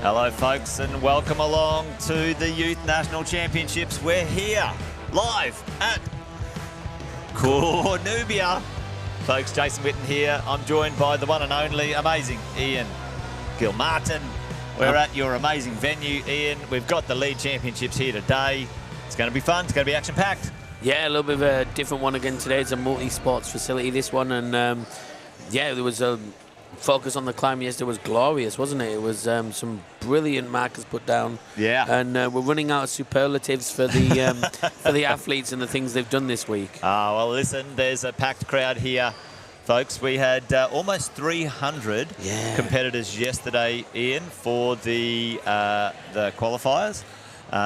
Hello folks and welcome along to the Youth National Championships. We're here live at Cornubia. Folks, Jason Witten here. I'm joined by the one and only amazing Ian Gilmartin. We're at your amazing venue, Ian. We've got the Lead Championships here today. It's going to be fun. It's going to be action-packed. Yeah, a little bit of a different one again today. It's a multi-sports facility, this one. And yeah, there was a focus on the climb yesterday. Was glorious, wasn't it? It was some brilliant markers put down. Yeah. And we're running out of superlatives for the for the athletes and the things they've done this week. Oh, well, listen, there's a packed crowd here, folks. We had almost 300 competitors yesterday, Ian, for the qualifiers.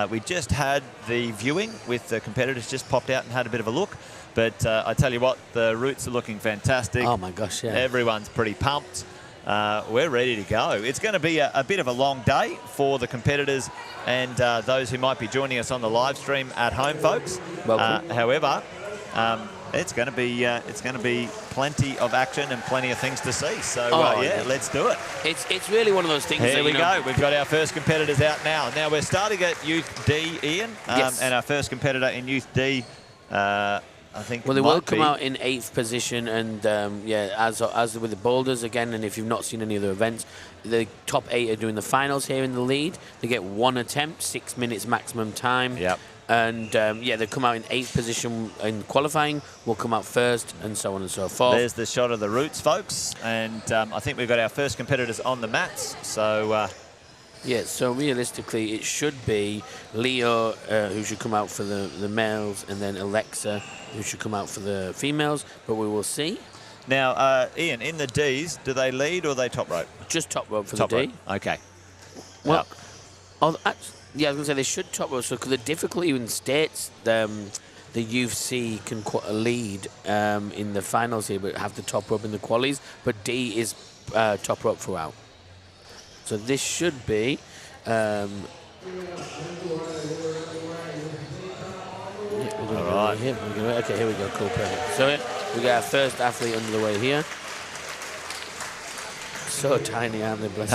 We just had the viewing with the competitors, just popped out and had a bit of a look. But I tell you what, the routes are looking fantastic. Oh, my gosh, yeah. Everyone's pretty pumped. We're ready to go. It's going to be a bit of a long day for the competitors and those who might be joining us on the live stream at home, folks. Welcome. However, it's going to be plenty of action and plenty of things to see. So yeah, let's do it. It's really one of those things. Here we go. We've got our first competitors out now. Now we're starting at Youth D, Ian, and our first competitor in Youth D. I think well, they will come out in 8th position, and yeah, as with the boulders again. And if you've not seen any other events, the top 8 are doing the finals here in the lead. They get 1 attempt, 6 minutes maximum time. Yep. And yeah, they come out in 8th position in qualifying. Will come out first, and so on and so forth. There's the shot of the routes, folks, and I think we've got our first competitors on the mats. So. Yeah, so realistically, it should be Leo, who should come out for the males, and then Alexa, who should come out for the females, but we will see. Now, Ian, in the Ds, do they lead or they top rope? Just top rope for the D. Rope. Okay. Well, yeah, I was going to say they should top rope, so the difficulty in states, the Youth C can lead in the finals here, but have the top rope in the qualies, but D is top rope throughout. So this should be all right. Okay, here we go. Cool, perfect. So we got our first athlete under the way here. So tiny, aren't they? Bless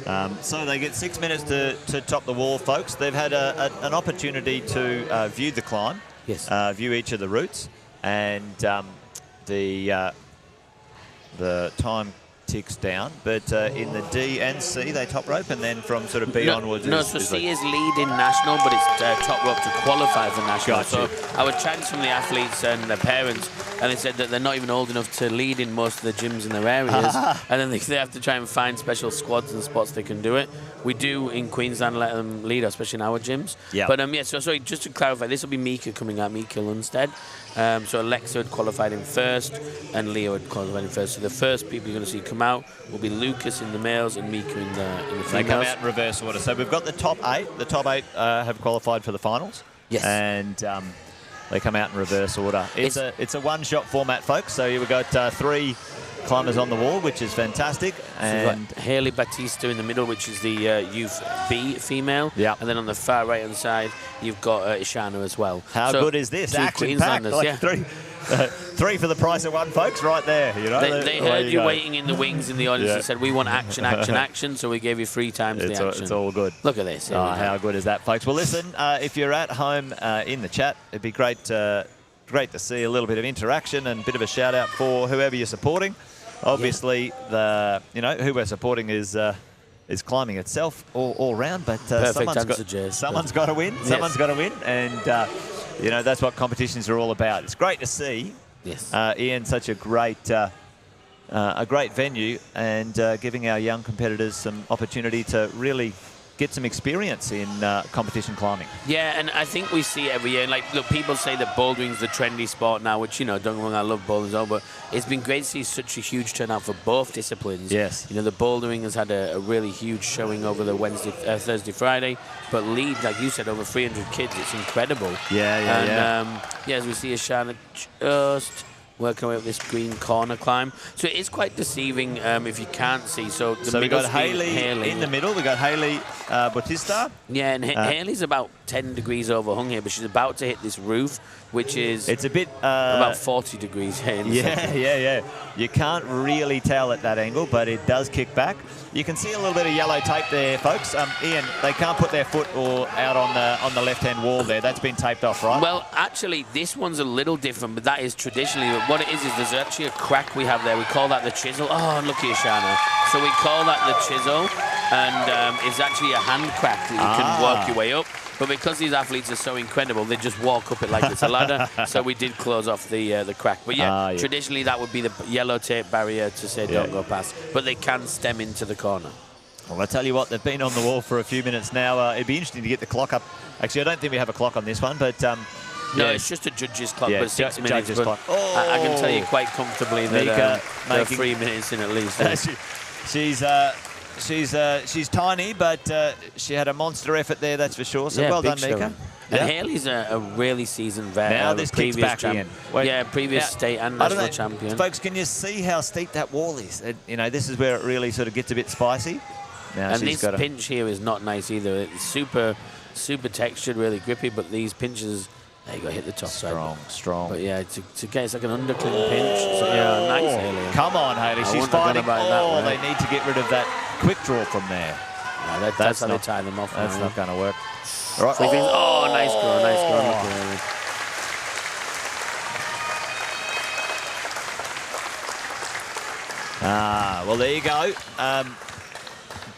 them. So they get 6 minutes to top the wall, folks. They've had an opportunity to view the climb, view each of the routes, and the time ticks down, but in the D and C they top rope, and then from sort of B onwards. No, so C is lead in national, but it's top rope to qualify for national. So I was chatting to some of the athletes and their parents, and they said that they're not even old enough to lead in most of the gyms in their areas, and then they have to try and find special squads and spots they can do it. We do in Queensland let them lead, especially in our gyms. Yeah. But yeah, so sorry, just to clarify, this will be Mika coming out, Mika Lundstedt. So Alexa had qualified in first, and Leo had qualified in first. So the first people you're going to see come out will be Lucas in the males and Mika in the females. They come out in reverse order. So we've got the top 8. The top 8 have qualified for the finals. Yes. And they come out in reverse order. It's a one-shot format, folks. So we've got 3 climbers on the wall, which is fantastic. And so Haley Batista in the middle, which is the Youth B female. Yeah. And then on the far right-hand side, you've got Ishana as well. How good is this? Action-packed. Like 3 for the price of 1, folks, right there. You know, they heard you waiting in the wings in the audience and said, we want action, action, action, so we gave you 3 times the action. It's all good. Look at this. How good is that, folks? Well, listen, if you're at home in the chat, it'd be great to see a little bit of interaction and a bit of a shout-out for whoever you're supporting. Obviously, who we're supporting is climbing itself all round, but someone's got to win. Someone's got to win, and that's what competitions are all about. It's great to see, Ian, such a great venue, and giving our young competitors some opportunity to really get some experience in competition climbing. Yeah, and I think we see every year. Like, look, people say that bouldering's the trendy sport now, which, don't get me wrong, I love bouldering as well, but it's been great to see such a huge turnout for both disciplines. Yes. The bouldering has had a really huge showing over the Thursday, Friday, but lead, like you said, over 300 kids. It's incredible. Yeah. As we see Ashana just working away up this green corner climb. So it is quite deceiving if you can't see. So we got Haley in the middle. We got Haley Bautista. Yeah, and Haley's about 10 degrees overhung here, but she's about to hit this roof, which is it's a bit about 40 degrees here. Yeah. You can't really tell at that angle, but it does kick back. You can see a little bit of yellow tape there, folks. Ian, they can't put their foot out on the left-hand wall there. That's been taped off, right? Well, actually, this one's a little different, but that is traditionally. What it is there's actually a crack we have there. We call that the chisel. Oh, look here, Shana. So we call that the chisel, and it's actually a hand crack that you can work your way up. But because these athletes are so incredible, they just walk up it like it's a ladder. So we did close off the crack. But yeah, traditionally that would be the yellow tape barrier to say don't go past. But they can stem into the corner. Well, I tell you what, they've been on the wall for a few minutes now. It'd be interesting to get the clock up. Actually, I don't think we have a clock on this one, but... no, it's just a judge's clock, but 6 minutes. But clock. I can tell you quite comfortably that they're 3 minutes in at least. She's tiny, but she had a monster effort there, that's for sure. So well done, Mika. And Haley's a really seasoned vet. Now this kicks back in. Previous state and national champion. Folks, can you see how steep that wall is? This is where it really sort of gets a bit spicy. Now and this pinch here is not nice either. It's super textured, really grippy, but these pinches... There you go, hit the top side. Strong. But yeah, to get it's like an underclick pinch. So, yeah, nice, Haley. Come on, Haley. She's fighting. They need to get rid of that quick draw from there. No, that's how they tie them off. That's not going to work. All right. So nice goal. Look at Haley. Well, there you go.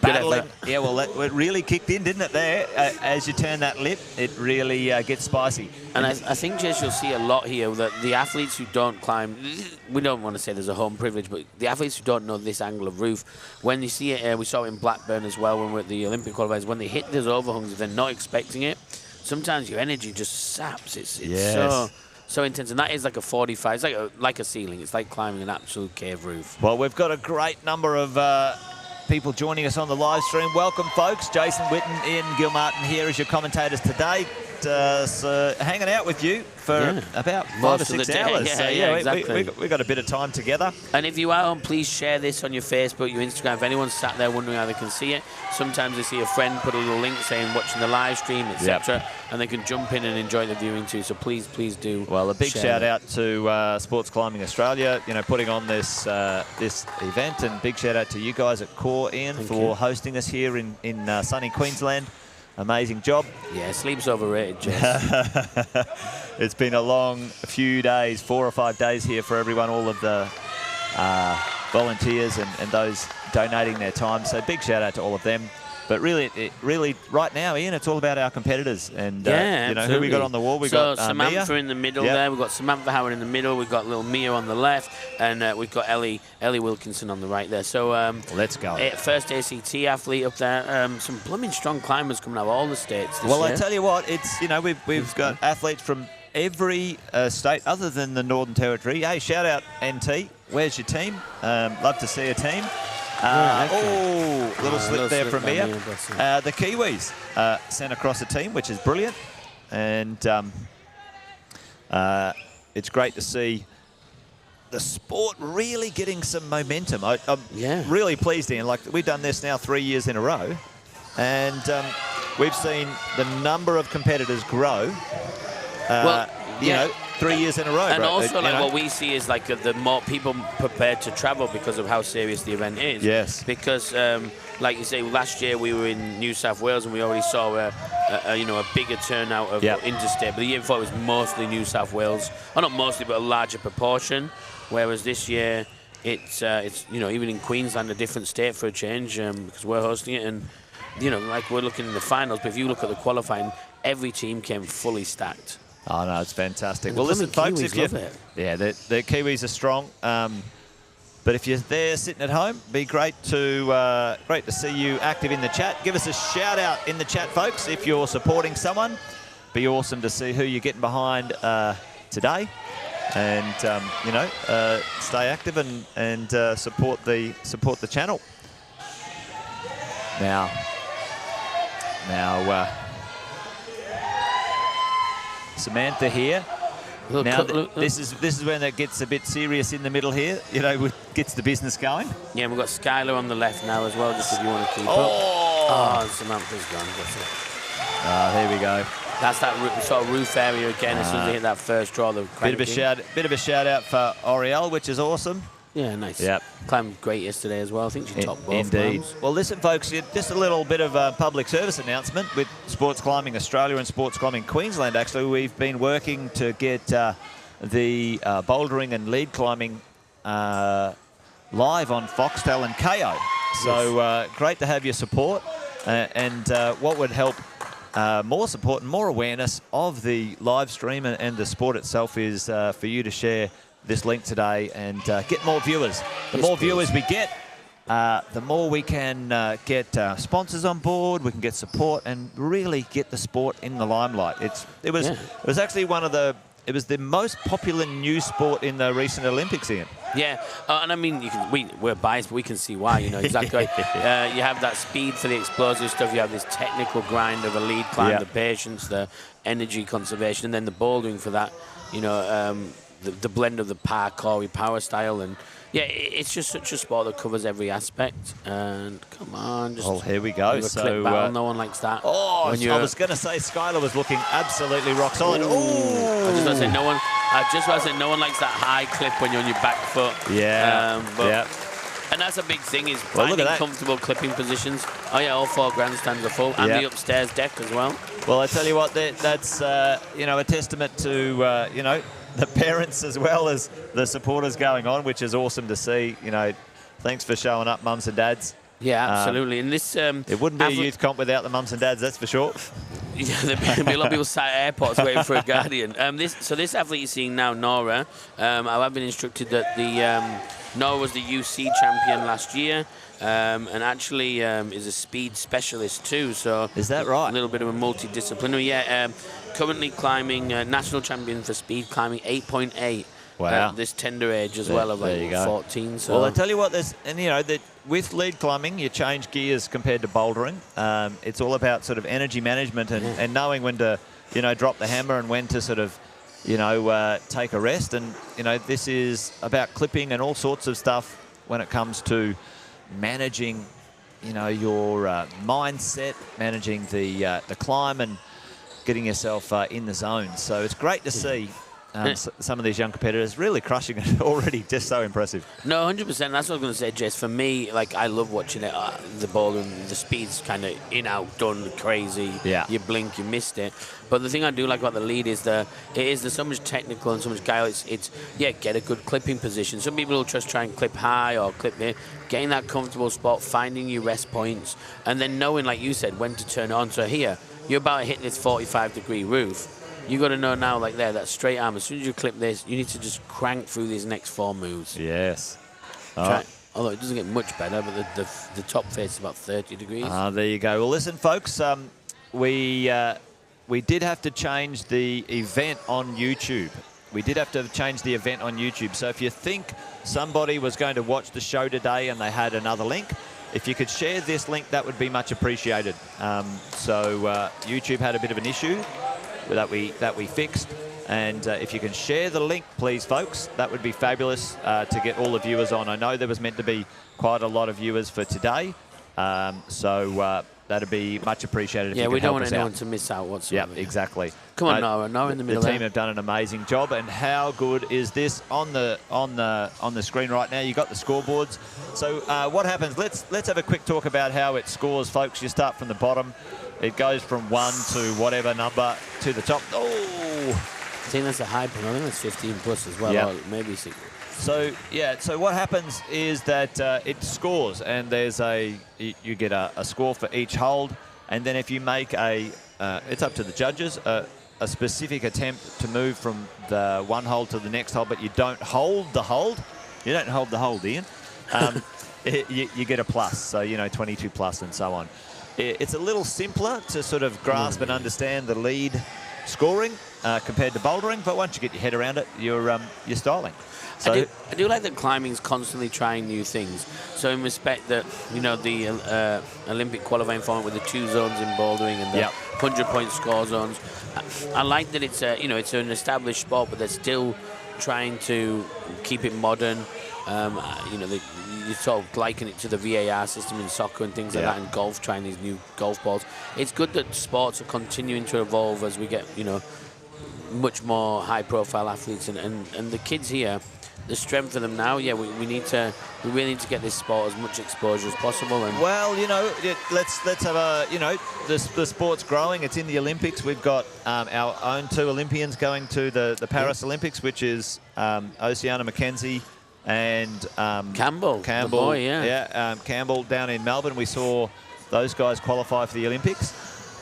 Battling. Yeah, well, it really kicked in, didn't it, there? As you turn that lip, it really gets spicy. And I think, Jess, you'll see a lot here that the athletes who don't climb, we don't want to say there's a home privilege, but the athletes who don't know this angle of roof, when you see it, we saw it in Blackburn as well when we're at the Olympic qualifiers, when they hit those overhungs, if they're not expecting it, sometimes your energy just saps. It's so intense, and that is like a 45, it's like a ceiling. It's like climbing an absolute cave roof. Well, we've got a great number of people joining us on the live stream. Welcome, folks. Jason Witten, Ian Gilmartin here as your commentators today. So hanging out with you for about 5 or 6 hours. Exactly. We've got a bit of time together. And if you are on, please share this on your Facebook, your Instagram. If anyone's sat there wondering how they can see it, sometimes they see a friend put a little link saying watching the live stream, etc., and they can jump in and enjoy the viewing too. So please do. Well, a big shout out to Sports Climbing Australia, putting on this this event, and big shout out to you guys at Core, Ian, for hosting us here in sunny Queensland. Amazing job. Yeah, sleep's overrated, Jess. It's been a long few days, 4 or 5 days here for everyone, all of the volunteers and those donating their time. So big shout out to all of them. But really, right now, Ian, it's all about our competitors. And, who we got on the wall? We've got Samantha Mia in the middle there. We've got Samantha Howard in the middle. We've got little Mia on the left. And we've got Ellie Wilkinson on the right there. So let's go. First ACT athlete up there. Some blooming strong climbers coming out of all the states this year. I tell you what, it's we've got athletes from every state other than the Northern Territory. Hey, shout out NT. Where's your team? Love to see a team. Little slip there from Mia. The Kiwis sent across a team, which is brilliant. And it's great to see the sport really getting some momentum. I'm really pleased, Ian. Like, we've done this now 3 years in a row. And we've seen the number of competitors grow. 3 years in a row. And also, what we see is the more people prepared to travel because of how serious the event is. Yes. Because, like you say, last year we were in New South Wales and we already saw a bigger turnout of interstate. But the year before it was mostly New South Wales. Well, not mostly, but a larger proportion. Whereas this year it's even in Queensland, a different state for a change because we're hosting it. And we're looking in the finals. But if you look at the qualifying, every team came fully stacked. Oh no, it's fantastic. Well, listen, folks, the Kiwis are strong. But if you're there sitting at home, be great to see you active in the chat. Give us a shout out in the chat, folks, if you're supporting someone. Be awesome to see who you're getting behind today, and stay active and support the channel. Now. Samantha here. This is when it gets a bit serious in the middle here. Gets the business going. Yeah, we've got Skylar on the left now as well, just if you want to keep up. Oh, Samantha's gone. That's it. Here we go. That's that sort of roof area again. As soon as they hit that first draw, the Bit of a shout out for Oriel, which is awesome. Yeah, nice. Yep. Climbed great yesterday as well. I think she topped both Indeed. rounds. Well, listen, folks, just a little bit of a public service announcement with Sports Climbing Australia and Sports Climbing Queensland. Actually, we've been working to get the bouldering and lead climbing live on Foxtel and KO. So great to have your support. And what would help more support and more awareness of the live stream and the sport itself is for you to share this link today and get more viewers. The more viewers we get, the more we can get sponsors on board, we can get support and really get the sport in the limelight. It was actually it was the most popular new sport in the recent Olympics, Ian. Yeah, and I mean, we're biased, but we can see why, exactly. You have that speed for the explosive stuff, you have this technical grind of a lead climb, the patience, the energy conservation, and then the bouldering for that, the blend of the parkour power style. And yeah, it's just such a sport that covers every aspect. And come on, just here we go. So no one likes that. Oh, I was going to say Skylar was looking absolutely rock solid. I just want to say no one likes that high clip when you're on your back foot. And that's a big thing, is finding comfortable clipping positions. Oh yeah, all 4 grandstands are full, and the upstairs deck as well. Well, I tell you what, that's a testament to the parents as well as the supporters going on, which is awesome to see. Thanks for showing up, mums and dads. Yeah, absolutely. And this it wouldn't be a youth comp without the mums and dads, that's for sure. Yeah, there'd be a lot of people sat at airports waiting for a guardian. This athlete you're seeing now, Nora, I have been instructed that Nora was the UC champion last year, and actually is a speed specialist too. So is that right? A little bit of a multidisciplinary. Yeah, currently climbing national champion for speed climbing 8.8. Wow. This tender age as well of 14. So. Well, I tell you what, that with lead climbing, you change gears compared to bouldering. It's all about sort of energy management and knowing when to, drop the hammer and when to sort of, take a rest. And, this is about clipping and all sorts of stuff when it comes to managing, your mindset, managing the climb and getting yourself in the zone. So it's great to see some of these young competitors really crushing it already. Just so impressive. No, 100%. That's what I was going to say, Jess. For me, I love watching it. The ball and the speed's kind of in, out, done, crazy. Yeah. You blink, you missed it. But the thing I do like about the lead is there's so much technical and so much guile. It's get a good clipping position. Some people will just try and clip high or clip there. Getting that comfortable spot, finding your rest points, and then knowing, like you said, when to turn it on. So here, you're about to hit this 45-degree roof. You got to know now, that straight arm, as soon as you clip this, you need to just crank through these next 4 moves. Yes. Although it doesn't get much better, but the top face is about 30 degrees. There you go. Well, listen, folks, we did have to change the event on YouTube. So if you think somebody was going to watch the show today and they had another link, if you could share this link, that would be much appreciated. YouTube had a bit of an issue that we fixed, and if you can share the link, please, folks, that would be fabulous to get all the viewers on. I know there was meant to be quite a lot of viewers for today, so that'd be much appreciated. If you we could don't want anyone out. to miss out whatsoever. Yeah, exactly. Come on, Nora in the middle. The team have done an amazing job, and how good is this on the screen right now? You got the scoreboards. So what happens? Let's have a quick talk about how it scores, folks. You start from the bottom. It goes from 1 to whatever number to the top. Oh! I think that's a high point. I think that's 15 plus as well, or maybe 6. So what happens is that it scores, and you get a score for each hold, and then if you make it's up to the judges, a specific attempt to move from the one hold to the next hold, but you don't hold the hold. You don't hold the hold, Ian. You get a plus, so 22 plus and so on. It's a little simpler to sort of grasp and understand the lead scoring compared to bouldering, but once you get your head around it, you're styling. So I do like that climbing's constantly trying new things. So in respect that, the Olympic qualifying format with the 2 zones in bouldering and the 100-point score zones, I like that it's it's an established sport, but they're still trying to keep it modern. You know, you sort of liken it to the VAR system in soccer and things like that, and golf, trying these new golf balls. It's good that sports are continuing to evolve as we get, you know, much more high-profile athletes, and the kids here, the strength of them now. Yeah, we really need to get this sport as much exposure as possible. And well, you know, let's have a, you know, the sport's growing. It's in the Olympics. We've got our own 2 Olympians going to the Paris Olympics, which is Oceana McKenzie and Campbell, the boy, Campbell down in Melbourne. We saw those guys qualify for the Olympics,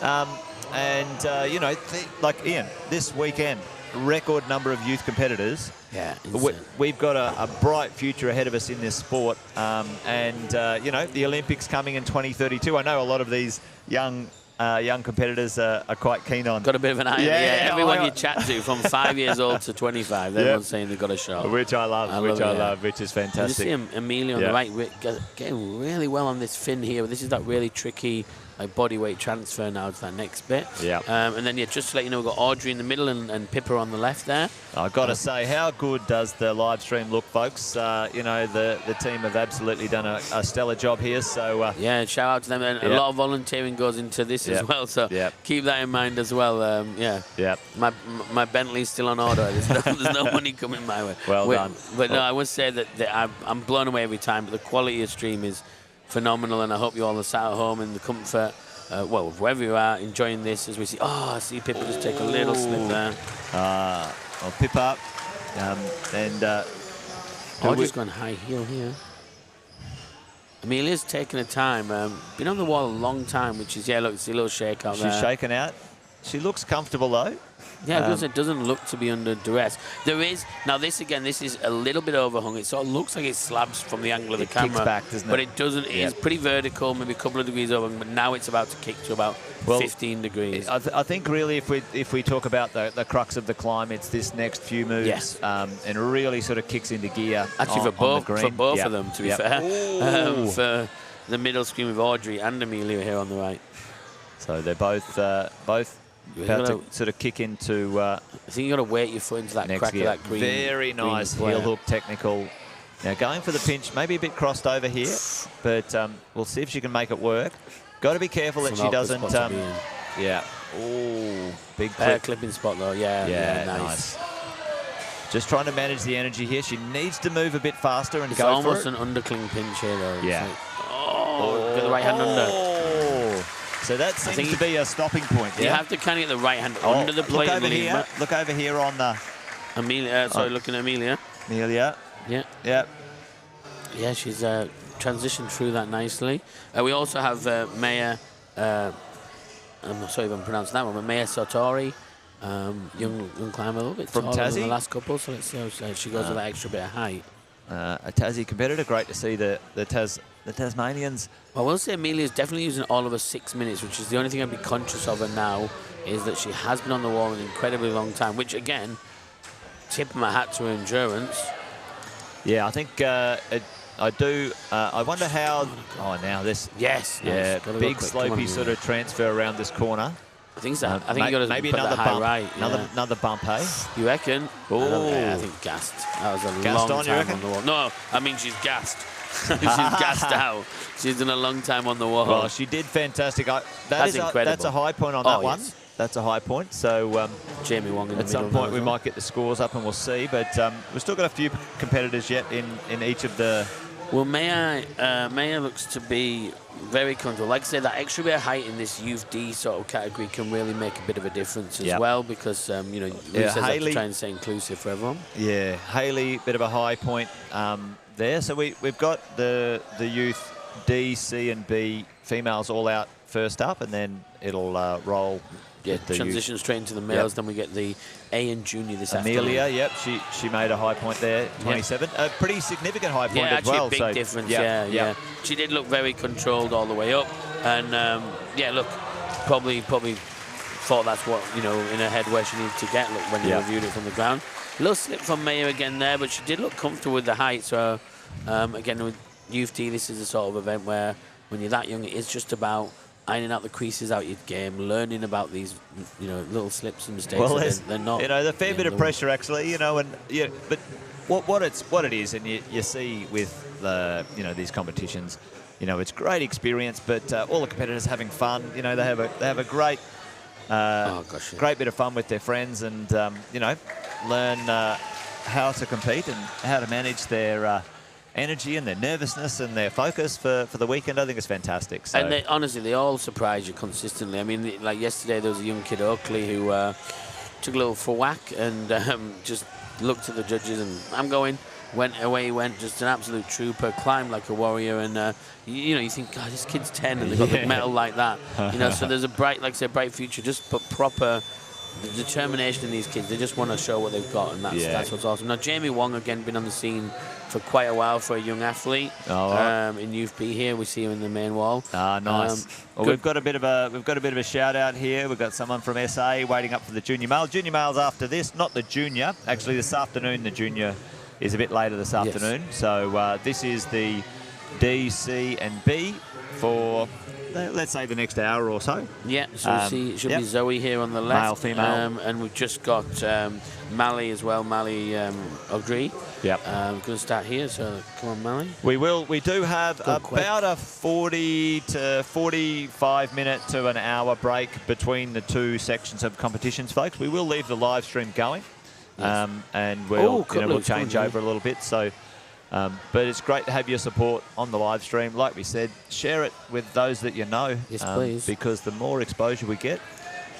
you know, like Ian, this weekend, record number of youth competitors. Yeah, we've got a bright future ahead of us in this sport, you know, the Olympics coming in 2032. I know a lot of these young competitors are quite keen on. Got a bit of an eye. Yeah, everyone you chat to from 5 years old to 25, everyone's saying they've got a shot. Which I love, which is fantastic. You see Amelia on the right, getting really well on this fin here. This is that really tricky body weight transfer now to that next bit. Yeah. And then, just to let you know, we've got Audrey in the middle and Pippa on the left there. I've got to say, how good does the live stream look, folks? You know, the team have absolutely done a stellar job here. So yeah, shout out to them. And a lot of volunteering goes into this as well. So keep that in mind as well. My Bentley's still on order. There's no money coming my way. Well done. But no, I would say that I'm blown away every time. But the quality of stream is phenomenal, and I hope you all are sat at home in the comfort, well, wherever you are, enjoying this as we see. Oh, I see Pippa just take a little slip there. Well, Pippa, just gone high heel here. Amelia's taking her time. Been on the wall a long time, which is, look, it's a little shake out there. She's shaken out. She looks comfortable, though. Yeah, because it doesn't look to be under duress. There is, now this is a little bit overhung. It sort of looks like it slabs from the angle of the camera. Kicks back, doesn't it? But it doesn't. It's pretty vertical, maybe a couple of degrees over, but now it's about to kick to about 15 degrees. I think really if we talk about the crux of the climb, it's this next few moves, and really sort of kicks into gear. Actually, for both of them, to be fair. For the middle screen with Audrey and Amelia here on the right. So they're both about to sort of kick into. I think you got to weight your foot into that crack of that green. Very nice heel hook technical. Now going for the pinch, maybe a bit crossed over here, but we'll see if she can make it work. Got to be careful that she doesn't. Oh, big clip. Clipping spot though. Yeah, nice. Just trying to manage the energy here. She needs to move a bit faster and it's go almost for it. An undercling pinch here though. Yeah. Get the right hand under. So that seems to be a stopping point. You have to kind of get the right hand under the plate. Look over here on the... Amelia, looking at Amelia. Amelia. Yeah. Yeah. Yeah, she's transitioned through that nicely. We also have Maya, I'm not sure if I'm pronouncing that one, but Maya Sartori, young climber, a little bit from taller Tassie. than the last couple, so let's see how she goes with that extra bit of height. A Tassie competitor. Great to see the Tasmanians. Well, I will say Amelia's definitely using all of her 6 minutes, which is the only thing I'd be conscious of her now, is that she has been on the wall an incredibly long time, which, again, tip my hat to her endurance. Yeah, I think I do. I wonder how... Oh, now this... Yes. Yeah, big slopey sort of transfer around this corner. I think so. I think you got to maybe put another that high bump. Right. Another bump, hey? You reckon? Oh, I think gassed. That was a long time on the wall. No, I mean she's gassed. She's gassed out. She's done a long time on the wall. Well, she did fantastic. That's incredible. That's a high point on that one. Yes. That's a high point. So Jamie Wong in the at some middle point we might get the scores up and we'll see. But we've still got a few competitors yet in each of the... Well, Maya looks to be very comfortable. Like I said, that extra bit of height in this Youth D sort of category can really make a bit of a difference as well, because you know, Lou says that to try and stay inclusive for everyone. Yeah, Hayley, bit of a high point there. So we've got the Youth D, C, and B females all out first up, and then it'll roll. Transition straight into the males. Then we get the A and junior this afternoon. Amelia, she made a high point there, 27. A pretty significant high point as well. Yeah, actually a big difference. Yeah. She did look very controlled all the way up, and look, probably thought that's what, you know, in her head where she needed to get. Look, when you reviewed it from the ground, a little slip from Maya again there, but she did look comfortable with the height. So again, with Youth D, this is the sort of event where when you're that young, it is just about ironing out the creases out your game, learning about these, you know, little slips and mistakes. Well, they're not. You know, there's a fair bit of pressure actually. You know, and but what it is, and you see with the these competitions, it's great experience, but all the competitors having fun. They have a great great bit of fun with their friends, and learn how to compete and how to manage their energy and their nervousness and their focus for the weekend. I think it's fantastic. So. And honestly, they all surprise you consistently. I mean, like yesterday, there was a young kid, Oakley, who took a little for whack and just looked at the judges and I'm going. Went away, he went, just an absolute trooper, climbed like a warrior, and you think, God, this kid's 10 and they've got the medal like that. So there's a bright, like I said, bright future. Just put proper determination in these kids. They just want to show what they've got, and that's what's awesome. Now, Jamie Wong again been on the scene for quite a while for a young athlete in Youth B. Here we see him in the main wall. Nice. Well, we've got a bit of a shout out here. We've got someone from SA waiting up for the junior male. Junior male's after this, not the junior. Actually, this afternoon the junior is a bit later this afternoon. So this is the D, C, and B for, let's say, the next hour or so. Yeah, so we'll see, it should be Zoe here on the left. Male, female. And we've just got Mally as well, Mally Ogri. Yep. Going to start here, so come on, Mally. We do have about a 40 to 45 minute to an hour break between the two sections of competitions, folks. We will leave the live stream going. Yes. And we'll change over a little bit. So, but it's great to have your support on the live stream. Like we said, share it with those that you know. Yes, please. Because the more exposure we get,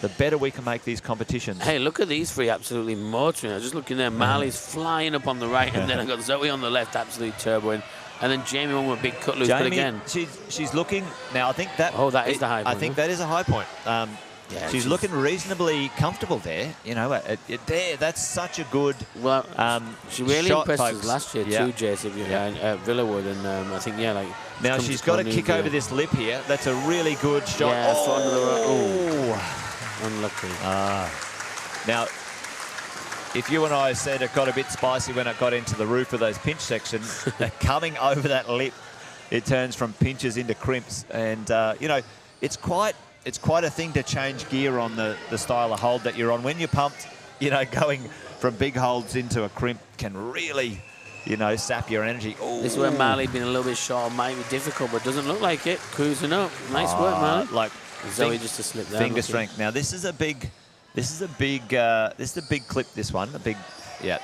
the better we can make these competitions. Hey, look at these three absolutely motoring. I was just looking there. Marley's flying up on the right, and then I got Zoe on the left, absolutely turboing. And then Jamie on with a big cut loose. But again, she's looking now. I think that. Oh, that is the high point. I think that is a high point. Yeah, she's looking reasonably comfortable there. There. That's such a good. Well, she really shot, impressed folks. us last year too, Jason, at Villawood, and I think now she's got to kick over this lip here. That's a really good shot. Yeah, unlucky. Now, if you and I said it got a bit spicy when it got into the roof of those pinch sections, coming over that lip, it turns from pinches into crimps, and it's quite a thing to change gear on the style of hold that you're on. When you're pumped, going from big holds into a crimp can really, sap your energy. Ooh. This is where Marley being a little bit short might be difficult, but doesn't look like it. Cruising up. Nice work, Marley. Like Zoe just to slip down. Finger strength. Now this is a big clip, this one.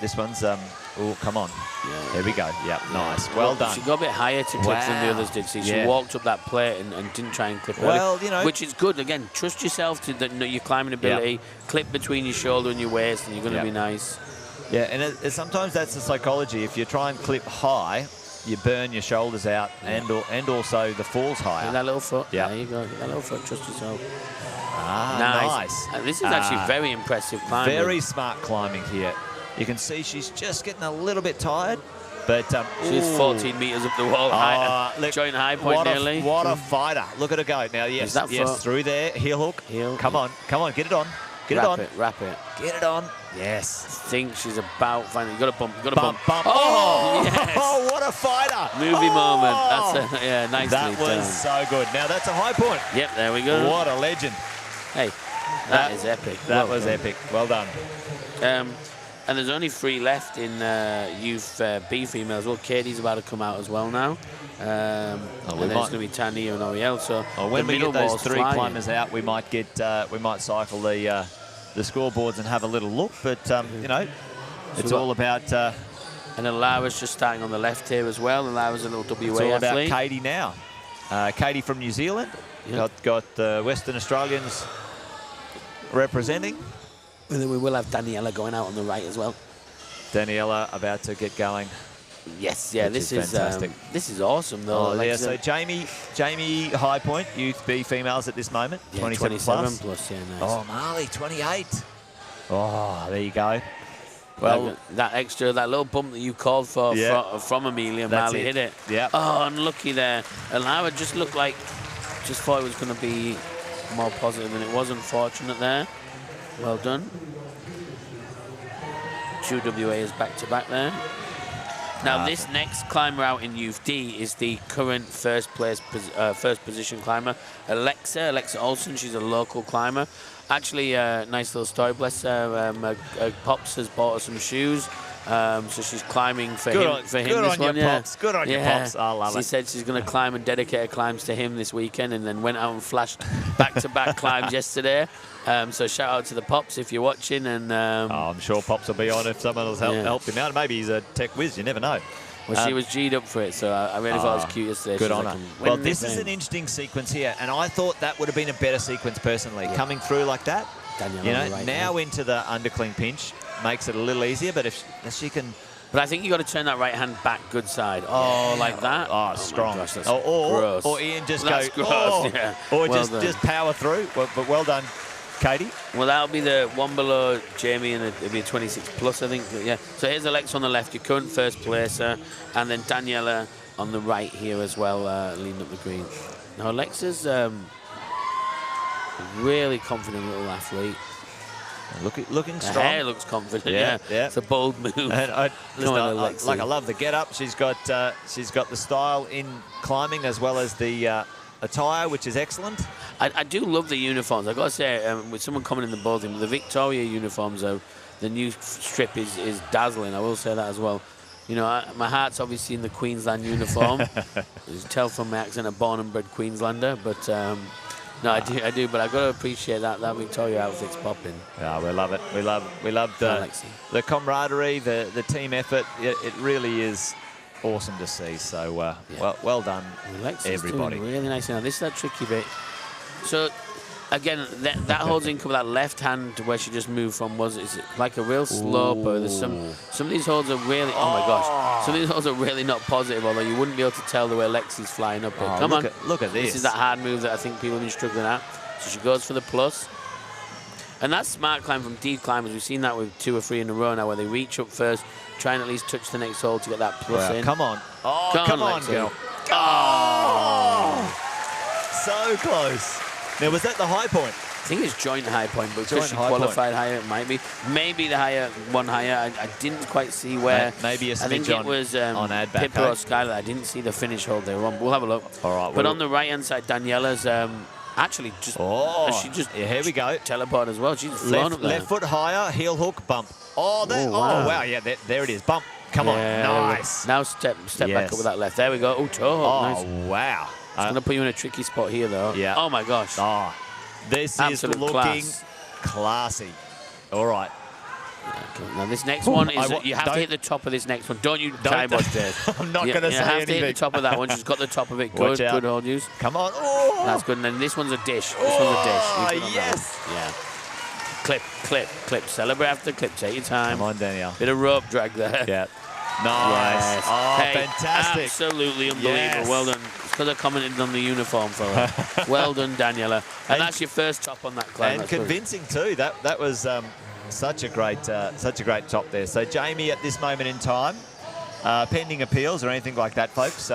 This one's oh, come on. Yeah. There we go. Yeah, nice. Well done. She got a bit higher to clip than the others did. See, she walked up that plate and didn't try and clip early, which is good. Again, trust yourself to your climbing ability. Clip between your shoulder and your waist, and you're going to be nice. Yeah, and sometimes that's the psychology. If you try and clip high, you burn your shoulders out, and also the fall's higher. And that little foot. Yeah, there you go. That little foot. Trust yourself. Nice. This is actually very impressive climbing. Very smart climbing here. You can see she's just getting a little bit tired, but she's 14 metres up the wall, joint high point nearly. What a fighter! Look at her go now. Yes, through there, heel hook. Come on, get it on, wrap it, get it on. Yes. I think she's about finally. You got to bump. Oh, yes. Oh, what a fighter! Movie moment. That's nicely That was so good. Now that's a high point. Yep, there we go. What a legend. Hey, that is epic. That was epic. Well done. And there's only 3 left in Youth B females. Well, Katie's about to come out as well now. And then it's going to be Tanya and Oriel. So when we get those 3 climbers out, we might cycle the scoreboards and have a little look. But it's all about. And then Lara's just starting on the left here as well. And Lara's a little WA It's all athlete. about Katie now. Katie from New Zealand. Got the Western Australians representing. And then we will have Daniela going out on the right as well. Daniela about to get going. Yes, this is fantastic. This is awesome though. So Jamie High Point, Youth B females at this moment, 27 plus. Nice. Oh, Marley, 28. Oh, there you go. Well, that little bump that you called for from Amelia, Marley hit it. Yeah. Oh, unlucky there. And Lara just looked like, just thought it was going to be more positive than it was. Unfortunate there. Well done. 2 WAs back-to-back there. Now, this next climber out in Youth D is the current first position climber, Alexa Olsen. She's a local climber. Actually, nice little story. Bless her. Pops has bought her some shoes. So she's climbing for him this one. Pops. Good on your Pops. I love it. She said she's going to climb and dedicate her climbs to him this weekend, and then went out and flashed back-to-back climbs yesterday. So shout out to the Pops if you're watching. And I'm sure Pops will be on if someone else helped him out. Maybe he's a tech whiz. You never know. Well, she was G'd up for it, so I really thought it was cute yesterday. Good on her. Well, this is an interesting sequence here, and I thought that would have been a better sequence personally. Coming through like that, now into the underclean pinch makes it a little easier, but if she can... But I think you got to turn that right hand back good side. Oh, like that? Oh, strong. Gosh, that's gross. Or Ian just that's go... Gross, yeah. Or just power through. But well done, Katie. Well, that'll be the one below Jamie, and it'll be a 26 plus, I think. Yeah. So here's Alexa on the left, your current first placer, and then Daniela on the right here as well, leading up the green. Now Alexa's really confident little athlete. Looking strong. Her hair looks confident. Yeah. It's a bold move. And I love the get up. She's got the style in climbing as well as the attire, which is excellent. I do love the uniforms. I've got to say, with someone coming in the bouldering, the Victoria uniforms, the new strip is dazzling. I will say that as well. You know, my heart's obviously in the Queensland uniform. You can tell from my accent, a born and bred Queenslander, but no, I do. But I've got to appreciate that Victoria outfit's popping. Yeah, we love it. We love the camaraderie, the team effort. It really is awesome to see. So well done, everybody. Doing really nice. Now this is that tricky bit. So again, that holds in with that left hand where she just moved from. Is it like a real slope? Or there's some of these holds are really. Oh my gosh! Some of these holds are really not positive. Although you wouldn't be able to tell the way Lexi's flying up here. Come on, look at this. This is that hard move that I think people have been struggling at. So she goes for the plus. And that's smart climb from deep climbers. We've seen that with 2 or 3 in a row now, where they reach up first, try and at least touch the next hole to get that plus in. Come on. Come on, girl. So close. Now, was that the high point? I think it's joint high point, but because she qualified higher, it might be. Maybe the one higher. I didn't quite see where. Maybe a smidge I think it was on ad back. Pippa or Skylar. I didn't see the finish hold they were on. We'll have a look. All right. But on the right-hand side, Daniela's actually just... she just here we go. Teleport as well. She's flown up there. Left foot higher, heel hook, bump. Wow. Yeah, there it is. Bump. Come on. Nice. Now step back up with that left. There we go. toe hook. Nice. Wow. It's going to put you in a tricky spot here, though. Yeah. Oh, my gosh. This is looking classy. All right. Now, this next one is... you have to hit the top of this next one. Don't you time watch this. I'm not going to say anything. You have to hit the top of that one. She's got the top of it. Good hold use. Come on. That's good. And then this one's a dish. This one's a dish. Yes. Yeah. Clip. Celebrate after clip. Take your time. Come on, Danielle. Bit of rope drag there. Yeah. Nice. Yes. Fantastic. Absolutely unbelievable. Yes. Well done. It's because I commented on the uniform for her. Well done, Daniela. And that's your first top on that climb. And convincing too. That was such a great top there. So Jamie, at this moment in time, pending appeals or anything like that, folks,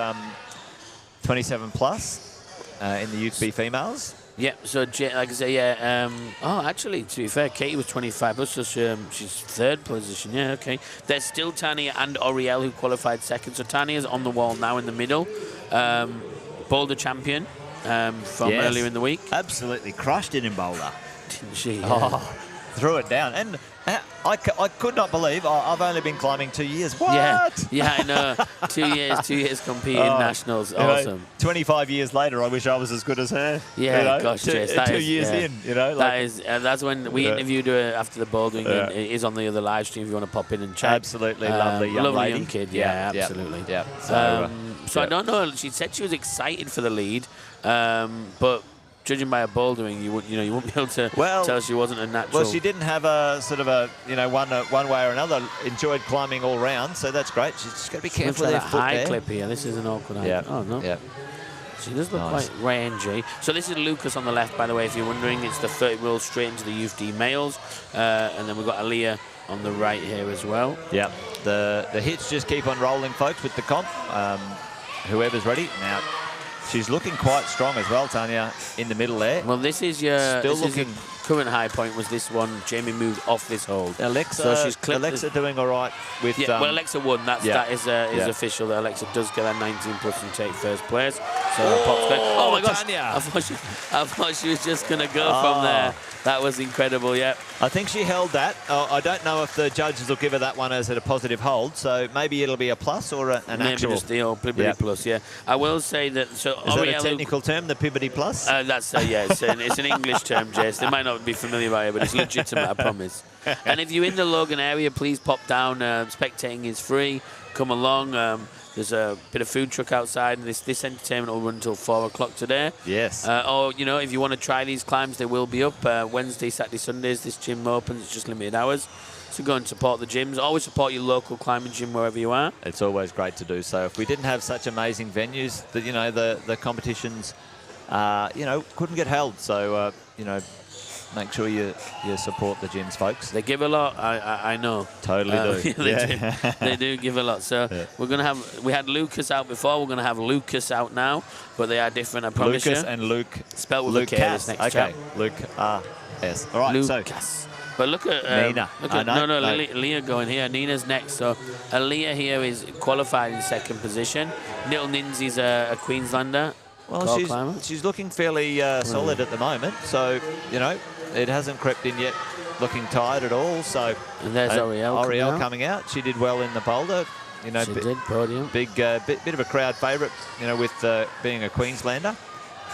27 plus in the Youth B females. Yeah, so like I say, actually, to be fair, Katie was 25 plus, so she's third position. Yeah, okay. There's still Tania and Oriel who qualified second. So Tania's on the wall now in the middle. Boulder champion from earlier in the week. Absolutely crushed it in Boulder. Didn't she? Threw it down. And I could not believe I've only been climbing 2 years. What? Yeah, I know. 2 years competing nationals. Awesome. 25 years later, I wish I was as good as her. Yeah, gosh, Jess. 2 years in, that's when we interviewed her after the bouldering, and it is on the other live stream if you want to pop in and chat. Absolutely lovely young lady. Young kid. Yeah, absolutely. Yeah. So I don't know. She said she was excited for the lead, but judging by her bouldering, you wouldn't be able to tell she wasn't a natural. Well, she didn't have a sort of a one way or another. Enjoyed climbing all round, so that's great. She's just got to be careful with her foot high there. clip here. This is an awkward high. Yeah. Oh no. Yeah. She does look quite rangy. So this is Lucas on the left, by the way, if you're wondering. It's the 30 roll straight into the Youth D males, and then we've got Aaliyah on the right here as well. Yeah. The hits just keep on rolling, folks, with the comp. Whoever's ready now. She's looking quite strong as well, Tania, in the middle there. Well, this is your current high point was this one. Jamie moved off this hold. Alexa doing all right with... well, Alexa won. That is official. That Alexa does get that 19 plus and take first place. So Pop's going, oh my gosh, Tanya. I thought she was just going to go from there. That was incredible, yeah. I think she held that. I don't know if the judges will give her that one as a positive hold, so maybe it'll be a plus or an Maybe actual. just the old Pibbity plus, yeah. I will say that, so Is that a technical term, the Pibbity plus? That's, yeah, it's an English term, Jace. They might not be familiar with it, but it's legitimate, I promise. And if you're in the Logan area, please pop down. Spectating is free. Come along. There's a bit of food truck outside, and this entertainment will run until 4 o'clock today. Yes. Or, you know, if you want to try these climbs, they will be up Wednesday, Saturday, Sundays. This gym opens. It's just limited hours. So go and support the gyms. Always support your local climbing gym wherever you are. It's always great to do so. If we didn't have such amazing venues, that you know, the competitions, you know, couldn't get held. So, you know, make sure you support the gyms, folks. They give a lot, I know. Totally do. They do give a lot. So we're going to have, we had Lucas out before, we're going to have Lucas out now, but they are different, I promise Lucas you. and Luke. Spelled with Luke a K, this next okay, chap. Luke S. All right, Lucas. But look at Nina. Look at, no, Leah going here. Nina's next. So Leah here is qualified in second position. Little Ninsy's a Queenslander. Well, she's looking fairly solid at the moment. So, you know, it hasn't crept in yet, looking tired at all. So, and there's Oriel coming out. She did well in the boulder. You know, she did podium. Big bit of a crowd favourite. You know, with being a Queenslander.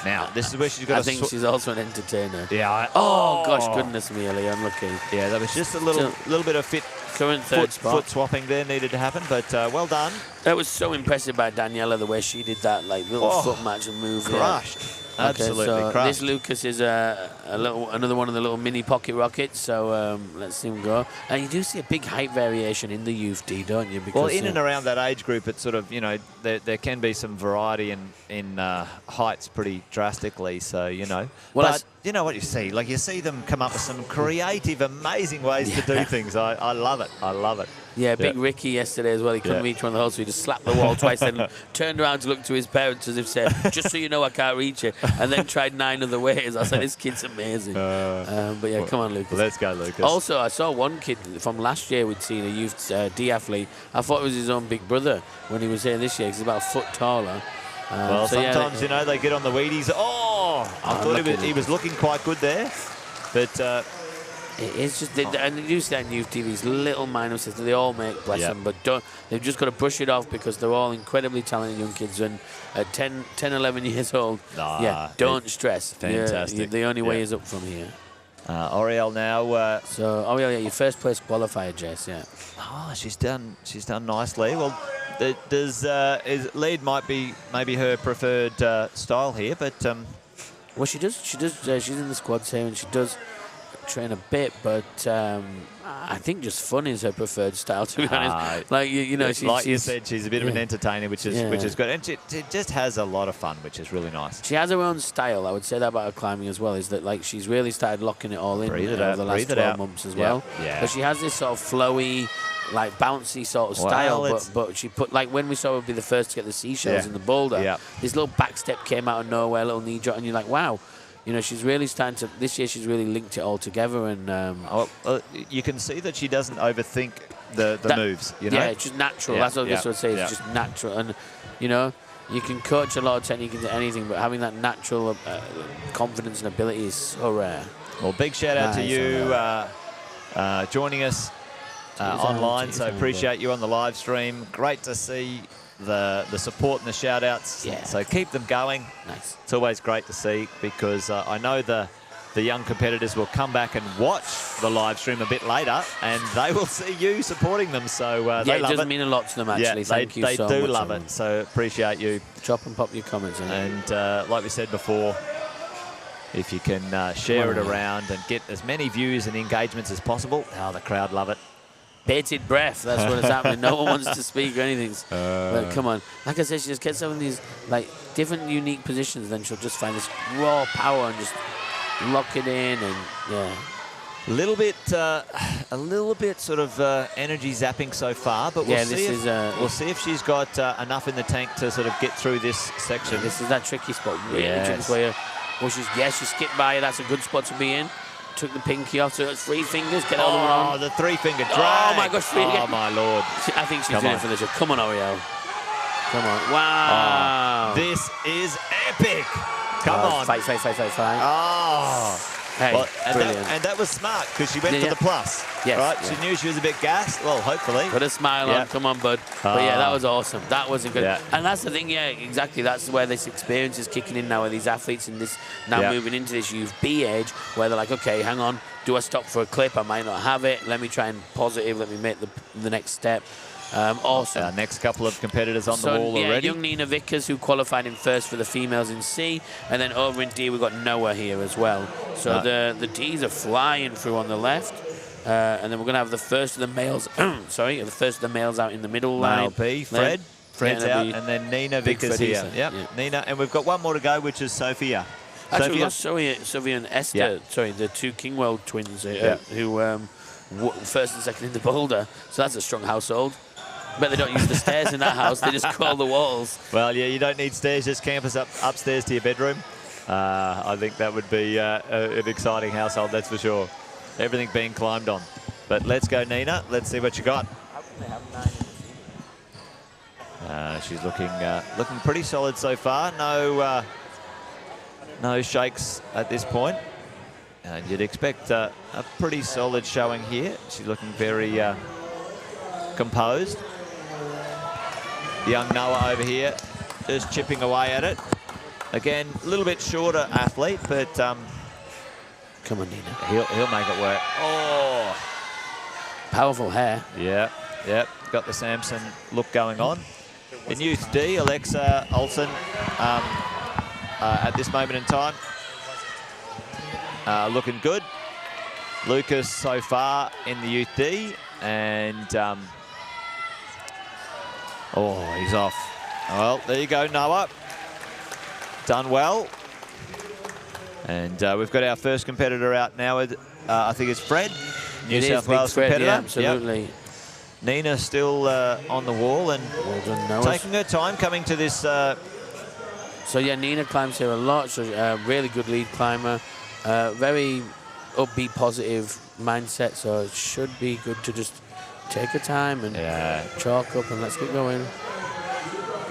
Now, this is where she's got. I think she's also an entertainer. Yeah. Oh gosh, goodness me, Ellie, unlucky. Yeah, that was just a little bit of current third spot. Foot swapping there needed to happen, but well done. That was so impressive by Daniela, the way she did that, like little foot match and move. Crushed. Yeah. Absolutely so crushed. This Lucas is another one of the little mini pocket rockets. So let's see him go. And you do see a big height variation in the youth D, don't you? Because, well, in and around that age group, it's sort of, you know, there can be some variety in heights pretty drastically. So, you know, well, but you know what you see? Like, you see them come up with some creative, amazing ways to do things. I love it. I love it. Yeah, Big Ricky yesterday as well. He couldn't reach one of the holes, so he just slapped the wall twice and turned around to look to his parents as if said, just so you know I can't reach it. And then tried 9 other ways. I said, this kid's amazing. But yeah, come on, Lucas. Let's go, Lucas. Also, I saw one kid from last year we'd seen, a youth D athlete. I thought it was his own big brother when he was here this year because he's about a foot taller. Well, so sometimes, you know, they get on the Wheaties. I thought he was looking quite good there. But it's just, and you see that in youth TV's little minuses that they all make, bless them, but they've just got to brush it off because they're all incredibly talented young kids. And at 10, 11 years old, don't stress. Fantastic. The only way is up from here. Oriel now. So Oriel, your first place qualifier, Jess. Yeah. Oh, she's done nicely. Well, lead might be maybe her preferred style here, but well, she does. She's in the squads here, and she does train a bit, but I think just fun is her preferred style, to be honest. Like you know, you said, she's a bit of an entertainer, which is good, and she just has a lot of fun, which is really nice. She has her own style. I would say that about her climbing as well. Is that like she's really started locking it all in over the last 12 months as well. Yeah. But she has this sort of flowy, like bouncy sort of style, but she put, like when we saw her be the first to get the seashells in the boulder, this little back step came out of nowhere, little knee drop, and you're like, wow. You know, she's really starting to, this year she's really linked it all together, and you can see that she doesn't overthink the moves, you know? Yeah, it's just natural. That's what I would say. It's just natural. And, you know, you can coach a lot of technique into anything, but having that natural confidence and ability is so rare. Well, big shout out to you joining us online, so appreciate you on the live stream. Great to see the support and the shout outs, so keep them going. Nice. It's always great to see, because I know the young competitors will come back and watch the live stream a bit later, and they will see you supporting them, so they love it. It does mean a lot to them, actually. Thank you so much. They do love it, so appreciate you. Drop and pop your comments in. And like we said before, if you can share it around and get as many views and engagements as possible, the crowd love it. Bated breath, that's what is happening. No one wants to speak or anything. But come on. Like I said, she just gets some of these like different unique positions, then she'll just find this raw power and just lock it in, and a little bit sort of energy zapping so far, but we'll see if she's got enough in the tank to sort of get through this section. This is that tricky spot, really tricky where she skipped by. That's a good spot to be in. Took the pinky off, so it's 3 fingers. Get all the way around. The 3-finger drag. Oh my gosh, 3 again. Oh my lord. I think she's doing it for the job. Come on, Oriel. Come on. Wow. This is epic. Come on. Fight. Oh. Hey, Well, brilliant. and that was smart because she went for the plus. Yes, right? yeah. She knew she was a bit gassed. Well, hopefully. Put a smile on. Come on, bud. But yeah, that was awesome. That was incredible. Yeah. And that's the thing, yeah, exactly. That's where this experience is kicking in now with these athletes and this now moving into this youth B age where they're like, okay, hang on. Do I stop for a clip? I might not have it. Let me try and positive. Let me make the next step. Awesome. Our next couple of competitors on the wall already. Young Nina Vickers, who qualified in first for the females in C, and then over in D we've got Noah here as well. So the Ds are flying through on the left, and then we're going to have the first of the males. Sorry, the first of the males out in the middle line. Male B, Fred. Fred's out, and then Nina Vickers here. Yep, Nina, and we've got one more to go, which is Sophia. Actually, we've got Sophia and Esther. Sorry, the two Kingwell twins who first and second in the boulder. So that's a strong household. But they don't use the stairs in that house. They just crawl the walls. Well, yeah, you don't need stairs. Just camp us upstairs to your bedroom. I think that would be an exciting household, that's for sure. Everything being climbed on. But let's go, Nina. Let's see what you got. She's looking pretty solid so far. No shakes at this point. And you'd expect a pretty solid showing here. She's looking very composed. Young Noah over here, just chipping away at it. Again, a little bit shorter athlete, but come on, Nina. He'll make it work. Oh, powerful hair. Yeah. Got the Samson look going on. In Youth D, Alexa Olsen at this moment in time, looking good. Lucas so far in the Youth D, and he's off. Well, there you go, Noah. Done well. And we've got our first competitor out now. I think it's Fred, New South Wales competitor. Yeah, absolutely. Yep. Nina still on the wall and taking her time coming to this. So yeah, Nina climbs here a lot. So really good lead climber. Very upbeat, positive mindset. So it should be good to just take her time and chalk up and let's get going.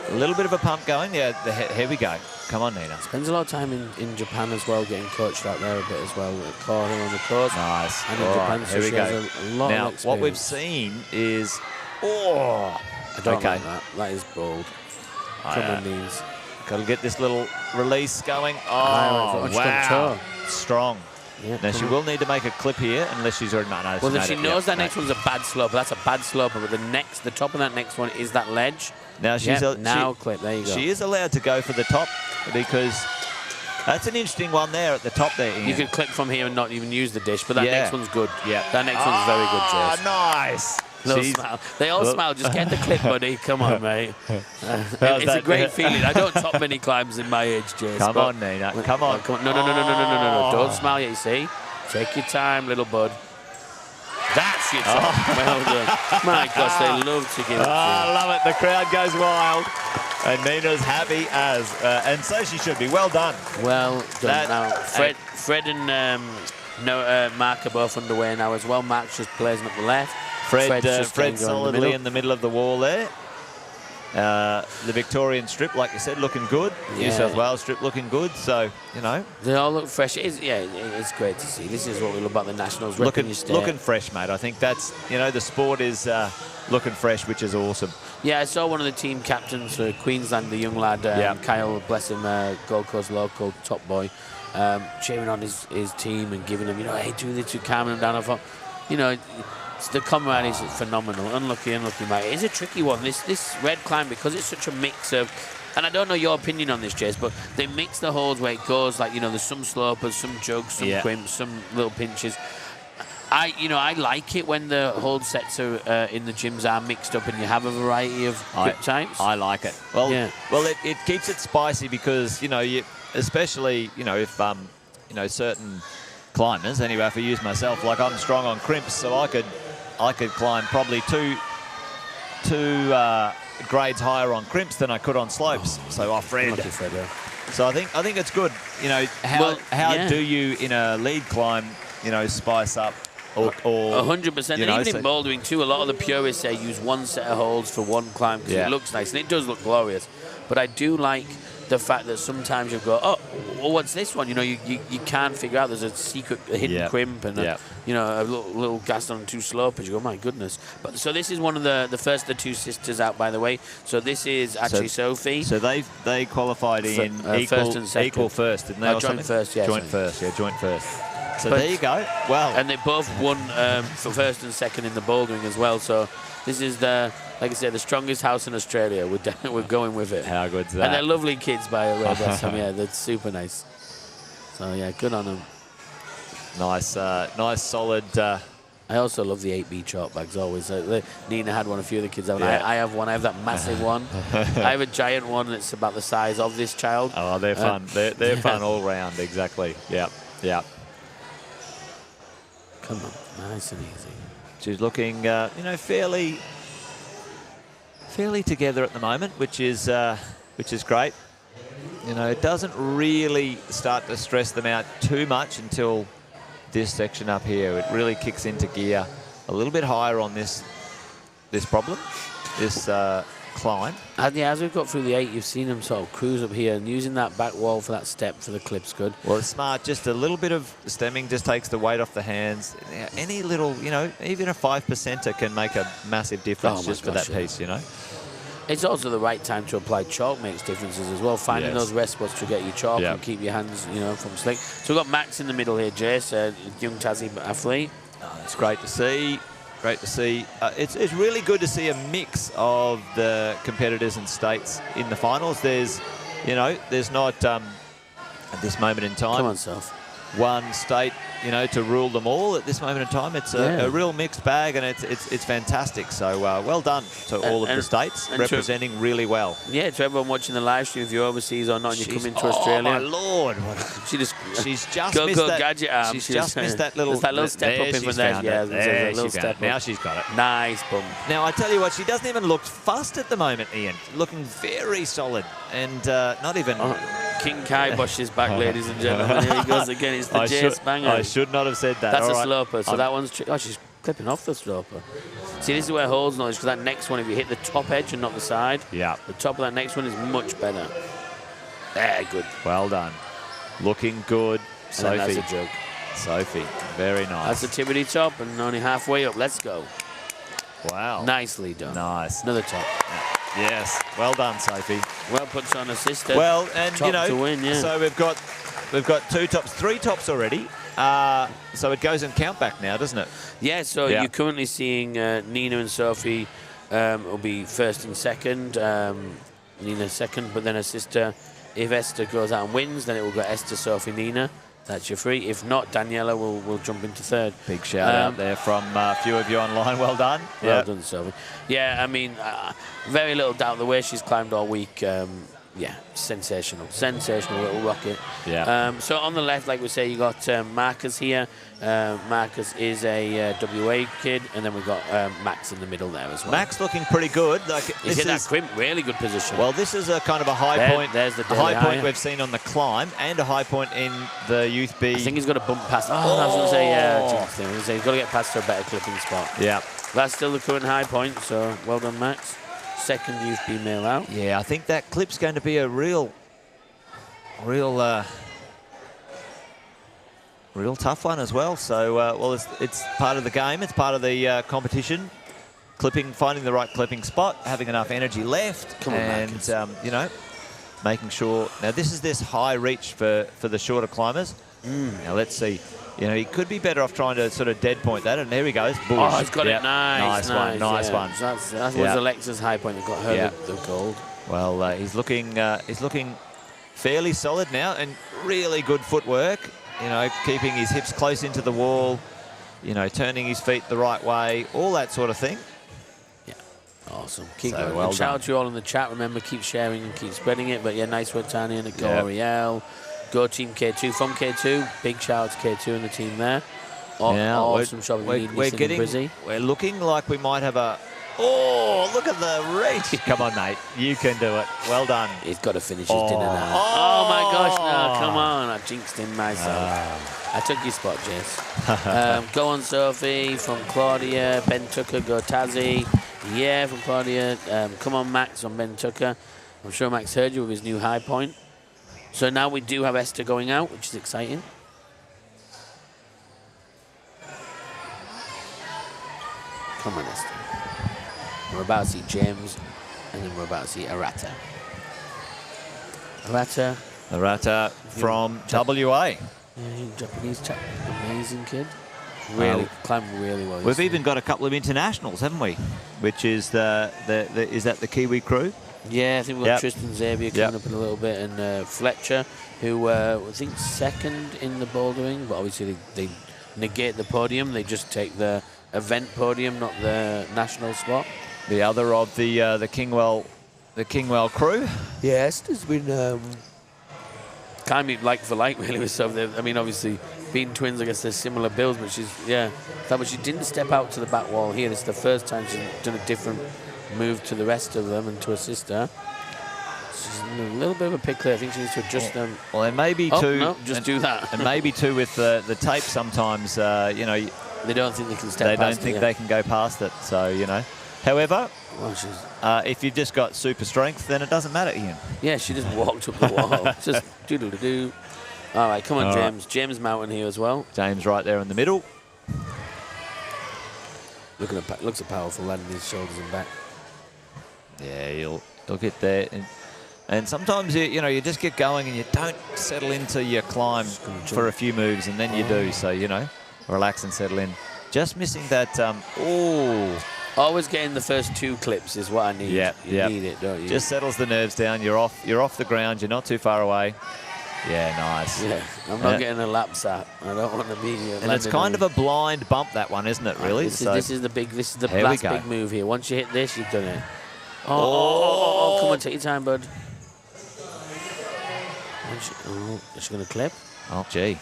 A little bit of a pump going. Yeah, here we go. Come on, Nina. Spends a lot of time in Japan as well, getting coached out there a bit as well. With Core here on the course. Nice. And in Japan, so here we go. A lot now, of experience. what we've seen is... I don't like that. That is bold. Come on, knees. Got to get this little release going. Oh, wow. Strong. Yeah, now, she will need to make a clip here unless she's already... No, well, she knows that next one's a bad slope. That's a bad slope. But the top of that next one is that ledge. Now, clip. There you go. She is allowed to go for the top because that's an interesting one there at the top there, Ian. You could clip from here and not even use the dish, but that next one's good. Yeah. That next one's very good, Chase. Nice. Little smile. They all smile. Just get the clip, buddy. Come on, mate. It's a great feeling. I don't top many climbs in my age, Chase. Come on, Nina. Come on. No. Don't smile yet, you see. Take your time, little bud. That's your top. Well done. My gosh, they love to give it to you. I love it. The crowd goes wild. And Nina's happy as, and so she should be. Well done. Well done. Now, Fred and Mark are both underway now as well. Mark's just blazing up the left. Fred solidly in the middle of the wall there. The Victorian strip, like you said, looking good. New South Wales strip looking good. So, you know. They all look fresh. It's great to see. This is what we love about the Nationals. Looking fresh, mate. I think that's, the sport is looking fresh, which is awesome. Yeah, I saw one of the team captains for Queensland, the young lad, Kyle, bless him, Gold Coast local, top boy, cheering on his team and giving them, hey, do this, to calm them down. I thought, the camaraderie is phenomenal. Unlucky, mate. It's a tricky one. This red climb, because it's such a mix of, and I don't know your opinion on this, Jez, but they mix the holds where it goes, like, there's some slopers, some jugs, some crimps, some little pinches. I like it when the hold sets are in the gyms are mixed up and you have a variety of grip types. I like it. Well, it keeps it spicy because, especially, if, certain climbers, anyway, if I use myself, like I'm strong on crimps, so I could climb probably two grades higher on crimps than I could on slopes. So Fred. So I think it's good. How do you in a lead climb, spice up or 100%. And you know, even in bouldering too, a lot of the purists say use one set of holds for one climb because it looks nice, and it does look glorious. But I do like the fact that sometimes you go, oh, well, what's this one? You know, you can't figure out. There's a secret, a hidden crimp, and a little Gaston too slope. And you go, my goodness. But so this is one of the first of the two sisters out, by the way. So this is actually Sophie. So they qualified in first and second. Equal first, didn't they? Joint first, yeah. Joint first. So there you go. Well, and they both won for first and second in the bouldering as well. So this is like I said, the strongest house in Australia. We're going with it. How good's that? And they're lovely kids, by the way. Yeah, they're super nice. So yeah, good on them. Nice, nice, solid. I also love the 8B chalk bags always. Nina had one, a few of the kids have one. I have one. I have that massive one. I have a giant one that's about the size of this child. Oh, they're fun. They're fun all round. Exactly. Yeah. Come on, nice and easy. She's looking, fairly together at the moment, which is great. You know, it doesn't really start to stress them out too much until this section up here. It really kicks into gear a little bit higher on this problem, this climb. And yeah, as we've got through the 8, you've seen them sort of cruise up here, and using that back wall for that step for the clip's good. Well, it's smart. Just a little bit of stemming just takes the weight off the hands. Any little, even a 5%er can make a massive difference for that piece, It's also the right time to apply chalk makes differences as well. Finding those rest spots to get you chalk and keep your hands, from slick. So we've got Max in the middle here, Jace, young Tassie athlete. Oh, it's great to see. Great to see. It's really good to see a mix of the competitors and states in the finals. There's not at this moment in time. Come on, Soph. One state, to rule them all at this moment in time. It's a real mixed bag, and it's fantastic. So well done to all of the states representing really well. Yeah, to everyone watching the live stream, if you're overseas or not, and you're coming to Australia. Oh my Lord! She's just missed that gadget arm. She's just missed that little step up in from there. Yeah, there's a little step up. Now she's got it. Nice bump. Now I tell you what, she doesn't even look fussed at the moment, Ian. Looking very solid, and not even. King Kibosh is back, ladies and gentlemen. Here he goes again. It's the Jace banger. I should not have said that. That's a sloper. So that one's... she's clipping off the sloper. See, this is where holds knowledge, because that next one, if you hit the top edge and not the side, the top of that next one is much better. There, good. Well done. Looking good. Sophie. That's a joke. Sophie. Very nice. That's a tippity top and only halfway up. Let's go. Wow. Nicely done. Nice. Another top. Yes. Well done, Sophie. Well puts on a sister. Well, and top to win, so we've got 3 tops already. So it goes in countback now, doesn't it? Yeah. So you're currently seeing Nina and Sophie will be first and second. Nina second, but then her sister. If Esther goes out and wins, then it will go Esther, Sophie, Nina. That's your 3. If not, Daniela will jump into 3rd. Big shout out there from a few of you online. Well done. Well done, Sophie. Yeah, I mean, very little doubt the way she's climbed all week. Sensational. Sensational little rocket. Yeah. So on the left, like we say, you got Marcus here. Marcus is a WA kid, and then we've got Max in the middle there as well. Max looking pretty good. He's hit that crimp, really good position. Well, this is a kind of a high point. There's the high point we've seen on the climb, and a high point in the Youth B. I think he's got to bump past. I was going to say, he's got to get past to a better clipping spot. Yeah. That's still the current high point, so well done, Max. Second Youth B male out. Yeah, I think that clip's going to be a real tough one as well. So, well, it's part of the game. It's part of the competition. Finding the right clipping spot, having enough energy left, making sure. Now, this is this high reach for the shorter climbers. Now, let's see. He could be better off trying to sort of dead point that, and there he goes. Bush. Oh, he's got it. Nice one. Nice one. That was Alexa's high point that got her the gold. Well, he's looking fairly solid now, and really good footwork. Keeping his hips close into the wall. Turning his feet the right way. All that sort of thing. Yeah. Awesome. Keep going. Well, shout out to you all in the chat. Remember, keep sharing and keep spreading it. But yeah, nice work, Tanya and L'Oreal. Go Team K2 from K2. Big shout out to K2 and the team there. Awesome shopping. We're looking like we might have a Oh, look at the reach. Come on, mate. You can do it. Well done. He's got to finish his dinner now. Oh, my gosh, no, come on. I jinxed him myself. I took your spot, Jess. Go on, Sophie, from Claudia. Ben Tucker, go Tazzy. Yeah, from Claudia. Come on, Max, on Ben Tucker. I'm sure Max heard you with his new high point. So now we do have Esther going out, which is exciting. Come on, Esther. We're about to see James, and then we're about to see Arata. Arata from WA. Yeah, Japanese chap. Amazing kid. Really, climbed really well. We've even got a couple of internationals, haven't we? Which is is that the Kiwi crew? Yeah, I think we've got Tristan Xavier coming up in a little bit, and Fletcher, who I think second in the bouldering, but obviously they negate the podium. They just take the event podium, not the national spot. The other of the Kingwell crew. Yes, there's been kind of like for like really with some. I mean, obviously being twins, I guess they're similar builds, but but she didn't step out to the back wall here. This is the first time she's done a different move to the rest of them and to assist her. She's in a little bit of a pickle. I think she needs to adjust them. Well, and maybe too. No, just do that. And maybe too with the tape. Sometimes you know they don't think they can step. They don't think they can go past it. So you know. However, if you've just got super strength, then it doesn't matter, Ian. Yeah, she just walked up the wall. Just do-do-do-do. All right, come on, James. Right. James Mountain here as well. James right there in the middle. Looks a powerful lad in his shoulders and back. Yeah, he'll get there. And sometimes, you just get going and you don't settle into your climb for a few moves, and then you do. So, relax and settle in. Just missing that, Always getting the first two clips is what I need. Yeah, you need it, don't you? Just settles the nerves down. You're off the ground. You're not too far away. Yeah, nice. Yeah, I'm not getting a lap sap. I don't want to be. And it's kind of a blind bump, that one, isn't it? Really. This is the last big move here. Once you hit this, you've done it. Oh, come on, take your time, bud. Is she going to clip? Oh, gee.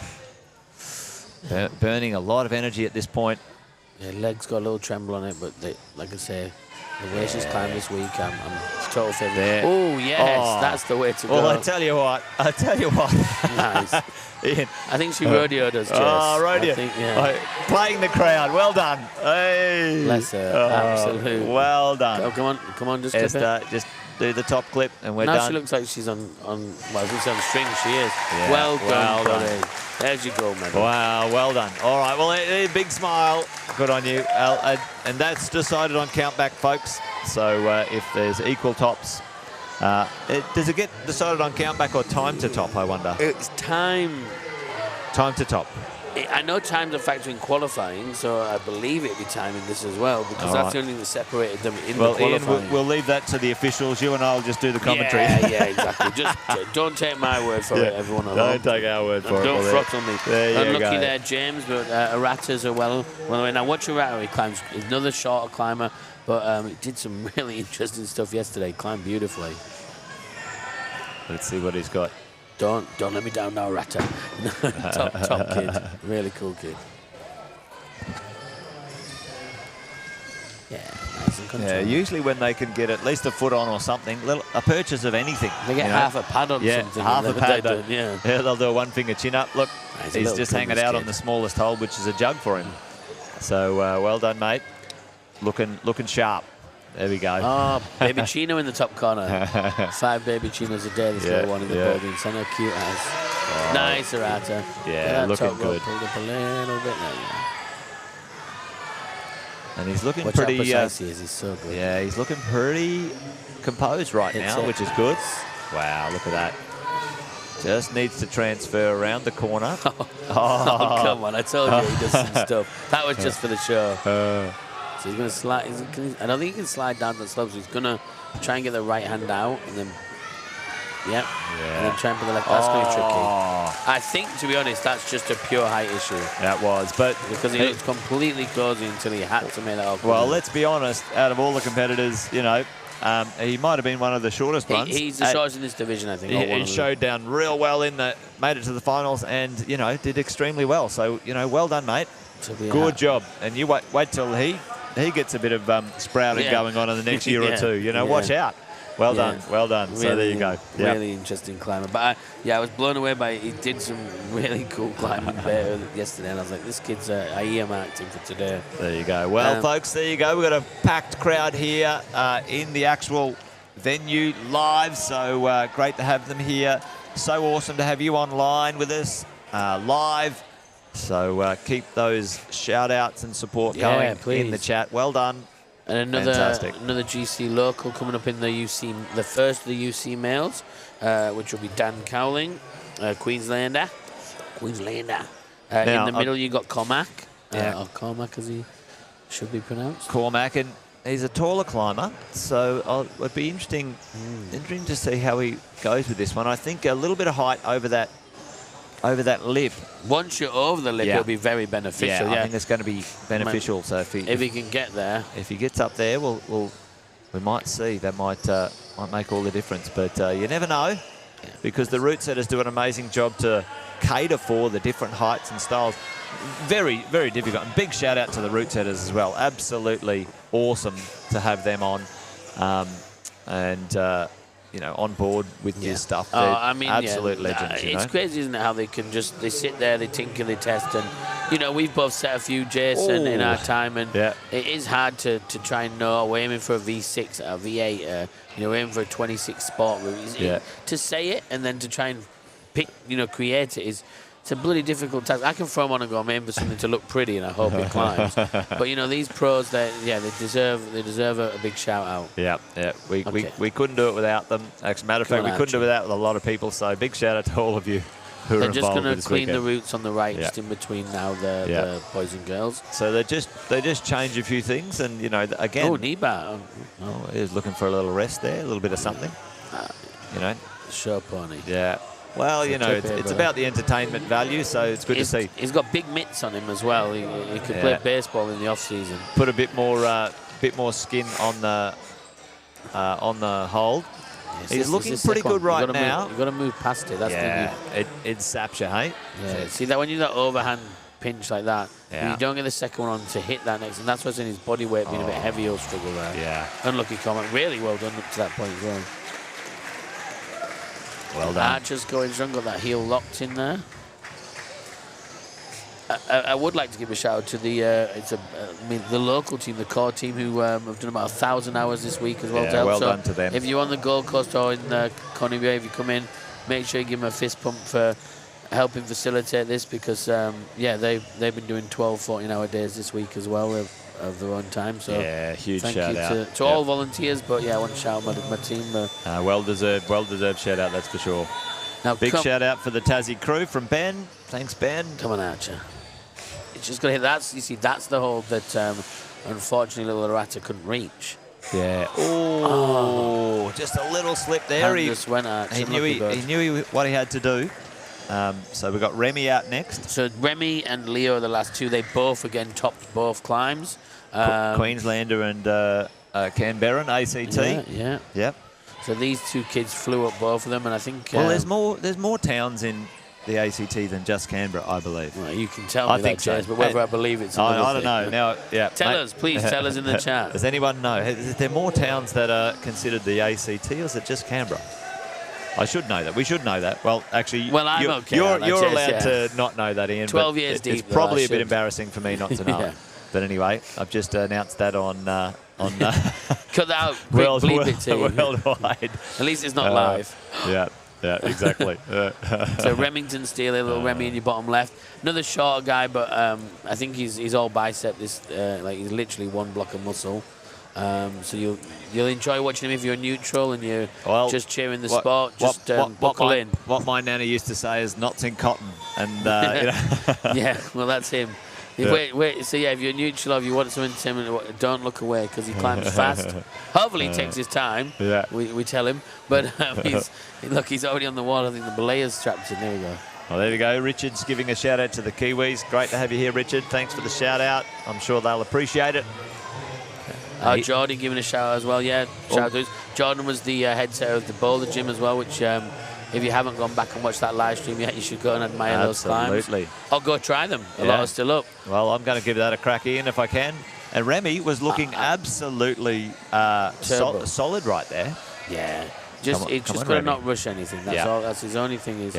Burning a lot of energy at this point. Yeah, legs got a little tremble on it, but like I say, the way she's climbed this week, I'm total favourite. Oh, yes, that's the way to go. Well, I tell you what. Nice. Ian. I think she rodeoed us, Jess. Oh, rodeo. I think, yeah. Playing the crowd. Well done. Hey. Bless her. Absolutely. Well done. Oh, come on, just clip it. Just do the top clip and we're now done. She looks like she's on string. She is. Yeah, well done. There you go, man. Wow, well done. All right, well, a big smile. Good on you. And that's decided on countback, folks. So if there's equal tops, does it get decided on countback or time to top, I wonder? It's time. Time to top. I know time's a factor in qualifying, so I believe it'd be time in this as well, because that's the only thing that separated them in the qualifying. Ian, we'll leave that to the officials. You and I will just do the commentary. Yeah, exactly. Just don't take my word for it, everyone. Don't take our word for it. Don't throttle me. Unlucky there, James, but Arata's are well away. Now, watch Arata. He climbs. He's another shorter climber, but he did some really interesting stuff yesterday. Climbed beautifully. Let's see what he's got. Don't let me down now, Arata. top kid. Really cool kid. Yeah, nice and control. Yeah, usually when they can get at least a foot on or something, a purchase of anything. They get half a pad on something. Half a pad. Yeah, they'll do a one finger chin up. Look, he's just hanging out on the smallest hole, which is a jug for him. So well done, mate. Looking sharp. There we go. Oh, baby Chino in the top corner. 5 baby Chinos a day, this little one in the bouldering. So how cute as. Oh. Nice, Arata. Yeah, looking good. Pulled up a little bit there. And he's looking Watch pretty. How precise he is. He's so good. Yeah, he's looking pretty composed right now, which is good. Wow, look at that. Just needs to transfer around the corner. Oh, come on. I told you he does some stuff. That was just for the show. So he's going to slide. I don't think he can slide down the slopes. So he's going to try and get the right hand out and then, and then try and put the left. That's going to be tricky. I think, to be honest, that's just a pure height issue. That was, but because he looked completely cozy until he had to make that up. Well, let's be honest. Out of all the competitors, he might have been one of the shortest ones. He's the shortest in this division, I think. He showed down real well made it to the finals, and did extremely well. So well done, mate. Good job. And you wait till he he gets a bit of sprouting going on in the next year or two. You know, watch out. Well done, well done. Really, so there you go. Really interesting climber. But I was blown away by it. He did some really cool climbing there yesterday, and I was like, this kid's I earmarked him for today. There you go. Well, folks, there you go. We've got a packed crowd here in the actual venue live, so great to have them here. So awesome to have you online with us live. So keep those shout-outs and support going in the chat. Well done. And another GC local coming up in the UC, the first of the UC males, which will be Dan Cowling, Queenslander. In the middle, you got Cormac, or Cormac as he should be pronounced. Cormac, and he's a taller climber, so it would be interesting to see how he goes with this one. I think a little bit of height over that lip. Once you're over the lip, it'll be very beneficial. I think it's going to be beneficial. So if he can get there, if he gets up there, we might see that might make all the difference. But you never know, because the route setters do an amazing job to cater for the different heights and styles. Very, very difficult. And big shout out to the route setters as well. Absolutely awesome to have them on, you know, on board with this stuff. I mean, absolute legends. It's crazy, isn't it, how they can just, they sit there, they tinker, they test, and, you know, we've both set a few, Jason, in our time, and it is hard to try and know, we're aiming for a V6, a V8, you know, we're aiming for a 26 sport route. To say it and then to try and pick, you know, create it it's a bloody difficult task. I can throw them on and go, I'm aiming for something to look pretty, and I hope it climbs. But you know, these pros, they deserve a big shout out. We couldn't do it without them. Actually, matter of fact, we couldn't do it without a lot of people. So big shout out to all of you who are involved. They're just going to clean weekend. the routes on the right, just in between now the boys and girls. So they just change a few things, and you know, again. Oh, knee bar. Oh, he's looking for a little rest there, a little bit of something. You know. Show pony. Yeah. Well, you know, it's about the entertainment value, so it's good to see. He's got big mitts on him as well. He could play baseball in the off season. Put a bit more skin on the hold. He's looking pretty good right now. You've got to move past it. That's it saps you, hey? Yeah. See that when you do that overhand pinch like that, you don't get the second one on to hit that next, and that's what's in his body weight being a bit heavy. He'll struggle there. Yeah. Unlucky comment. Really well done up to that point as well. Well done. Archer's going strong, got that heel locked in there. I would like to give a shout out to the local team, the core team, who have done about 1,000 hours this week as well. Well done to them. If you're on the Gold Coast or in Conivia, if you come in, make sure you give them a fist pump for helping facilitate this, because they've been doing 12, 14-hour days this week as well of their own time. So huge thank shout you out to all volunteers, but I want to shout out my team. well deserved shout out, that's for sure. Now big shout out for the Tassie crew from Ben. Thanks, Ben. Come on, Archer. It's just going to hit. You see, that's the hold that unfortunately little Arata couldn't reach. Yeah. Oh, just a little slip there. He just went out. He knew what he had to do. So we've got Remy out next. So Remy and Leo are the last two. They both, again, topped both climbs. Queenslander and Canberra, ACT. Yeah. Yep. So these two kids flew up, both of them, and I think... well, there's more towns in the ACT than just Canberra, I believe. Well, you can tell me that, James, but whether I believe it's... I don't know. Now, tell us, please tell us in the chat. Does anyone know? Is there more towns that are considered the ACT, or is it just Canberra? I should know that. We should know that. Well, actually, you're allowed to not know that, Ian. 12 years deep. It's probably a bit embarrassing for me not to know. But anyway, I've just announced that on cut that out. Bleep it to worldwide. At least it's not live. Yeah, exactly. So Remington Steele, little Remy in your bottom left. Another shorter guy, but I think he's all bicep. He's literally one block of muscle. So you'll enjoy watching him if you're neutral and you're just cheering the sport. Just buckle in. What my nana used to say is knots in cotton, and yeah, well that's him. Wait. So if you're neutral or if you want something to him, don't look away because he climbs fast. Hopefully he takes his time. Yeah. We tell him, but he's already on the wall. I think the belayer's strapped in. There we go. Well, there we go. Richard's giving a shout out to the Kiwis. Great to have you here, Richard. Thanks for the shout out. I'm sure they'll appreciate it. Jordan giving a shout out as well. Yeah, shout out. Jordan was the head setter of the Boulder Gym as well, which if you haven't gone back and watched that live stream yet, you should go and admire those climbs. Absolutely. Or go try them. A lot are still up. Well, I'm going to give that a crack, Ian, if I can. And Remy was looking absolutely solid right there. Yeah. Just got to not rush anything. That's all. That's his only thing is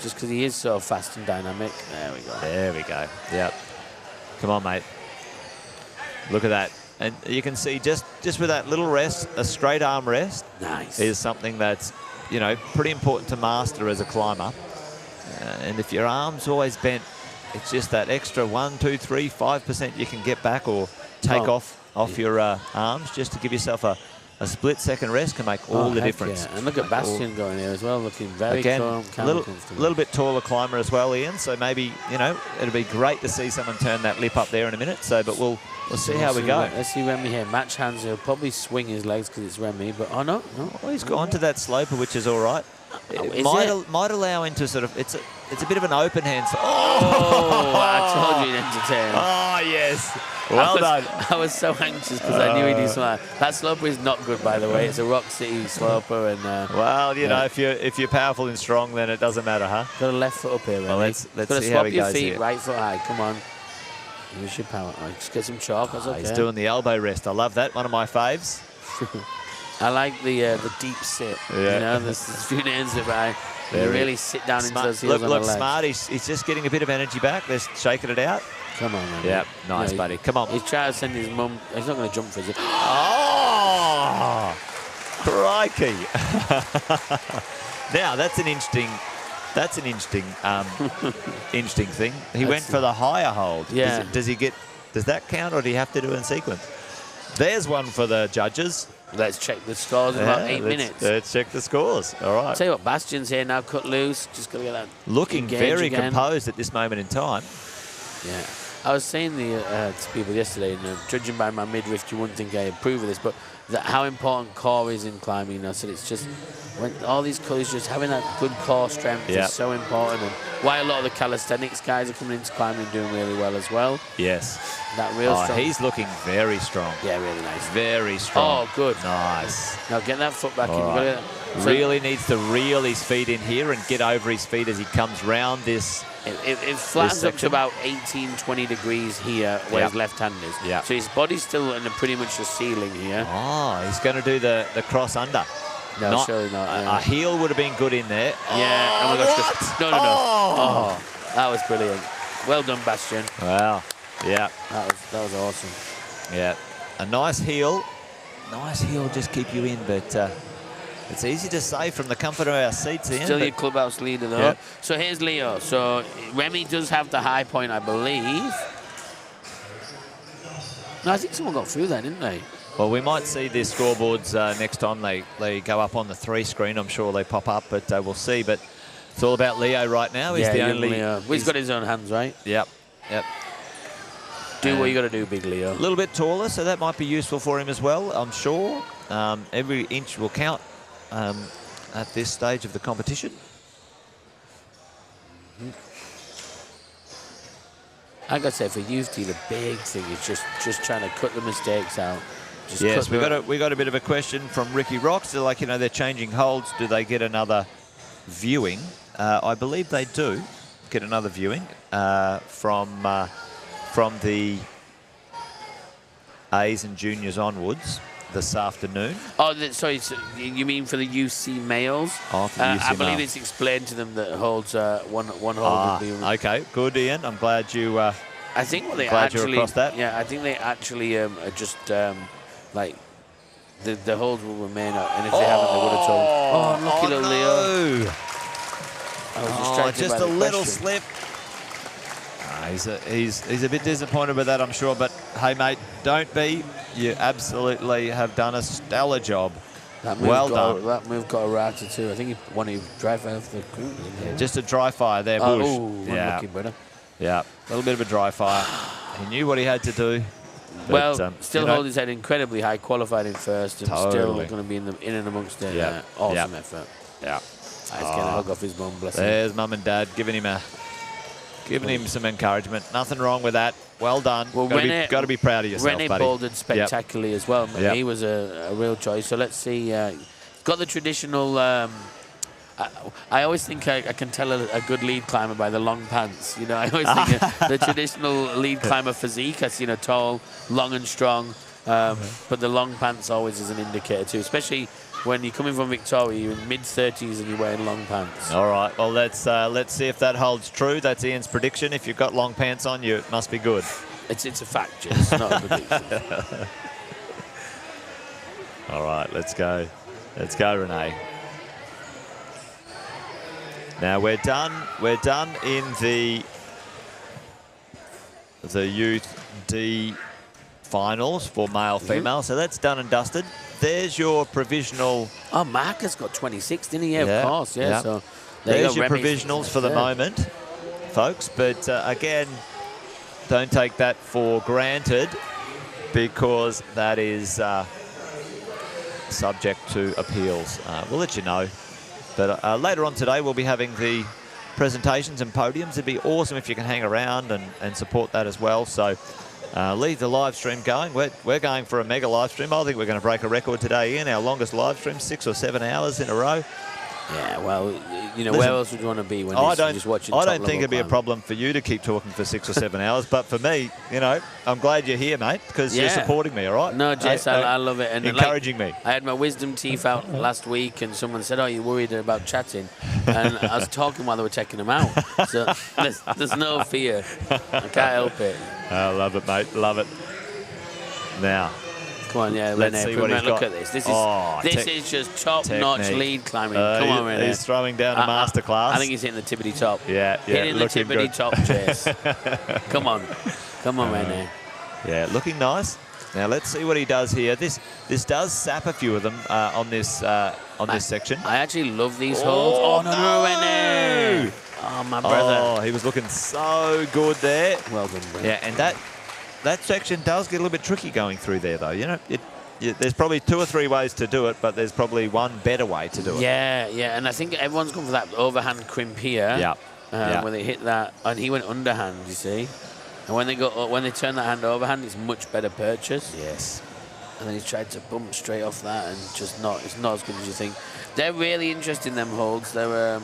just because he is so fast and dynamic. There we go. There we go. Yep. Come on, mate. Look at that. And you can see just with that little rest, a straight arm rest is something that's, you know, pretty important to master as a climber. And if your arm's always bent, it's just that extra 1, 2, 3, 5% you can get back or take off your arms just to give yourself a split-second rest can make all the difference. Yeah. And look at Bastian going here as well, looking very calm, a little bit taller climber as well, Ian. So maybe, you know, it'll be great to see someone turn that lip up there in a minute. So, but we'll see how we go. Let's see Remy here. Match hands. He'll probably swing his legs because it's Remy, but no. Well, he's gone to that sloper, which is all right. It might allow him to sort of. It's a bit of an open hand. So, I told you he'd entertain. Oh yes. Well done. I was so anxious because I knew he'd do something. That sloper is not good, by the way. It's a Rock City sloper, and well, you know, if you're powerful and strong, then it doesn't matter, huh? Got a left foot up here, Remy. Well, let's see how he goes here. Swap your feet, right foot high. Come on. Use your power. Just get some chalk. That's okay. He's doing the elbow rest. I love that. One of my faves. I like the deep sit. Yeah. You know, there's a few names that you really sit down into those heels on the legs. Look, smart. He's just getting a bit of energy back. They're shaking it out. Come on, man. Yeah, nice, buddy. Come on. He's trying to send his mum. He's not going to jump for it. Oh, crikey! Now that's an interesting. Interesting thing. He went for the higher hold. Yeah. Does that count, or do you have to do it in sequence? There's one for the judges. Let's check the scores in about 8 minutes. Let's check the scores. All right. Tell you what, Bastian's here now, cut loose. Just got to get that. Looking very composed at this moment in time. Yeah. I was saying to people yesterday, judging by my midriff, you wouldn't think I approve of this, but how important core is in climbing. You know, so it's just when all these colours, just having that good core strength is so important. And why a lot of the calisthenics guys are coming into climbing and doing really well as well. Yes. That real strong. He's looking very strong. Yeah, really nice. Very strong. Oh, good. Nice. Now get that foot back in. Right. Really needs to reel his feet in here and get over his feet as he comes round this. It flattens up to about 18, 20 degrees here where his left hand is. Yeah. So his body's still in pretty much the ceiling here. Oh, he's going to do the cross under. No, surely not. A heel would have been good in there. Yeah. Oh my gosh. No. Oh, that was brilliant. Well done, Bastian. Wow. Yeah. That was awesome. Yeah. A nice heel. Nice heel just keep you in, but it's easy to say from the comfort of our seats, Ian. Still your clubhouse leader, though. Yeah. So here's Leo. So Remy does have the high point, I believe. No, I think someone got through that, didn't they? Well, we might see their scoreboards next time they go up on the 3 screen. I'm sure they pop up, but we'll see. But it's all about Leo right now. He's the only. Leo. Well, he's got his own hands, right? Yep. Do what you got to do, big Leo. A little bit taller, so that might be useful for him as well, I'm sure. Every inch will count at this stage of the competition. Like I said, for youth team, the big thing is just trying to cut the mistakes out. Yes, we got a bit of a question from Ricky Rocks. They're like, they're changing holds. Do they get another viewing? I believe they do get another viewing from the A's and juniors onwards this afternoon. Oh, sorry, so you mean for the UC males? Oh, for the UC I believe males. it's explained to them that holds one hold. Okay, good, Ian. I'm glad you. I think what they actually. You across that. Yeah, I think they actually are just like the holds will remain up, and if they haven't, they would have told. Oh, lucky little Leo. I was distracted just by a the little question. slip. He's a bit disappointed with that, I'm sure. But hey, mate, don't be. You absolutely have done a stellar job. Well done. That move got a router too. I think he wanted to dry fire off the group. Just a dry fire there, Bush. Unlucky, brother. Yeah, a little bit of a dry fire. He knew what he had to do. But, still hold his head incredibly high, qualified in first, and still going to be in and amongst it. Awesome effort. Yeah. He's getting a hug off his mum, bless him. There's mum and dad giving him some encouragement. Nothing wrong with that. Well done. Well, got to be proud of yourself, René buddy. bouldered spectacularly as well. He was a real choice. So let's see. Got the traditional I always think I can tell a good lead climber by the long pants. You know, I always think the traditional lead climber physique, I see, tall, long and strong. But the long pants always is an indicator too, especially when you're coming from Victoria, you're in mid-30s and you're wearing long pants. All right, well, let's see if that holds true. That's Ian's prediction. If you've got long pants on, you must be good. It's a fact, Jess, not a prediction. All right, let's go. Let's go, Renee. Now we're done. We're done in the Youth D finals for male-female. So that's done and dusted. There's your provisional. Oh, Marcus got 26, didn't he? Yeah, of course. Yeah. So there's your provisionals for the moment, folks. But again, don't take that for granted, because that is subject to appeals. We'll let you know. But later on today, we'll be having the presentations and podiums. It'd be awesome if you can hang around and support that as well. So leave the live stream going. We're going for a mega live stream. I think we're going to break a record today, Ian. Our longest live stream, 6 or 7 hours in a row. Yeah, well, listen, where else would you want to be when you're just watching? I don't think it'd be a problem for you to keep talking for 6 or 7 hours, but for me, I'm glad you're here, mate, because you're supporting me, all right? No, Jess, I love it. And encouraging me. I had my wisdom teeth out last week, and someone said, "Oh, you're worried about chatting?" And I was talking while they were taking them out. So there's no fear. I can't help it. I love it, mate. Love it. Now. Come on, yeah, let's see what he's got. Look at this. This is just top-notch lead climbing. Come on, Renee. He's throwing down a masterclass. I think he's hitting the tippity top. Yeah. Hitting the tippity top, Chase. Come on, Renee. Yeah, looking nice. Now let's see what he does here. This does sap a few of them on this section. I actually love these holds. Oh no, Renee! Oh, my brother. Oh, he was looking so good there. Well done, brother. Yeah, and that section does get a little bit tricky going through there, though. There's probably 2 or 3 ways to do it, but there's probably one better way to do it. Yeah, and I think everyone's gone for that overhand crimp here. Yeah. When they hit that, and he went underhand, you see. And when they turn that hand overhand, it's much better purchase. Yes. And then he tried to bump straight off that, and it's not as good as you think. They're really interesting, them holds. They're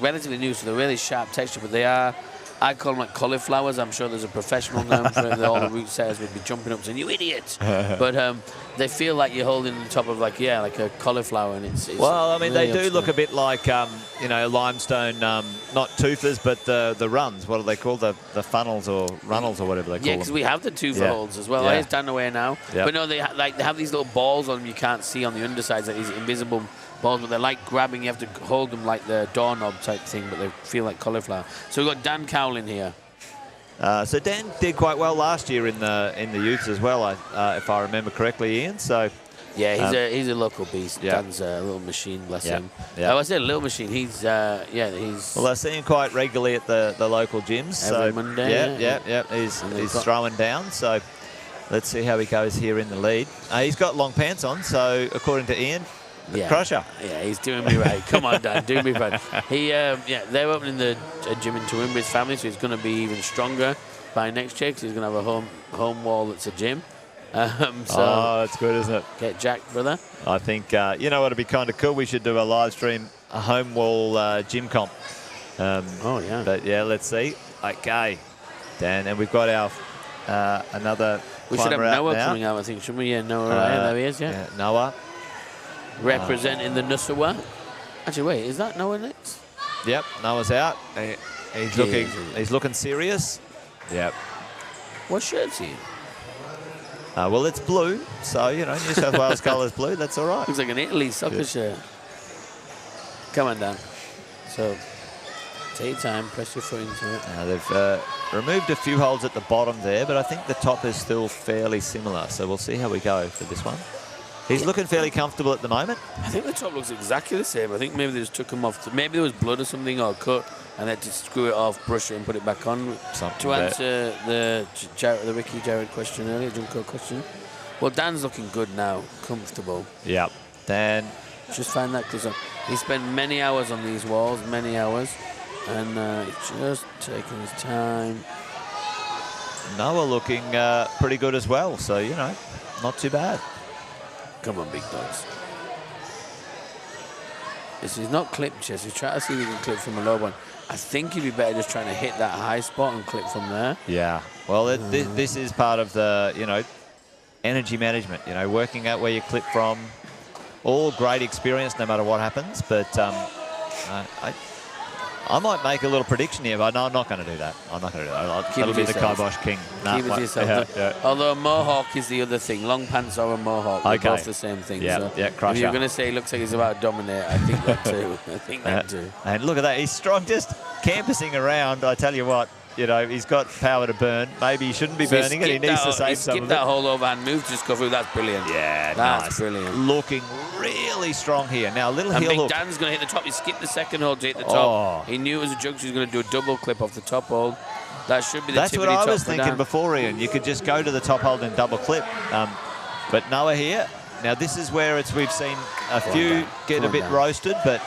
relatively new, so they're really sharp texture, but they are. I call them like cauliflowers. I'm sure there's a professional name for it. All the route setters would be jumping up saying, "You idiot!" But they feel like you're holding the top of like a cauliflower, and it's well, I mean, really they do look a bit like limestone, not toothers, but the runs. What are they called? The funnels or runnels or whatever they call them. Yeah, because we have the tooth holds as well. Yeah. He's down away now. Yep. But no, they have these little balls on them you can't see on the undersides, like these invisible balls, but they're like grabbing. You have to hold them like the doorknob type thing, but they feel like cauliflower. So we've got Dan Cowlin here. So Dan did quite well last year in the youths as well, if I remember correctly, Ian. So yeah, he's a local beast. Yeah. Dan's a little machine, bless him. Yeah. Oh, I said a little machine. He's well, I see him quite regularly at the local gyms. Every Monday. Yeah. He's throwing down. So let's see how he goes here in the lead. He's got long pants on, so according to Ian. Crusher. Yeah, he's doing me right. Come on, Dan, do me right. They're opening the gym in Toowoomba, his family, so he's going to be even stronger by next year because he's going to have a home wall that's a gym. That's good, isn't it? Get jacked, brother. I think, what would be kind of cool? We should do a live stream, a home wall gym comp. But yeah, let's see. Okay, Dan, and we've got our another. We should have Noah coming out, I think, shouldn't we? Yeah, Noah. There he is. Yeah, Noah. Representing the Nussawa. Actually, wait, is that Noah next? Yep, Noah's out. He's looking serious. Yep. What shirt's he in? Well, it's blue, so, New South Wales colours blue. That's all right. Looks like an Italy soccer shirt. Come on, Dan. So, take your time, press your foot into it. They've removed a few holes at the bottom there, but I think the top is still fairly similar, so we'll see how we go for this one. He's looking fairly comfortable at the moment. I think the top looks exactly the same. I think maybe they just took him off. Maybe there was blood or something or cut, and they had to screw it off, brush it, and put it back on. To answer the Ricky Jarrett question earlier, jump cut question. Well, Dan's looking good now, comfortable. Yep. Dan. Just find that because he spent many hours on these walls, many hours, and he's just taking his time. Noah looking pretty good as well, so, not too bad. Come on, big dogs. He's not clipped, Chess. He's trying to see if he can clip from a low one. I think he'd be better just trying to hit that high spot and clip from there. Yeah. Well, this is part of the, you know, energy management, you know, working out where you clip from. All great experience no matter what happens, but I might make a little prediction here, but no, I'm not going to do that. I'm not going to do that. That'll be the kibosh king. Keep it to yourself. Yeah. Although a mohawk is the other thing. Long pants or a mohawk, they're both the same thing. Yeah, so crusher. If you're going to say it looks like he's about to dominate, I think that too. I think that too. And look at that. He's strong, just campusing around. I tell you what, you know, he's got power to burn. Maybe he shouldn't be burning it. He needs to save some of it. Skip that whole overhand move to just go through. That's brilliant. Yeah, that's nice. Brilliant. Looking really strong here. Now, a little heel hook. Dan's going to hit the top. He skipped the second hold to hit the top. He knew it was a jug, so he was going to do a double clip off the top hold. That should be the That's what I was thinking before, Ian. You could just go to the top hold and double clip. But Noah here. Now, this is where we've seen a few get a bit roasted, but...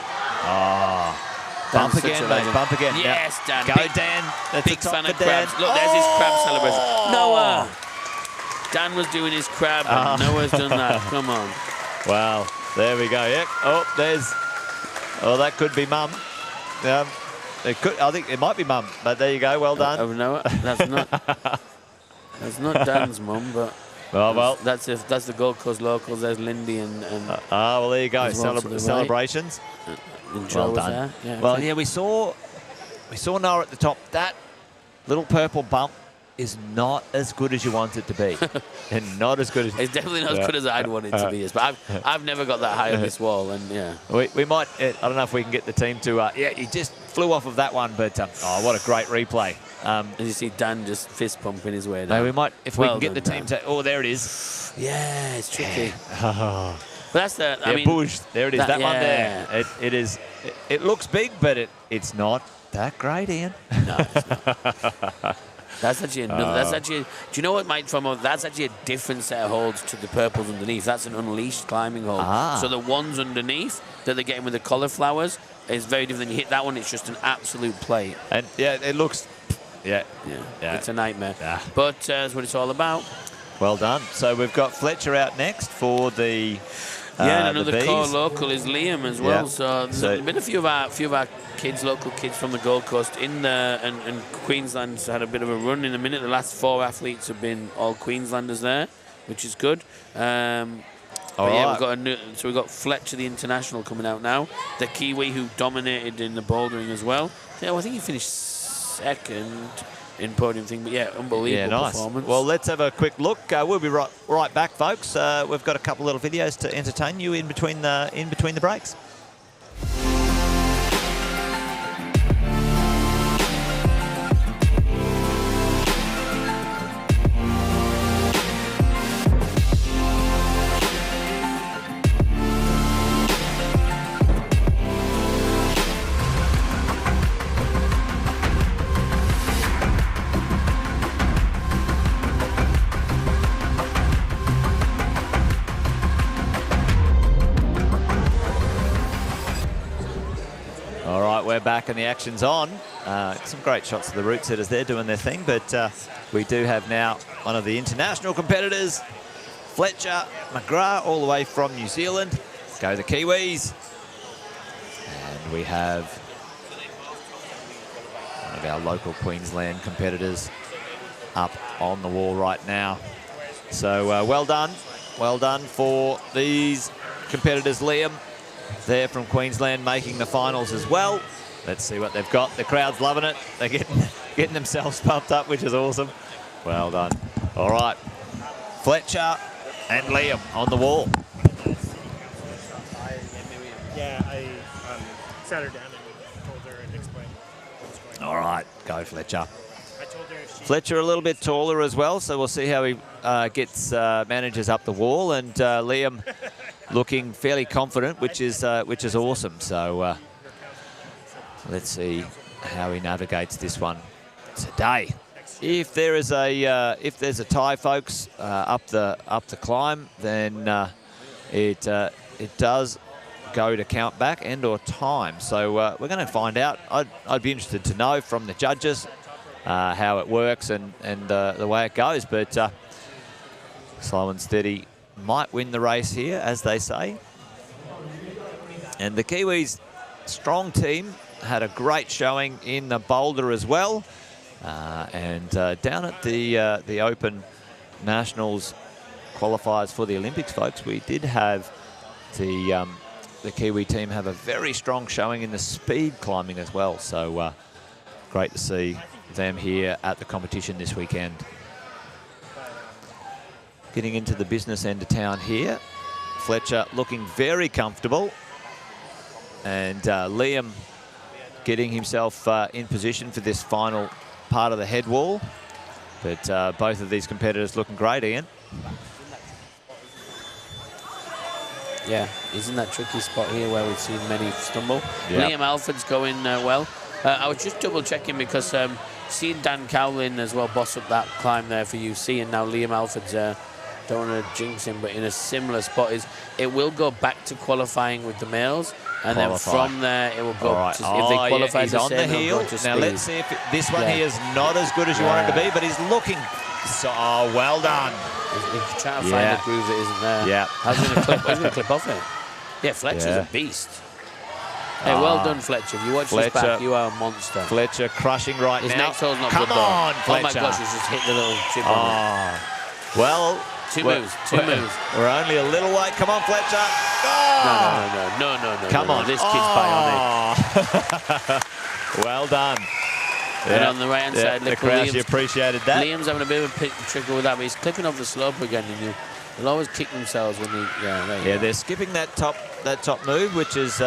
Bump again, mate. Bump again. Yes, Dan. Go, Dan. That's big fan of crabs. Look, there's his crab celebration. Noah! Dan was doing his crab, and Noah's done that. Come on. Wow. There we go. Yep. Oh, there's... Oh, that could be Mum. It could. I think it might be Mum, but there you go. Well done. Oh, Noah. That's not Dan's mum, but... Well, that's the Gold Coast locals. There's Lindy and well, there you go. Celebrations. Well done. Yeah, well, yeah, we saw Noah at the top. That little purple bump is not as good as you want it to be, and not as good as it's definitely not as good as I'd want it to be. But I've never got that high on this wall, and yeah, we might. I don't know if we can get the team to. He just flew off of that one, but what a great replay. As you see, Dan just fist pumping his way down. No, we might if we can get the team to. Oh, there it is. Yeah, it's tricky. But that's the. I mean, push. There it is. That one there. It is. It looks big, but it's not that great, Ian. No, it's not. That's actually another. That's actually. Do you know what, Mike? That's actually a different set of holds to the purples underneath. That's an unleashed climbing hold. So the ones underneath that they're getting with the cauliflowers is very different. You hit that one, it's just an absolute plate. And yeah, it looks. Yeah. It's a nightmare. Yeah. But that's what it's all about. Well done. So we've got Fletcher out next for the. And another core local is Liam as well. So there's been a few of our kids, local kids from the Gold Coast in there, and Queensland's had a bit of a run in a minute. The last 4 athletes have been all Queenslanders there, which is good. We've got Fletcher, the international, coming out now. The Kiwi who dominated in the bouldering as well. Yeah, I think he finished second in podium thing, but yeah, unbelievable performance. Well, let's have a quick look. We'll be right back, folks. We've got a couple little videos to entertain you in between the breaks. We're back and the action's on. Some great shots of the route setters there doing their thing, but we do have now one of the international competitors, Fletcher McGrath, all the way from New Zealand. Go the Kiwis. And we have one of our local Queensland competitors up on the wall right now. So well done for these competitors. Liam, there from Queensland, making the finals as well. Let's see what they've got. The crowd's loving it. They're getting themselves pumped up, which is awesome. Well done. All right. Fletcher and Liam on the wall. I sat her down and told her and explained what's going on. All right. Go, Fletcher. I told her if she... Fletcher a little bit taller as well, so we'll see how he gets manages up the wall. And Liam looking fairly confident, which is awesome. So let's see how he navigates this one today. If there is if there's a tie, folks, up the climb, then it does go to count back and or time. So we're going to find out. I'd be interested to know from the judges how it works and the way it goes. But slow and steady might win the race here, as they say. And the Kiwis, strong team, had a great showing in the boulder as well. And down at the Open Nationals qualifiers for the Olympics, folks, we did have the Kiwi team have a very strong showing in the speed climbing as well. So great to see them here at the competition this weekend. Getting into the business end of town here. Fletcher looking very comfortable. And Liam getting himself in position for this final part of the head wall. But both of these competitors looking great, Ian. Yeah, he's in that tricky spot here where we've seen many stumble. Yep. Liam Alford's going well. I was just double checking because seeing Dan Cowlin as well boss up that climb there for UC, and now Liam Alford's, don't want to jinx him, but in a similar spot. It will go back to qualifying with the males, and then from there it will go right. to, if they qualify he's on the heel. Now let's see if this one here is not as good as you want it to be, but he's looking so well done. He's trying to find a groove that isn't there. Yeah. How's he going to clip off it? Yeah, Fletcher's a beast. Hey, well done, Fletcher. If you watch this back, you are a monster. Fletcher crushing right His now. next hole's not Come good, on, though. Fletcher. Oh my gosh, he's just hit the little chip on it. Well, Two moves. We're only a little way. Come on, Fletcher. Oh. No. Come on. This kid's bionic. Well done. And on the right-hand side, the crowd appreciated that. Liam's having a bit of a trickle with that, but he's clipping off the slope again. And they'll always kick themselves when they. They're skipping that top move, which is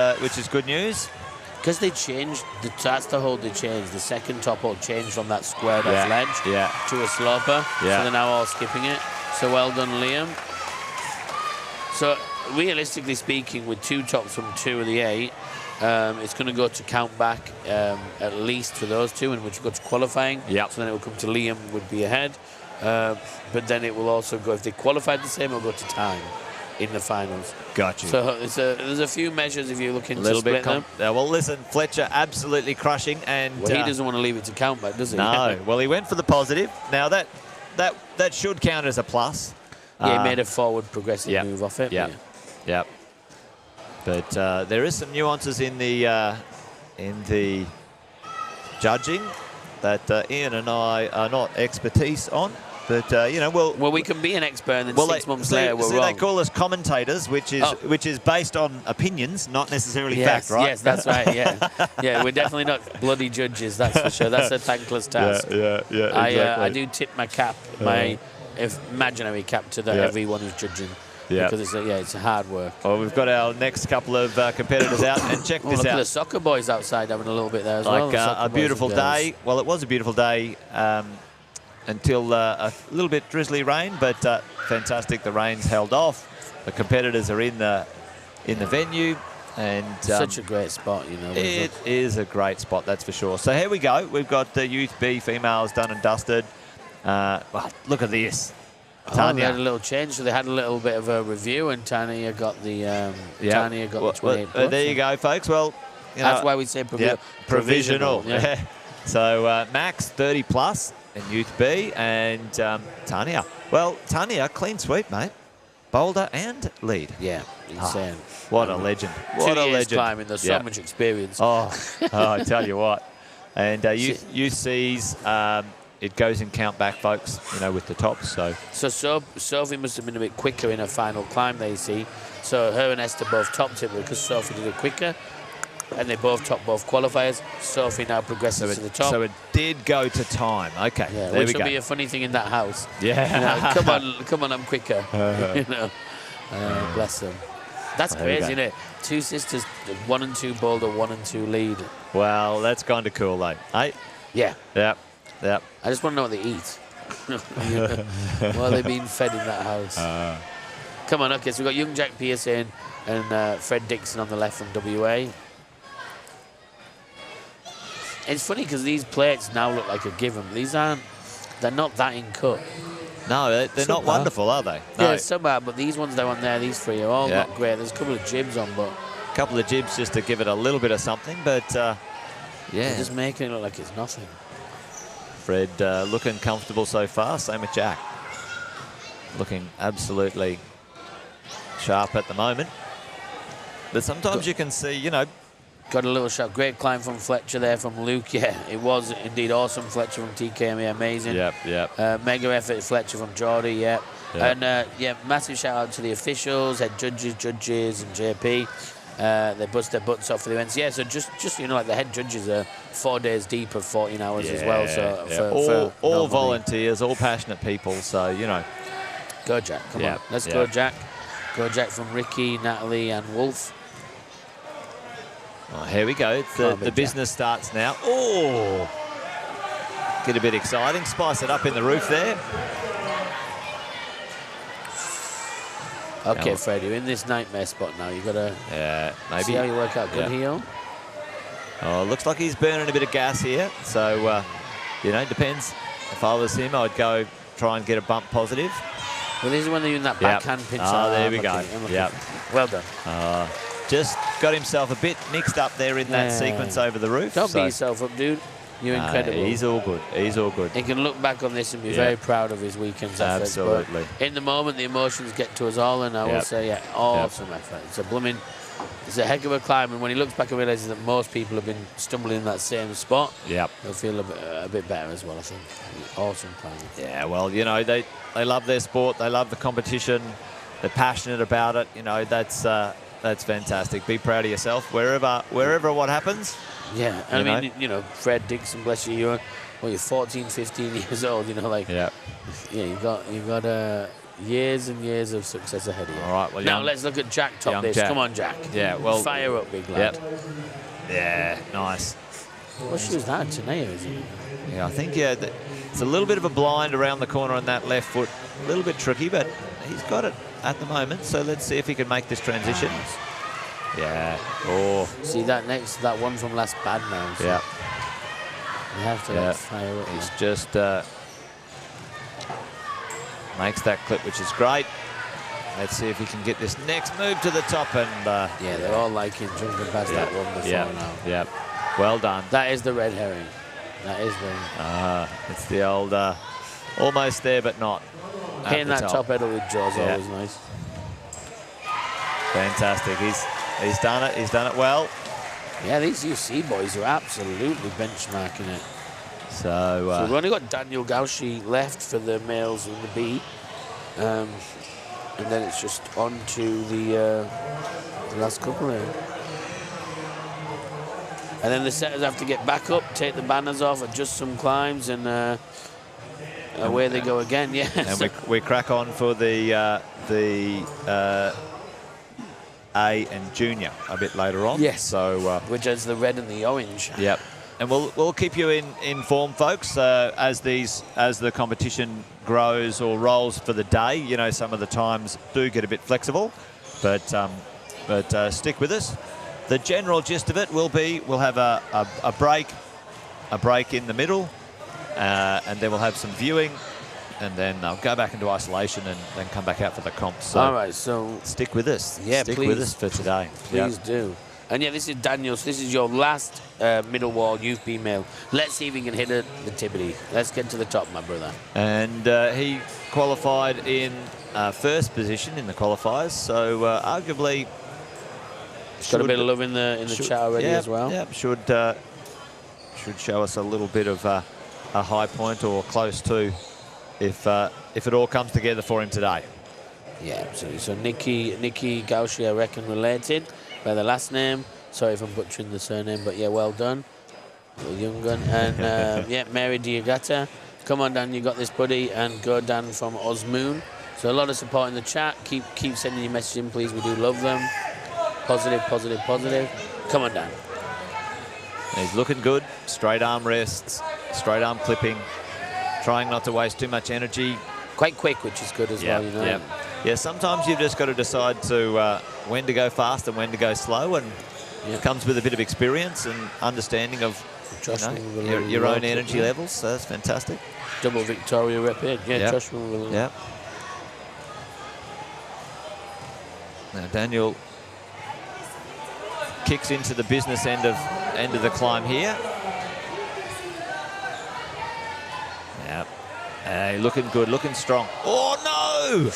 good news. Because they changed, that's the hold they changed. The second top hold changed from that squared off ledge to a sloper. So they're now all skipping it. So well done, Liam. So realistically speaking, with two tops from 2 of the 8, it's going to go to countback at least for those two, and which go to qualifying. So then it will come to Liam, would be ahead. But then it will also go, if they qualified the same, it'll go to time in the finals. Gotcha. So there's a few measures if you're looking to split them. Well, listen, Fletcher absolutely crushing, and he doesn't want to leave it to countback, does he? No. Well, he went for the positive. Now that should count as a plus. Yeah, he made a forward progressive move off it. Yep. But there is some nuances in the judging that Ian and I are not expertise on. But well, we can be an expert, and then 6 months later we're wrong. They call us commentators, which is based on opinions, not necessarily fact, right? Yes, that's right. Yeah, we're definitely not bloody judges. That's for sure. That's a thankless task. Yeah. Exactly. I do tip my cap, my imaginary cap, to everyone who's judging. Yeah. Because it's hard work. Well, we've got our next couple of competitors out, and check this look out. at the soccer boys outside having a little bit there as well. Like a beautiful day. Well, it was a beautiful day. Until a little bit drizzly rain, but fantastic. The rain's held off. The competitors are in the venue, and such a great spot, It is a great spot, that's for sure. So here we go. We've got the Youth B females done and dusted. Well, look at this. Tanya. They had a little change, so they had a little bit of a review, and Tanya got the the 28 plus. There you go, folks. Well, that's why we say provisional. Yeah. So Max 30 plus. And Youth B, and Tanya. Well, Tanya, clean sweep, mate. Boulder and lead. Yeah, insane. What a legend. What 2 a years legend. climbing, there's so much experience. I tell you what. And Youth C's, it goes in countback, folks, with the tops. So Sophie must have been a bit quicker in her final climb, they see. So her and Esther both topped it because Sophie did it quicker. And they both topped both qualifiers. Sophie now progresses to the top. So it did go to time. Okay, yeah, there which we will go. be a funny thing in that house. Yeah. Come on, I'm quicker. Bless them. That's crazy, isn't it? 2 sisters, 1 and 2 boulder, 1 and 2 lead. Well, that's kind of cool, though. Hey? Yeah. Yep. I just want to know what they eat. While they're being fed in that house. Come on, okay, so we've got young Jack Pearson and Fred Dixon on the left from WA. It's funny because these plates now look like a given. They're not that in cut. No, they're not wonderful, are they? No. Yeah, some are, but these ones down on there, these 3 are all not great. There's a couple of jibs on, but... A couple of jibs just to give it a little bit of something, but they're just making it look like it's nothing. Fred looking comfortable so far, same with Jack. Looking absolutely sharp at the moment. But sometimes you can see, you know. Got a little shot. Great climb from Fletcher there from Luke. Yeah, it was indeed awesome. Fletcher from TKM, amazing. Yep. Mega effort Fletcher from Geordie, yeah. Yep. And yeah, massive shout out to the officials, head judges, and JP. They bust their butts off for the events. Yeah, so just you know, like the head judges are 4 days deep of 14 hours as well. So all volunteers, all passionate people. So you know, go Jack. Come on, let's go Jack. Go Jack from Ricky, Natalie, and Wolf. Oh, here we go. It's the business starts now. Oh, get a bit exciting. Spice it up in the roof there. Okay, Fred, you're in this nightmare spot now. You've got to maybe see how you work out. Good heel. Oh, looks like he's burning a bit of gas here. So, you know, depends. If I was him, I'd go try and get a bump positive. Well, this is when they're in that backhand pinch. Oh, there we go. Yep. Well done. Just got himself a bit mixed up there in that sequence over the roof. Don't beat yourself up, dude. You're incredible. He's all good. He's all good. He can look back on this and be very proud of his weekend's efforts. Absolutely. But in the moment, the emotions get to us all, and I will say, awesome effort. It's a heck of a climb, and when he looks back and realises that most people have been stumbling in that same spot, he'll feel a bit better as well, I think. Awesome climbing. Yeah, well, you know, they love their sport. They love the competition. They're passionate about it. You know, that's fantastic. Be proud of yourself wherever what happens. Yeah, I mean, you know, Fred Dixon, bless you, you're 14, 15 years old, you know, like, you've got years and years of success ahead of you. All right, well, now let's look at Jack top this. Jack. Come on, Jack. Yeah, well, fire up, big lad. Yeah, nice. What shoe is that? Tanea, is it? Yeah, I think it's a little bit of a blind around the corner on that left foot. A little bit tricky, but he's got it at the moment. So let's see if he can make this transition. Yeah. Oh. See that one from last bad now. So yeah. You have to fire up. He's just makes that clip, which is great. Let's see if he can get this next move to the top. And yeah, they're all liking jumping past that one before now. Yeah. Well done. That is the red herring. That is the. It's the old almost there, but not. Hitting that top pedal with jaws always nice. Fantastic. He's done it. He's done it well. Yeah, these UC boys are absolutely benchmarking it. So we've only got Daniel Gauchi left for the males in the B, and then it's just on to the last couple here. And then the setters have to get back up, take the banners off, adjust some climbs, and away they go again. Yeah. And we crack on for the A and Junior a bit later on. Yes. So which is the red and the orange. Yep. And we'll keep you informed, folks, as the competition grows or rolls for the day. You know, some of the times do get a bit flexible, but stick with us. The general gist of it will be we'll have a break in the middle, and then we'll have some viewing, and then they'll go back into isolation and then come back out for the comps. So all right, so stick with us. Yeah, stick please, with us for today. Please do. And yeah, this is Daniel. So this is your last middle wall youth B male. Let's see if he can hit the Tibbity. Let's get to the top, my brother. And he qualified in first position in the qualifiers, so arguably got a bit of love in the chat already as well. Yeah, should show us a little bit of a high point or close to, if it all comes together for him today. Yeah, absolutely. So Nikki Gauchi, I reckon, related by the last name. Sorry if I'm butchering the surname, but yeah, well done. Little young gun. And yeah, Mary Diagata. Come on, Dan, you got this, buddy. And go, Dan, from Osmoon. So a lot of support in the chat. Keep sending your messages in, please. We do love them. Positive, positive, positive. Come on, Dan. He's looking good. Straight arm rests, straight arm clipping. Trying not to waste too much energy. Quite quick, which is good as well, you know. Yeah, sometimes you've just got to decide to when to go fast and when to go slow, and it comes with a bit of experience and understanding of your own energy levels. So that's fantastic. Double Victoria rep here. Yeah, Joshua. Yeah. Now Daniel kicks into the business end of the climb here. Yep. Hey, looking good, looking strong. Oh no!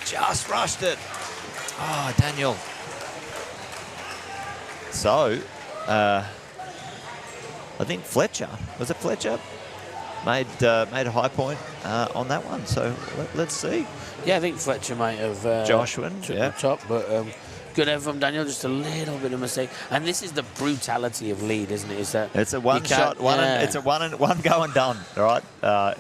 Just rushed it. Oh, Daniel. So, I think Fletcher, was it Fletcher? Made a high point on that one. So let's see. Yeah, I think Fletcher might have Joshua, took yeah. the top, but good effort from Daniel. Just a little bit of mistake, and this is the brutality of lead, isn't it? Is that it's a one shot, it's a one go and done. All right.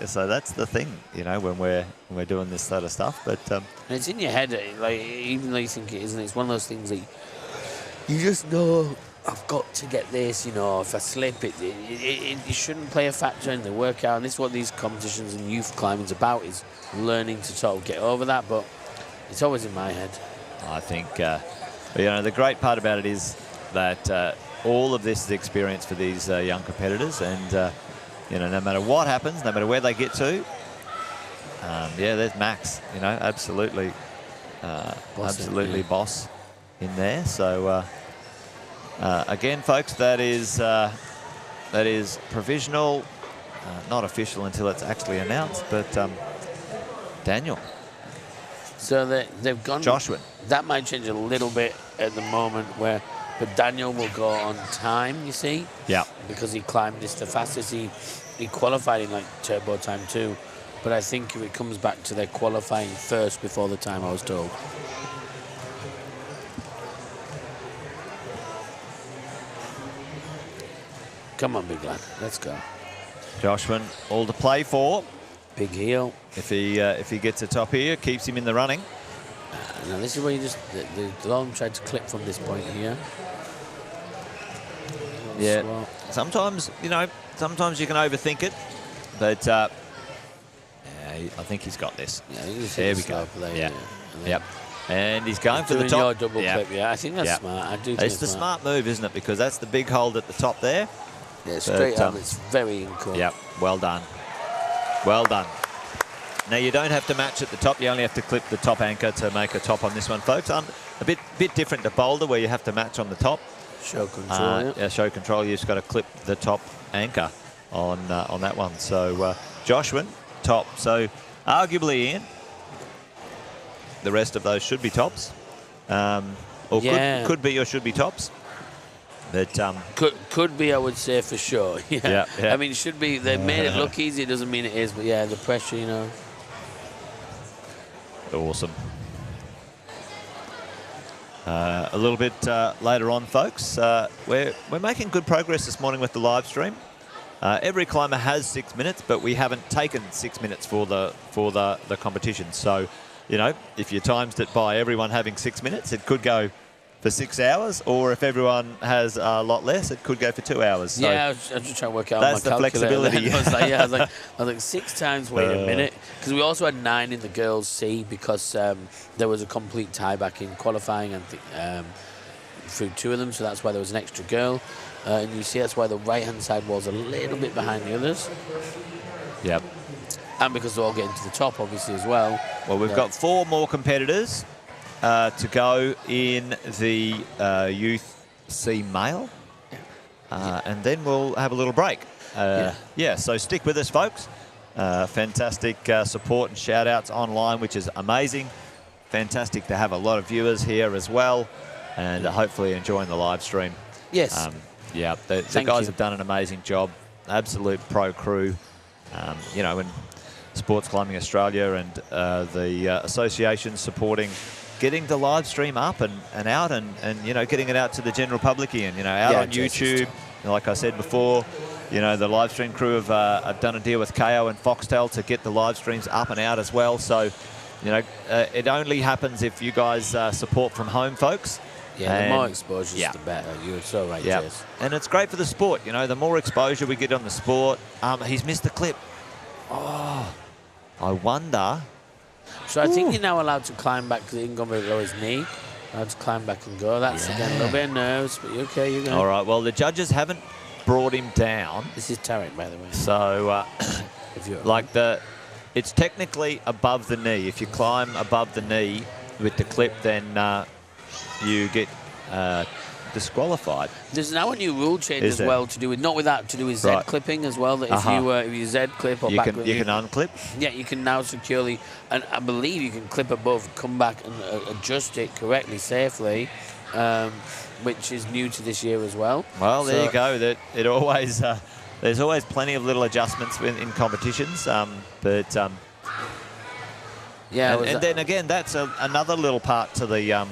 So that's the thing, you know, when we're doing this sort of stuff. But and it's in your head, like even though you think it isn't, it's one of those things that you just know. I've got to get this, you know, if I slip, it shouldn't play a factor in the workout. And this is what these competitions and youth climbing's about, is learning to sort of get over that. But it's always in my head. I think, you know, the great part about it is that all of this is experience for these young competitors. And, you know, no matter what happens, no matter where they get to, yeah, there's Max, you know, absolutely boss in there. So, again, folks, that is provisional, not official until it's actually announced. But Daniel. So they've gone. Joshua. That might change a little bit at the moment, but Daniel will go on time. You see. Yeah. Because he climbed this the fastest. He qualified in like turbo time too. But I think if it comes back to their qualifying first before the time I was told. Come on, big lad. Let's go. Joshua, all to play for. Big heel. If he gets a top here, keeps him in the running. Now this is where you just the long tried to clip from this point here. Yeah. Swap. Sometimes, you know, sometimes you can overthink it, but yeah, I think he's got this. Yeah, I think he's there we go. There, yeah. Yeah. Yep. And he's going for the Doing top. your double clip, yeah. I think that's smart. I do think it's the smart move, isn't it? Because that's the big hold at the top there. Yeah, straight up. It's very cool. Yep. Well done. Well done. Now you don't have to match at the top. You only have to clip the top anchor to make a top on this one, folks. A bit different to Boulder, where you have to match on the top. Show control. Yeah, show control. You've just got to clip the top anchor on that one. So Joshua, top. So arguably, Ian, the rest of those should be tops, or could be or should be tops. But could be, I would say for sure. Yeah. Yeah. I mean, should be. They made it look easy. It doesn't mean it is, but yeah, the pressure, you know. Awesome. A little bit later on, folks, we're making good progress this morning with the live stream. Every climber has 6 minutes, but we haven't taken 6 minutes for the competition. So, you know, if you times it by everyone having 6 minutes, it could go for 6 hours, or if everyone has a lot less, it could go for 2 hours. So yeah, I was just trying to work out that's my the flexibility. I was like 6 times. Wait a minute, because we also had 9 in the girls' C because there was a complete tie back in qualifying and through 2 of them, so that's why there was an extra girl. And you see, that's why the right-hand side was a little bit behind the others. Yep. And because they're all getting to the top, obviously, as well. Well, we've got 4 more competitors to go in the Youth C Male. And then we'll have a little break. Yeah, so stick with us, folks. Fantastic support and shout-outs online, which is amazing. Fantastic to have a lot of viewers here as well, and hopefully enjoying the live stream. Yes. Yeah, the guys have done an amazing job. Absolute pro crew. You know, and Sports Climbing Australia and the association supporting getting the live stream up and out and you know, getting it out to the general public, Ian, you know, out on YouTube. Like I said before, you know, the live stream crew have done a deal with KO and Foxtel to get the live streams up and out as well. So, you know, it only happens if you guys support from home, folks. Yeah, and the more exposure, the better. You're so right, Jess. And it's great for the sport. You know, the more exposure we get on the sport. He's missed the clip. Oh, I wonder. So I think you're now allowed to climb back because he didn't go below his knee. Allowed to climb back and go. That's again a little bit of nerves, but you're okay. You're going. All right. Well, the judges haven't brought him down. This is Tarek, by the way. So, if you're like it's technically above the knee. If you climb above the knee with the clip, then you get disqualified. There's now a new rule change as well to do with to do with Z clipping as well. That if you Z clip or back clip, you can unclip. Yeah, you can now securely, and I believe you can clip above, come back and adjust it correctly, safely, which is new to this year as well. Well, there you go. That it always there's always plenty of little adjustments in competitions, yeah. And then again, that's another little part to the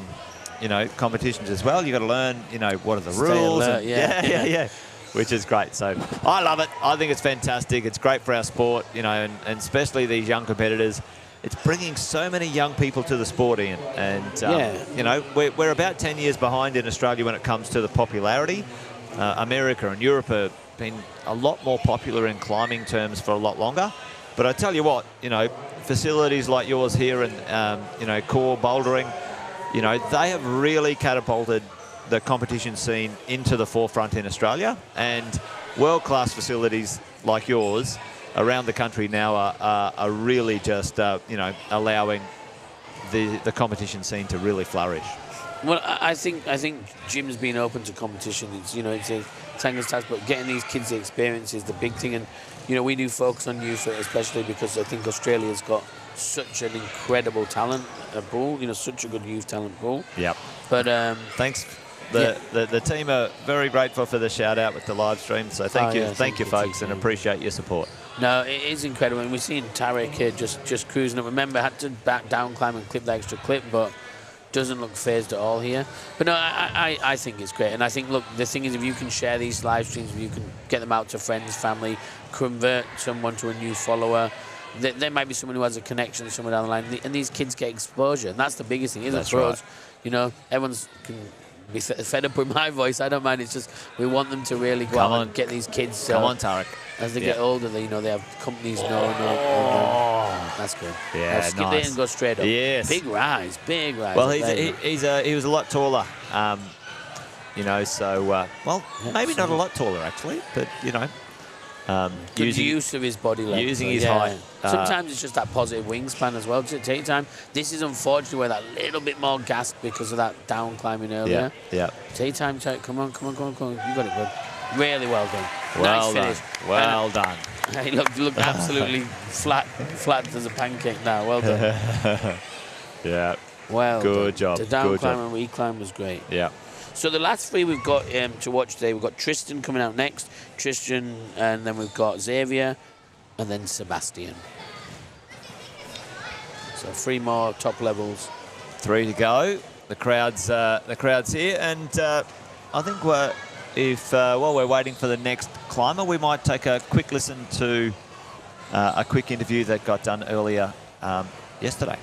competitions as well. You got to learn, what are the rules? Alert, yeah. Which is great. So I love it. I think it's fantastic. It's great for our sport, and especially these young competitors. It's bringing so many young people to the sport, Ian. And, we're about 10 years behind in Australia when it comes to the popularity. America and Europe have been a lot more popular in climbing terms for a lot longer. But I tell you what, facilities like yours here and, core bouldering, they have really catapulted the competition scene into the forefront in Australia, and world-class facilities like yours around the country now are really just, allowing the competition scene to really flourish. Well, I think gyms being open to competition, it's a tanger's task, but getting these kids the experience is the big thing. And we do focus on youth, especially because I think Australia's got such an incredible talent pool, such a good youth talent pool. Yep. But thanks. The team are very grateful for the shout out with the live stream. So thank you, folks, and appreciate your support. No, it is incredible, and we're seeing Tarek here just cruising up. Remember, had to back down climb and clip the extra clip, but doesn't look phased at all here. But no, I think it's great, and I think, look, the thing is, if you can share these live streams, if you can get them out to friends, family, convert someone to a new follower. There might be someone who has a connection somewhere down the line, and these kids get exposure, and that's the biggest thing, isn't it? For us, everyone's can be fed up with my voice. I don't mind. It's just we want them to really go out and get these kids. Come on, Tarek. As they get older, they have companies. No. That's good. Yeah, skip nice. it and go straight up. Yes. Big rise. Well, he was a lot taller. Maybe not a lot taller actually, but good use of his body length. Using his height. Sometimes it's just that positive wingspan as well. Just take time. This is unfortunately where that little bit more gas because of that down climbing earlier. Yeah. Take time. Come on. You got it good. Really well done. Well nice done. finish. Well done. He looked absolutely flat as a pancake now. Well done. Yeah. Well good done. job. The down good climb job. and reclimb was great. Yeah. So the last three we've got to watch today, we've got Tristan coming out next. Tristan, and then we've got Xavier, and then Sebastian. So three more top levels. 3 to go. The crowd's here, and I think while we're waiting for the next climber, we might take a quick listen to a quick interview that got done earlier yesterday.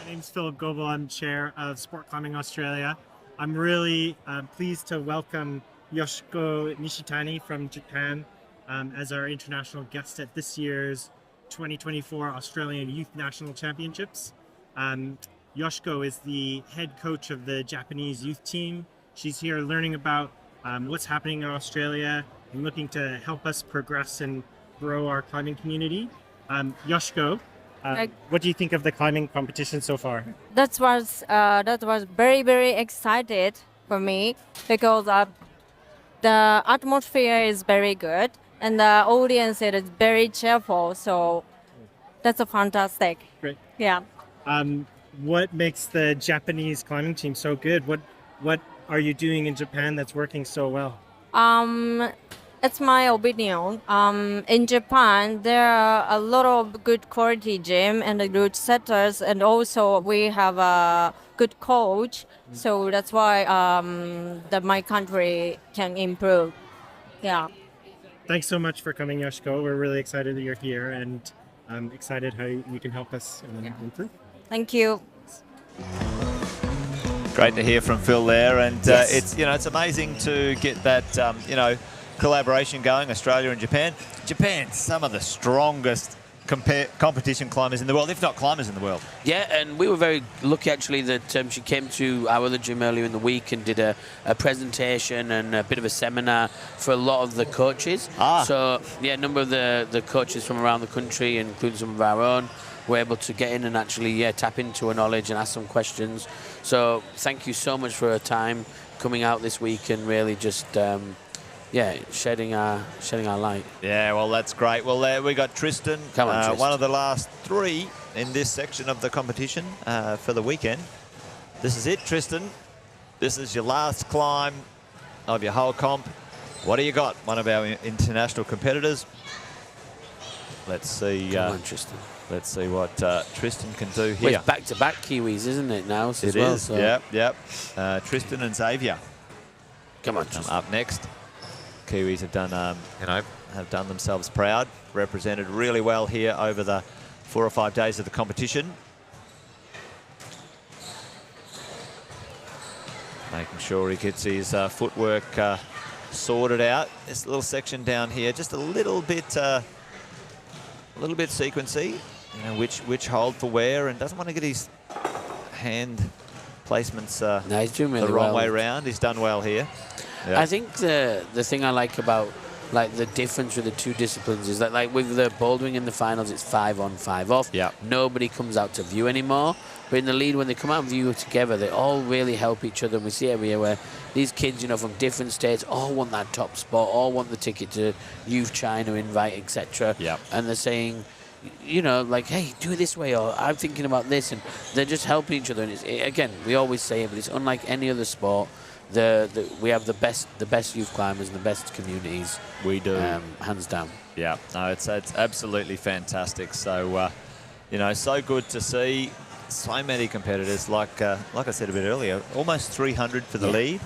My name's Philip Goebel. I'm chair of Sport Climbing Australia. I'm really pleased to welcome Yoshiko Nishitani from Japan as our international guest at this year's 2024 Australian Youth National Championships. Yoshiko is the head coach of the Japanese youth team. She's here learning about what's happening in Australia and looking to help us progress and grow our climbing community. Yoshiko, what do you think of the climbing competition so far? That was very, very excited for me because the atmosphere is very good and the audience is very cheerful. So that's a fantastic. Great. Yeah. What makes the Japanese climbing team so good? What are you doing in Japan that's working so well? It's my opinion. In Japan, there are a lot of good quality gym and good setters, and also we have a good coach. So that's why my country can improve. Yeah. Thanks so much for coming, Yoshiko. We're really excited that you're here, and I'm excited how you can help us improve. Thank you. Great to hear from Phil there, and Yes. it's amazing to get that collaboration going, Australia and Japan. Japan, some of the strongest competition climbers in the world, if not climbers in the world. Yeah, and we were very lucky actually that she came to our other gym earlier in the week and did a presentation and a bit of a seminar for a lot of the coaches. So yeah, a number of the coaches from around the country, including some of our own, were able to get in and actually tap into her knowledge and ask some questions. So thank you so much for her time coming out this week and really just shedding our light. Yeah, well, that's great. Well, we got Tristan, Come on, Tristan. one of the last 3 in this section of the competition for the weekend. This is it, Tristan. This is your last climb of your whole comp. What do you got? One of our international competitors. Let's see. Come on, Tristan. Let's see what Tristan can do here. Well, it's back-to-back Kiwis, isn't it, now? As It well, is, so. yep. Tristan and Xavier. Come on, Tristan. Up next. Kiwis have done, have done themselves proud. Represented really well here over the 4 or 5 days of the competition. Making sure he gets his footwork sorted out. This little section down here, just a little bit sequency. You know, which hold for where, and doesn't want to get his hand placements No, he's doing really the wrong well. way round. He's done well here. Yeah. I think the thing I like about the difference with the two disciplines is that with the bouldering in the finals, it's 5 on, 5 off. Yeah. Nobody comes out to view anymore. But in the lead, when they come out and view together, they all really help each other. And we see every year where these kids, from different states, all want that top spot, all want the ticket to Youth China invite, etc. Yeah. And they're saying, hey, do it this way, or I'm thinking about this, and they're just helping each other. And again, we always say it, but it's unlike any other sport. We have the best youth climbers and the best communities. We do, hands down. Yeah, no, it's absolutely fantastic. So, so good to see so many competitors. Like I said a bit earlier, almost 300 for the lead,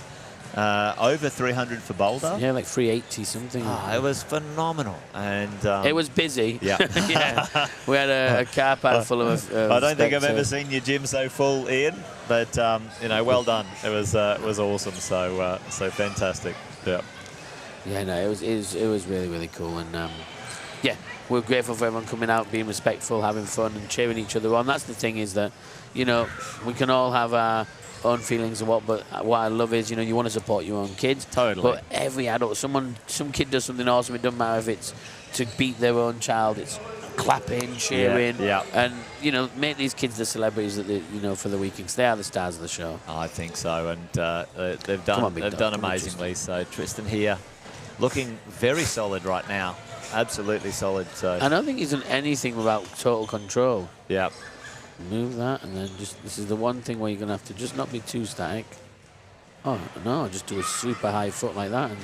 over 300 for boulder. Yeah, like 380 something. It was phenomenal, and it was busy. Yeah, yeah. We had a car park full of. I don't think I've ever seen your gym so full, Ian. But well done. It was awesome. So fantastic. Yeah. Yeah, no, it was really, really cool, and yeah, we're grateful for everyone coming out, being respectful, having fun, and cheering each other on. That's the thing, is that we can all have our own feelings and but what I love is you want to support your own kids. Totally. But every adult, some kid does something awesome. It doesn't matter if it's to beat their own child. It's clapping, cheering, and make these kids the celebrities that they, for the weekends. They are the stars of the show. I think so, and they've done amazingly. So Tristan here, looking very solid right now, absolutely solid. So I don't think he's done anything without total control. Yeah. Move that, and then this is the one thing where you're gonna have to just not be too static. Oh no, just do a super high foot like that and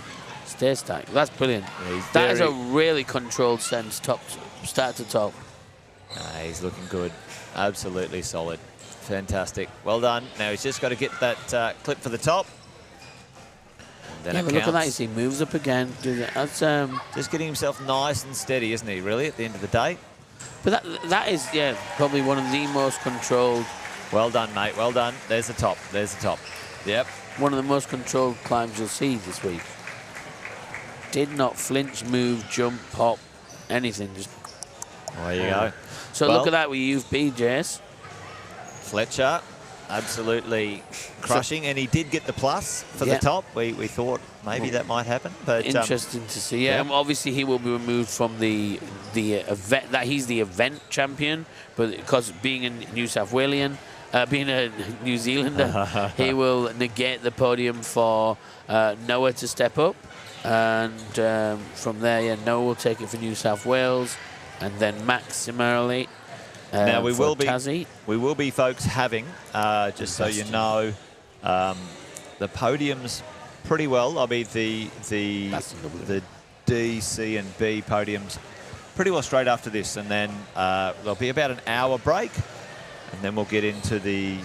stay static. That's brilliant. That is a really controlled sense, start to top. He's looking good. Absolutely solid. Fantastic. Well done. Now he's just got to get that clip for the top. And then but look at that. He moves up again. That's just getting himself nice and steady, isn't he, really, at the end of the day? But that is, probably one of the most controlled. Well done, mate. Well done. There's the top. There's the top. Yep. One of the most controlled climbs you'll see this week. Did not flinch, move, jump, pop, anything. Just there you go. So look at that with Youth B, Jace. Fletcher, absolutely crushing, and he did get the plus for the top. We thought maybe that might happen, but interesting to see. Yeah, and obviously he will be removed from the event. That he's the event champion, but because being a New South Walian, being a New Zealander, he will negate the podium for Noah to step up, and from there, Noah will take it for New South Wales, and then Max similarly. Now we will be, folks, having just so you know, the podiums pretty well. I mean the D, C, and B podiums pretty well straight after this, and then there'll be about an hour break, and then we'll get into the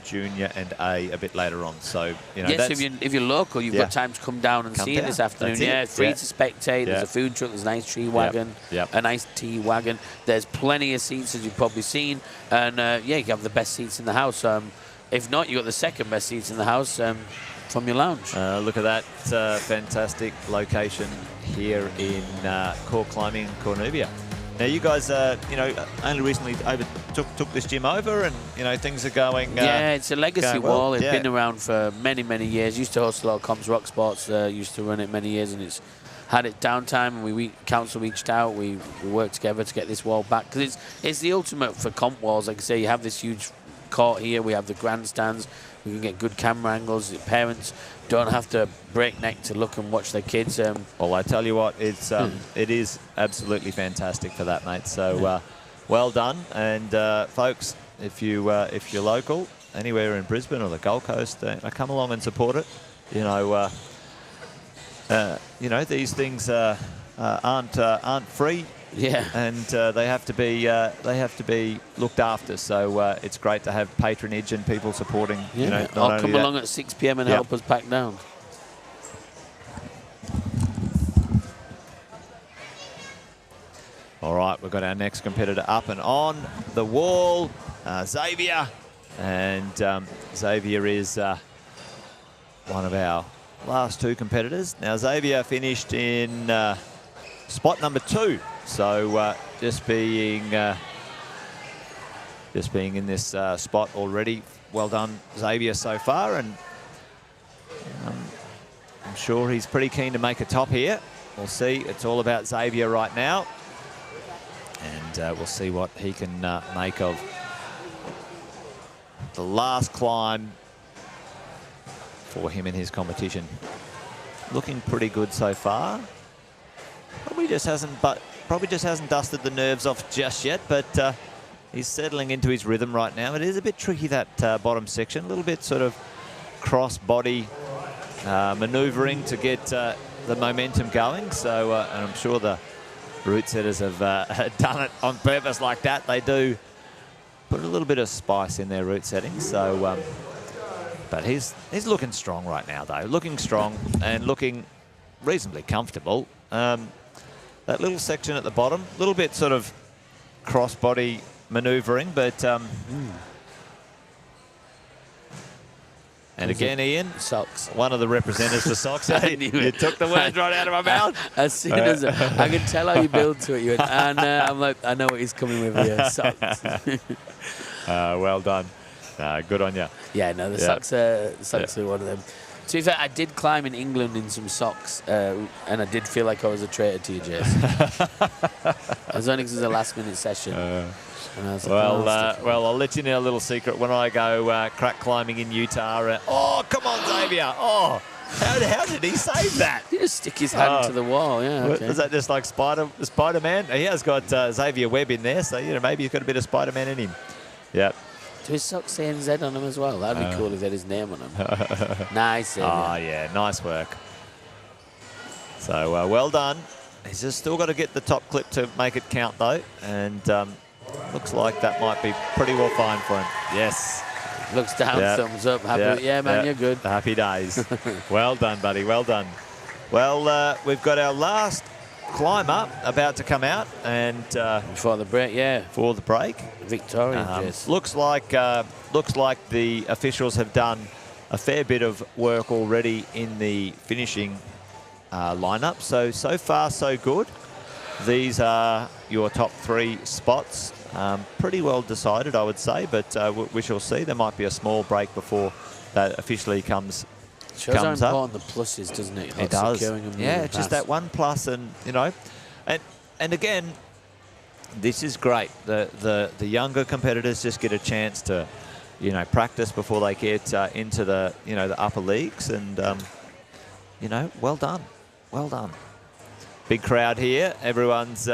junior and A bit later on. So yes, if you're local, you've got time to come down and see it this afternoon. Free to spectate. There's a food truck. There's an iced tea wagon. A nice tea wagon. There's plenty of seats, as you've probably seen, and you have the best seats in the house. If not, you got the second best seats in the house from your lounge. Look at that fantastic location here in core climbing in Cornubia. Now you guys, only recently took this gym over, and things are going. It's a legacy well. wall. It's been around for many, many years. Used to host a lot of comps. Rock Sports used to run it many years, and it's had its downtime. And council reached out. We worked together to get this wall back, because it's the ultimate for comp walls. Like I say, you have this huge court here. We have the grandstands. We can get good camera angles. The parents don't have to break neck to look and watch their kids. Well, I tell you what, it is absolutely fantastic for that, mate. So well done, and folks, if you're local, anywhere in Brisbane or the Gold Coast, come along and support it. You know, these things aren't free. Yeah. And they have to be looked after. So it's great to have patronage and people supporting. Yeah. You know, I'll come along at 6 p.m. and help us pack down. All right, we've got our next competitor up and on the wall, Xavier. And Xavier is one of our last two competitors. Now, Xavier finished in spot number 2. So just being in this spot already. Well done, Xavier, so far. And I'm sure he's pretty keen to make a top here. We'll see. It's all about Xavier right now. And we'll see what he can make of the last climb for him in his competition. Looking pretty good so far. Probably just hasn't dusted the nerves off just yet, but he's settling into his rhythm right now. It is a bit tricky, that bottom section. A little bit sort of cross-body manoeuvring to get the momentum going. So, and I'm sure the route setters have done it on purpose like that. They do put a little bit of spice in their route settings. So, but he's looking strong right now, though. Looking strong and looking reasonably comfortable. That little section at the bottom, a little bit sort of cross-body manoeuvring, but and again, Ian, socks. One of the representatives for socks. You took the words right out of my mouth. As soon as I could tell how you build to it, you went, and I'm like, I know what he's coming with here. Socks. Well done. Good on you. Yeah, no, the socks are one of them. To be fair, I did climb in England in some socks, and I did feel like I was a traitor to you, Jason. It was only because it was a last-minute session. And I was like, well, I'll let you know a little secret. When I go crack climbing in Utah, oh, come on, Xavier. Oh, how did he save that? He just stick his hand to the wall, yeah. Okay. Is that just like Spider-Man? He has got Xavier Webb in there, so maybe he's got a bit of Spider-Man in him. Yep. Do his socks say NZ on them as well? That'd be cool if they had his name on them. Nice. Oh, yeah, nice work. So, well done. He's just still got to get the top clip to make it count, though. And looks like that might be pretty well fine for him. Yes. Looks down, thumbs up. Happy. Yeah, man, you're good. Happy days. Well done, buddy. Well done. Well, we've got our last climb up about to come out, and for the break, for the break, Victoria. Looks like the officials have done a fair bit of work already in the finishing lineup. So far so good. These are your top 3 spots. Pretty well decided, I would say, but we shall see. There might be a small break before that officially comes. Shows how important the plus is, doesn't it? It does. Yeah, just that one plus, and and again, this is great. The younger competitors just get a chance to, practice before they get into the the upper leagues, and well done, well done. Big crowd here. Everyone's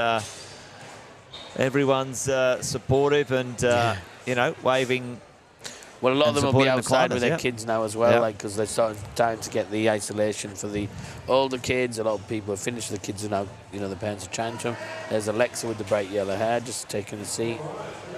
supportive and waving. Well, a lot of them will be outside with their kids now as well, because they're starting time to get the isolation for the older kids. A lot of people have finished. The kids are now, the parents are chatting to them. There's Alexa with the bright yellow hair, just taking a seat.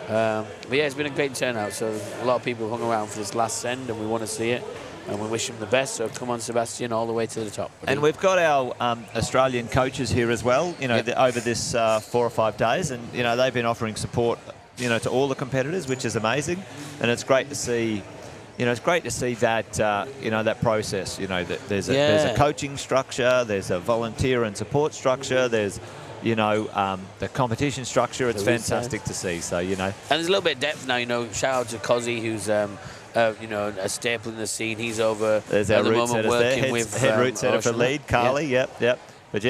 But yeah, it's been a great turnout. So a lot of people hung around for this last send, and we want to see it. And we wish them the best. So come on, Sebastian, all the way to the top. Buddy. And we've got our Australian coaches here as well, over this 4 or 5 days. And, they've been offering support to all the competitors, which is amazing, and it's great to see. It's great to see that that process. That there's a coaching structure, there's a volunteer and support structure, there's the competition structure. It's fantastic to see. So and there's a little bit of depth now. Shout out to Cozzy, who's a staple in the scene. He's over there's at our the route moment working with head route setter for lead, Carly. Yep. But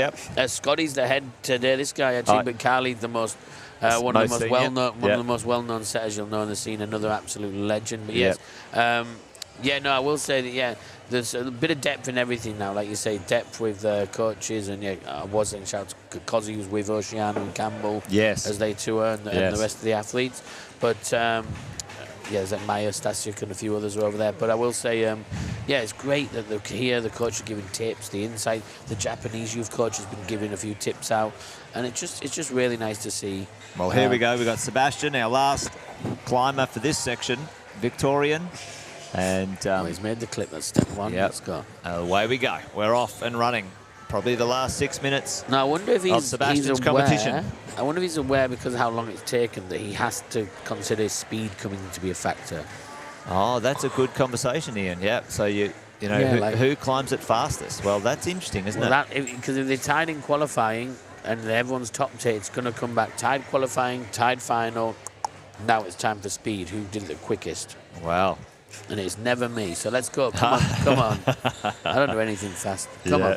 Scotty's the head today. This guy actually, but Carly's the most. One of the most well-known setters you'll know in the scene. Another absolute legend. But yes, I will say that there's a bit of depth in everything now. Like you say, depth with coaches, and I was saying shout out to Cozzy, who's with Oceano and Campbell. Yes, as they tour and the rest of the athletes. But there's like Maya, Stasiuk, and a few others are over there. But I will say, yeah, it's great that they're here. The coach are giving tips, the insight. The Japanese youth coach has been giving a few tips out, and it's just really nice to see. Well, here we go. We've got Sebastian, our last climber for this section, Victorian. And he's made the clip. That's step one. Yep. Let's go. Away we go. We're off and running. Probably the last 6 minutes. Now, I wonder if he's Sebastian's aware, competition. I wonder if he's aware, because of how long it's taken, that he has to consider speed coming to be a factor. Oh, that's a good conversation, Ian. Yeah. So you know, Yeah, who climbs it fastest? Well, that's interesting, isn't it? Because if they're tied in qualifying and everyone's top tier, it's going to come back tied qualifying, tied final. Now it's time for speed. Who did it the quickest? Wow. And it's never me. So let's go. Come on, come on. I don't do anything fast. Come on.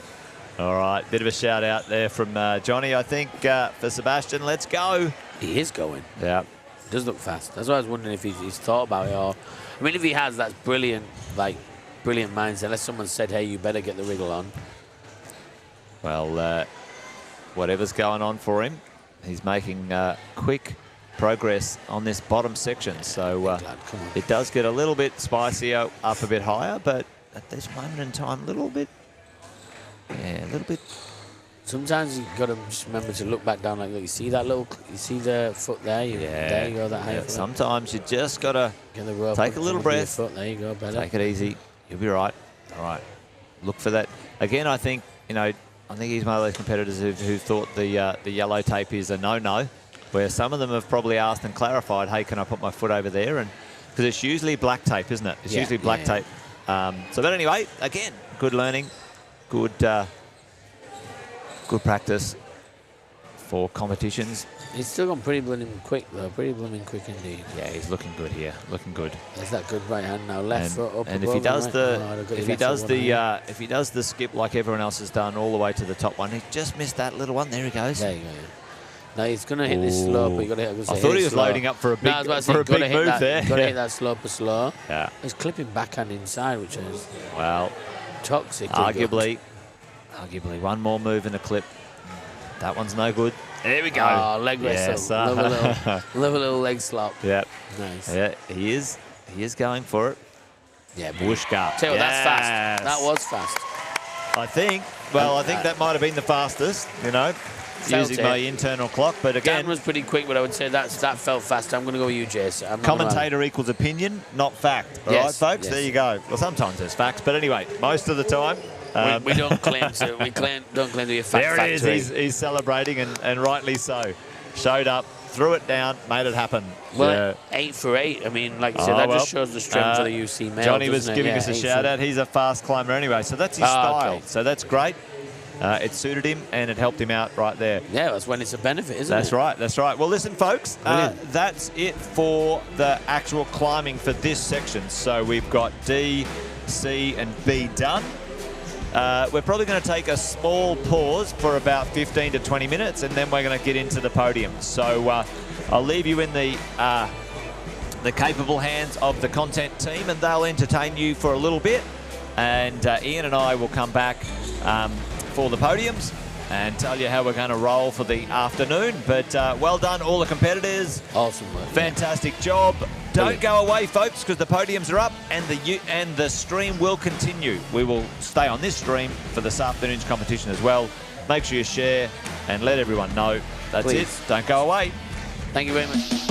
All right. Bit of a shout out there from Johnny, I think, for Sebastian. Let's go. He is going. Yeah. Does look fast. That's why I was wondering if he's thought about it, or I mean, if he has, that's brilliant. Like, brilliant mindset. Unless someone said, "Hey, you better get the wriggle on." Well, whatever's going on for him, he's making quick progress on this bottom section. So it does get a little bit spicier up a bit higher, but at this moment in time, a little bit. Sometimes you've got to just remember to look back down. Like, look, you see that little, you see the foot there. There you go. That high. Sometimes you just gotta get the rope, take a little breath. There you go. Better. Take it easy. You'll be right. All right. Look for that. Again, I think I think he's one of those competitors who thought the yellow tape is a no-no, where some of them have probably asked and clarified, hey, can I put my foot over there? And because it's usually black tape, isn't it? It's usually black tape. But anyway, again, good learning, good practice for competitions. He's still gone pretty blooming quick, though. Pretty blooming quick indeed. Yeah, he's looking good here. Looking good. There's that good right hand now. Left foot up. And if he does if he does the skip like everyone else has done all the way to the top one, he just missed that little one. There he goes. There you go. Now he's going to hit this slope, but you got to hit. I thought he was loading up for a big, move there. Got to hit that slope or slow. Yeah. He's clipping backhand inside, which is toxic. Arguably one more move in the clip. That one's no good. There we go. Oh, leg wrestle. Love a little leg slop. Yep. Nice. Yeah, he is going for it. Yeah, Whooshka. Tell you what, that's fast. That was fast. I think that might have been the fastest, using my internal clock. But again, Dan was pretty quick, but I would say that felt fast. I'm going to go with you, Jason. Commentator equals opinion, not fact. All right, folks? Yes. There you go. Well, sometimes there's facts, but anyway, most of the time. We don't claim to. Don't claim to be a fact factory. There it is. He's celebrating, and rightly so. Showed up, threw it down, made it happen. Well, 8 for 8. I mean, like you said, that just shows the strength of the UC male. Johnny was giving us a shout out. He's a fast climber anyway, so that's his style. Okay. So that's great. It suited him and it helped him out right there. Yeah, that's when it's a benefit, isn't it? That's right. That's right. Well, listen, folks, that's it for the actual climbing for this section. So we've got D, C, and B done. We're probably going to take a small pause for about 15 to 20 minutes, and then we're going to get into the podium. So I'll leave you in the capable hands of the content team, and they'll entertain you for a little bit. And Ian and I will come back for the podiums and tell you how we're going to roll for the afternoon. But well done, all the competitors. Awesome work. Fantastic job. Don't go away, folks, because the podiums are up and the stream will continue. We will stay on this stream for this afternoon's competition as well. Make sure you share and let everyone know. That's it. Don't go away. Thank you very much.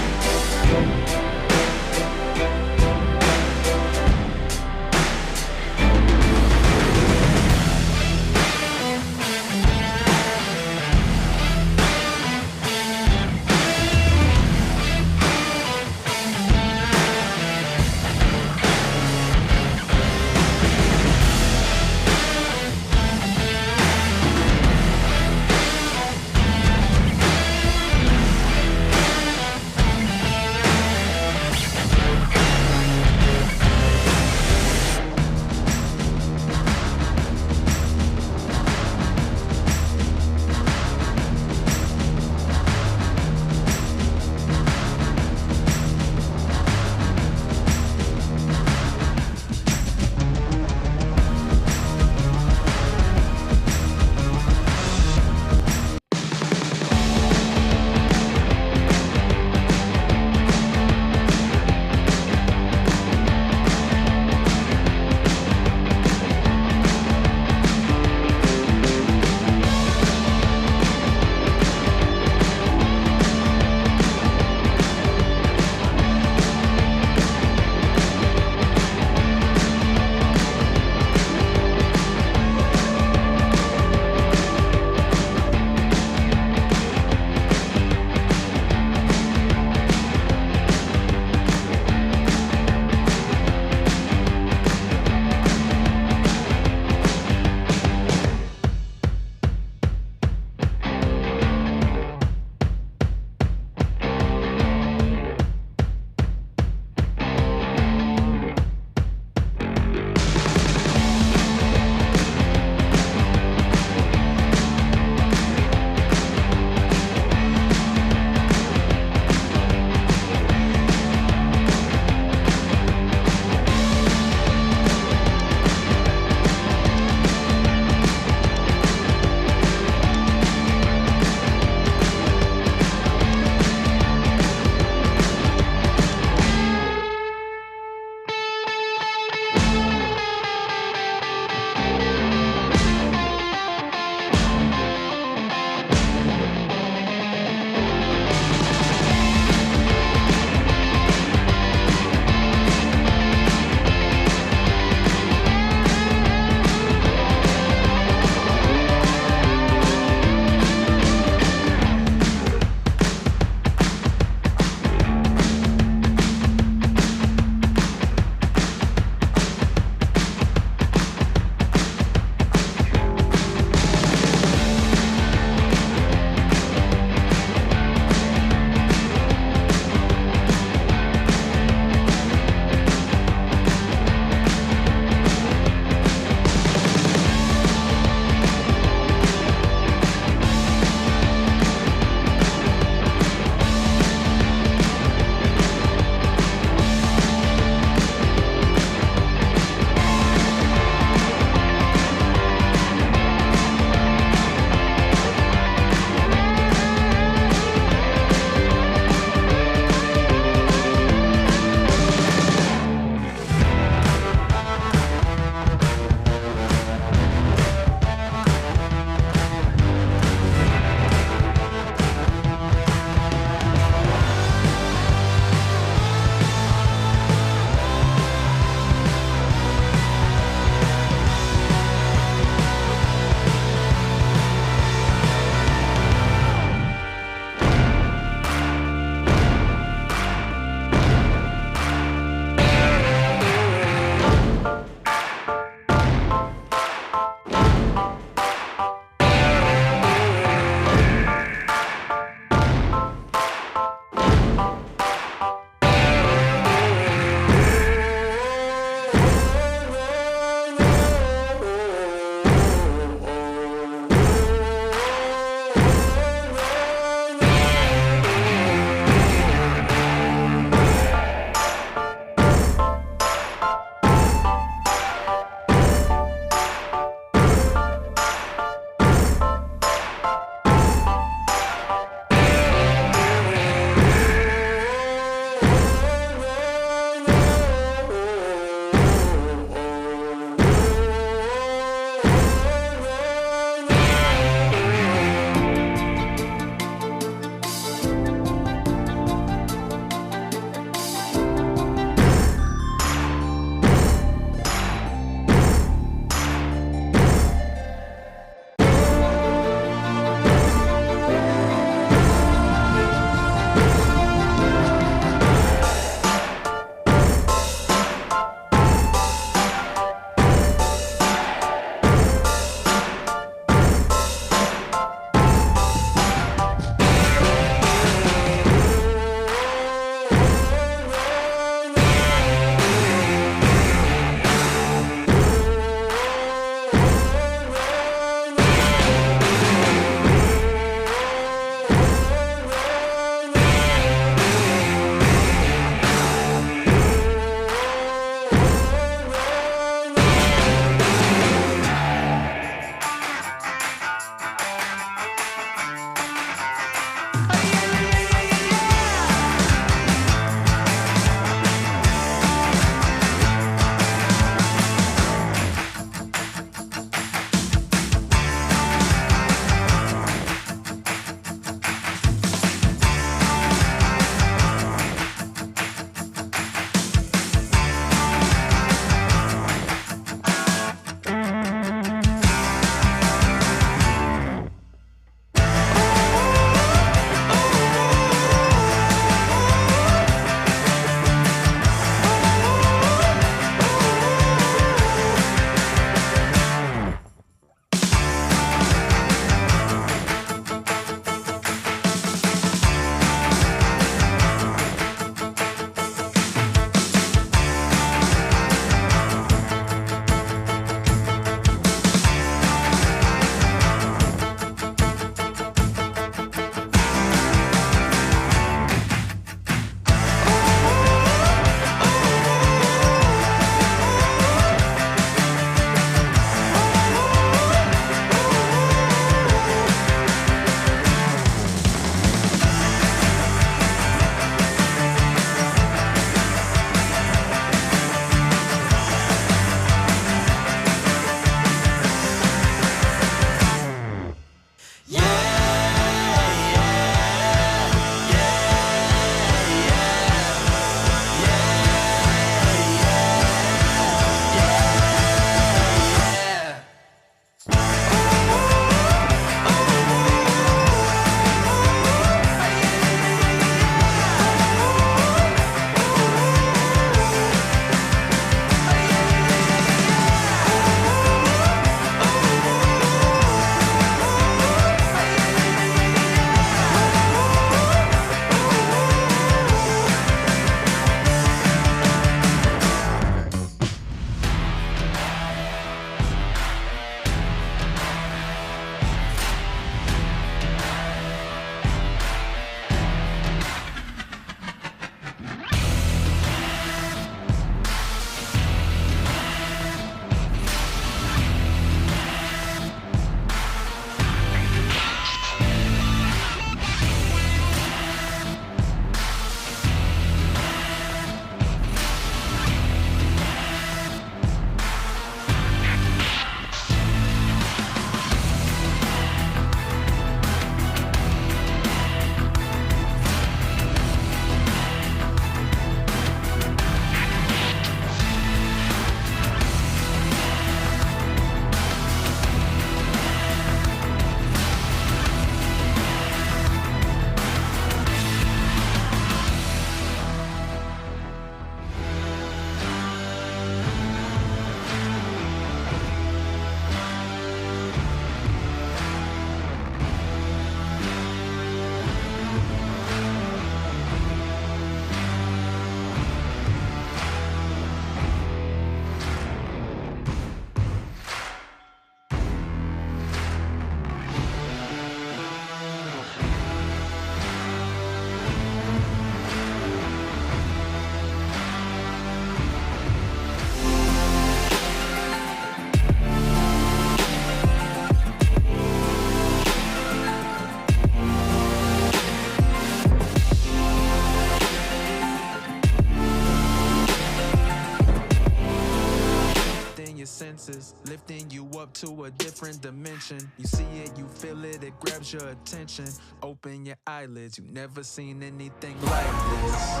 senses, lifting you up to a different dimension. You see it, you feel it, it grabs your attention. Open your eyelids, you've never seen anything like this.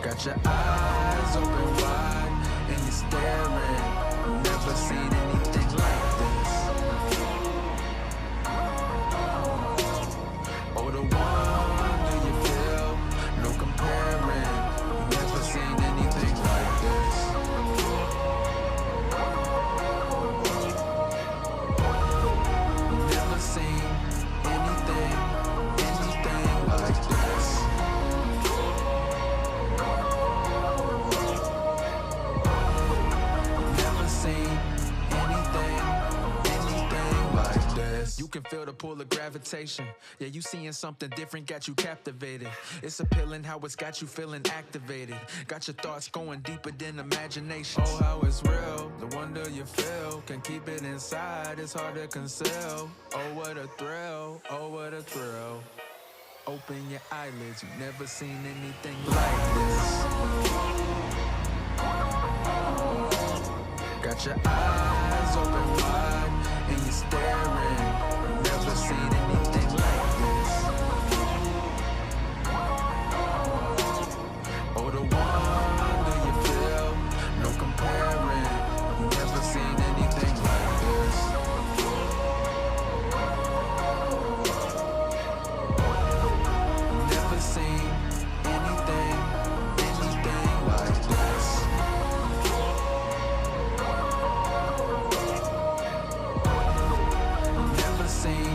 Got your eyes open wide and you're staring. You've never seen anything like this. Oh, the wonder you feel, no comparing. You've never seen anything like this. You've never seen anything like this. Never seen anything like this. You can feel the pull of gravitation. Yeah, you seeing something different, got you captivated. It's appealing how it's got you feeling activated. Got your thoughts going deeper than imagination. Oh, how it's real, the wonder you feel. Can keep it inside, it's hard to conceal. Oh, what a thrill, oh, what a thrill. Open your eyelids, you've never seen anything like this. Got your eyes open wide and you're staring. You've never seen anything like this. Oh, the wonder you feel, no comparing. You've never seen anything like this. You've never seen anything like this. Never seen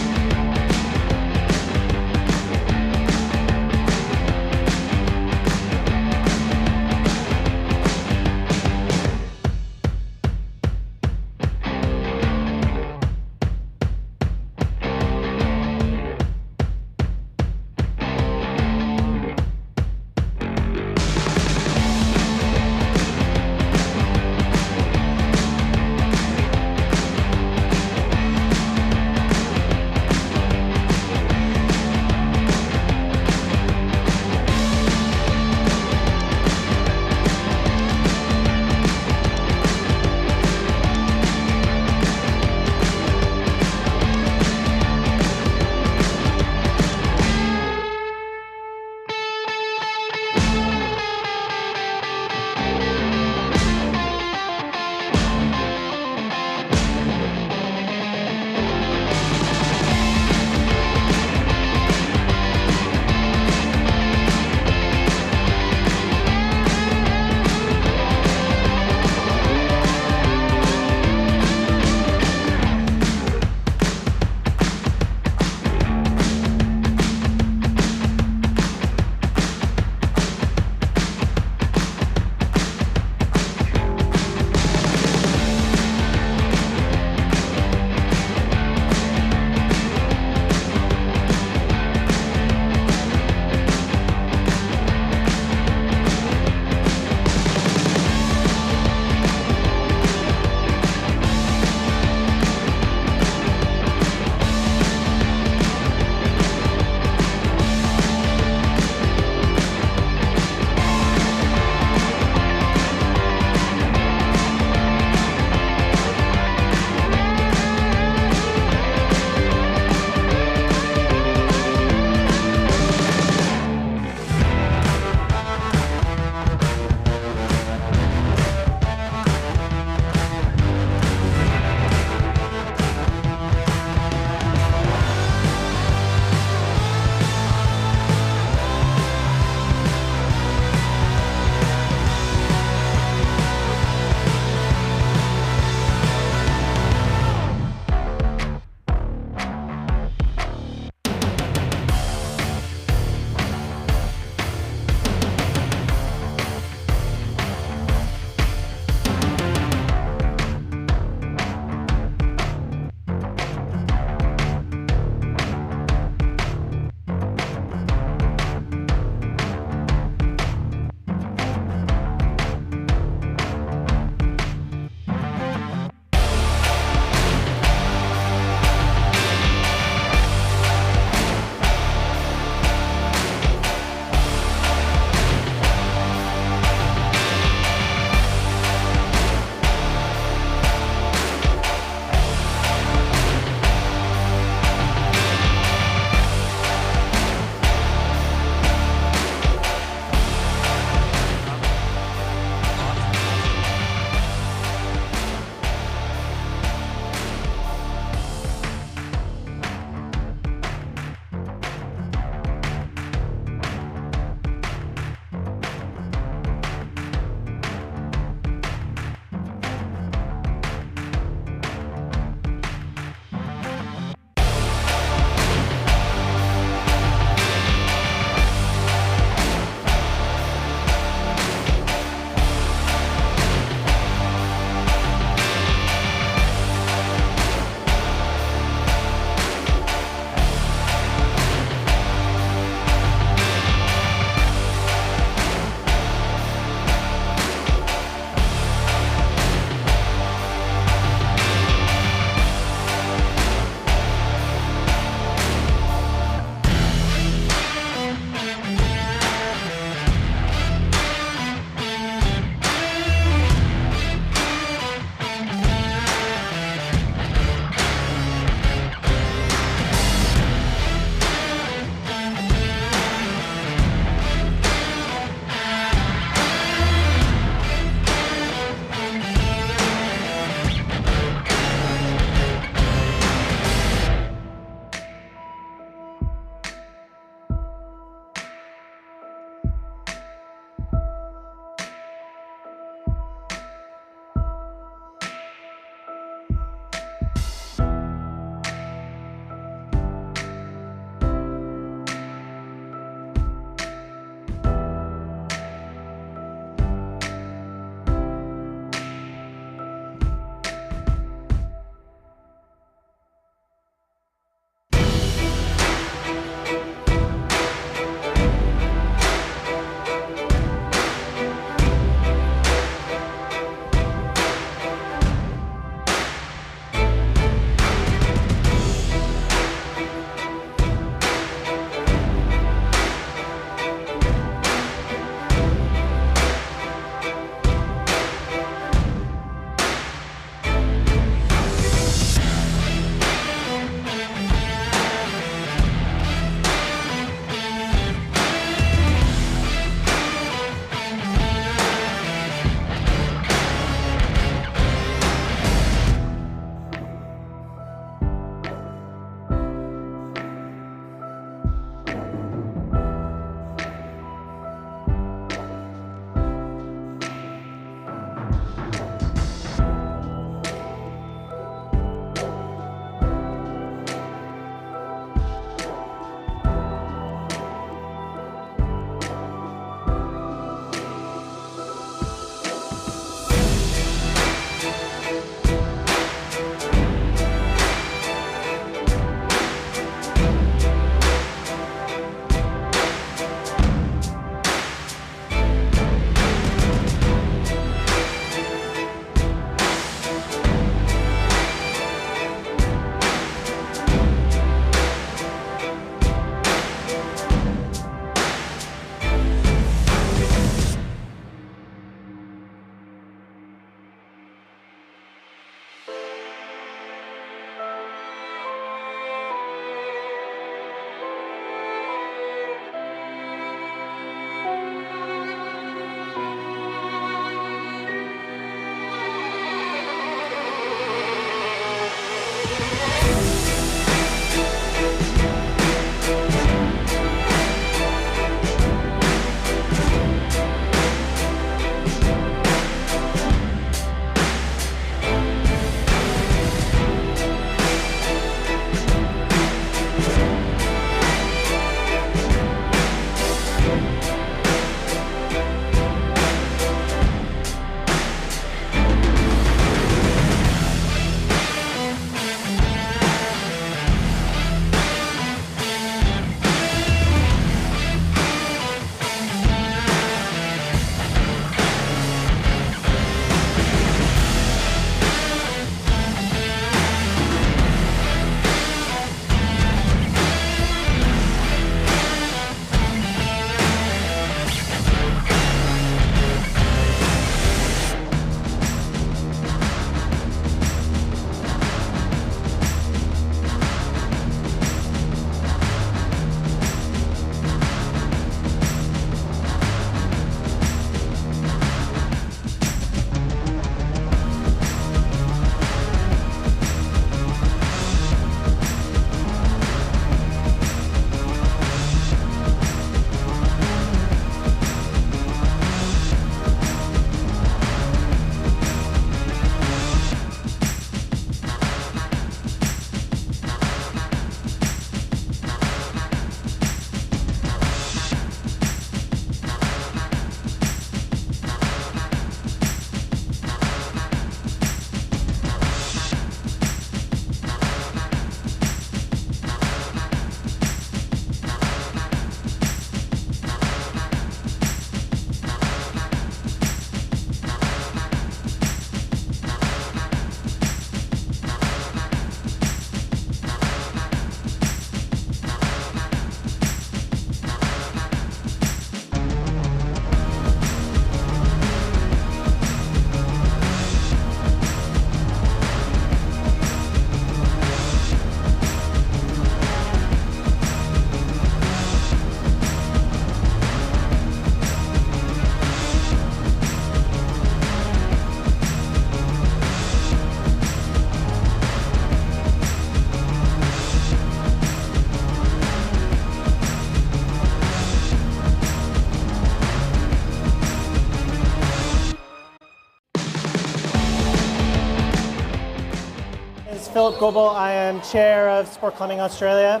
Philip Goebel. I am chair of Sport Climbing Australia.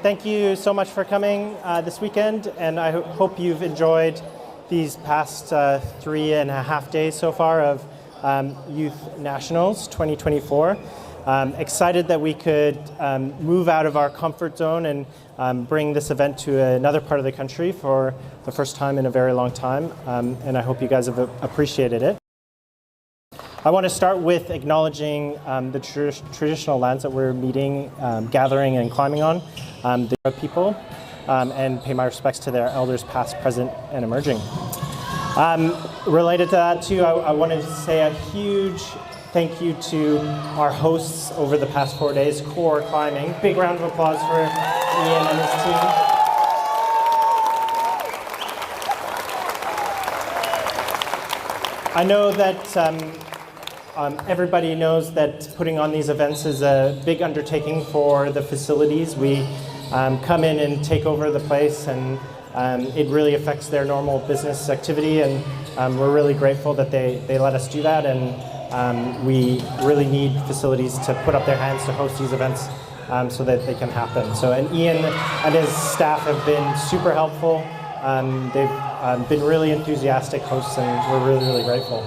Thank you so much for coming this weekend, and I hope you've enjoyed these past 3.5 days so far of Youth Nationals 2024. Excited that we could move out of our comfort zone and bring this event to another part of the country for the first time in a very long time, and I hope you guys have appreciated it. I want to start with acknowledging the traditional lands that we're meeting, gathering and climbing on, the people, and pay my respects to their elders past, present, and emerging. Related to that too, I wanted to say a huge thank you to our hosts over the past 4 days, Core Climbing. Big round of applause for Ian and his team. I know that everybody knows that putting on these events is a big undertaking for the facilities. We come in and take over the place, and it really affects their normal business activity, and we're really grateful that they let us do that, and we really need facilities to put up their hands to host these events so that they can happen. So, and Ian and his staff have been super helpful. They've been really enthusiastic hosts, and we're really, really grateful.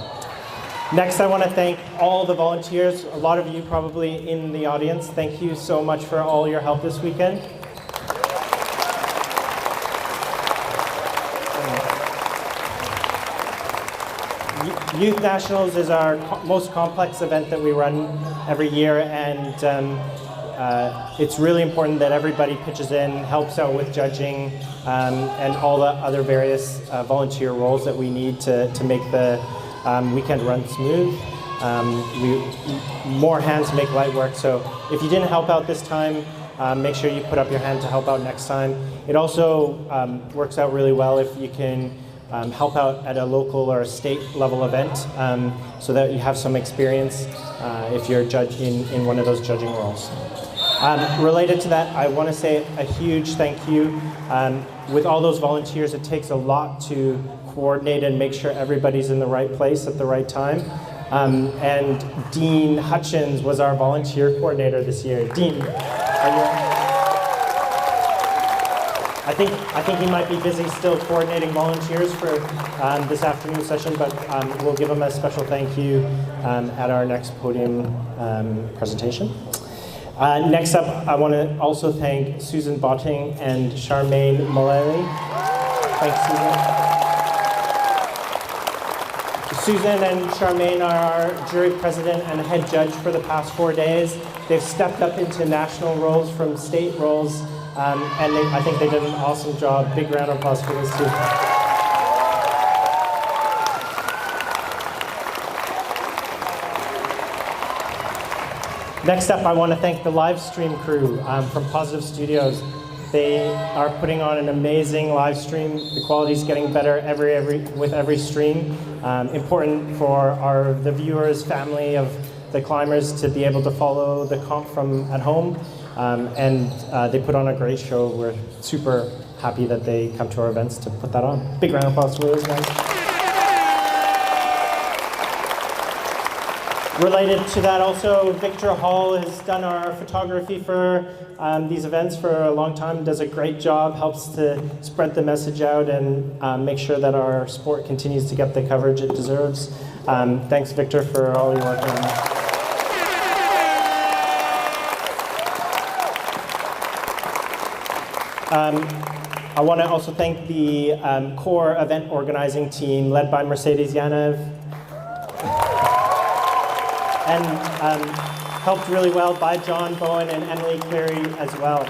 Next, I want to thank all the volunteers, a lot of you probably in the audience. Thank you so much for all your help this weekend. Youth Nationals is our most complex event that we run every year, and it's really important that everybody pitches in, helps out with judging, and all the other various volunteer roles that we need to make the weekend run smooth. More hands make light work, so if you didn't help out this time, make sure you put up your hand to help out next time. It also works out really well if you can help out at a local or a state level event, so that you have some experience if you're in one of those judging roles. Related to that, I want to say a huge thank you. With all those volunteers, it takes a lot to coordinate and make sure everybody's in the right place at the right time. And Dean Hutchins was our volunteer coordinator this year. Dean, are you? I think he might be busy still coordinating volunteers for this afternoon session, but we'll give him a special thank you at our next podium presentation. Next up, I want to also thank Susan Botting and Charmaine Mullally. Thanks, Susan. Susan and Charmaine are our jury president and head judge for the past 4 days. They've stepped up into national roles from state roles, and I think they did an awesome job. Big round of applause for this too. Next up, I want to thank the Livestream crew from Positive Studios. They are putting on an amazing live stream. The quality's getting better with every stream. Important for the viewers, family of the climbers to be able to follow the comp from at home. And they put on a great show. We're super happy that they come to our events to put that on. Big round of applause for those guys. Related to that also, Victor Hall has done our photography for these events for a long time, does a great job, helps to spread the message out and make sure that our sport continues to get the coverage it deserves. Thanks, Victor, for all your work on that. I want to also thank the core event organizing team led by Mercedes Yanev, and helped really well by John Bowen and Emily Cleary as well.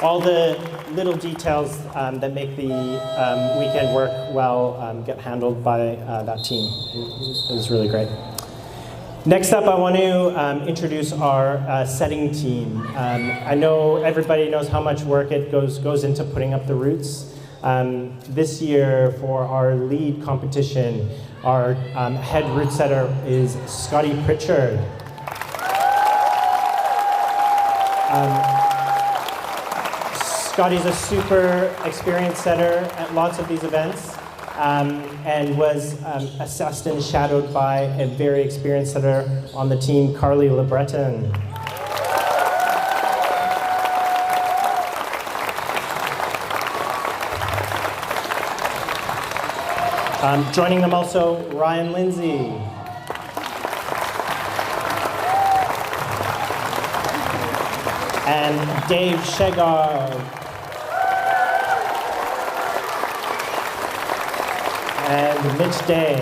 All the little details that make the weekend work well get handled by that team. It was really great. Next up, I want to introduce our setting team. I know everybody knows how much work it goes into putting up the routes. This year, for our lead competition, our head route setter is Scotty Pritchard. Scotty's a super experienced setter at lots of these events. and was assessed and shadowed by a very experienced setter on the team, Carly LeBreton. Joining them also, Ryan Lindsay. And Dave Shegard. And Mitch Day.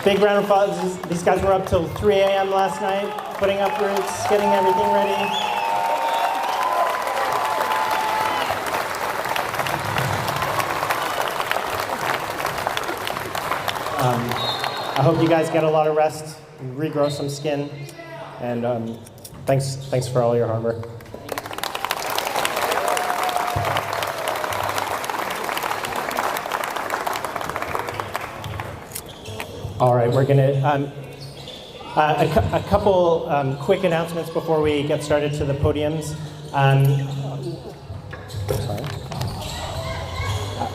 Big round of applause. These guys were up till 3 a.m. last night, putting up roots, getting everything ready. I hope you guys get a lot of rest, regrow some skin, and thanks for all your hard work. All right, we're gonna a couple quick announcements before we get started to the podiums.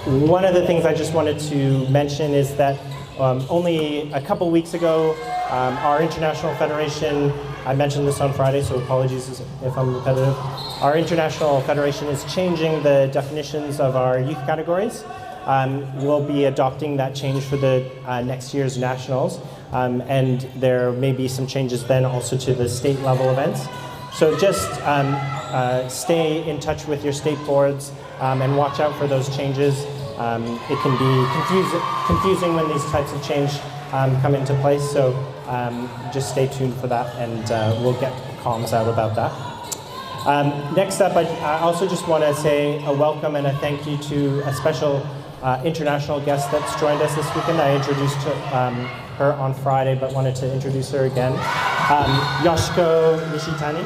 One of the things I just wanted to mention is that only a couple weeks ago, our International Federation, I mentioned this on Friday, so apologies if I'm repetitive. Our International Federation is changing the definitions of our youth categories. We'll be adopting that change for the next year's nationals, and there may be some changes then also to the state level events. So just stay in touch with your state boards and watch out for those changes. It can be confusing when these types of change come into place, so just stay tuned for that, and we'll get comms out about that. Next up, I also just want to say a welcome and a thank you to a special international guest that's joined us this weekend. I introduced her on Friday, but wanted to introduce her again. Yoshiko Nishitani.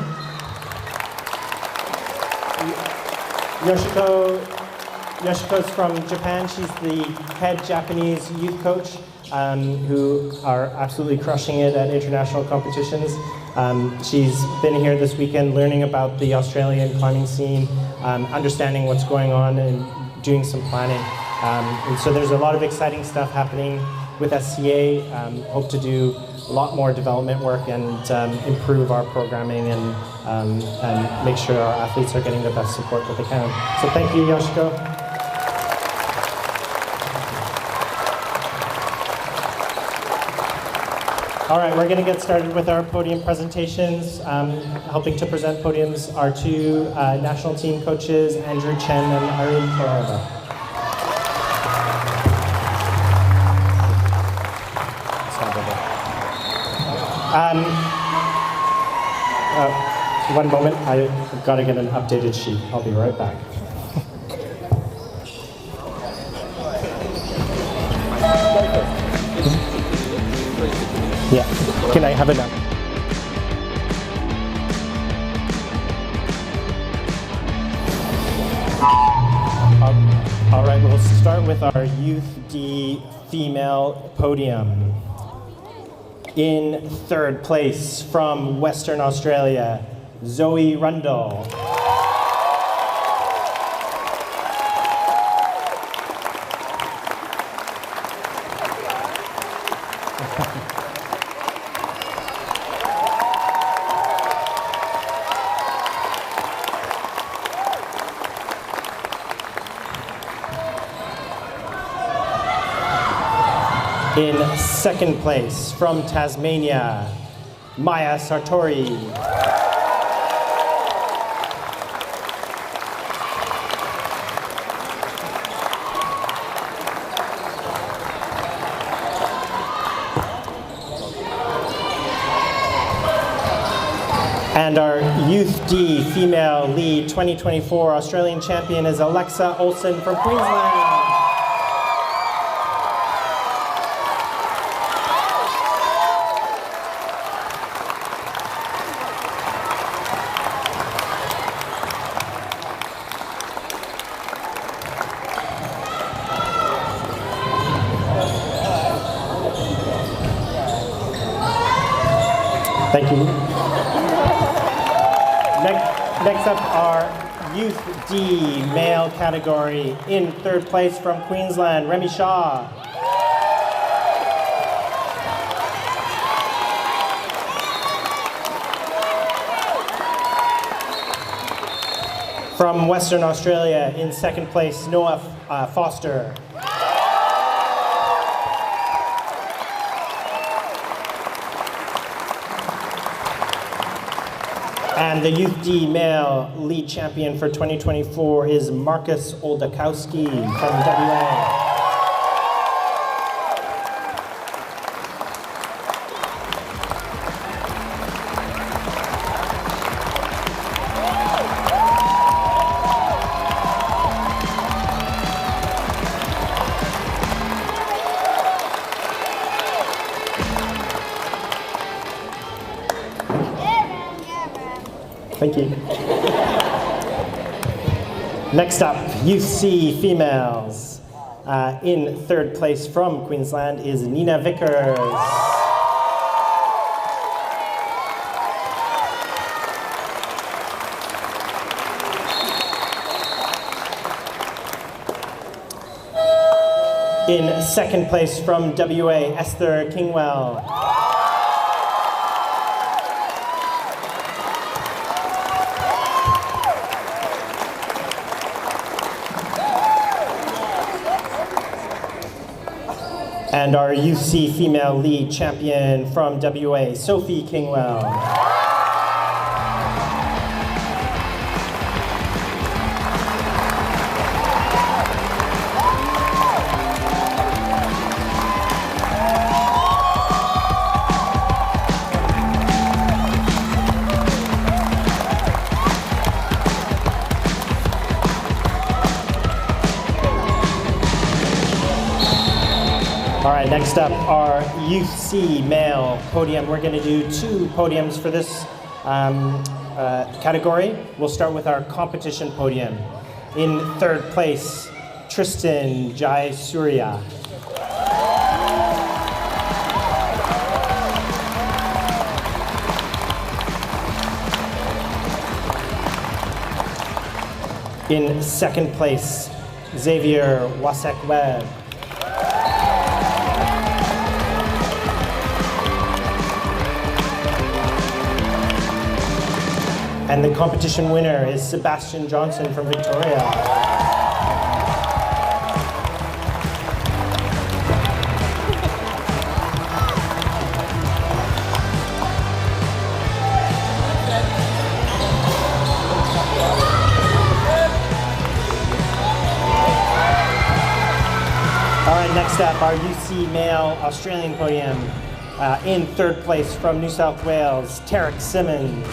Yoshiko's from Japan. She's the head Japanese youth coach who are absolutely crushing it at international competitions. She's been here this weekend learning about the Australian climbing scene, understanding what's going on and doing some planning. And so there's a lot of exciting stuff happening with SCA. Hope to do a lot more development work and improve our programming and make sure our athletes are getting the best support that they can. So thank you, Yoshiko. All right, we're going to get started with our podium presentations. Helping to present podiums are two national team coaches, Andrew Chen and Irene Torova. One moment, I've got to get an updated sheet. I'll be right back. Yeah, can I have it now? All right, we'll start with our Youth D female podium. In third place from Western Australia, Zoe Rundle. In second place from Tasmania, Maya Sartori. And our Youth D female lead 2024 Australian champion is Alexa Olsen from Queensland. Thank you. Next up, our Youth D male category. In third place from Queensland, Remy Shaw. From Western Australia, in second place, Noah Foster. And the Youth D male lead champion for 2024 is Marcus Oldakowski from WA. Thank you. Next up, Youth C females. In third place from Queensland is Nina Vickers. In second place from WA, Esther Kingwell. And our UC female lead champion from WA, Sophie Kingwell. All right, next up, our Youth C male podium. We're going to do 2 podiums for this category. We'll start with our competition podium. In third place, Tristan Jayasuriya. In second place, Xavier Wasek-Webb. And the competition winner is Sebastian Johnson from Victoria. All right, next up, our UC male Australian podium. In third place from New South Wales, Tarek Simmons.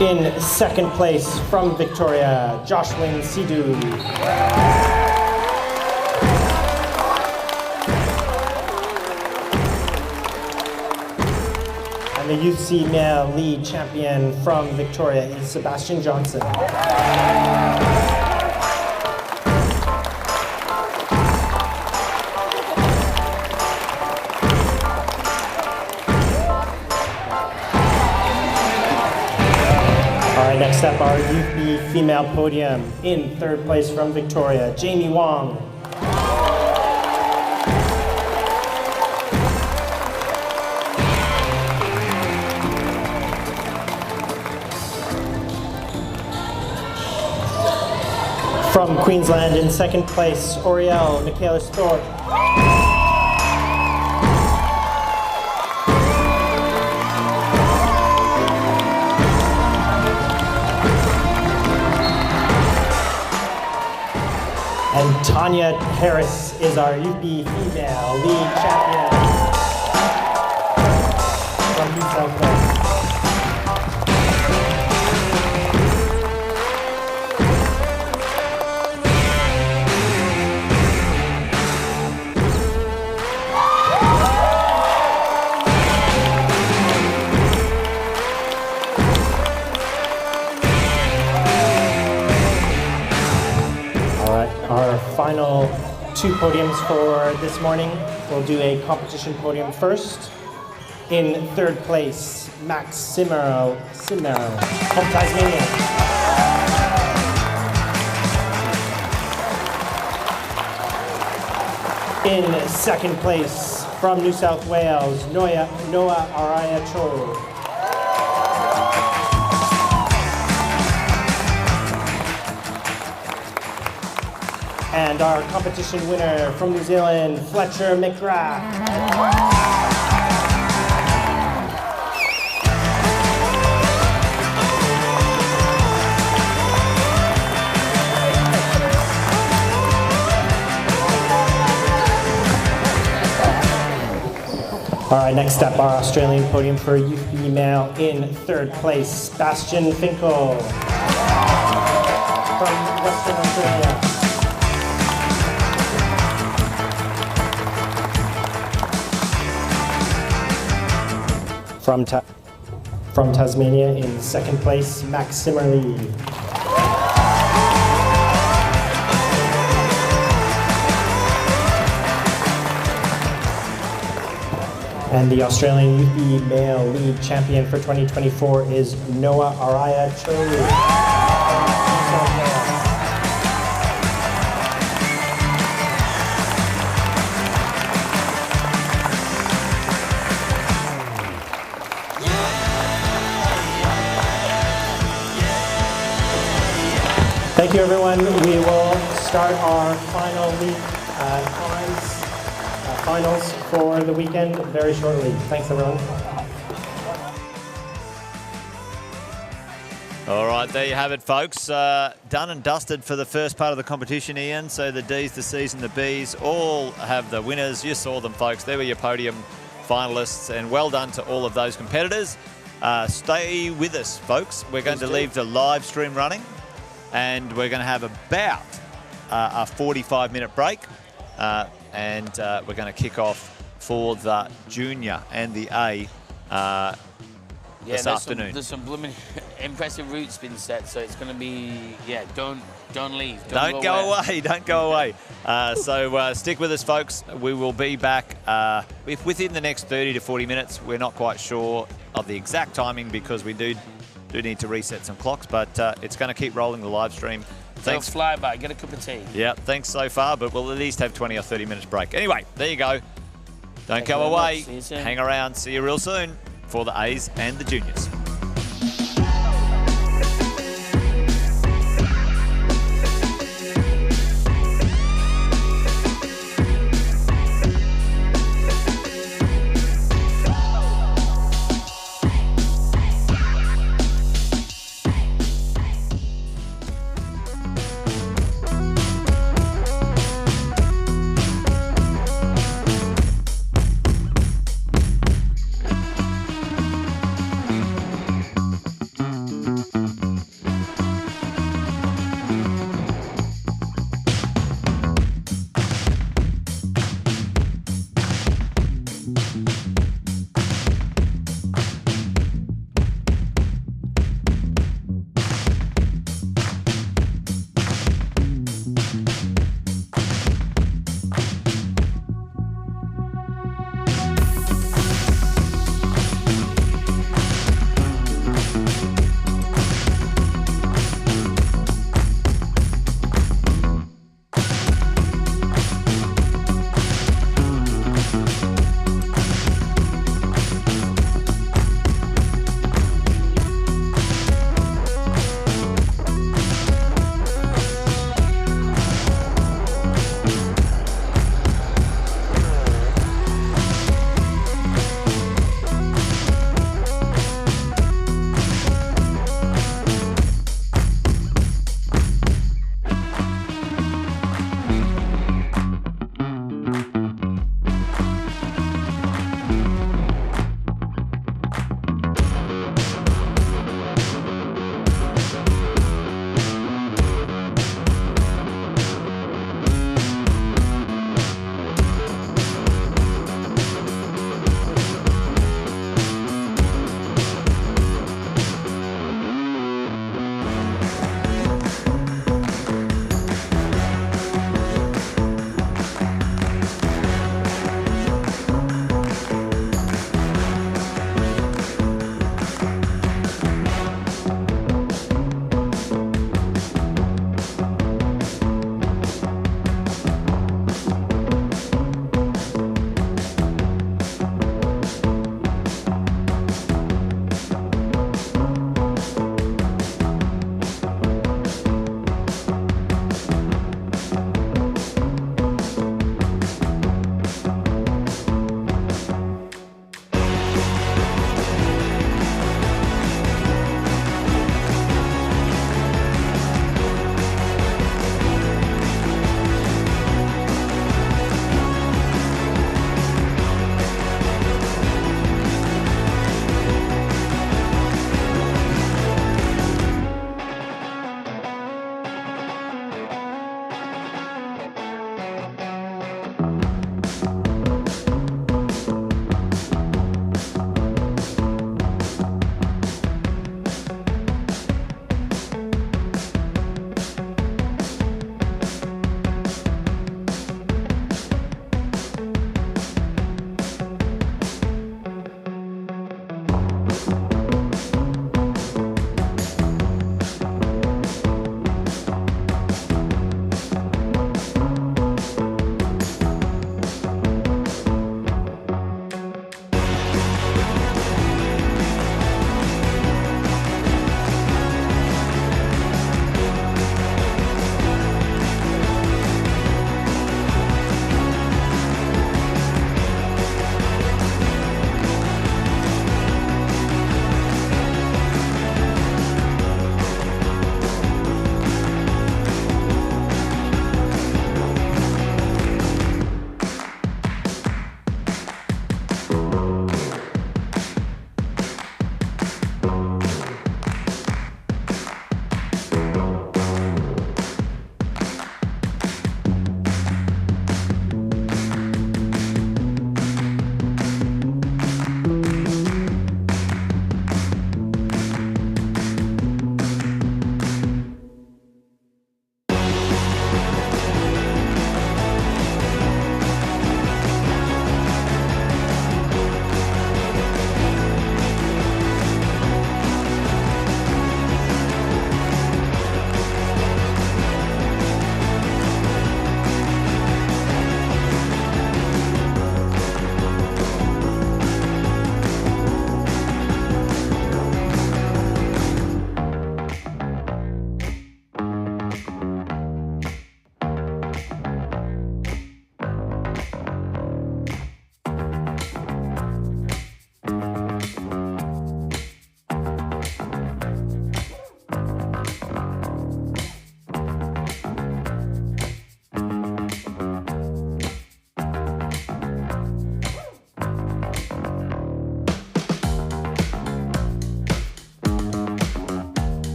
In second place from Victoria, Jocelyn Sidhu. And the UC male lead champion from Victoria is Sebastian Johnson. Next up, our Youth B female podium. In third place from Victoria, Jamie Wong. From Queensland, in second place, Oriel Michaelis Thorpe. And Tanya Harris is our UB female league champion from New South Wales. Our final 2 podiums for this morning. We'll do a competition podium first. In 3rd place, Max Simmer from Tasmania. In 2nd place, from New South Wales, Noah Araya Cho. And our competition winner from New Zealand, Fletcher McGrath. All right, next up, our Australian podium for youth female. In 3rd place, Sebastian Finkel from Western Australia. From Tasmania, in 2nd place, Max Simmerly. And the Australian UP male lead champion for 2024 is Noah Araya Cho. Thank you, everyone. We will start our final league finals for the weekend very shortly. Thanks, everyone. All right, there you have it, folks. Done and dusted for the first part of the competition, Ian. So the Ds, the Cs and the Bs all have the winners. You saw them, folks. There were your podium finalists, and well done to all of those competitors. Stay with us, folks. We're going to leave the live stream running, and we're going to have about a 45-minute break. And we're going to kick off for the junior and the A this afternoon. There's some blooming impressive routes been set, so it's going to be, don't leave. Don't go away. Don't go away. So stick with us, folks. We will be back within the next 30 to 40 minutes. We're not quite sure of the exact timing because we do need to reset some clocks, but it's going to keep rolling the live stream. Thanks. Fly by, get a cup of tea. Yeah, thanks so far, but we'll at least have 20 or 30 minutes break. Anyway, there you go. Don't go away. See you soon. Hang around. See you real soon for the A's and the juniors.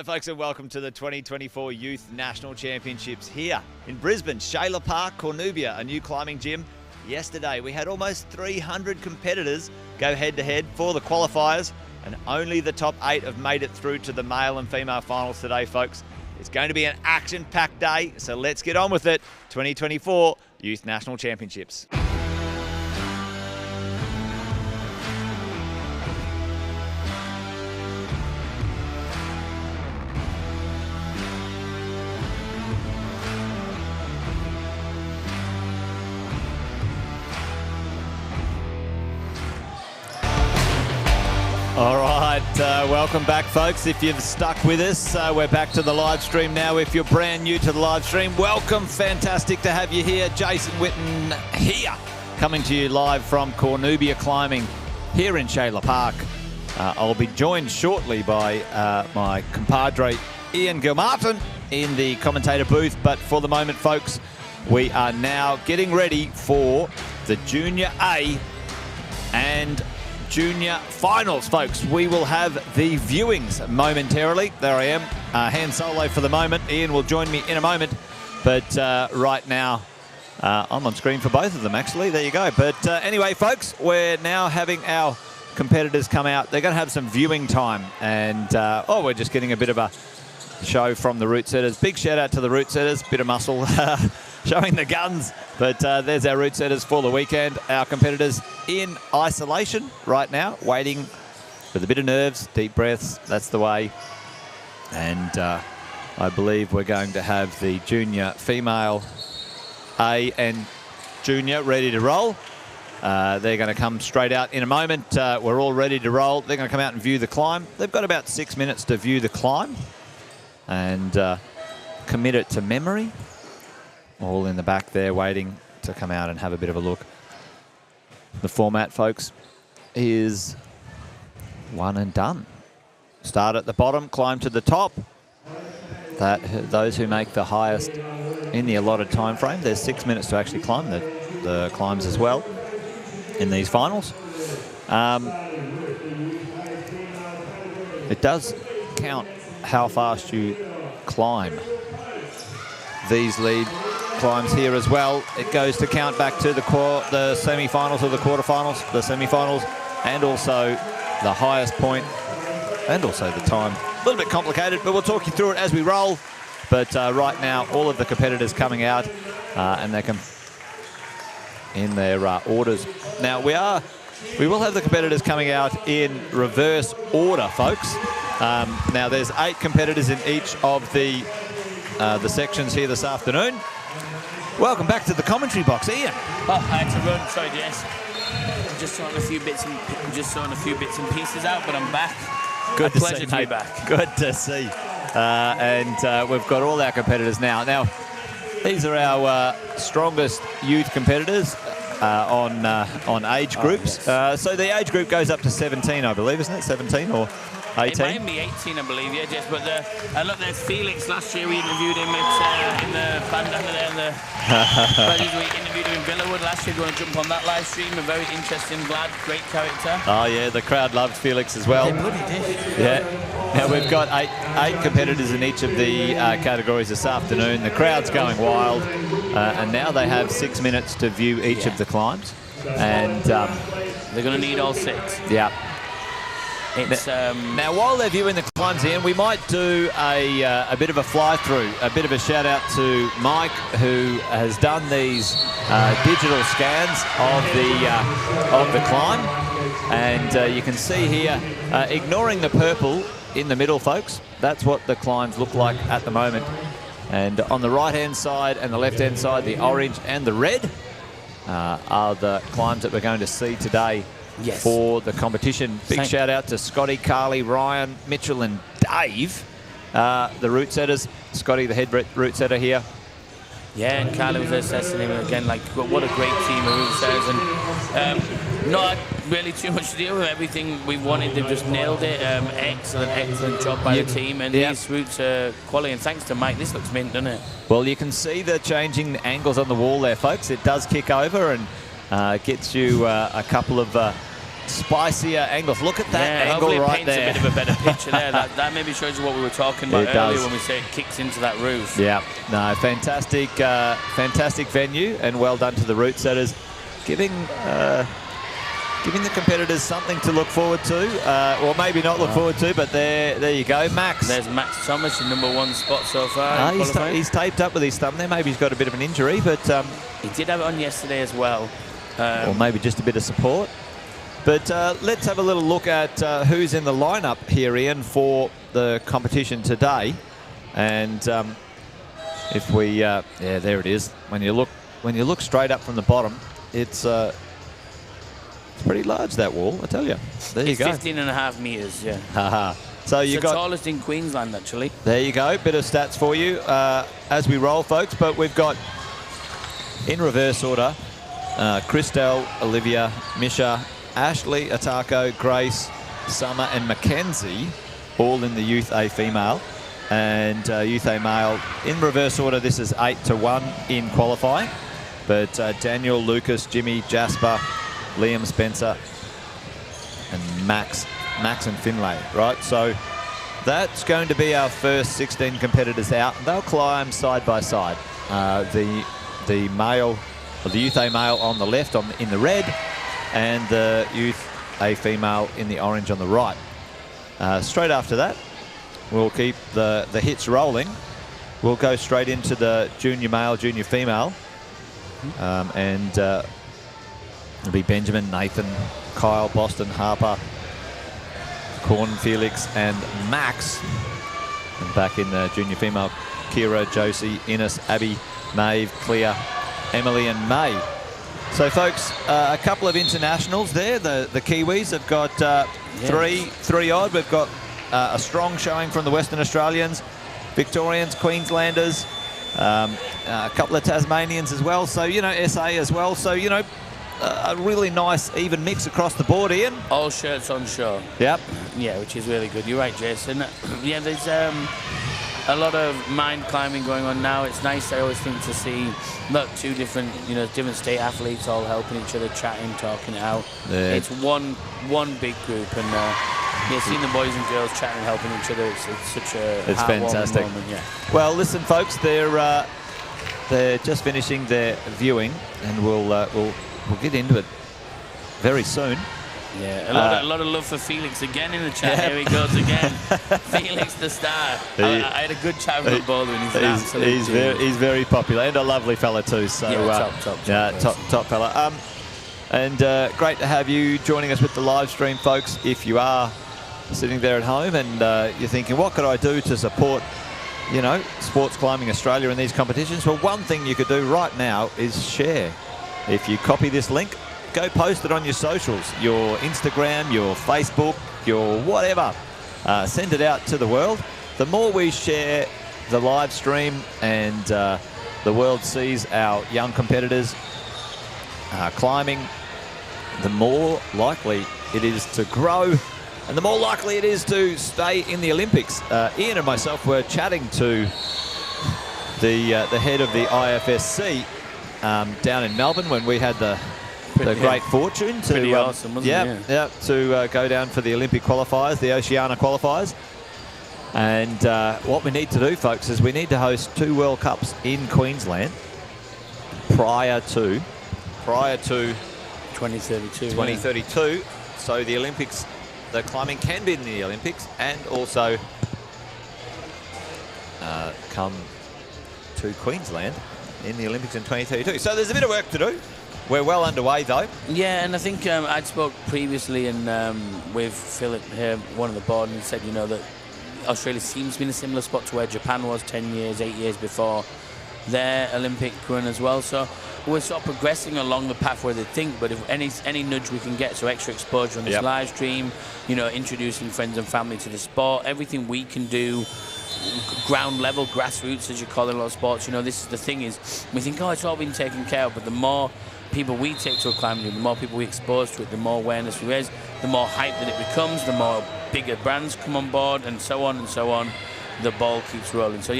Hello folks and welcome to the 2024 Youth National Championships here in Brisbane, Shayla Park, Cornubia, a new climbing gym. Yesterday we had almost 300 competitors go head to head for the qualifiers, and only the top 8 have made it through to the male and female finals today, folks. It's going to be an action-packed day, so let's get on with it. 2024 Youth National Championships. All right, welcome back, folks. If you've stuck with us, we're back to the live stream now. If you're brand new to the live stream, welcome. Fantastic to have you here. Jason Witten here, coming to you live from Cornubia Climbing here in Shayla Park. I'll be joined shortly by my compadre Ian Gilmartin in the commentator booth. But for the moment, folks, we are now getting ready for the Junior A and Junior finals, folks. We will have the viewings momentarily. There I am, hand solo for the moment. Ian will join me in a moment, but right now I'm on screen for both of them, actually. There you go. But anyway, folks, we're now having our competitors come out. They're going to have some viewing time, and we're just getting a bit of a show from the route setters. Big shout out to the route setters, bit of muscle showing the guns. But there's our route setters for the weekend. Our competitors in isolation right now, waiting with a bit of nerves, deep breaths. That's the way. And I believe we're going to have the junior female A and junior ready to roll. They're going to come straight out in a moment. We're all ready to roll. They're going to come out and view the climb. They've got about 6 minutes to view the climb and commit it to memory. All in the back there waiting to come out and have a bit of a look. The format, folks, is one and done. Start at the bottom, climb to the top. Those who make the highest in the allotted time frame. There's 6 minutes to actually climb the climbs as well in these finals. It does count how fast you climb these lead climbs here as well. It goes to count back to the semi-finals or the quarterfinals, the semi-finals, and also the highest point, and also the time. A little bit complicated, but we'll talk you through it as we roll. But right now, all of the competitors coming out, and they can in their orders. Now we will have the competitors coming out in reverse order, folks. Now there's 8 competitors in each of the sections here this afternoon. Welcome back to the commentary box, Ian. Oh, I had to run. Sorry, Jess. Just sorting a few bits and pieces out, but I'm back. Good to see, to be back. Good to see. And we've got all our competitors now. Now, these are our strongest youth competitors on age groups. Yes. So the age group goes up to 17, I believe, isn't it? 17 or 18? It might be 18, I believe, yeah, Jess. But look, there's Felix. Last year we interviewed him in the bandana there. We interviewed him in Villawood last year. Do you want to jump on that live stream? A very interesting lad, great character. Oh, yeah, the crowd loved Felix as well. They bloody did. Yeah. Now, we've got eight competitors in each of the categories this afternoon. The crowd's going wild. And now they have 6 minutes to view each of the climbs. And they're going to need all 6. Yeah. It's, now, while they're viewing the climbs in, we might do a bit of a fly-through, a bit of a shout-out to Mike, who has done these digital scans of the climb. And you can see here, ignoring the purple in the middle, folks, that's what the climbs look like at the moment. And on the right-hand side and the left-hand side, the orange and the red are the climbs that we're going to see today. Yes. For the competition. Big shout out to Scotty, Carly, Ryan, Mitchell and Dave, the route setters. Scotty, the head route setter here. Yeah, and Carly was assessing him again. Like, what a great team of route setters. And not really too much to deal with. Everything we wanted, they've just nailed it. Excellent job by the team. And these routes are quality. And thanks to Mike, this looks mint, doesn't it? Well, you can see the changing angles on the wall there, folks. It does kick over and gets you a couple of spicier angles. Look at that angle hopefully it right paints there. a bit of a better picture there. That maybe shows you what we were talking about It earlier does. when we say it kicks into that roof. Yeah, no, fantastic, fantastic venue, and well done to the route setters, giving the competitors something to look forward to, or maybe not look forward to, but there you go, Max. There's Max Thomas, your #1 spot so far. He's taped up with his thumb there. Maybe he's got a bit of an injury, but he did have it on yesterday as well. or maybe just a bit of support. But let's have a little look at who's in the lineup here, Ian, for the competition today. And if we, yeah, there it is. When you look straight up from the bottom, it's pretty large, that wall, I tell you. There you go. 15.5 meters, yeah. Haha. So you it's the got tallest in Queensland, actually. There you go. Bit of stats for you as we roll, folks. But we've got in reverse order. Christelle, Olivia, Misha, Ashley, Atako, Grace, Summer and Mackenzie, all in the Youth A female. And Youth A male, in reverse order, this is 8-1 in qualifying. But Daniel, Lucas, Jimmy, Jasper, Liam, Spencer, and Max and Finlay, right? So that's going to be our first 16 competitors out. They'll climb side by side. The male, or the Youth A male on the left in the red, and the Youth A female in the orange on the right. Straight after that, we'll keep the hits rolling. We'll go straight into the junior male, junior female, and it'll be Benjamin, Nathan, Kyle, Boston, Harper, Corn, Felix, and Max. And back in the junior female, Kira, Josie, Ines, Abby, Maeve, Clea, Emily, and May. So, folks, a couple of internationals there. The Kiwis have got three odd. We've got a strong showing from the Western Australians, Victorians, Queenslanders, a couple of Tasmanians as well. So, you know, SA as well. So, you know, a really nice even mix across the board, Ian. All shirts on show. Yep. Yeah, which is really good. You're right, Jason. Yeah, there's a lot of mind climbing going on now. It's nice, I always think, to see two different, different state athletes all helping each other, chatting, talking it out. Yeah. It's one big group, and seeing the boys and girls chatting and helping each other, it's such a it's fantastic moment. Yeah. Well, listen, folks, they're just finishing their viewing, and we'll get into it very soon. Yeah, a lot of love for Felix again in the chat. Yep. Here he goes again. Felix the star. I had a good chat with Bouldering. He's very popular and a lovely fella too. So top fella. And great to have you joining us with the live stream, folks. If you are sitting there at home and you're thinking, what could I do to support, Sports Climbing Australia in these competitions? Well, one thing you could do right now is share. If you copy this link, go post it on your socials, your Instagram, your Facebook, your whatever. Send it out to the world. The more we share the live stream and the world sees our young competitors climbing, the more likely it is to grow and the more likely it is to stay in the Olympics. Ian and myself were chatting to the head of the IFSC down in Melbourne when we had the great fortune to go down for the Olympic qualifiers, the Oceania qualifiers. And what we need to do, folks, is we need to host 2 World Cups in Queensland prior to 2032. So the Olympics, the climbing can be in the Olympics and also come to Queensland in the Olympics in 2032. So there's a bit of work to do. We're well underway, though. Yeah, and I think I'd spoke previously and with Philip here, one of the board, and he said, that Australia seems to be in a similar spot to where Japan was 8 years before their Olympic run as well. So we're sort of progressing along the path where they think, but if any nudge we can get, so extra exposure on this live stream, introducing friends and family to the sport, everything we can do, ground level, grassroots, as you call it in a lot of sports, this is the thing is, we think, it's all been taken care of, but the more people we take to a climbing room, the more people we expose to it, the more awareness we raise, the more hype that it becomes, the more bigger brands come on board, and so on and so on. The ball keeps rolling. So,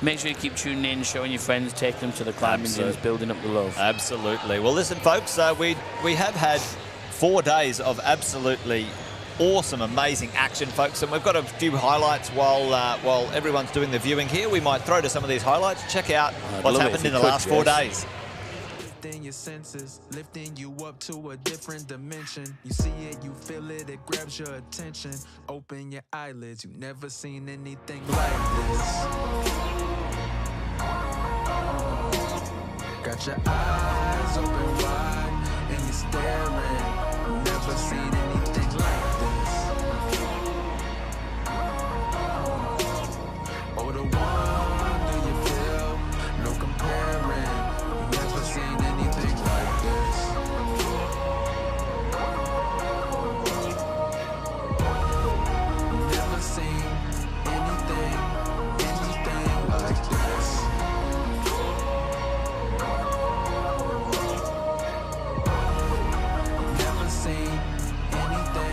make sure you keep tuning in, showing your friends, taking them to the climbing gyms, building up the love. Absolutely. Well, listen, folks, we have had 4 days of absolutely awesome, amazing action, folks. And we've got a few highlights while everyone's doing the viewing here. We might throw to some of these highlights. Check out what's happened in the last 4 days. Lifting your senses, lifting you up to a different dimension. You see it, you feel it, it grabs your attention. Open your eyelids, you've never seen anything like this. Got your eyes open wide and you're staring. You've never seen anything like this. Oh, the wonder you feel, no comparing. You've never seen anything like this. You've never seen anything like this. Never seen anything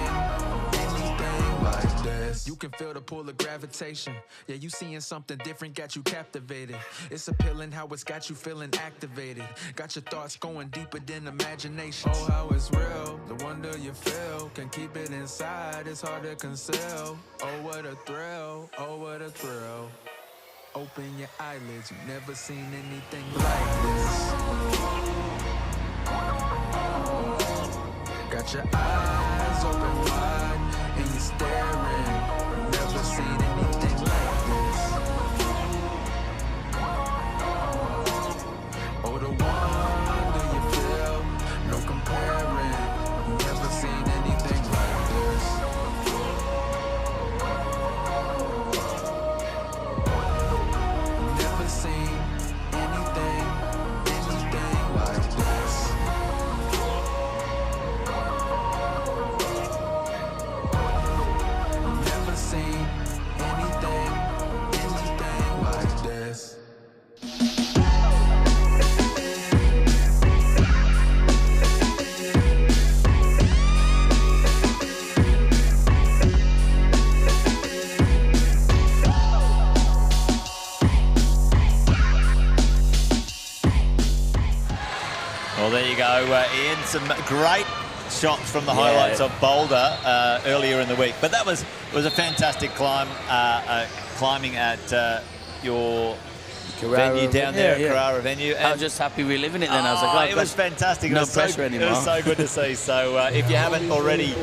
like this. You can feel the pull of gravitation. Yeah, you seeing something different, got you captivated. It's appealing how it's got you feeling activated. Got your thoughts going deeper than imagination. Oh, how it's real, the wonder you feel. Can keep it inside, it's hard to conceal. Oh, what a thrill, oh, what a thrill. Open your eyelids, you've never seen anything like this. Got your eyes open wide and you're staring. You've never seen anything like this. Oh, the wonder you feel, no comparing. You've never seen anything like this. You've never seen anything like this. Never seen anything like this. Well, there you go, Ian. Some great shots from the highlights of Boulder earlier in the week. But that was a fantastic climb, climbing at your venue down there at Carrara venue. I was just happy reliving it then. I was like, it was fantastic. No pressure anymore. It was so good to see. So if you haven't already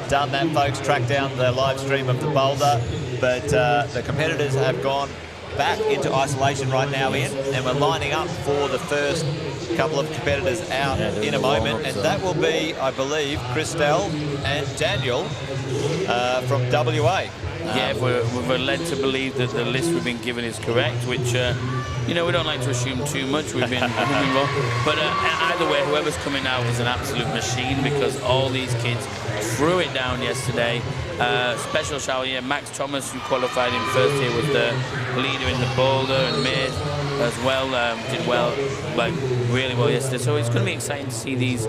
done that, folks, track down the live stream of the Boulder. But the competitors have gone back into isolation right now, Ian, and we're lining up for the first couple of competitors out in a moment, and that will be, I believe, Christelle and Daniel from WA. Yeah, we're led to believe that the list we've been given is correct, which, you know, we don't like to assume too much. We've been wrong. But either way, whoever's coming out is an absolute machine, because all these kids threw it down yesterday. Special shout out, Max Thomas, who qualified in first here, was the leader in the boulder, and Mays as well, did well, like really well yesterday. So it's going to be exciting to see these,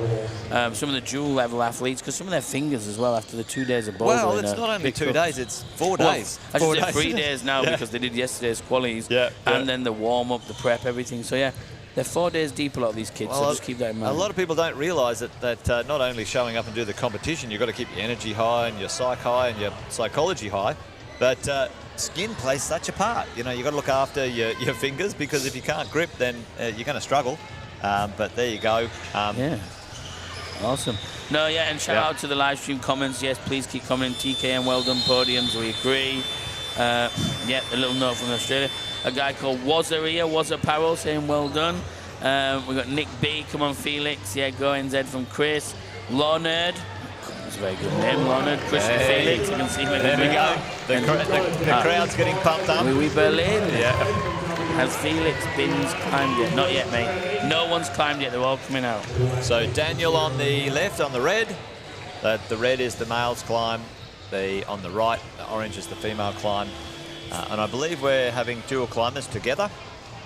some of the dual level athletes, because some of their fingers as well after the 2 days of bouldering. Well, it's not only 2 days, it's 4 days. I should say 3 days now, because they did yesterday's qualies, and then the warm up, the prep, everything. So yeah, they're 4 days deep, a lot of these kids, so just keep that in mind. A lot of people don't realise that not only showing up and do the competition, you've got to keep your energy high and your psych high and your psychology high, but skin plays such a part. You know, you've got to look after your fingers, because if you can't grip, then you're going to struggle. But there you go. Yeah. Awesome. No, yeah, and shout out to the live stream comments. Yes, please keep commenting. TKM, well done podiums. We agree. Yeah, a little note from Australia. A guy called Was Apparel saying well done. We've got Nick B, come on Felix. Yeah, go NZ from Chris. Leonard. That's a very good name, Leonard. Christian Felix. You can see him in the There we go. The crowd's getting pumped up. We Berlin. Yeah. Has Felix Bins climbed yet? Not yet, mate. No one's climbed yet. They're all coming out. So Daniel on the left, on the red. The red is the male's climb. On the right, the orange is the female climb. And I believe we're having dual climbers together.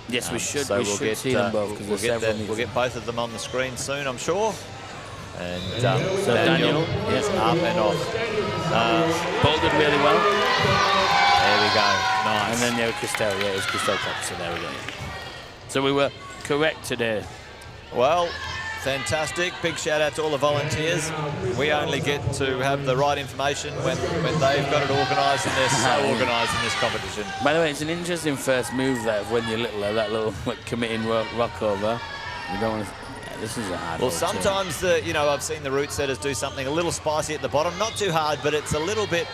Yes, we should. So we should see them both, because we'll get both of them on the screen soon, I'm sure. And so Daniel is up and off. Bouldered really well. There we go. Nice. And then Christelle. Yeah, it was Christelle Cox. So there we go. So we were correct today. Well, Fantastic. Big shout out to all the volunteers. We only get to have the right information when they've got it organised, and they're so organised in this competition. By the way, it's an interesting first move there when you're little, that little committing rock over. You don't want to. Yeah, this is a hard one. Well, sometimes I've seen the route setters do something a little spicy at the bottom. Not too hard, but it's a little bit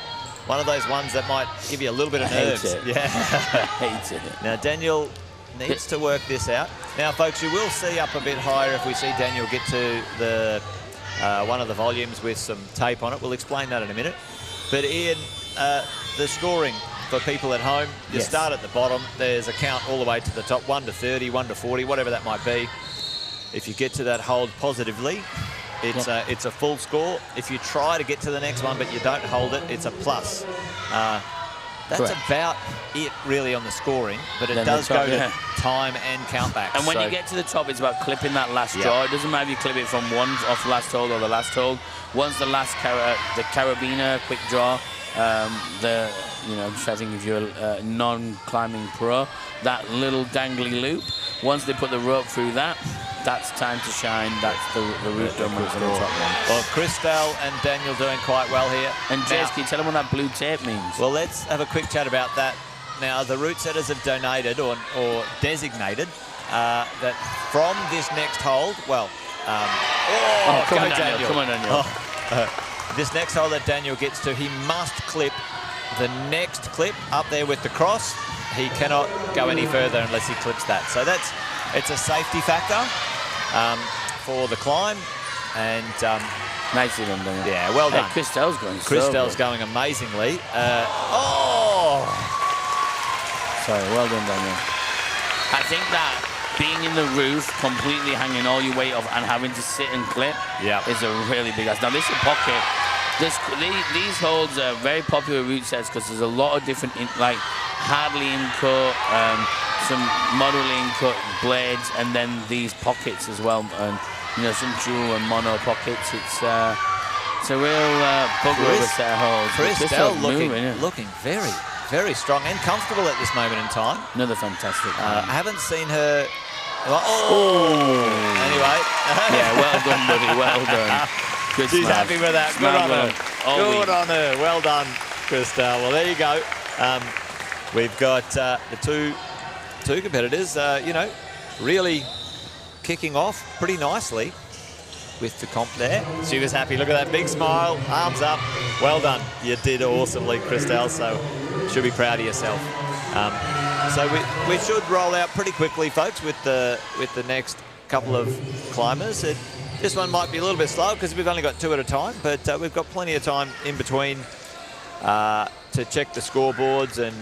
one of those ones that might give you a little bit of nerves. Hate it. Yeah. I hate it. Now, Daniel needs to work this out. Now, folks, you will see up a bit higher if we see Daniel get to the one of the volumes with some tape on it. We'll explain that in a minute. But Ian, the scoring for people at home, you start at the bottom. There's a count all the way to the top, 1 to 30, 1 to 40, whatever that might be. If you get to that hold positively, it's a full score. If you try to get to the next one but you don't hold it, it's a plus. That's Correct. about it really on the scoring, but it Then does the top, go to time and countback. And when you get to the top, it's about clipping that last draw. It doesn't matter if you clip it from one off the last hold or the last hold. Once the last the carabiner quick draw, I'm just trying to think if you're a non-climbing pro, that little dangly loop. Once they put the rope through that, that's time to shine. That's the route done with the top one. Well, Christelle and Daniel doing quite well here. And Jez, can you tell them what that blue tape means? Well, let's have a quick chat about that. Now, the route setters have donated or designated that from this next hold, come on, Daniel. Come on, Daniel. This next hole that Daniel gets to, he must clip the next clip up there with the cross. He cannot go any further unless he clips that. So it's a safety factor for the climb. And nicely done, Daniel. Yeah, well done. Hey, Christelle's going. Christelle's going amazingly. Sorry, well done, Daniel. I think that being in the roof, completely hanging all your weight off and having to sit and clip is a really big ask. Now, this is pocket. These holds are very popular route sets because there's a lot of different, hardly in-cut, some moderately in-cut blades, and then these pockets as well, and some dual and mono pockets. It's a real bugger of a set of holds. Christelle looking very, very strong and comfortable at this moment in time. Another fantastic. I haven't seen her. Anyway. Yeah, well done, buddy. Well done. Good She's smash. happy with that. Good on her. Good on her. Well done, Christelle. Well, there you go. We've got the two competitors, really kicking off pretty nicely with the comp there. She was happy. Look at that big smile. Arms up. Well done. You did awesomely, Christelle. So should be proud of yourself. So we should roll out pretty quickly, folks, with the next couple of climbers. This one might be a little bit slow because we've only got 2 at a time, but we've got plenty of time in between to check the scoreboards and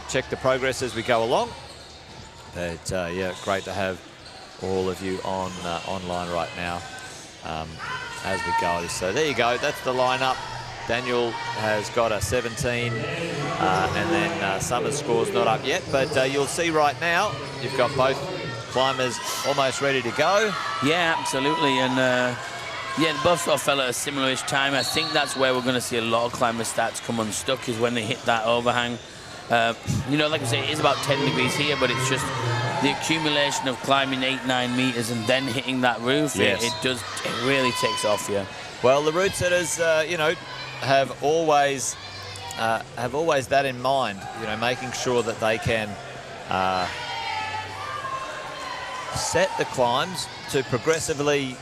check the progress as we go along. But great to have all of you on online right now as we go. So there you go. That's the lineup. Daniel has got a 17, and then Summer's score's not up yet, but you'll see right now you've got both climbers almost ready to go. Yeah, absolutely, and both sort of fell at a similar-ish time. I think that's where we're going to see a lot of climber stats come unstuck, is when they hit that overhang. Like I say, it is about 10 degrees here, but it's just the accumulation of climbing 8-9 meters and then hitting that roof. Yes. It really takes off you. Well, the route setters, have always that in mind. Making sure that they can set the climbs to progressively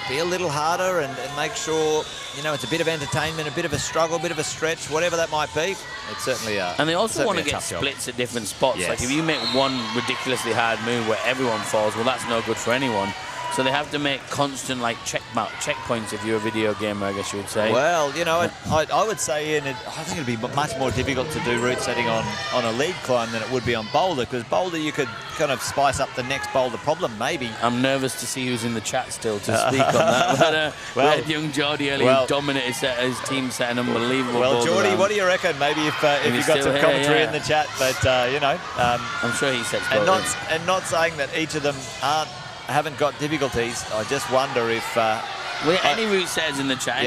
be a little harder and make sure, it's a bit of entertainment, a bit of a struggle, a bit of a stretch, whatever that might be. It's certainly and they also want to get job. splits at different spots. Yes. Like if you make one ridiculously hard move where everyone falls, well, that's no good for anyone. So they have to make constant checkpoints if you're a video gamer, I guess you would say. Well, I would say, Ian, I think it'd be much more difficult to do route setting on a lead climb than it would be on boulder, because boulder you could kind of spice up the next boulder problem, maybe. I'm nervous to see who's in the chat still to speak on that. But, we had young Geordie earlier who dominated his team, set an unbelievable boulder Geordie, round. what do you reckon? Maybe if you've got some commentary in the chat, but I'm sure he sets both. And not saying that each of them haven't got difficulties. I just wonder if any route setters in the chat,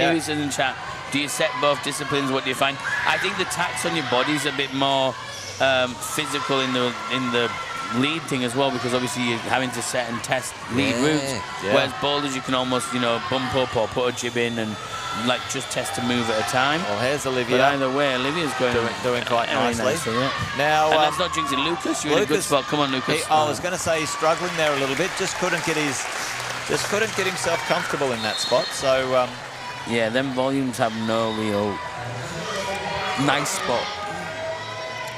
do you set both disciplines? What do you find? I think the tax on your body is a bit more physical in the lead thing as well, because obviously you're having to set and test lead routes. Yeah. Whereas boulders, you can almost, you know, bump up or put a jib in and like just test to move at a time. Well, here's Olivia. But either way, Olivia's doing quite very nicely. yeah. Now, and let's not jinx it. Lucas, you're in a good spot. Come on, Lucas. I was going to say he's struggling there a little bit. Just couldn't get himself comfortable in that spot. So yeah, them volumes have no real nice spot.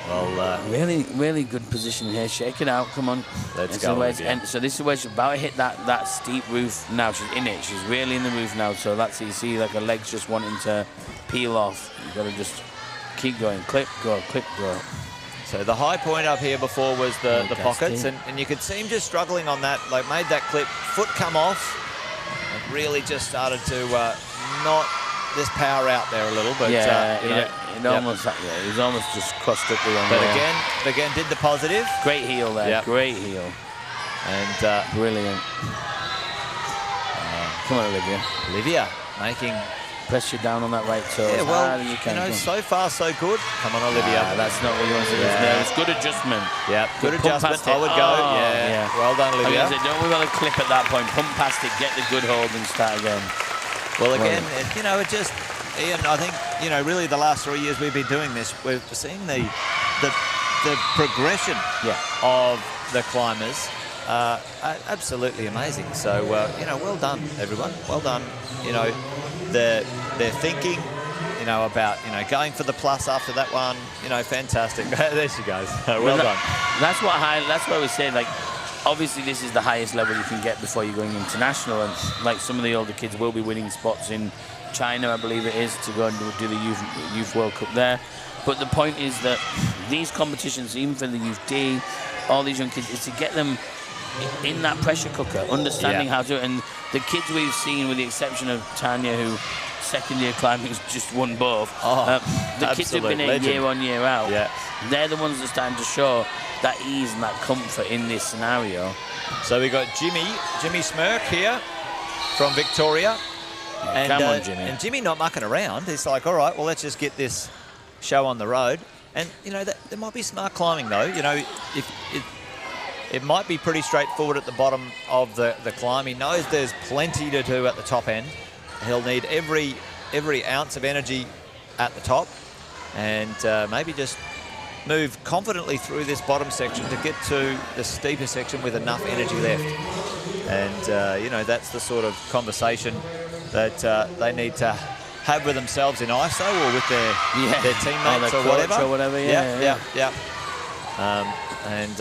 Well, really, really good position here. Shake it out. Come on. Let's go. And so this is where she's about to hit that steep roof. Now she's in it. She's really in the roof now. So that's, you see, like her legs just wanting to peel off. You've got to just keep going. Clip, go, clip, go. So the high point up here before was the pockets, and you could see him just struggling on that. Like, made that clip, foot come off, and really just started to not just power out there a little. But almost, he was almost just crossed up the wrong way. But again, did the positive. Great heel there. Yep. Great heel. And brilliant. Come on, Olivia making. Press you down on that right toe. Yeah, well, you can. So far so good. Come on, Olivia. That's not what you want to do. Yeah. It's good adjustment. Yeah, good Pump adjustment. past it. I would go. Yeah. Well done, Olivia. Don't worry about the clip at that point. Pump past it, get the good hold, and start again. Well, again, it just, Ian, I think, really the last 3 years we've been doing this, we're seeing the progression of the climbers. Absolutely amazing. So, well done, everyone. Well done. They're thinking, about, going for the plus after that one. Fantastic. There she goes. Well done. That's what we say. Like, obviously, this is the highest level you can get before you're going international, and like some of the older kids will be winning spots in China, I believe it is, to go and do the Youth World Cup there. But the point is that these competitions, even for the Youth D, all these young kids, is to get them in that pressure cooker, understanding how to. And the kids we've seen, with the exception of Tanya, who second-year climbing has just won both, the kids who've been here year on, year out, they're the ones that are starting to show that ease and that comfort in this scenario. So we got Jimmy Smirk here from Victoria. And, come on, Jimmy. And Jimmy not mucking around. He's like, all right, well, let's just get this show on the road. And, there might be smart climbing, though. It might be pretty straightforward at the bottom of the climb. He knows there's plenty to do at the top end. He'll need every ounce of energy at the top, and maybe just move confidently through this bottom section to get to the steeper section with enough energy left. And, that's the sort of conversation that they need to have with themselves in ISO or with their teammates or whatever. And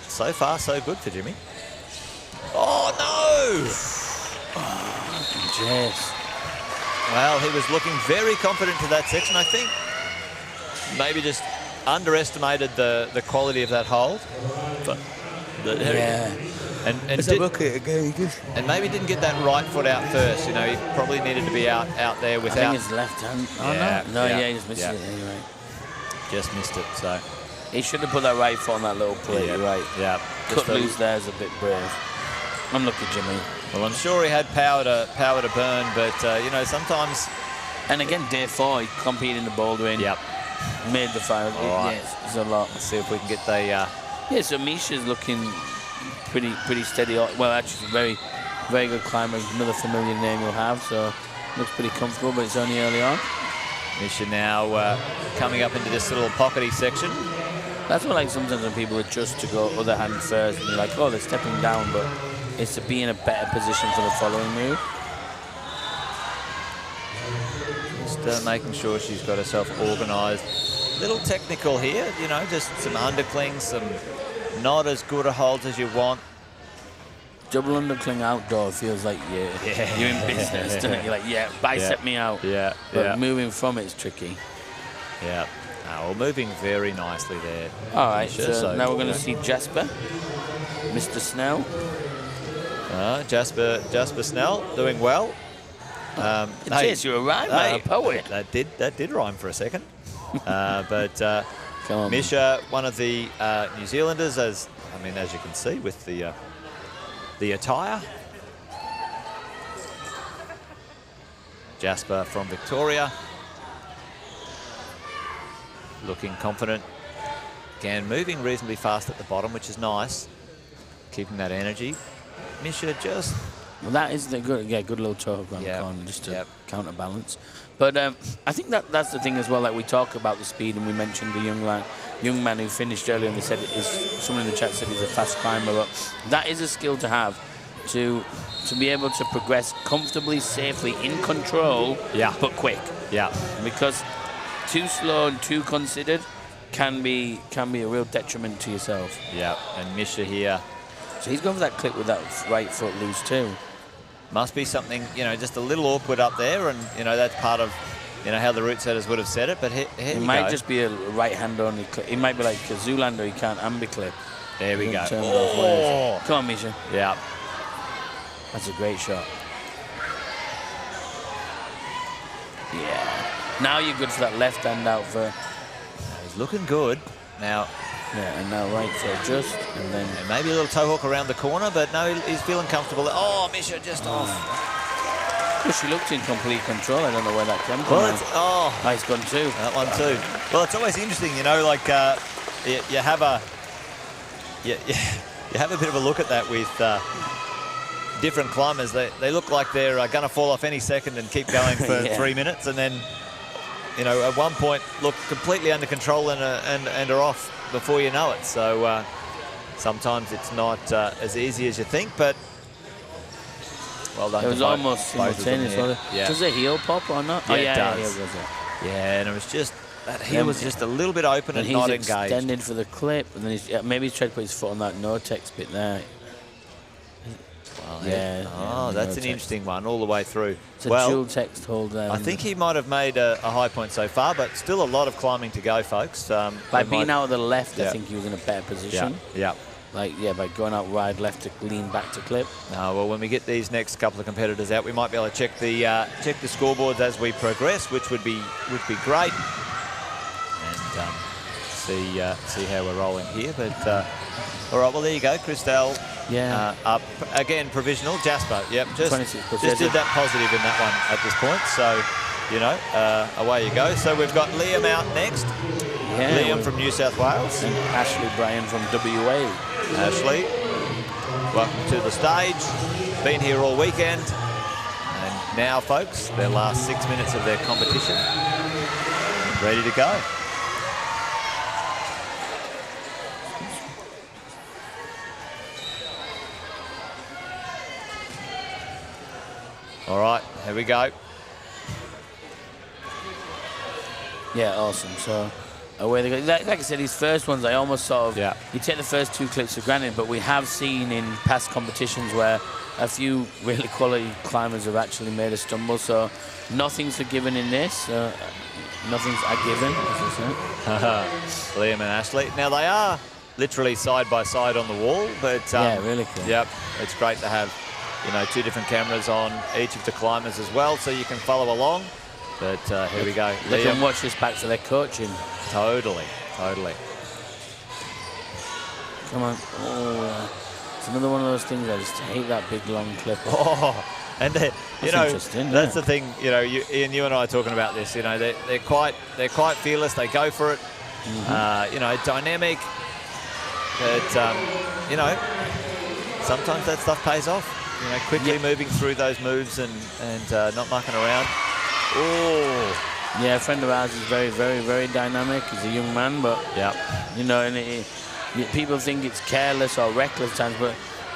so far, so good for Jimmy. Oh, no! Yes. Well, he was looking very confident to that section. I think maybe just underestimated the quality of that hold. But and maybe didn't get that right foot out first. He probably needed to be out there without. I think his left hand. He just missed it anyway. Just missed it. So he should have put that right foot on that little plate. Right. Yeah. Cut loose there is a bit brave. Unlucky, Jimmy. Well, I'm sure he had power to burn, but sometimes. And again, day 4, he competed in the bouldering. Yep. Made the final. Right. It's a lot. Let's see if we can get the. Yeah, so Misha's looking pretty steady. Well, actually, very, very good climber. Another familiar name you'll have, so looks pretty comfortable, but it's only early on. Misha now coming up into this little pockety section. That's what, like, sometimes when people adjust to go other hand first, and you're like, oh, they're stepping down, but it's to be in a better position for the following move. Just making sure she's got herself organised. Little technical here, just some underclings, some not as good a holds as you want. Double undercling outdoor feels like you're in business, doesn't it? You're like, bicep me out. But moving from it's tricky. Yeah. Well, moving very nicely there. All right, so now we're going to see Jasper, Mr. Snell. Jasper Snell doing well. Yes, you're a rhymer, a poet. That did rhyme for a second. But come on, Misha, one of the New Zealanders, as you can see with the attire. Jasper from Victoria, looking confident Again, moving reasonably fast at the bottom, which is nice. Keeping that energy. Misha just... Well, that is the good little toe hook around the corner just to counterbalance. But I think that's the thing as well. Like we talk about the speed, and we mentioned the young man who finished earlier, and they said someone in the chat said he's a fast climber. But that is a skill to have, to be able to progress comfortably, safely, in control, but quick. Yeah. Because too slow and too considered can be a real detriment to yourself. Yeah. And Misha here. So he's going for that clip with that right foot loose too. Must be something, just a little awkward up there, and, that's part of, how the route setters would have said it, but here it might just be a right hand only clip. It might be like a Zoolander, he can't ambi clip. There we go. Oh. Come on, Misha. Yeah. That's a great shot. Yeah. Now you're good for that left hand out for... He's looking good. Now... Yeah, and now right foot just, and then... And maybe a little toe hook around the corner, but no, he's feeling comfortable. Oh, Misha just off. Well, she looked in complete control. I don't know where that came from. Well, he's gone too. That one too. Well, it's always interesting, like you have a bit of a look at that with different climbers. They look like they're going to fall off any second and keep going for 3 minutes, and then at one point look completely under control and are off before you know it. So sometimes it's not as easy as you think, but well done. It was almost simultaneous. Does the heel pop or not? Yeah, it does. Heel and it was just that heel was just a little bit open and not engaged. He's extended for the clip, and then maybe he's tried to put his foot on that no-tex bit there. Well, that's an interesting one all the way through. It's a dual text hold there. I think he might have made a high point so far, but still a lot of climbing to go, folks. By being out of the left, I think he was in a better position. Yeah. By going out wide left to lean back to clip. Well, when we get these next couple of competitors out, we might be able to check the scoreboards as we progress, which would be great, and see how we're rolling here. But all right, well there you go, Christelle. Up again, provisional. Jasper, just did that positive in that one at this point. So, away you go. So we've got Liam out next. Liam from New South Wales. And Ashley Bryan from WA. Ashley, welcome to the stage. Been here all weekend. And now, folks, their last 6 minutes of their competition. Ready to go. All right, here we go. Yeah, awesome. So, away they go. Like I said, his first ones, I almost sort of... You take the first two clips for granted, but we have seen in past competitions where a few really quality climbers have actually made a stumble. So, nothing's a given in this. Nothing's a given, as I say. Liam and Ashley. Now, they are literally side by side on the wall, but... really cool. Yep, it's great to have... two different cameras on each of the climbers as well, so you can follow along. But here we go. They can watch this back for their coaching. Totally. Come on. It's another one of those things. I just hate that big long clip. And that's the thing. Ian, you and I are talking about this. They're quite fearless. They go for it. Dynamic. But sometimes that stuff pays off. Quickly moving through those moves and not mucking around. Oh. Yeah, a friend of ours is very, very, very dynamic. He's a young man, but, and people think it's careless or reckless times, but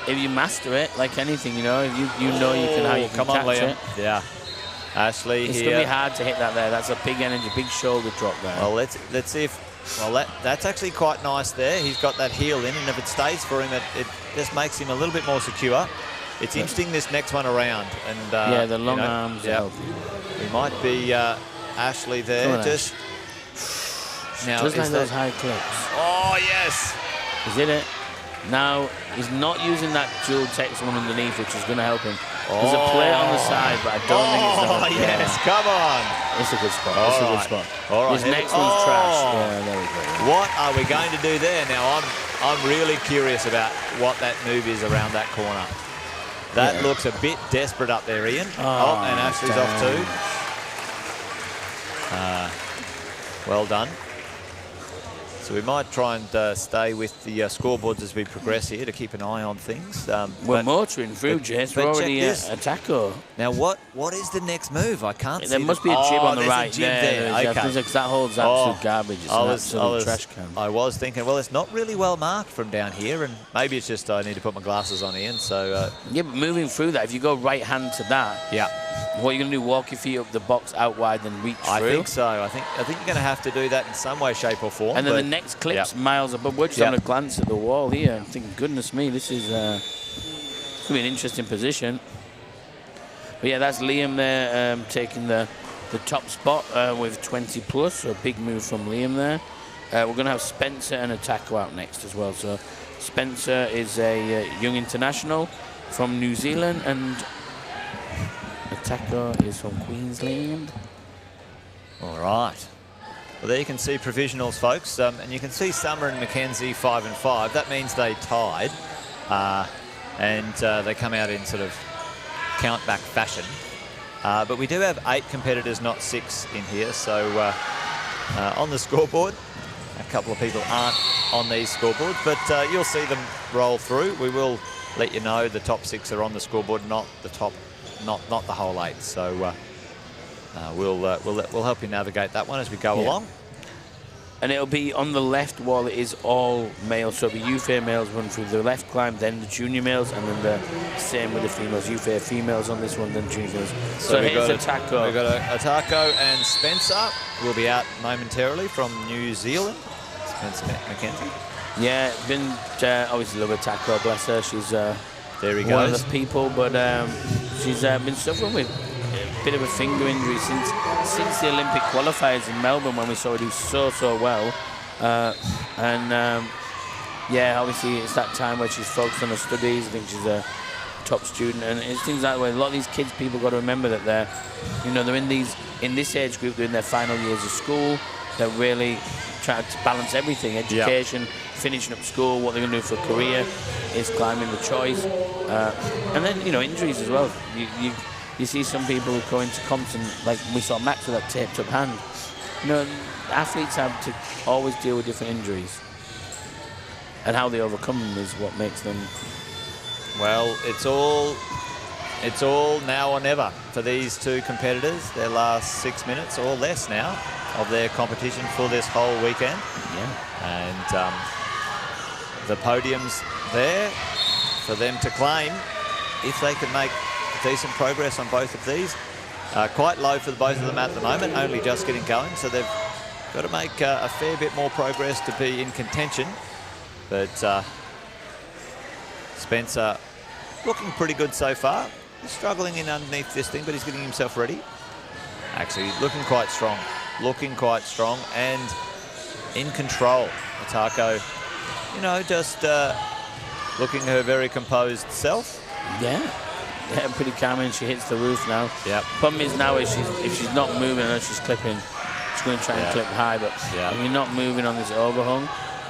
if you master it, like anything, if you know how you can catch it. Yeah. Ashley it's here. going to be hard to hit that there. That's a big energy, big shoulder drop there. Well, let's see if... Well, that's actually quite nice there. He's got that heel in, and if it stays for him, it just makes him a little bit more secure. It's interesting this next one around, and the long arms. Yeah, we might be Ashley there. Just like those high clips. Oh yes, is it? Now he's not using that dual text one underneath, which is going to help him. There's a plate on the side, but I don't think it's going to. Oh yes, come on! It's a good spot. It's a good spot. All right, his next one's trash. Yeah, there we go. What are we going to do there? Now I'm really curious about what that move is around that corner. That looks a bit desperate up there, Ian. And Ashley's off too. Well done. So we might try and stay with the scoreboards as we progress here to keep an eye on things. We're motoring through, Jace. We're already at taco. Now, what is the next move? I can't see. There must be a jib on the there's right a jib there. Okay. Because that holds absolute garbage. It's an absolute trash can. I was thinking, well, it's not really well marked from down here, and maybe it's just I need to put my glasses on, Ian. So yeah, but moving through that, if you go right hand to that, what are you going to do? Walk your feet up the box out wide and reach through? I think so. I think you're going to have to do that in some way, shape, or form. And then the next clip's miles above. We're just having a glance at the wall here. I'm thinking, goodness me, this is going to be an interesting position. But yeah, that's Liam there taking the top spot with 20 plus. So a big move from Liam there. We're going to have Spencer and Atako out next as well. So Spencer is a young international from New Zealand, and Atako is from Queensland. All right. Well, there you can see provisionals, folks, and you can see Summer and Mackenzie 5 and 5. That means they tied, and they come out in sort of count-back fashion. But we do have 8 competitors, not 6 in here. So on the scoreboard, a couple of people aren't on these scoreboards, but you'll see them roll through. We will let you know the top 6 are on the scoreboard, not the top, not the whole 8. So we'll help you navigate that one as we go along. And it'll be on the left wall. It is all males, so it'll be youth males run through the left climb, then the junior males, and then the same with the females. Youth females on this one, then junior females. So here's Atako. We've got Atako and Spencer will be out momentarily from New Zealand. Spencer Mackenzie. Yeah, been obviously love Atako, bless her. She's there he goes. One of the people, but she's been suffering with a bit of a finger injury since the Olympic qualifiers in Melbourne, when we saw her do so well. Yeah, obviously it's that time where she's focused on her studies. I think she's a top student, and it's things like that. A lot of these kids, people got to remember that they're in this age group, they're in their final years of school. They're really trying to balance everything: education, finishing up school, what they're going to do for a career, is climbing the choice, and then injuries as well. You see some people who go into comps, and like we saw Max with that taped up hand. Athletes have to always deal with different injuries, and how they overcome them is what makes them. Well, it's all now or never for these two competitors. Their last 6 minutes or less now of their competition for this whole weekend. Yeah. And the podium's there for them to claim if they can make decent progress on both of these. Quite low for both of them at the moment, only just getting going, so they've got to make a fair bit more progress to be in contention. But Spencer looking pretty good so far. He's struggling in underneath this thing, but he's getting himself ready. Actually, looking quite strong and in control. Atako, just looking her very composed self. Yeah, pretty calm, and she hits the roof now. Yeah. Problem is now if she's not moving, and she's clipping, she's going to try and clip high, but if you're not moving on this overhung,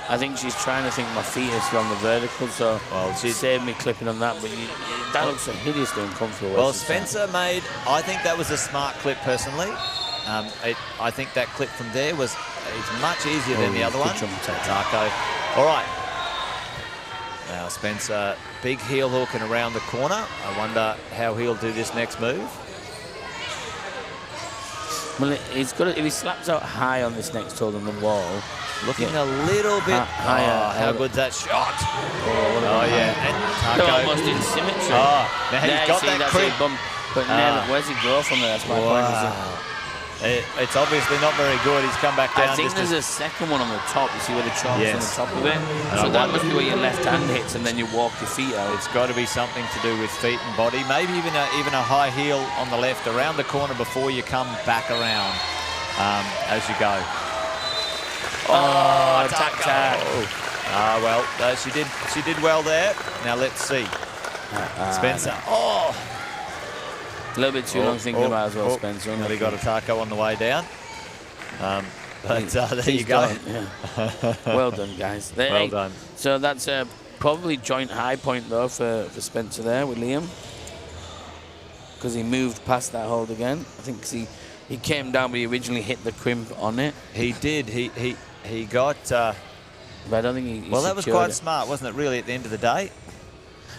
I think she's trying to think my feet are still on the vertical, so she saved me clipping on that, but that looks hideously uncomfortable. Well, Spencer made, I think that was a smart clip personally. I think that clip from there is much easier than the other one. Atako. All right. Now Spencer, big heel hook and around the corner. I wonder how he'll do this next move. Well, if he slaps out high on this next hole on the wall, looking a little bit higher. How good's that shot? And they're almost in symmetry. Now he's got that creep. Bump, but where's he go from there? That's my point. It's obviously not very good. He's come back down. I think there's a second one on the top. You see where the chalk's on the top of it? So that must be where your left hand hits, and then you walk your feet out. It's got to be something to do with feet and body. Maybe even a high heel on the left around the corner before you come back around as you go. Tack. Well, she did well there. Now let's see. Spencer. A little bit too long thinking about as well, Spencer. Nearly got Atako on the way down. But there you go. Well done, guys. Well done. So that's probably joint high point, though, for Spencer there with Liam. Because he moved past that hold again. I think he came down, but he originally hit the crimp on it. He did. he got... but I don't think he well, that was secured quite it. smart, wasn't it, really, at the end of the day?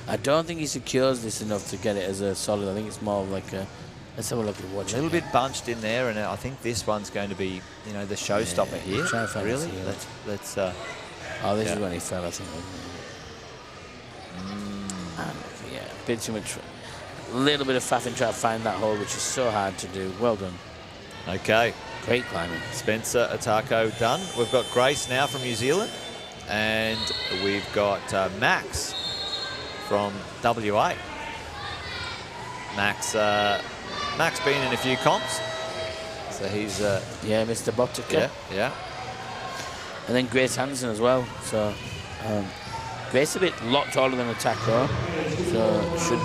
I don't think he secures this enough to get it as a solid. I think it's more of like a... Let's have a look at watch. A little bit bunched in there, and I think this one's going to be, you know, the showstopper here. Try and find Really? this Let's oh, this is when he fell, I think. Yeah, a bit too much. A little bit of faffing trying to find that hole, which is so hard to do. Well done. Okay. Great climbing. Spencer Atako done. We've got Grace now from New Zealand, and we've got Max from WA. Max been in a few comps, so he's yeah, Mr. Boptica. yeah. And then Grace Hansen as well. So Grace a bit lot taller than Atako, so should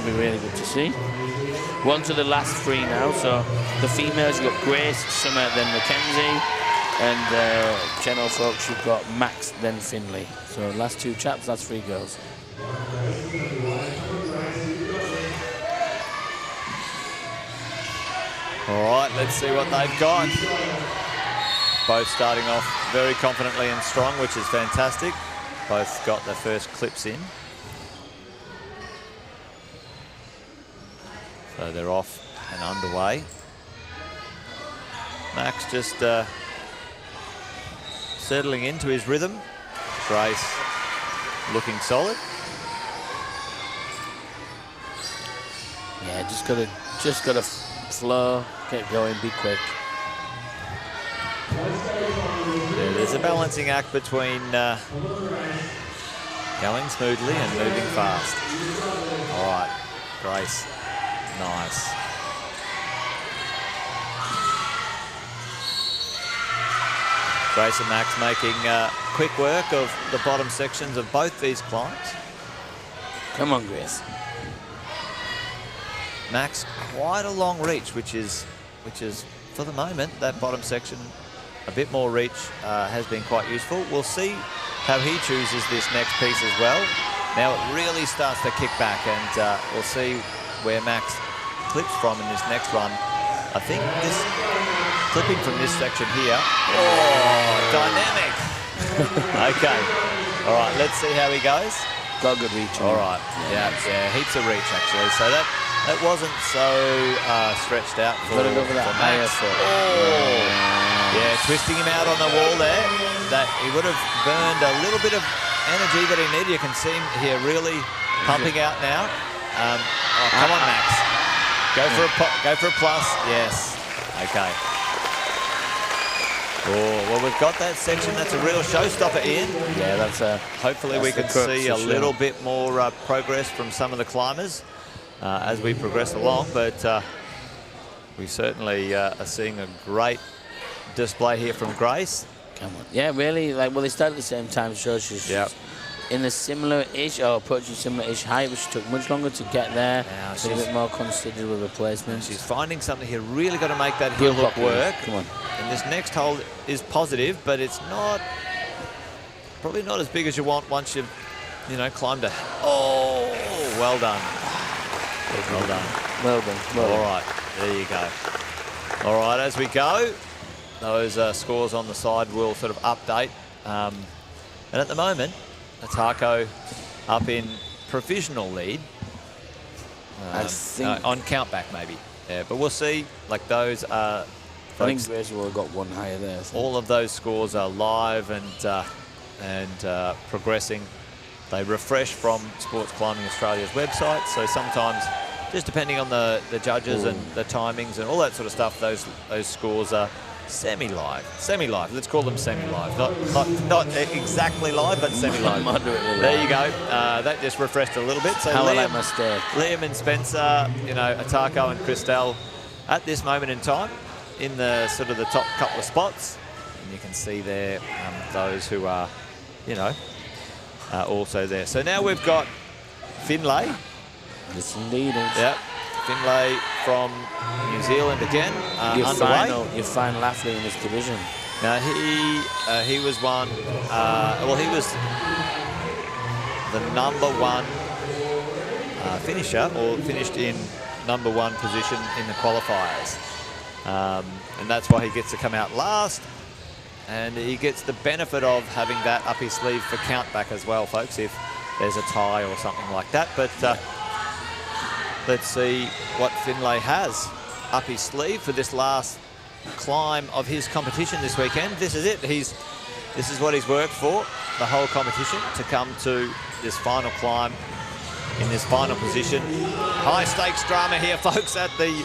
be really good to see. We're on to the last three now. So the females, you've got Grace, Summer, then Mackenzie, and general folks, you've got Max, then Finlay. So last two chaps, last three girls. All right, let's see what they've got. Both starting off very confidently and strong, which is fantastic. Both got their first clips in. So they're off and underway. Max just settling into his rhythm. Grace looking solid. Yeah, just gotta flow, get going, be quick. Yeah, there's a balancing act between going smoothly and moving fast. All right, Grace, nice. Grace and Max making quick work of the bottom sections of both these climbs. Come on, Grace. Max, quite a long reach, which is for the moment, that bottom section, a bit more reach has been quite useful. We'll see how he chooses this next piece as well. Now it really starts to kick back, and we'll see where Max clips from in this next run. I think this clipping from this section here. Oh, dynamic. Okay. All right, let's see how he goes. Got good reach. All right. Yeah, heaps of reach actually. So that wasn't so stretched out for, got it over that higher foot. Oh. Yeah, twisting him out on the wall there. That he would have burned a little bit of energy that he needed. You can see him here really pumping out now. Oh, come on, Max. Go for a plus. Yes. Okay. Oh, well, we've got that section. That's a real showstopper, Ian. Yeah, that's a... Hopefully we can see a little bit more progress from some of the climbers as we progress along, but we certainly are seeing a great display here from Grace. Come on. Yeah, really. Like, well, they started at the same time, so she's in a similar-ish, or approaching similar-ish height, which took much longer to get there. Now a little bit more considered with replacements. She's finding something here. Really got to make that heel hook work. Come on. And this next hole is positive, but it's probably not as big as you want once you've, climbed a... Oh, well done. Well done. Well done. All right, there you go. All right, as we go, those scores on the side will sort of update. And at the moment, Atako up in provisional lead. I think... on countback, maybe. Yeah, but we'll see. Like, those are... I think Grace will have got one higher there. All of those scores are live and progressing. They refresh from Sports Climbing Australia's website, so sometimes, just depending on the judges and the timings and all that sort of stuff, those scores are semi-live. Semi-live. Let's call them semi-live. Not exactly live, but semi-live. There you go. That just refreshed a little bit. So Liam and Spencer, Atako and Christelle at this moment in time in the sort of the top couple of spots. And you can see there those who are, also there. So now we've got Finlay. Yes, indeed. Yep. Finlay from New Zealand again. Underway. Your final athlete in this division. Now he was one. He was the #1 finisher, or finished in #1 position in the qualifiers. And that's why he gets to come out last. And he gets the benefit of having that up his sleeve for countback as well, folks, if there's a tie or something like that. But let's see what Finlay has up his sleeve for this last climb of his competition this weekend. This is it. This is what he's worked for, the whole competition, to come to this final climb in this final position. High stakes drama here, folks, at the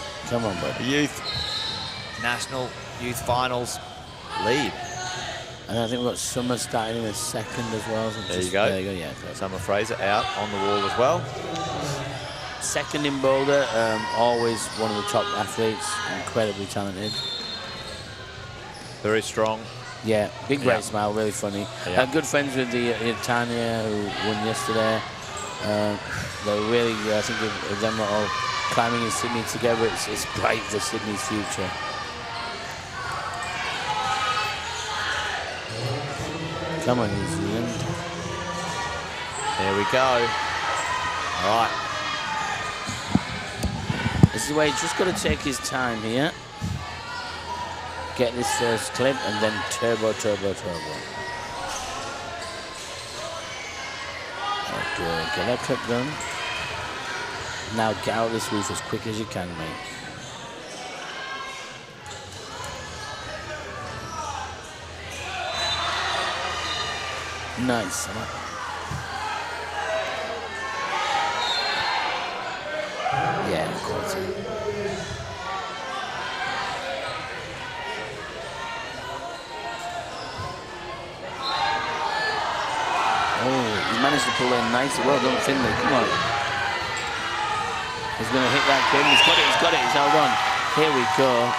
National Youth Finals lead. And I think we've got Summer starting in a second as well. There you go. There you go, yeah. Summer Fraser out on the wall as well. Second in boulder, always one of the top athletes, incredibly talented. Very strong. Yeah, big great smile, really funny. Yeah. Good friends with the Tanya, who won yesterday. They're really, I think of them all climbing in Sydney together. It's bright for Sydney's future. Come on, New Zealand. There we go. All right. This is where he's just got to take his time here. Get this first clip and then turbo, turbo, turbo. Okay, get that clip done. Now get out this roof as quick as you can, mate. Nice. Yeah, of course. Oh, he's managed to pull in nicely. Well done, Finlay. Come on. He's going to hit that pin. He's got it, he's got it. He's held on. Here we go.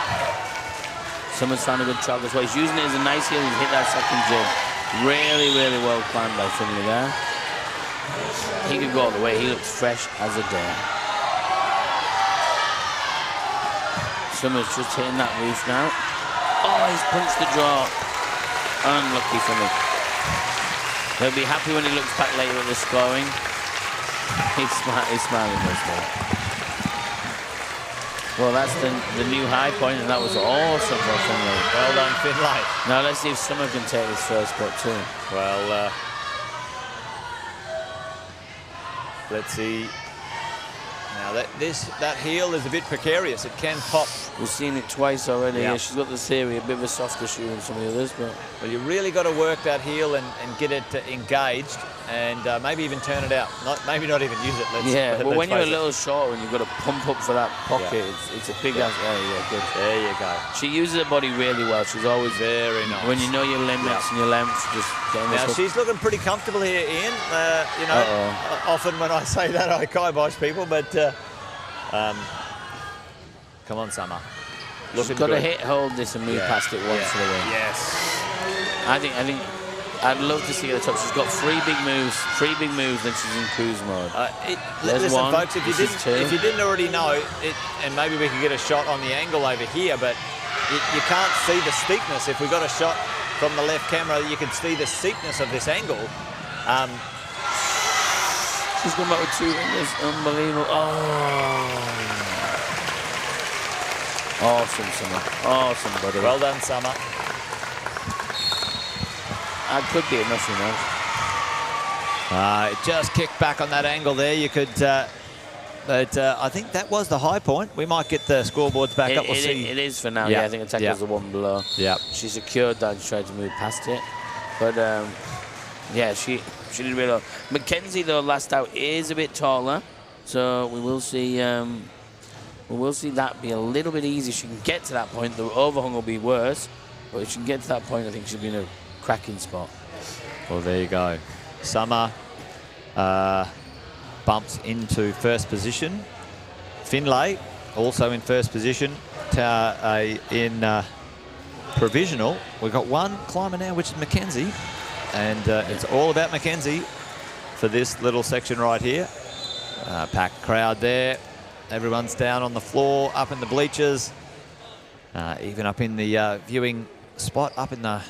Someone's found a good track as well. He's using it as a nice heel. He's hit that second jump. Really, really well climbed by Finlay there. He could go all the way. He looks fresh as a day. Summer's just hitting that reef now. Oh, he's punched the draw. Unlucky for me. He'll be happy when he looks back later at the scoring. He's smiling this day. Well, that's the new high point, and that was awesome for Finlay. Well done, Finlay. Now let's see if Summer can take this first spot too. Well, let's see. Now that heel is a bit precarious. It can pop. We've seen it twice already. Yeah. Yeah, she's got the theory, a bit of a softer shoe than some of the others, but Well, you really got to work that heel and get it engaged, and maybe even turn it out. Maybe not even use it. well, when you're a little shorter and you've got to pump up for that pocket, it's a big ass. Yeah, good. There you go. She uses her body really well. She's always very nice. When you know your limits and your lengths, just getting this Now hook. she's looking pretty comfortable here, Ian. You know, often when I say that, I kibosh people, but come on, Summer. She's got to hold this and move past it once for the win. Yes. I think I'd love to see her at the top. She's got three big moves, then she's in cruise mode. Listen, one, folks, if you didn't already know it, and maybe we could get a shot on the angle over here, but you can't see the steepness. If we got a shot from the left camera, you can see the steepness of this angle. She's going back with two fingers. Unbelievable. Oh. Awesome, Summer. Awesome, buddy. Well done, Summer. That could be enough, you know. It just kicked back on that angle there. You could, but I think that was the high point. We might get the scoreboards back up. We'll see. It is for now. Yeah, I think the tackle's the one below. Yeah. She secured that and tried to move past it. But, yeah, she did really well. Mackenzie, though, last out is a bit taller. So we will see... we will see that be a little bit easier. She can get to that point. The overhang will be worse, but if she can get to that point, I think she'll be in a cracking spot. Well, there you go. Summer bumps into first position. Finlay also in first position. In provisional, we've got one climber now, which is Mackenzie, and it's all about Mackenzie for this little section right here. Packed crowd there. Everyone's down on the floor, up in the bleachers, even up in the viewing spot, up in the...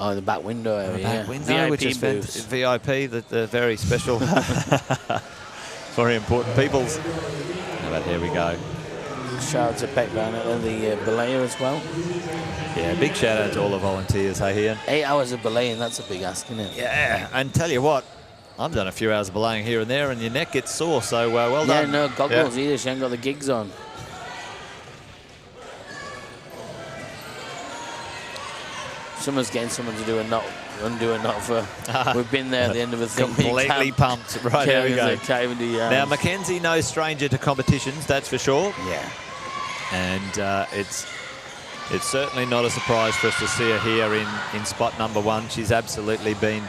Oh, the back window area. The back window, VIP which is booths. VIP, the very special, very important peoples. But here we go. shout out to Beck Barnett and the belayer as well. Yeah, big shout out to all the volunteers, hey Ian. 8 hours of belaying, that's a big ask, isn't it? Yeah, and tell you what, I've done a few hours of belaying here and there, and your neck gets sore, so well Yeah, done. no goggles either, she ain't got the gigs on. Someone's getting someone to do a knot, undo a knot for. We've been there at the end of a thing. Completely pumped. Right, there we go. Can't even do yarns. Now, Mackenzie, no stranger to competitions, that's for sure. Yeah. And it's certainly not a surprise for us to see her here in spot number 1. She's absolutely been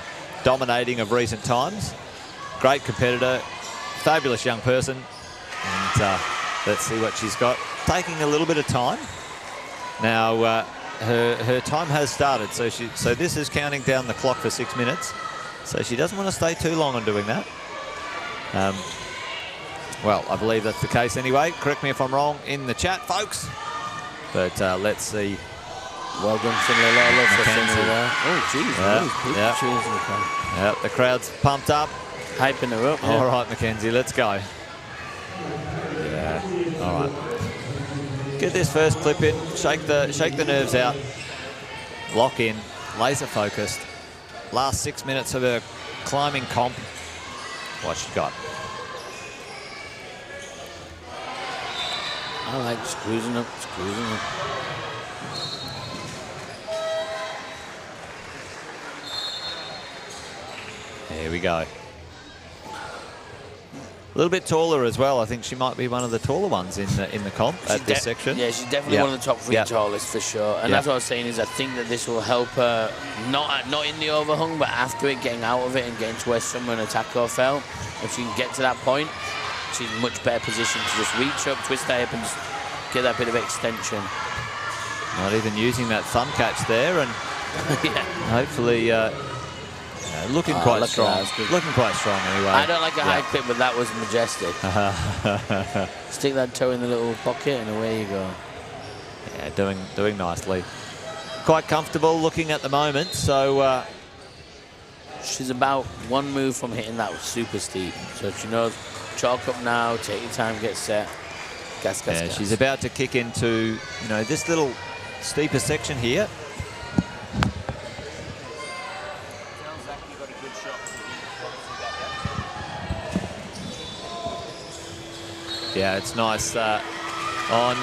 dominating of recent times. Great competitor, fabulous young person. And let's see what she's got. Taking a little bit of time. Now, her time has started, so this is counting down the clock for 6 minutes. So she doesn't want to stay too long on doing that. Well, I believe that's the case anyway. Correct me if I'm wrong in the chat, folks. But let's see. Well done, Finley. A lot of love for Finley there. Oh, jeez. Yeah, the crowd's pumped up. Hyping her up. All right, Mackenzie, let's go. Yeah, all right. Get this first clip in, shake the nerves out, lock in, laser focused. Last 6 minutes of her climbing comp. What's she got? I like just cruising up, There we go. A little bit taller as well. I think she might be one of the taller ones in the comp at this section. Yeah, she's definitely one of the top 3 tallest for sure. And that's what I was saying, is I think that this will help her not in the overhung, but after it, getting out of it and getting to where Summer and Atako fell. If she can get to that point, she's in much better position to just reach up, twist her hip, and just get that bit of extension. Not even using that thumb catch there, and hopefully looking quite strong. Looking quite strong anyway. I don't like a high clip, but that was majestic. Stick that toe in the little pocket and away you go. Yeah, doing nicely. Quite comfortable looking at the moment, so she's about 1 move from hitting that super steep. So she knows, chalk up now, take your time, get set. Gas. She's about to kick into, this little steeper section here. Yeah, it's nice on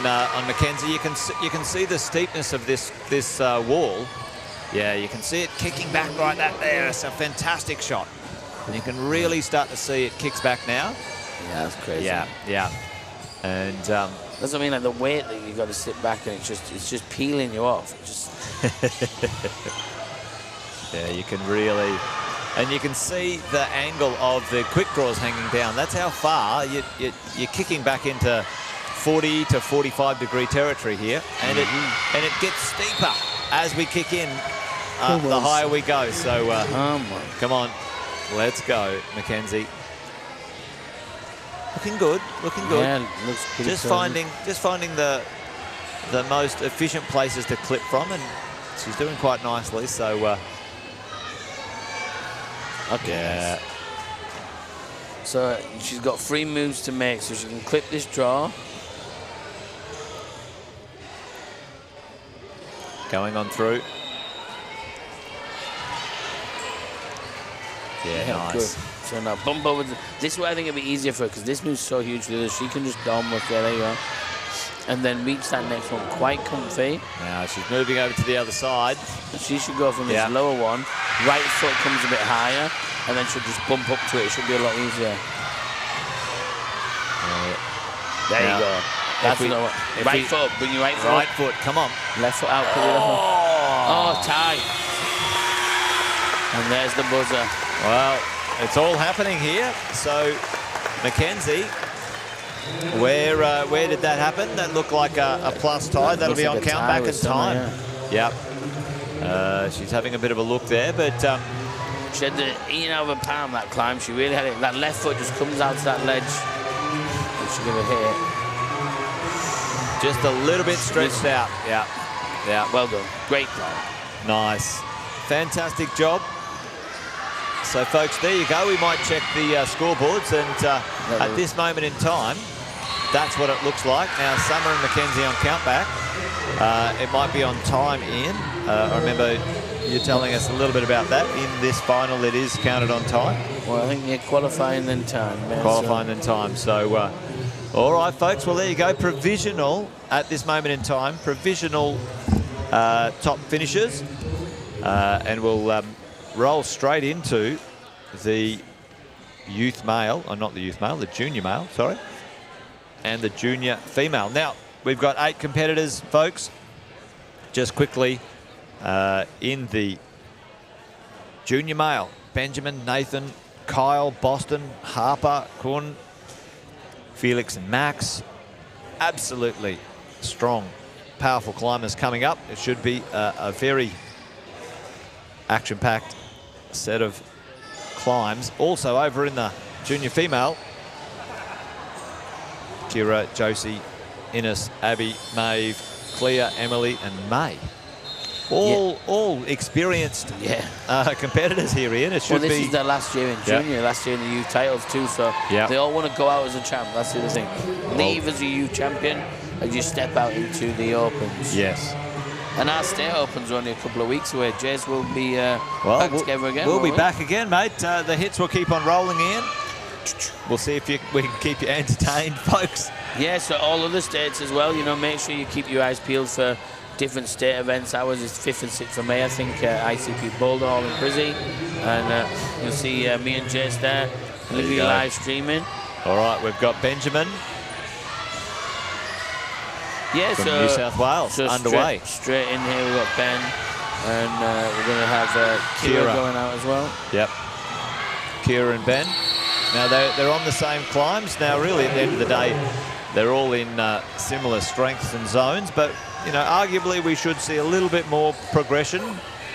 Mackenzie. You can see the steepness of this wall. Yeah, you can see it kicking back right there. It's a fantastic shot, and you can really start to see it kicks back now. Yeah, that's crazy. Yeah. And that's what I mean, like the weight that you got to sit back and it's just peeling you off. Yeah, you can really, and you can see the angle of the quick draws hanging down. That's how far you're kicking back into 40 to 45 degree territory here, and it gets steeper as we kick in. The higher we go. So come on, let's go, Mackenzie. Looking good. Yeah, looks pretty just finding the most efficient places to clip from, and she's doing quite nicely. So okay. So she's got 3 moves to make, so she can clip this draw. Going on through. Yeah, nice. Good. So now bump over. This is where I think it'll be easier for her, because this move's so huge that she can just dom with, there you go, and then reach that next one quite comfy. Now she's moving over to the other side. She should go from this lower one. Right foot comes a bit higher, and then she'll just bump up to it. It should be a lot easier. There you go. That's another one. Right foot, bring your right foot. Right foot, come on. Left foot out, put the left foot. Oh, tight. And there's the buzzer. Well, it's all happening here. So, Mackenzie, where did that happen? That looked like a plus tie. That'll be on countback and time. Yep. She's having a bit of a look there, but she had the in over palm that climb. She really had it. That left foot just comes out to that ledge. She give a hit. Just a little bit stretched out. Yeah. Well done. Great climb. Nice. Fantastic job. So, folks, there you go. We might check the scoreboards, and at this moment in time, that's what it looks like. Now, Summer and Mackenzie on countback. It might be on time, Ian. I remember you telling us a little bit about that. In this final, it is counted on time. Well, I think you're qualifying then time. Yeah, Qualifying then time. So, all right, folks. Well, there you go. Provisional at this moment in time. Provisional top finishers. And we'll roll straight into the youth male, or not the youth male, the junior male, sorry, and the junior female. Now, we've got 8 competitors, folks. Just quickly, in the junior male, Benjamin, Nathan, Kyle, Boston, Harper, Kun, Felix and Max. Absolutely strong, powerful climbers coming up. It should be a very action-packed set of climbs. Also over in the junior female, Kira, Josie, Ines, Abby, Maeve, Clea, Emily and May. All experienced competitors here, Ian. It should this is their last year in junior, last year in the youth titles too, so they all want to go out as a champ. That's the other thing. Leave as a youth champion and you step out into the opens. Yes. And our state opens are only a couple of weeks away. Jace will be back together again. We'll be back again, mate. The hits will keep on rolling in. We'll see if we can keep you entertained, folks. Yeah, so all other states as well. You know, make sure you keep your eyes peeled for different state events. Ours is 5th and 6th of May, I think, ICP Boulder Hall in Brizzy. And you'll see me and Jace there. We'll be live streaming. All right, we've got Benjamin. Yeah, from New South Wales, underway. Straight in here, we've got Ben, and we're going to have Kira going out as well. Yep. Kira and Ben. Now, they're on the same climbs. Now, really, at the end of the day, they're all in similar strengths and zones, but, you know, arguably we should see a little bit more progression.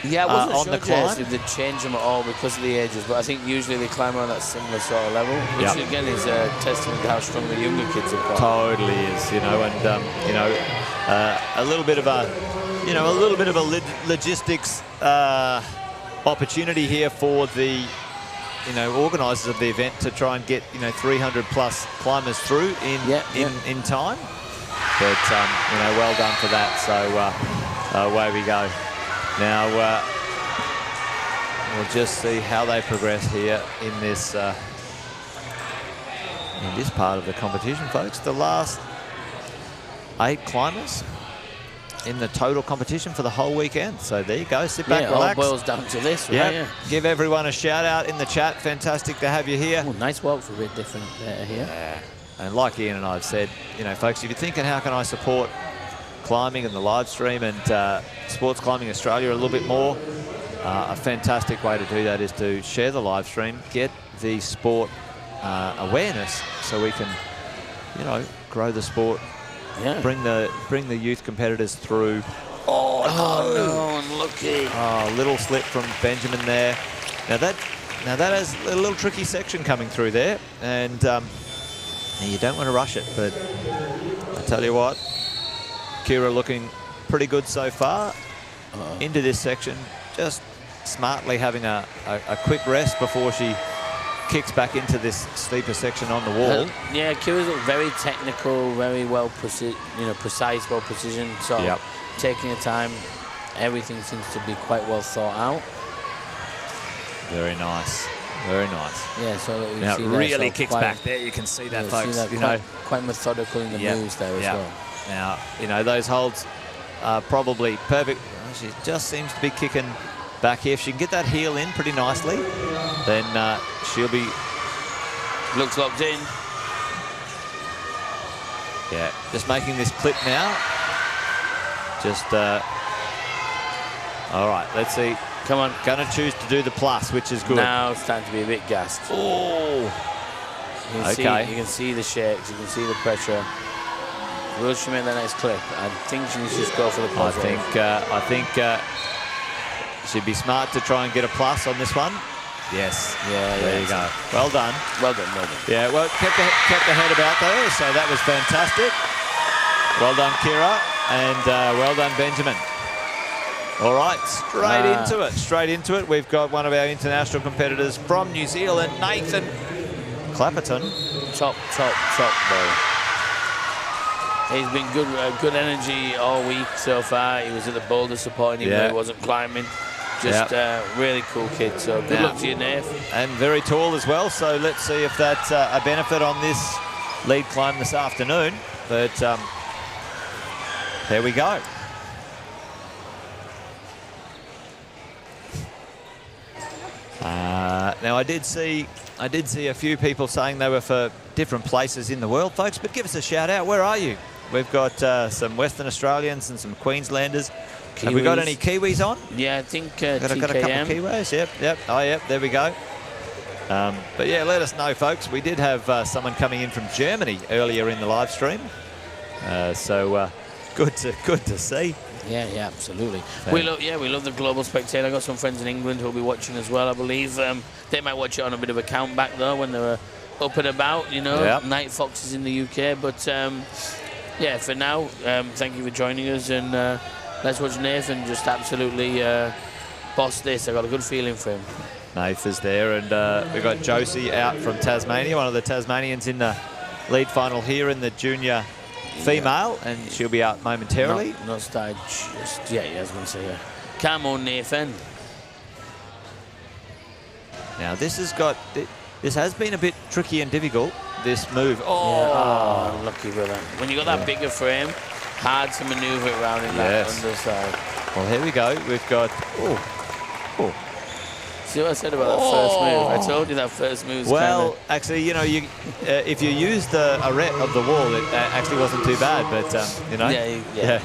Yeah, I wasn't on sure the climb. if they'd change them at all because of the ages, but I think usually they climb around that similar sort of level, which again is a testament to how strong the younger kids have got. Totally is, you know, and you know, a little bit of a logistics opportunity here for the, you know, organisers of the event to try and get, you know, 300 plus climbers through in time. But you know, well done for that. So away we go. Now, we'll just see how they progress here in this part of the competition, folks. The last 8 climbers in the total competition for the whole weekend. So there you go. Sit back, relax. All boils down to this, right? Yeah. Give everyone a shout out in the chat. Fantastic to have you here. Oh, nice walks a bit different here. Yeah. And like Ian and I have said, you know, folks, if you're thinking how can I support climbing and the live stream and Sports Climbing Australia a little bit more, a fantastic way to do that is to share the live stream, get the sport awareness so we can, you know, grow the sport, bring the youth competitors through. Oh no, unlucky. Oh, little slip from Benjamin there. Now that has a little tricky section coming through there, and you don't want to rush it, but I tell you what, Kira looking pretty good so far into this section, just smartly having a quick rest before she kicks back into this steeper section on the wall. Yeah, Kira's look very technical, very well precise, well precision, so taking her time. Everything seems to be quite well thought out. Very nice. Very nice. Yeah, so now see it really so kicks back there. You can see that, folks. See that quite methodical in the moves there as well. Now, you know, those holds are probably perfect. She just seems to be kicking back here. If she can get that heel in pretty nicely, then she'll be... Looks locked in. Yeah, just making this clip now. Just... all right, let's see. Come on. Gonna choose to do the plus, which is good. Now it's starting to be a bit gassed. Oh! You can see the shakes, you can see the pressure. Will she make that next clip? I think she needs to just go for the plus. I think she'd be smart to try and get a plus on this one. Yes. Yeah. There you go. Well done. Well done. Well done. Yeah. Well, kept the head about though, so that was fantastic. Well done, Kira, and well done, Benjamin. All right, straight into it. We've got one of our international competitors from New Zealand, Nathan Clapperton. Top boy. He's been good energy all week so far. He was at the boulder supporting him, but he wasn't climbing. Just really cool kid. So good luck to you, Nath. And very tall as well. So let's see if that's a benefit on this lead climb this afternoon. But there we go. Now I did see a few people saying they were for different places in the world, folks. But give us a shout out. Where are you? We've got some Western Australians and some Queenslanders. Kiwis. Have we got any Kiwis on? Yeah, I think got a couple of Kiwis. Yep. Oh, yep. There we go. But yeah, let us know, folks. We did have someone coming in from Germany earlier in the live stream. So good to see. Yeah, absolutely. We love the global spectator. I got some friends in England who'll be watching as well, I believe. They might watch it on a bit of a countback though when they're up and about, you know. Yep. Night Foxes in the UK, but yeah, for now, thank you for joining us, and let's watch Nathan just absolutely boss this. I got a good feeling for him. Nathan's there, and we've got Josie out from Tasmania, one of the Tasmanians in the lead final here in the junior female, and she'll be out momentarily. Not started just yet, I was going to say, Come on, Nathan. Now this has been a bit tricky and difficult, this move. Lucky brother. When you got that bigger frame, hard to manoeuvre around in that underside. Well, here we go. We've got. See what I said about that first move? I told you that first move. Well, actually, you know, if you use the arete of the wall, it actually wasn't too bad. But you know. Yeah.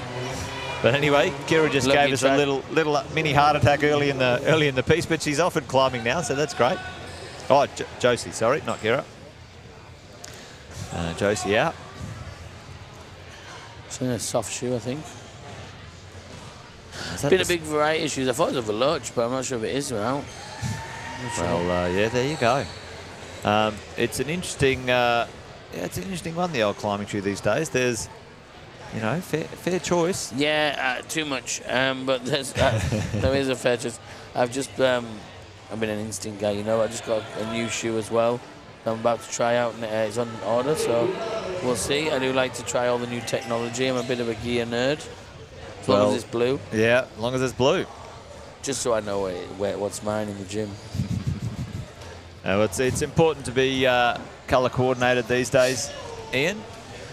But anyway, Kira just gave us a little mini heart attack early in the piece, but she's off and climbing now, so that's great. Oh, Josie, sorry, not Kira. Josie out. It's in a soft shoe, I think. It's been a big variety of shoes. I thought it was a Veloce, but I'm not sure if it is or not. Well, yeah, there you go. It's an interesting, it's an interesting one, the old climbing shoe these days. There's, you know, fair choice. Yeah, too much. But there is a fair choice. I've been an instinct guy, you know. I just got a new shoe as well. I'm about to try out, and it's on order, so we'll see. I do like to try all the new technology. I'm a bit of a gear nerd. As long as it's blue. Yeah, as long as it's blue. Just so I know what's mine in the gym. It's important to be colour coordinated these days, Ian.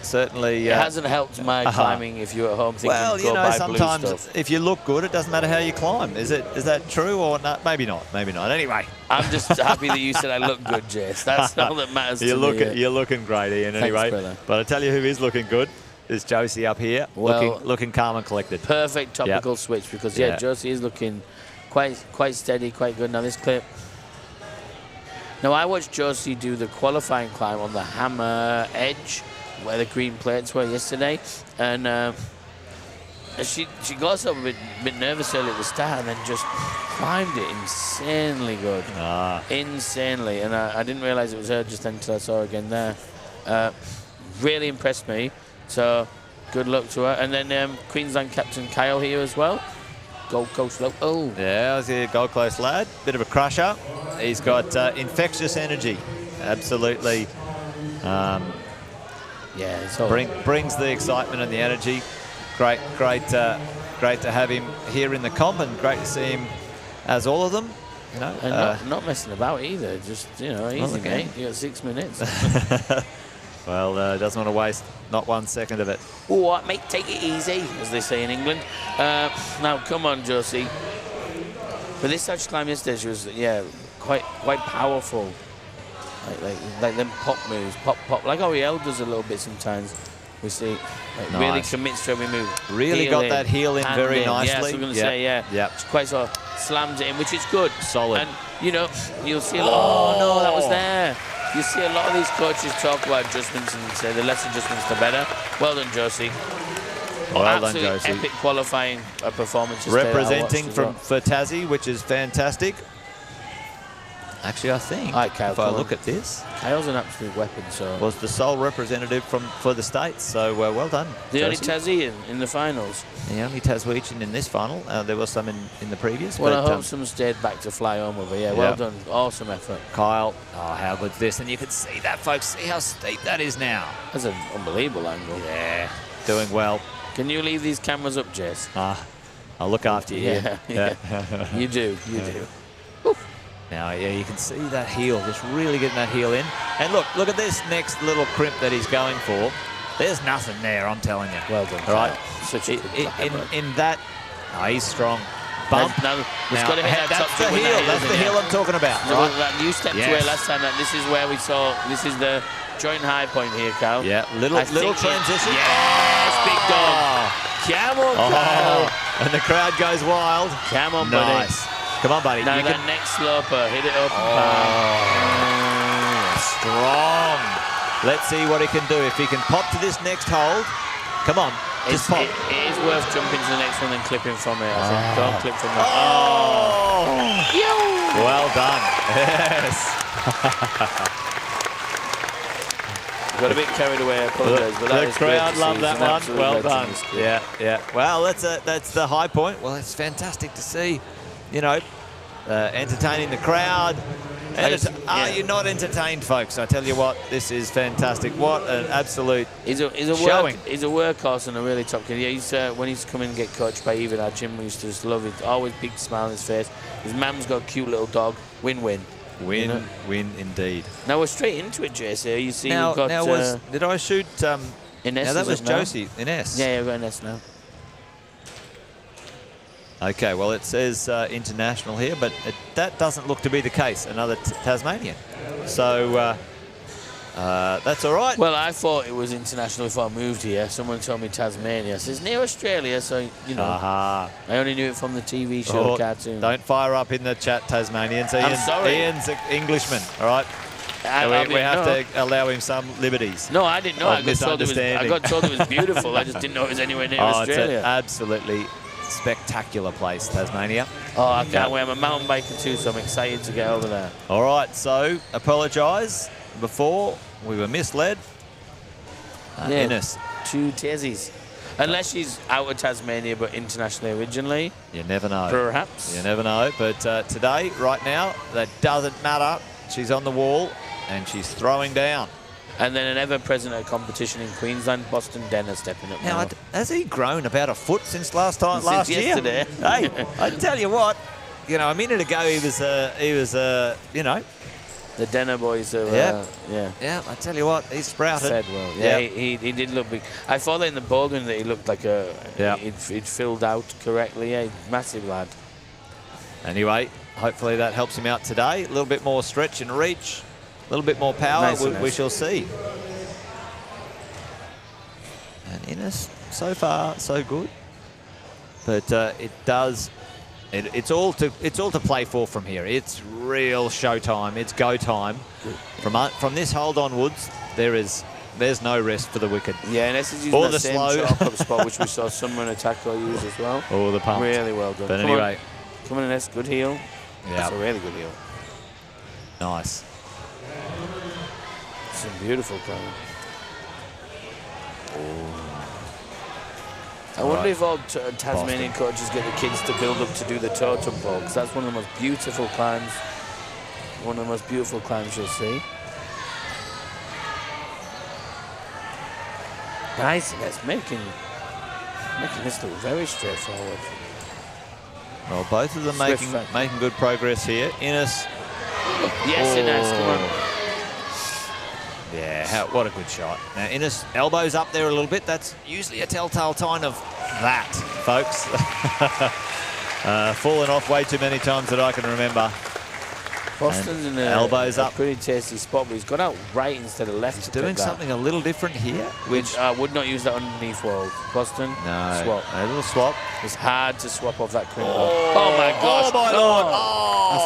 Certainly. It hasn't helped my climbing if you're at home thinking, well, you know, sometimes blue stuff. If you look good, it doesn't matter how you climb. Is that true or not? Maybe not. Anyway. I'm just happy that you said I look good, Jace. That's all that matters to me. You're looking great, Ian, anyway. Thanks, but I tell you who is looking good is Josie up here, looking calm and collected. Perfect topical switch because, Josie is looking quite steady, quite good. Now this clip. Now I watched Josie do the qualifying climb on the hammer edge where the green plates were yesterday, and she got herself a bit nervous early at the start and then just climbed it insanely good. Insanely, and I didn't realise it was her just until I saw her again there. Really impressed me, so good luck to her. And then Queensland captain Kyle here as well. Gold Coast low. Oh. Yeah, I was a Gold Coast lad. Bit of a crusher. He's got infectious energy. Absolutely. Brings the excitement and the energy. Great to have him here in the comp, and great to see him as all of them. You know, and not messing about either. Just easy, mate. You got 6 minutes. Well, doesn't want to waste not 1 second of it. All right, mate, take it easy, as they say in England. Now, come on, Josie. But this touch climb yesterday, she was, quite powerful. Like them pop moves, pop. Like Ariel does a little bit sometimes. We see, really commits to every move. Really got that heel in very nicely. Yeah, that's what I'm going to say, yeah. She quite sort of slams it in, which is good. Solid. And, you'll see a lot. Oh, no, that was there. You see a lot of these coaches talk about adjustments and say the less adjustments, the better. Well done, Josie. Well done, Josie. Epic qualifying performance. Representing for Tassie, which is fantastic. Actually, I think if I look at this, Kyle's an absolute weapon. So was the sole representative for the States. So well done. The only Tassie in the finals. The only Taswegian in this final. There was some in the previous. Well, I hope some stayed back to fly home with her. Yeah, well done. Awesome effort. Kyle. Oh, how good's this? And you can see that, folks. See how steep that is now. That's an unbelievable angle. Yeah. doing well. Can you leave these cameras up, Jess? I'll look after you here. Yeah. You do. Now, yeah, you can see that heel, just really getting that heel in. And look at this next little crimp that he's going for. There's nothing there, I'm telling you. Well done. All right. Such a good in that, he's strong. Bump. Now, it's got to hit that top that's the jump with heel. that That's the heel I'm talking about. So Right? that you stepped Yes. away last time. This is where we saw. This is the joint high point here, Cal. Yeah, little transition. Yes, big dog. Come on, Cal. And the crowd goes wild. Come on, buddy. Nice. Come on, buddy. Now You that can- next sloper, hit it up. Strong. Let's see what he can do. If he can pop to this next hold. Come on. Just pop. It is worth jumping to the next one and clipping from it. I think. Don't clip from that. Well done. Yes. Got a bit carried away, I apologise, but that The is great crowd to loved see. that It's an one. absolute Well legend, done. this kid. Yeah. Well, that's the high point. Well, it's fantastic to see, entertaining the crowd. And are you not entertained, folks? I tell you what, this is fantastic. What an absolute He's a showing. He's a workhorse and a really top kid. Yeah, when he's come in and get coached by Eve at our gym, we used to just love it. Always big smile on his face. His mum's got a cute little dog. Win-win. Win indeed. Now we're straight into it, JC. You see, Now, we've got did I shoot? Ines. Now that was is it now? Josie, Ines. Yeah, we've got Ines now. Okay, well, it says international here, but that doesn't look to be the case. Another Tasmanian. So that's all right. Well, I thought it was international before I moved here. Someone told me Tasmania. So it's near Australia, so, Aha. I only knew it from the TV show, cartoon. Don't fire up in the chat, Tasmanians. I'm sorry. Ian's an Englishman, all right? We have to allow him some liberties. No, I didn't know. Of I got told it was beautiful. I just didn't know it was anywhere near Australia. It's an absolutely spectacular place, Tasmania. Oh, I can't wait. I'm a mountain biker too, so I'm excited to get over there. All right, so apologise. Before we were misled. Ines. 2 Tassies. Unless she's out of Tasmania but internationally originally. You never know. Perhaps. You never know. But today, right now, that doesn't matter. She's on the wall and she's throwing down. And then an ever-present competition in Queensland, Boston Denner stepping up now. Has he grown about a foot since last year? Yesterday. Hey, I tell you what, a minute ago he was The Denner boys are, Yeah, I tell you what, he's sprouted. Fed well. Yeah, he did look big. I thought that in the bouldering that he looked like he'd filled out correctly. Yeah, massive lad. Anyway, hopefully that helps him out today. A little bit more stretch and reach, a little bit more power. Nice. We shall see. And Ines, so far so good, but it's all to play for from here. It's real showtime. It's go time. From this hold onwards, there's no rest for the wicked. Yeah, and this is using that same chalk up spot which we saw Summer and Attacker use as well. Oh, the pump. Really well done. But anyway, come on, Ines. Good heel. Yeah, that's a really good heel. Nice. Some beautiful climbing. I wonder if all Tasmanian coaches get the kids to build up to do the totem pole, because that's one of the most beautiful climbs. One of the most beautiful climbs you'll see. Nice, that's making this look very straightforward. Well, both of them making good progress here. Ines. Yes, Ines, come on. Yeah, what a good shot. Now, Ines, elbows up there a little bit. That's usually a telltale sign of that, folks. Fallen off way too many times that I can remember. Boston's in a pretty tasty spot, but he's got out right instead of left. He's doing something a little different here. Which I would not use that underneath wall. Boston, no, swap. A little swap. It's hard to swap off that crimp. Oh my gosh. Oh my Lord. Oh. I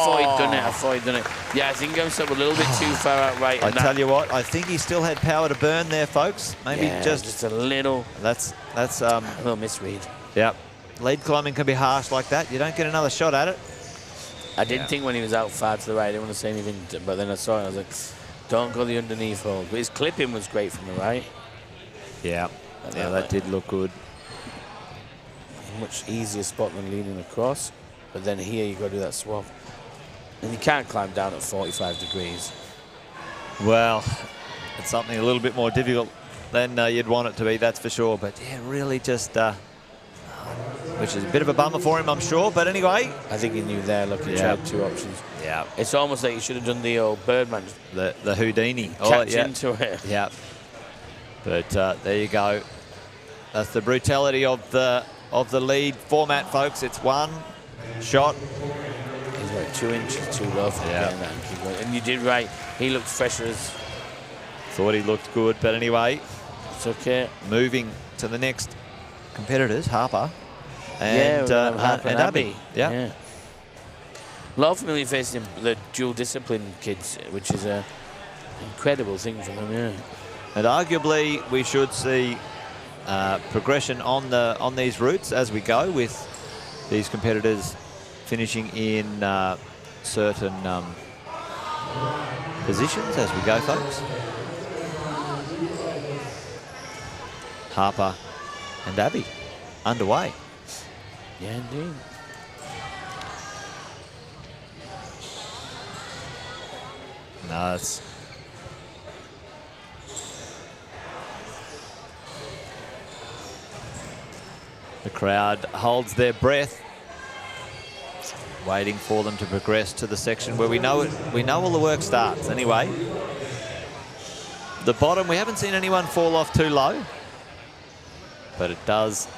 thought he'd done it. Yeah, I think he goes up a little bit too far out right. I tell you what, I think he still had power to burn there, folks. Maybe just a little. That's a little misread. Yep. Lead climbing can be harsh like that. You don't get another shot at it. I did think when he was out far to the right, I didn't want to say anything, but then I saw it, I was like, don't go the underneath hold. But his clipping was great from the right. Yeah, that did look good. Much easier spot than leaning across, but then here you got to do that swap. And you can't climb down at 45 degrees. Well, it's something a little bit more difficult than you'd want it to be, that's for sure. But yeah, really just, which is a bit of a bummer for him, I'm sure. But anyway. I think he knew there, look, he tried 2 options. Yeah. It's almost like he should have done the old Birdman. The Houdini. Catch into it. Yeah. But there you go. That's the brutality of the lead format, folks. It's 1 shot. He's like 2 inches too low for getting that. And you did right. He looked fresher as... Thought he looked good, but anyway. It's okay. Moving to the next competitors, Harper and Abby. Yeah. A lot of familiar faces in the dual discipline kids, which is an incredible thing for them, yeah. And arguably, we should see progression on these routes as we go, with these competitors finishing in certain positions as we go, folks. Harper and Abby underway. Yeah, indeed. No, it's... The crowd holds their breath, waiting for them to progress to the section where we know all the work starts. Anyway, the bottom, we haven't seen anyone fall off too low, but it does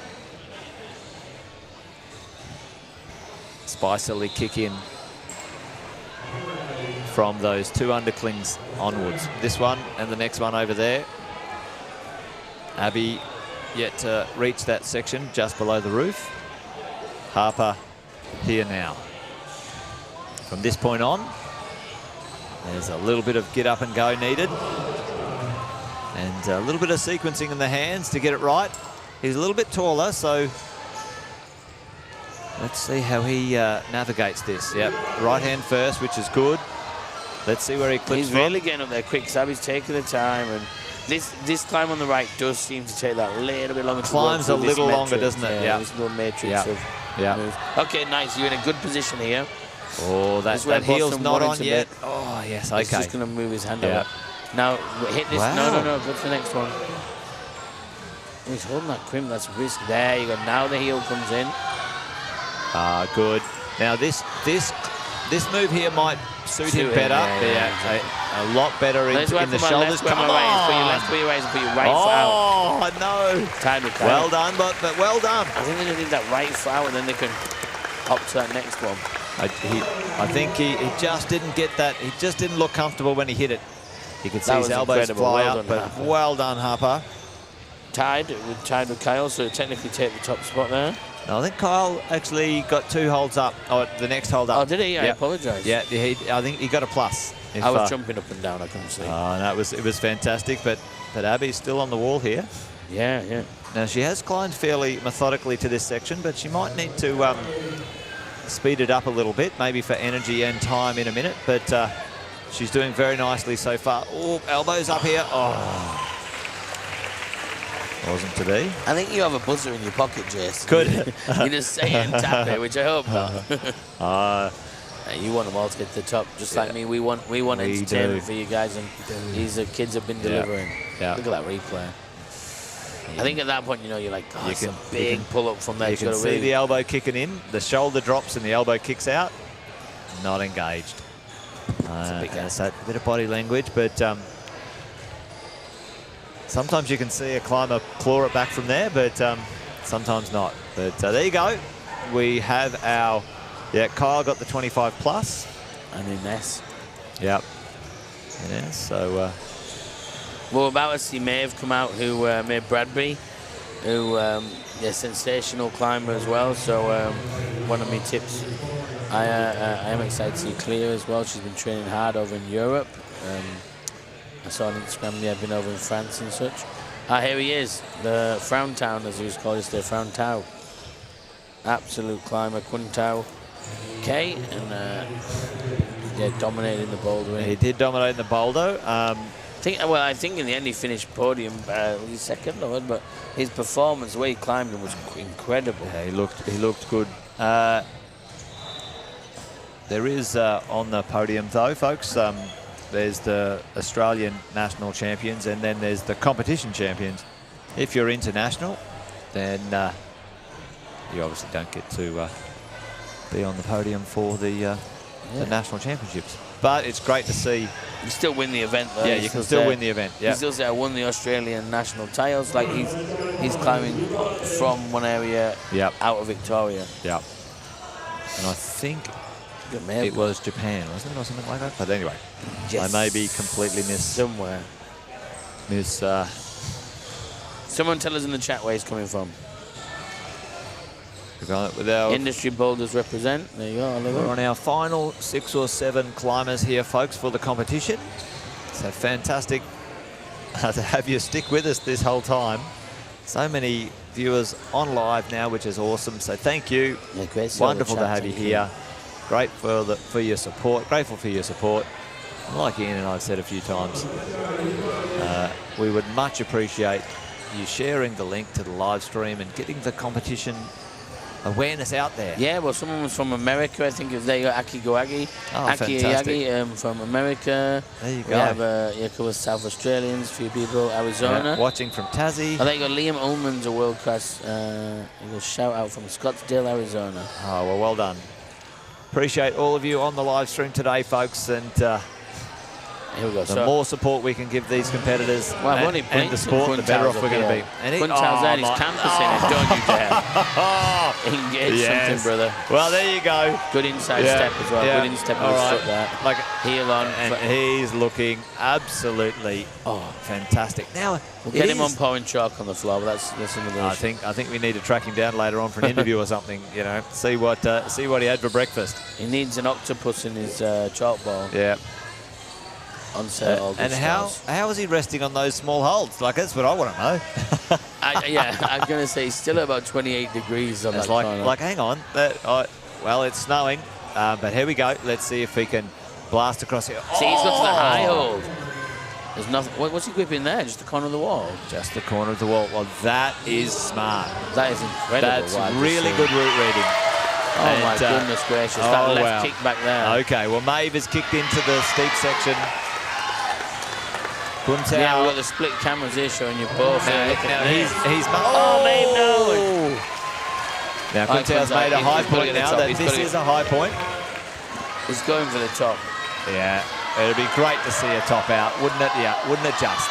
spicily kick in from those 2 underclings onwards. This one and the next one over there. Abby yet to reach that section just below the roof. Harper here now. From this point on, there's a little bit of get up and go needed, and a little bit of sequencing in the hands to get it right. He's a little bit taller, so let's see how he navigates this. Yep, right hand first, which is good. Let's see where he clips. He's really getting up there quick. Sabby's taking the time, and this climb on the right does seem to take that little bit longer. Climbs a little longer, doesn't it? Yeah, this little matrix of moves. Okay, nice. You're in a good position here. Oh, that heel's not on yet. Oh, yes, okay. He's just going to move his hand up. Now, hit this. Wow. No, go to the next one. Oh, he's holding that crimp. That's risk. There you go. Now the heel comes in. Good. Now, this move here might suit him better. A lot better in the shoulders. Come on. Put your left, put your right, put your right foot out. Oh, no. Tied with well done, but well done. I think they just need that right foot out, and then they can hop to that next one. I think he just didn't get that. He just didn't look comfortable when he hit it. You could see his elbows fly up, but well done, Harper. Tied with Kyle, so technically take the top spot there. No, I think Kyle actually got 2 holds up. Oh, the next hold up. Oh, did he? I apologise. Yeah, I think he got a plus. I was jumping up and down. I couldn't see. Oh, no, it was fantastic. But Abby's still on the wall here. Yeah. Now she has climbed fairly methodically to this section, but she might need to speed it up a little bit, maybe for energy and time in a minute. But she's doing very nicely so far. Oh, elbows up here. Oh. Wasn't to be. I think you have a buzzer in your pocket, Jason. Good. You just say it and tap it, which I hope not. You want them all to get to the top, just like me. We want entertainment for you guys, and these kids have been delivering. Yeah. Look at that replay. I think at that point, you're like, oh, it's a big pull-up from there. You can see the elbow kicking in, the shoulder drops and the elbow kicks out. Not engaged. That's a bit of body language, but sometimes you can see a climber claw it back from there, but sometimes not. But there you go. We have our... Yeah, Kyle got the 25 plus. And Ines. Yep. Ines, so... Well, about us, he may have come out, who made Bradbury, who a sensational climber as well. So one of my tips, I am excited to see Cleo as well. She's been training hard over in Europe. I saw on Instagram he had been over in France and such. Here he is, the Frown Town, as he was called yesterday, Frown Tau. Absolute climber, Kun Tau K, and dominated in the bouldering. He did dominate in the boulder. I think in the end he finished podium, he's second, but his performance, the way he climbed him, was incredible. Yeah, he looked good. There is on the podium though, folks, there's the Australian national champions, and then there's the competition champions. If you're international, then you obviously don't get to be on the podium for the national championships. But it's great to see. You still win the event, though. Yeah, you can still win the event. Yeah. You still say I won the Australian national titles. Like he's climbing from one area out of Victoria. Yeah. And I think it was Japan, wasn't it, or something like that? But anyway, I may be completely somewhere. Someone tell us in the chat where he's coming from. With our industry boulders represent. There you go. We're on our final 6 or 7 climbers here, folks, for the competition. So fantastic to have you stick with us this whole time. So many viewers on live now, which is awesome. So thank you. Yeah, great. Wonderful to have you here. Great for your support. Grateful for your support. And like Ian and I have said a few times, we would much appreciate you sharing the link to the live stream and getting the competition awareness out there. Yeah, well, someone was from America. I think there you go, Aki Goagi. Oh, Aki fantastic. From America. There you go. We have a couple of South Australians, a few people, Arizona. Yeah, watching from Tassie. I think you got Liam Ullman's a world-class shout out from Scottsdale, Arizona. Oh, well done. Appreciate all of you on the live stream today, folks, and here we go. The more support we can give these competitors and the sport, the better off we're going to be. And he's campusing it, don't you dare. Engage something, brother. Well, there you go. Good inside step as well. Good instep with his foot there. Like heel on. And he's looking absolutely fantastic. Now, we'll get him on pouring chalk on the floor, but that's another issue. I think we need to track him down later on for an interview or something, you know, see what he had for breakfast. He needs an octopus in his chalk ball. Yeah. And how is he resting on those small holds? Like, that's what I want to know. I'm going to say he's still about 28 degrees on that corner. Like, hang on. Well, it's snowing, but here we go. Let's see if he can blast across here. See, he's got to the high hold. There's nothing. What's he gripping there? Just the corner of the wall? Just the corner of the wall. Well, that is smart. That is incredible. That's really good route reading. Oh, my goodness gracious. That left kick back there. Okay, well, Maeve has kicked into the steep section. Yeah, we've got the split cameras here showing you both. Maeve, no! Now, Kuntao's made a high point now. This is a high point. He's going for the top. Yeah, it'd be great to see a top out, wouldn't it? Yeah, wouldn't it just?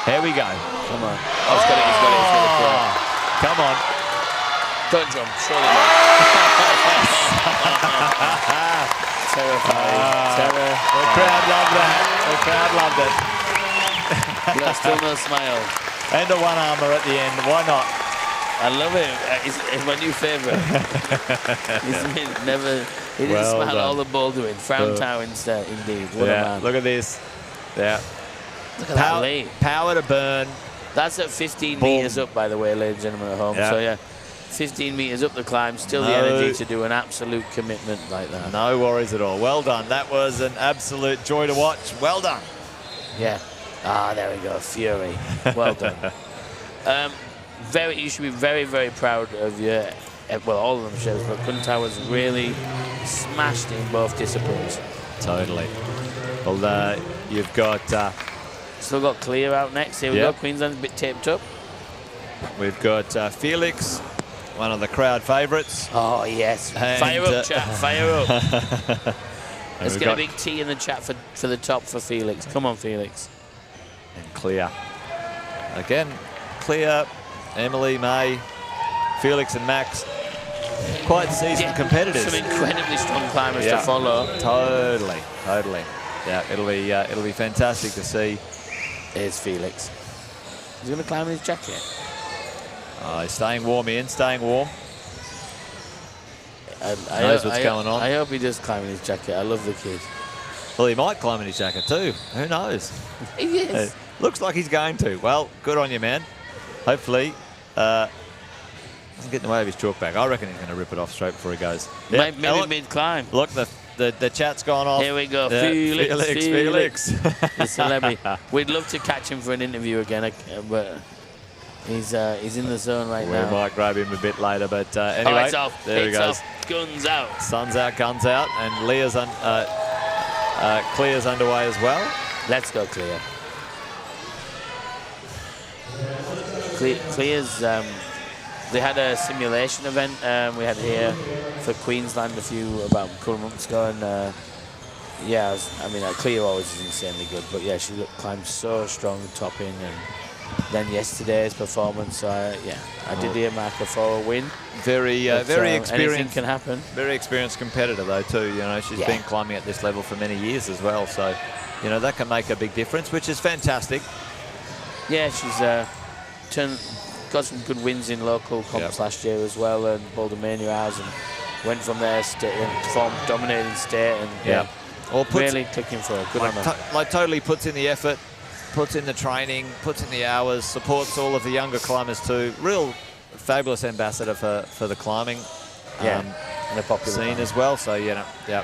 Here we go. Come on. Oh, he's got it. Come on. Don't jump. Surely not. Terrifying. The crowd loved that. The crowd loved it. Still no smile. And a one-armer at the end. Why not? I love it. It's my new favourite. He didn't smile all the bouldering. Frown tower instead, indeed. What a man. Look at this. Yeah. Look at that lead. Power to burn. That's at 15 metres up, by the way, ladies and gentlemen at home. So, yeah, 15 metres up the climb. Still the energy to do an absolute commitment like that. No worries at all. Well done. That was an absolute joy to watch. Well done. Yeah. There we go. Fury. Well done. You should be very, very proud of your, well, all of them shows, but Kuntao was really smashed in both disciplines. Totally. Well, you've got... Still got Clear out next. Here we go. Queensland's a bit taped up. We've got Felix, one of the crowd favourites. Oh, yes. Fire up, chat. Fire up. Let's get a big T in the chat for the top for Felix. Come on, Felix. And Clear. Again, Clear, Emily, May, Felix and Max. Quite seasoned competitors. Some incredibly strong climbers to follow. Totally. Yeah, it'll be fantastic to see. Here's Felix. He's going to climb in his jacket. Oh, he's staying warm, Ian, staying warm. I knows what's going on. I hope he does climb in his jacket. I love the kid. Well, he might climb in his jacket too. Who knows? He is. Looks like he's going to. Well, good on you, man. Hopefully, doesn't get in the way of his chalk back. I reckon he's going to rip it off straight before he goes. Maybe mid-climb. Look, the chat's gone off. Here we go. Felix. The celebrity. We'd love to catch him for an interview again, but he's in the zone right now. We might grab him a bit later, but anyway, it's off. There he goes. Off. Guns out. Sun's out, guns out, and Leah's Clear's underway as well. Let's go, Clear. Clear's, they had a simulation event we had here for Queensland about a couple of months ago, and yeah, I mean, Clear always is insanely good, but yeah, she climbed so strong topping, and then yesterday's performance, yeah, I did earmark her for a win. Very experienced. Anything can happen. Very experienced competitor though too. You know, she's been climbing at this level for many years as well, so you know that can make a big difference, which is fantastic. Yeah, she's got some good wins in local comps last year as well, and Boulder Mania hours, and went from there and formed dominating state, and or really clicking for her. Good on her. Like totally puts in the effort, puts in the training, puts in the hours, supports all of the younger climbers too. Real fabulous ambassador for the climbing. And a popular scene as well. So very.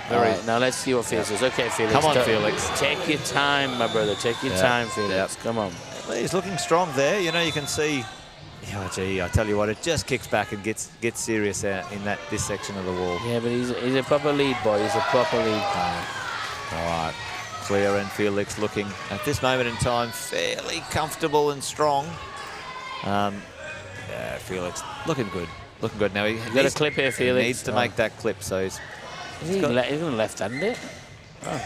Right, now let's see what Felix is. Okay, Felix. Come on, Felix. Take your time, my brother. Take your time, Felix. Come on. Well, he's looking strong there. You know, you can see. Oh, gee, I tell you what, it just kicks back and gets serious out in this section of the wall. Yeah, but he's a proper lead boy. He's a proper lead guy. All right. Claire and Felix looking at this moment in time fairly comfortable and strong. Felix looking good. Looking good. Now he got a clip here, Felix. He needs to make that clip, so he's going to left-hand it. Oh.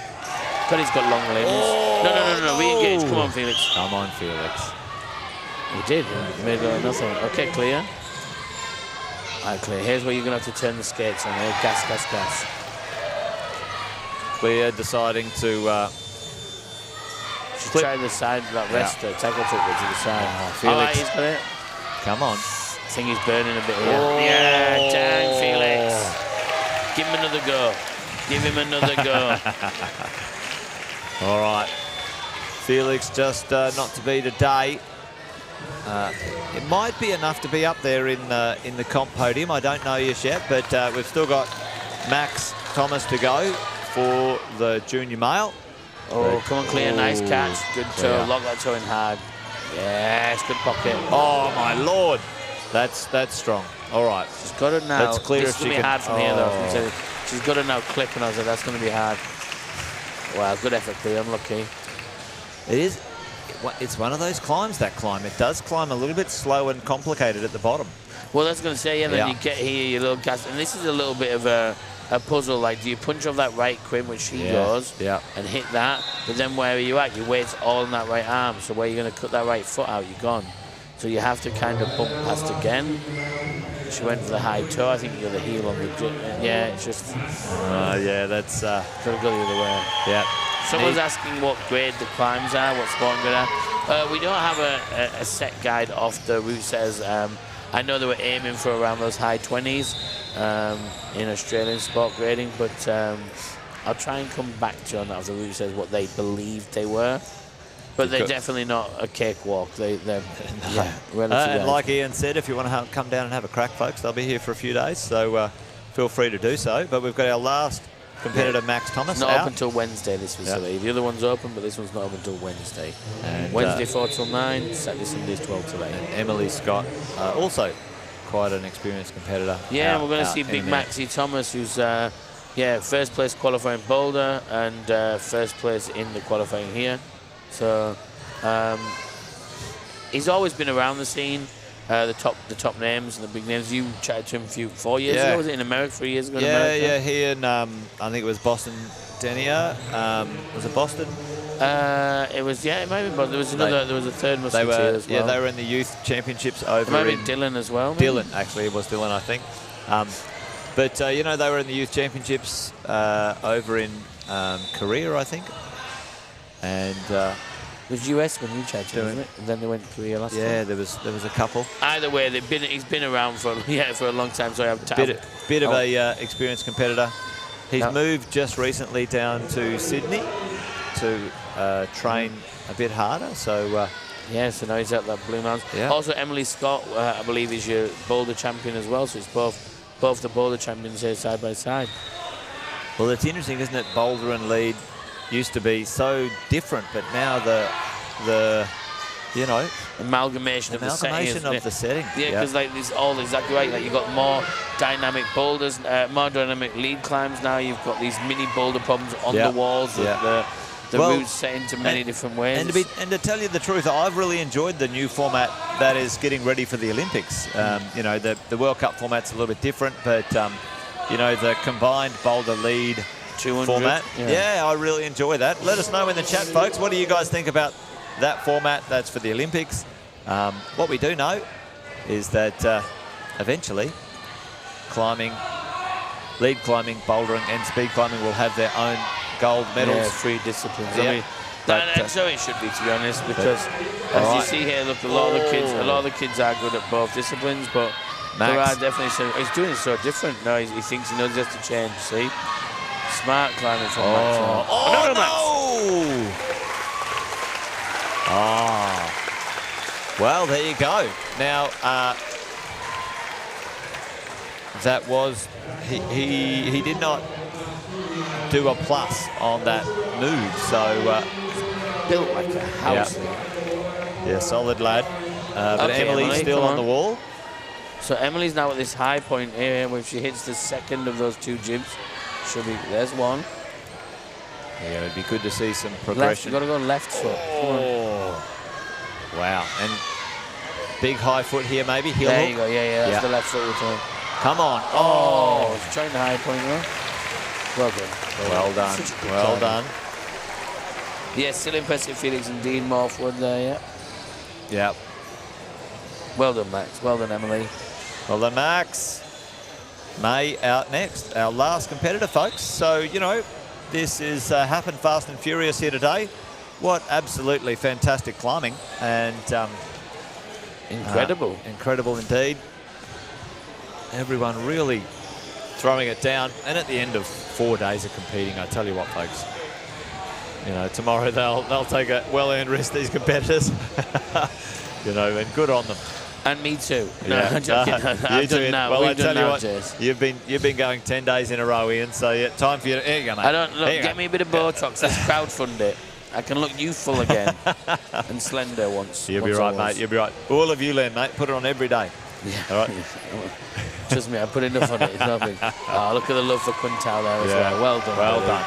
God, he's got long limbs. Oh, no. Re-engage. Come on, Felix. Come on, Felix. He did. He made nothing. Okay, Clear. All right, Clear. Here's where you're going to have to turn the skates on. Gas. Clear deciding to... She's trying the side, that rest, tackle trick to the side. Felix. All right, he's got it. Come on. I think he's burning a bit here. Yeah, dang, Felix. Give him another go. Give him another go. All right. Felix just not to be today. It might be enough to be up there in the comp podium. I don't know just yet, but we've still got Max Thomas to go for the junior male. Oh, come on, Clear. Nice catch. Good toe. Lock that toe in hard. Yes, good pocket. Oh, my Lord. That's strong. All right. She's got it now. That's clear. It's going to be hard from here, though. She's got it now clip, and I was like, that's going to be hard. Wow, good effort, Clear. Unlucky. It is. It's one of those climbs, that climb. It does climb a little bit slow and complicated at the bottom. Well, that's going to say, then you get here, your little gas. And this is a little bit of a puzzle. Like, do you punch off that right quim, which she goes, and hit that? But then where are you at? Your weight's all in that right arm. So where you're going to cut that right foot out, you're gone. So you have to kind of bump past again. She went for the high toe. I think you got the heel on the... Yeah, it's just... that's... got to go the other way. Yeah. Someone's asking what grade the climbs are, what sport grade are. We don't have a set guide off the route says. I know they were aiming for around those high 20s in Australian sport grading, but I'll try and come back to you on that if the route says what they believed they were. But they're definitely not a cakewalk. They're relatively and like Ian said, if you want to come down and have a crack, folks, they'll be here for a few days, so feel free to do so. But we've got our last competitor, Max Thomas, not open until Wednesday, this facility. The other one's open, but this one's not open until Wednesday. And Wednesday 4 till 9, Saturday, Sunday 12 till 8. And Emily Scott, also quite an experienced competitor. Yeah, we're going to see Big Maxie Thomas, who's first place qualifying Boulder and first place in the qualifying here. So he's always been around the scene. The top names and the big names. You chatted to him 4 years ago. Was it in America? 3 years ago? Yeah. He and I think it was Boston Denier. Was it Boston? It was. Yeah, it might have been Boston. There was another. There was a third Musketeer as well. Yeah, they were in the youth championships over. It might have been Dylan as well. Maybe? Dylan, actually, it was Dylan, I think. But they were in the youth championships over in Korea, I think. And it was US when you chatted, wasn't it? And then they went to Korea last time. Yeah, there was a couple. Either way, he's been around for a long time. So bit of a experienced competitor. He's moved just recently down to Sydney to train a bit harder. So so now he's at that Blue Mountains. Yeah. Also, Emily Scott, I believe, is your Boulder champion as well. So it's both the Boulder champions here side by side. Well, it's interesting, isn't it? Boulder and lead used to be so different, but now the you know, amalgamation of the setting. Yeah, because like it's all exactly right. Like you've got more dynamic boulders, more dynamic lead climbs now. You've got these mini boulder problems on the walls. The routes set into many different ways. And to tell you the truth, I've really enjoyed the new format that is getting ready for the Olympics. You know, the World Cup format's a little bit different, but you know, the combined boulder lead 200 format. Yeah, I really enjoy that. Let us know in the chat, folks. What do you guys think about that format? That's for the Olympics. What we do know is that eventually climbing, lead climbing, bouldering and speed climbing will have their own gold medals. Yeah, 3 disciplines. I mean, and so it should be, to be honest, because as you see here, look, a lot of the kids are good at both disciplines, but there are definitely some. He's doing it so different. No, he thinks he knows he has to change. See, smart climbing from Max. Well, there you go. Now, that was he did not do a plus on that move, so built like a house. Yeah, solid lad. But Okay, Emily's Emily, still on the wall. So Emily's now at this high point here, where if she hits the second of those 2 jibs, she'll be. There's one. Yeah, it'd be good to see some progression. Left, you got to go left foot. Wow, and big high foot here, maybe heel There hook. you go. Yeah, that's the left foot return. Come on. He's trying the high point there. Well done. Well done. Well done. Yeah, still impressive, Felix and Dean Morphwood there, Yeah. Well done, Max. Well done, Emily. Well done, Max. May out next, our last competitor, folks. So, you know, this is happened fast and furious here today. What absolutely fantastic climbing. And incredible. Incredible indeed. Everyone really throwing it down. And at the end of 4 days of competing, I tell you what, folks, you know, tomorrow they'll take a well-earned rest, these competitors. You know, and good on them. And me too. No, Yeah. I'm joking. You too. Well, I tell you what, Jess. you've been going 10 days in a row, Ian. So yeah, time for you to. Here you go, mate. I don't look. Get me a bit of Botox. Let's crowdfund it. I can look youthful again and slender once. You'll be right, mate. You'll be right. All of you, Len, mate. Put it on every day. Yeah. All right. Trust me, I put enough on it. It's nothing. Oh, look at the love for Quintal there as well. Well done. Well buddy. done.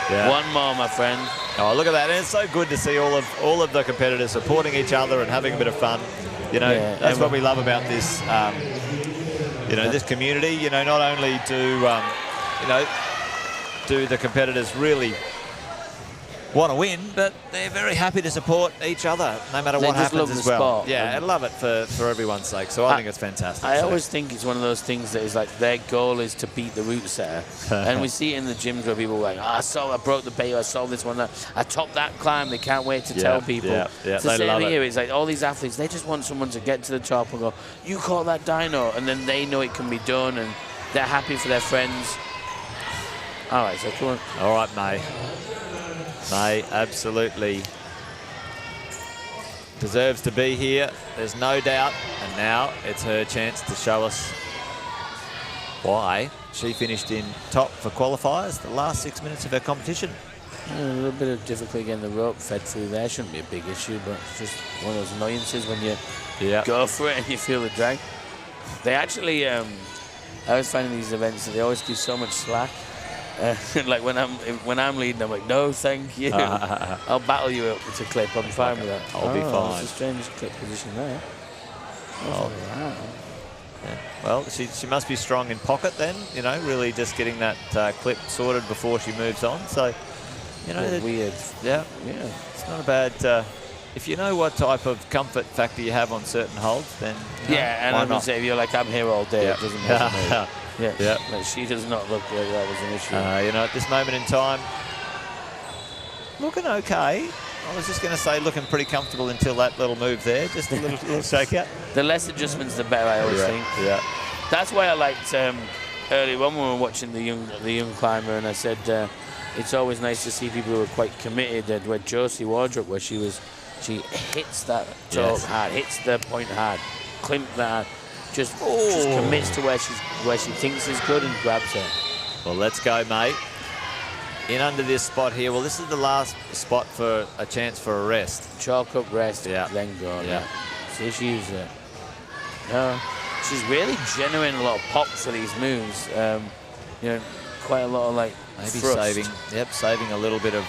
Yeah. One more, my friend. Oh, look at that. And it's so good to see all of the competitors supporting each other and having a bit of fun. You know, that's what we love about this, you know, this community. You know, not only do, you know, do the competitors really want to win, but they're very happy to support each other no matter what happens as well. Sport. Yeah, I love it for everyone's sake. So I think it's fantastic. I always think it's one of those things that is like their goal is to beat the route setter. And we see it in the gyms where people are like, oh, I broke the bait, I solved this one, I topped that climb. They can't wait to tell people. Yeah, it's the same here. It's like all these athletes, they just want someone to get to the top and go, you caught that dyno, and then they know it can be done, and they're happy for their friends. All right, so come on. All right, May. May absolutely deserves to be here. There's no doubt. And now it's her chance to show us why she finished in top for qualifiers the last 6 minutes of her competition. A little bit of difficulty getting the rope fed through there. Shouldn't be a big issue, but it's just one of those annoyances when you go for it and you feel the drag. They actually, I was finding these events that they always give so much slack. Like when I'm leading, I'm like, no, thank you. I'll battle you up to clip. I'm fine with that. I'll be fine. It's a strange clip position there. Oh, wow. Yeah. Well, she must be strong in pocket then. You know, really just getting that clip sorted before she moves on. So, you know, weird. Yeah. It's not a bad. If you know what type of comfort factor you have on certain holds, then and I would say if you're like, I'm here all day, it doesn't bother me. Yeah. Like she does not look like that was an issue. You know, at this moment in time, looking okay. I was just going to say looking pretty comfortable until that little move there. Just a little shakeout. The less adjustments, the better, I always think. Yeah. That's why I liked early on when we were watching the young climber, and I said it's always nice to see people who are quite committed. Where Josie Wardrop, where she hits that toe hard, hits the point hard, climp that hard. Just commits to where she thinks is good and grabs it. Well, let's go, mate. in under this spot here. Well, this is the last spot for a chance for a rest. Chalk up, rest, Yeah. then go. Yeah. So she's she's really generating a lot of pop for these moves. You know, quite a lot of like Maybe thrust. saving a little bit of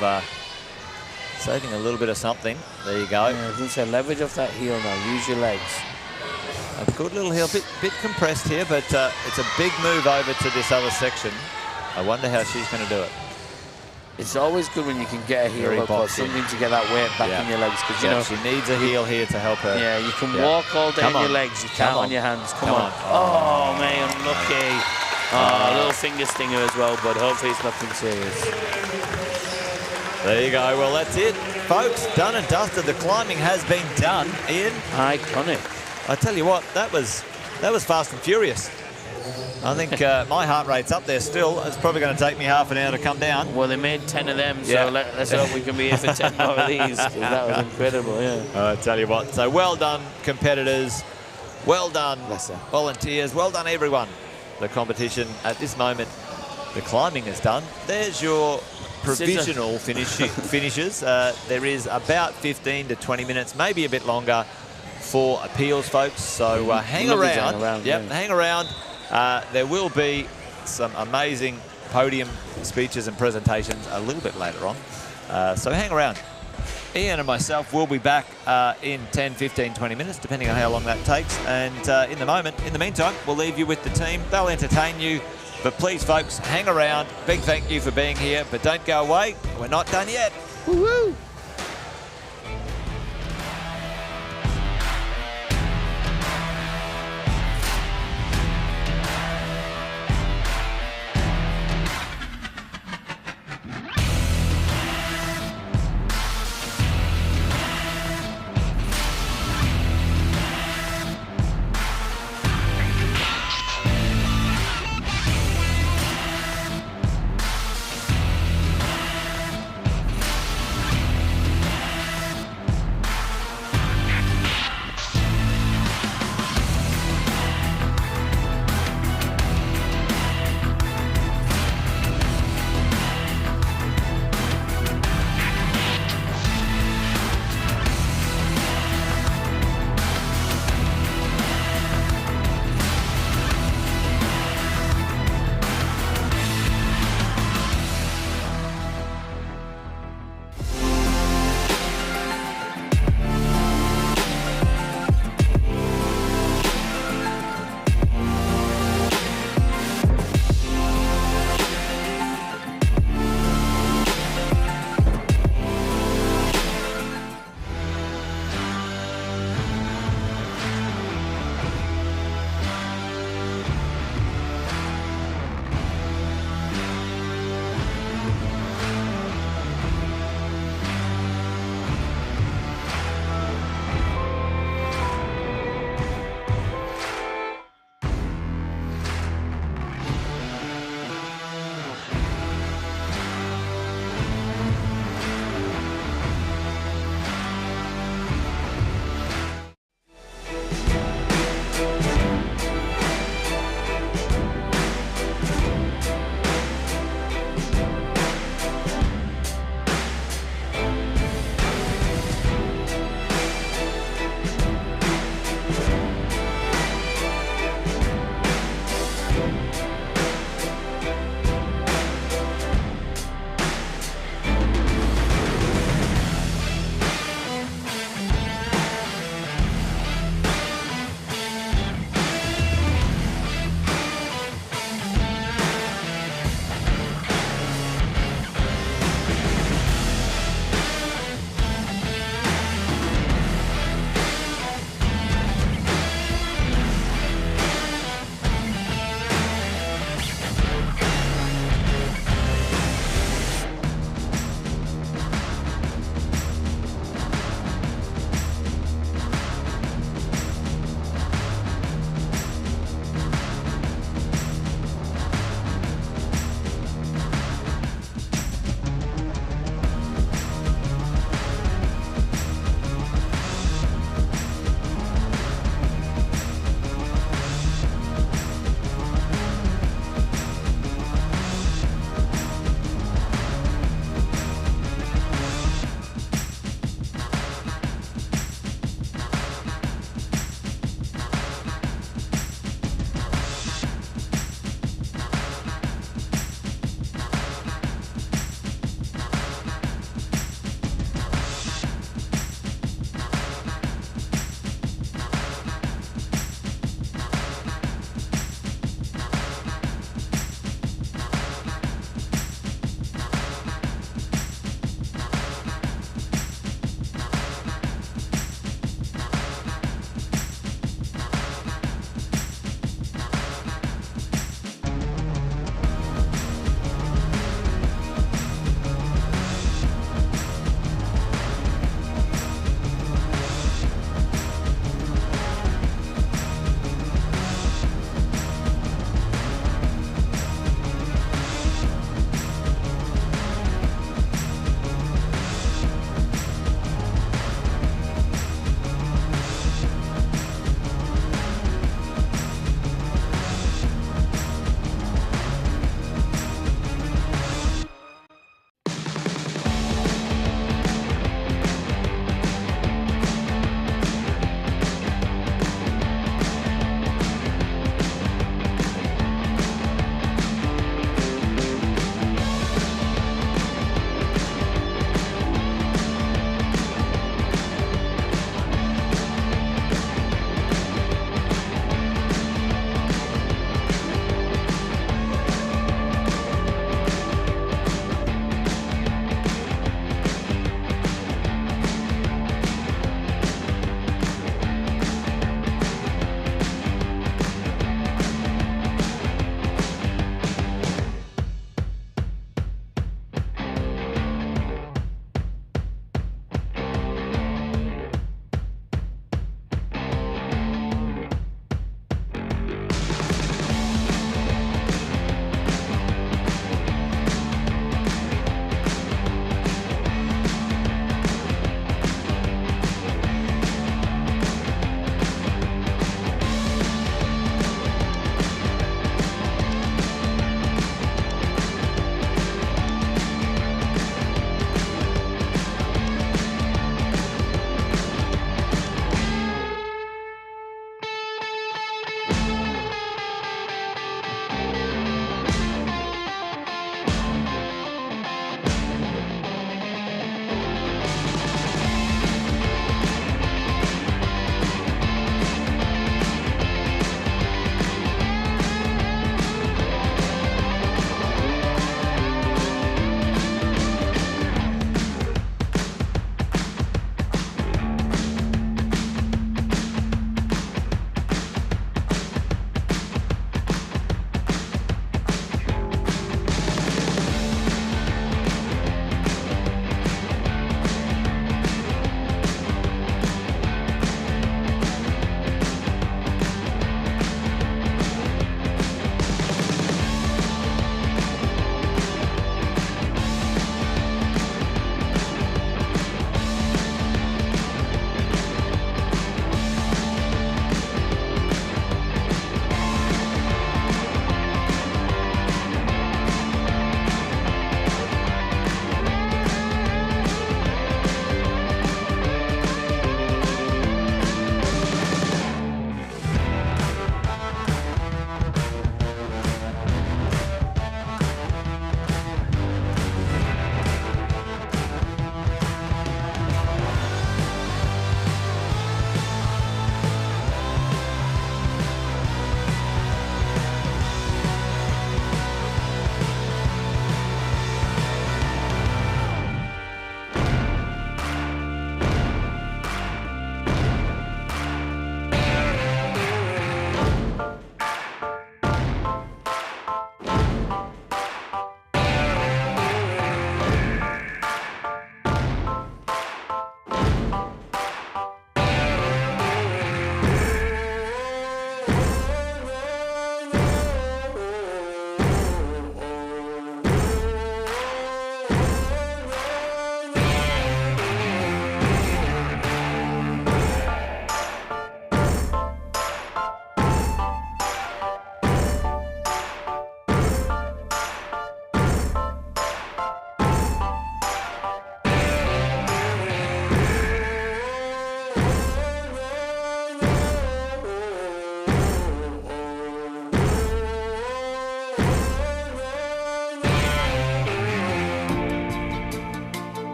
something. There you go. Yeah, I was gonna say leverage off that heel now. Use your legs. A good little heel, bit compressed here, but it's a big move over to this other section. I wonder how she's going to do it. It's always good when you can get a heel Very hook or boxy. something to get that weight back in your legs, because you know she needs a heel here to help her. Yeah, you can walk all day Come on on. your legs. You can't Come on your hands. Come Come on. on. Oh, man, unlucky. Oh, a little finger stinger as well, but hopefully it's nothing serious. There you go. Well, that's it, folks. Done and dusted. The climbing has been done. Ian, Iconic. I tell you what, that was fast and furious. I think my heart rate's up there still. It's probably going to take me half an hour to come down. Well, they made 10 of them, so Yeah. let's hope we can be here for 10 more of these, 'cause that was incredible, yeah. I tell you what. So well done, competitors. Well done, Bless her. volunteers. Well done, everyone. The competition at this moment, the climbing is done. There's your provisional finishes. There is about 15 to 20 minutes, maybe a bit longer, for appeals, folks. So hang Lovely around. going around, Yep, yeah. hang around. There will be some amazing podium speeches and presentations a little bit later on. So hang around. Ian and myself will be back in 10, 15, 20 minutes, depending on how long that takes. And in the meantime, we'll leave you with the team. They'll entertain you. But please, folks, hang around. Big thank you for being here, but don't go away. We're not done yet. Woo-hoo!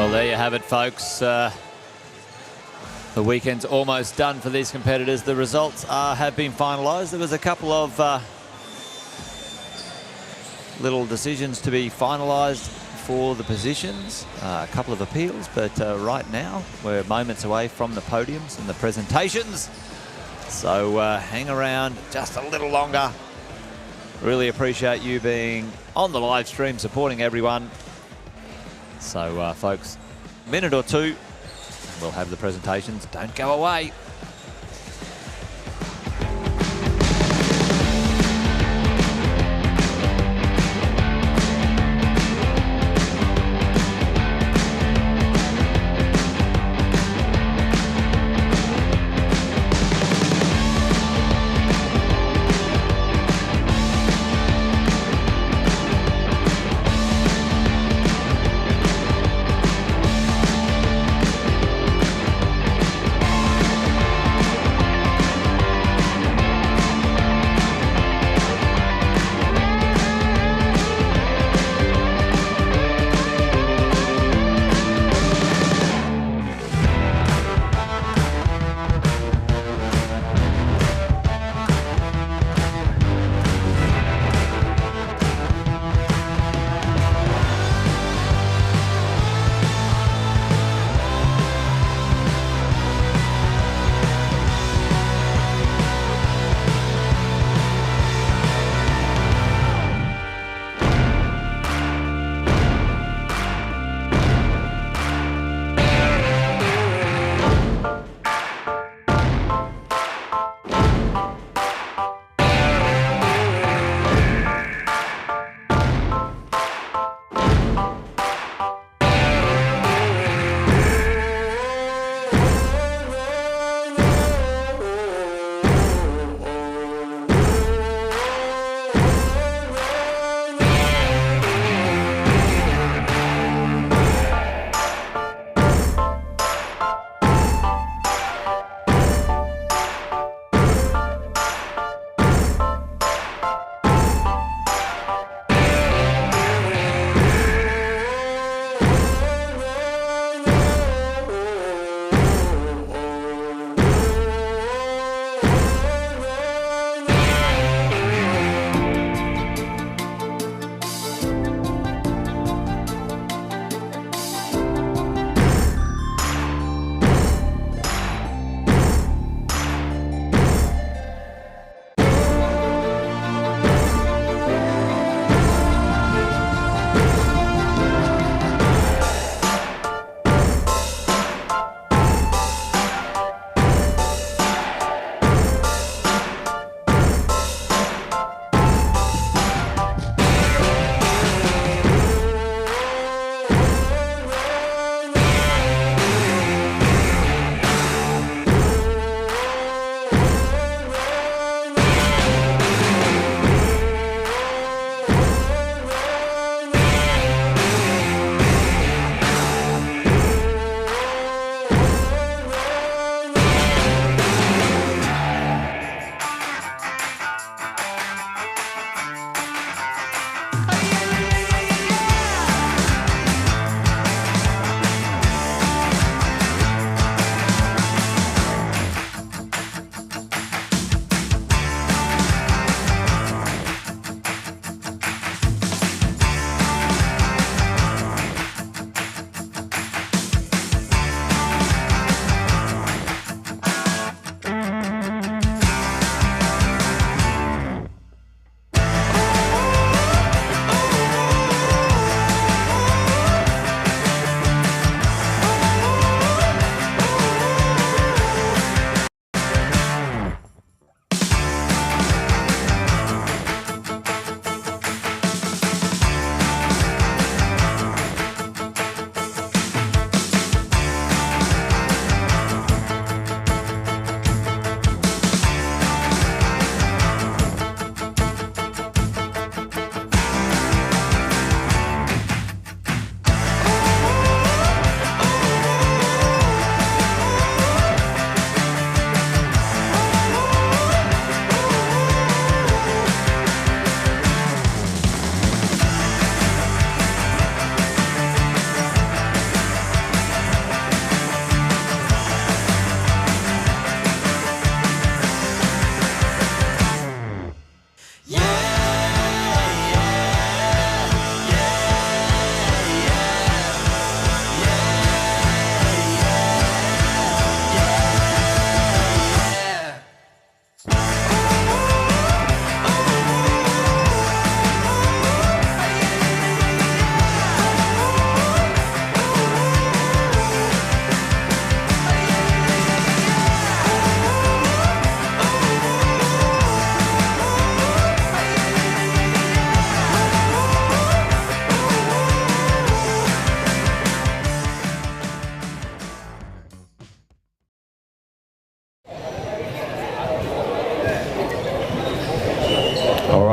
Well, there you have it, folks. The weekend's almost done for these competitors. The results have been finalised. There was a couple of little decisions to be finalised for the positions, a couple of appeals, but right now we're moments away from the podiums and the presentations. So hang around just a little longer. Really appreciate you being on the live stream, supporting everyone. So folks, a minute or two, we'll have the presentations. Don't go away.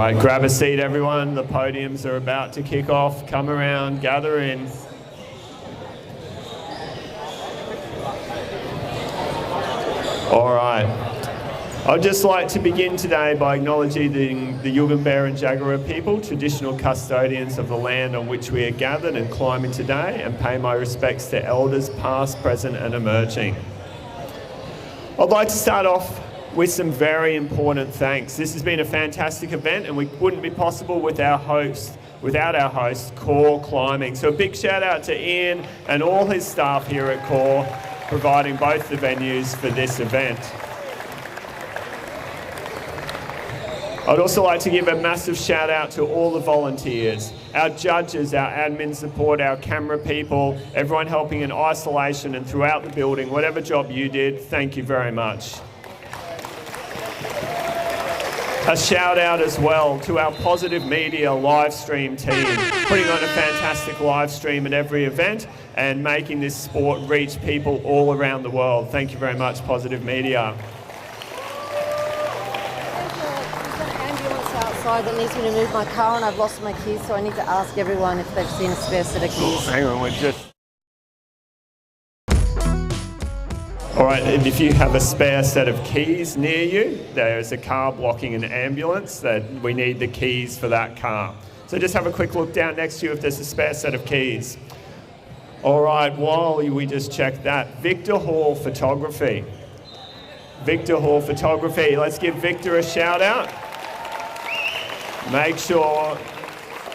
right, grab a seat, everyone. The podiums are about to kick off. Come around, gather in. All right. I'd just like to begin today by acknowledging the Yugambeh and Jagera people, traditional custodians of the land on which we are gathered and climbing today, and pay my respects to elders past, present and emerging. I'd like to start off with some very important thanks. This has been a fantastic event and we wouldn't be possible without our host, Core Climbing. So a big shout out to Ian and all his staff here at Core, providing both the venues for this event. I'd also like to give a massive shout out to all the volunteers, our judges, our admin support, our camera people, everyone helping in isolation and throughout the building, whatever job you did, thank you very much. A shout out as well to our Positive Media Livestream team, putting on a fantastic live stream at every event and making this sport reach people all around the world. Thank you very much, Positive Media. That needs me to move my car and I've lost my keys, so I need to ask everyone if they've seen a spare set of keys. Hang on, we're just... All right, and if you have a spare set of keys near you, there's a car blocking an ambulance that we need the keys for that car. So just have a quick look down next to you if there's a spare set of keys. All right, while we just check that, Victor Hall Photography. Victor Hall Photography, let's give Victor a shout out. Make sure,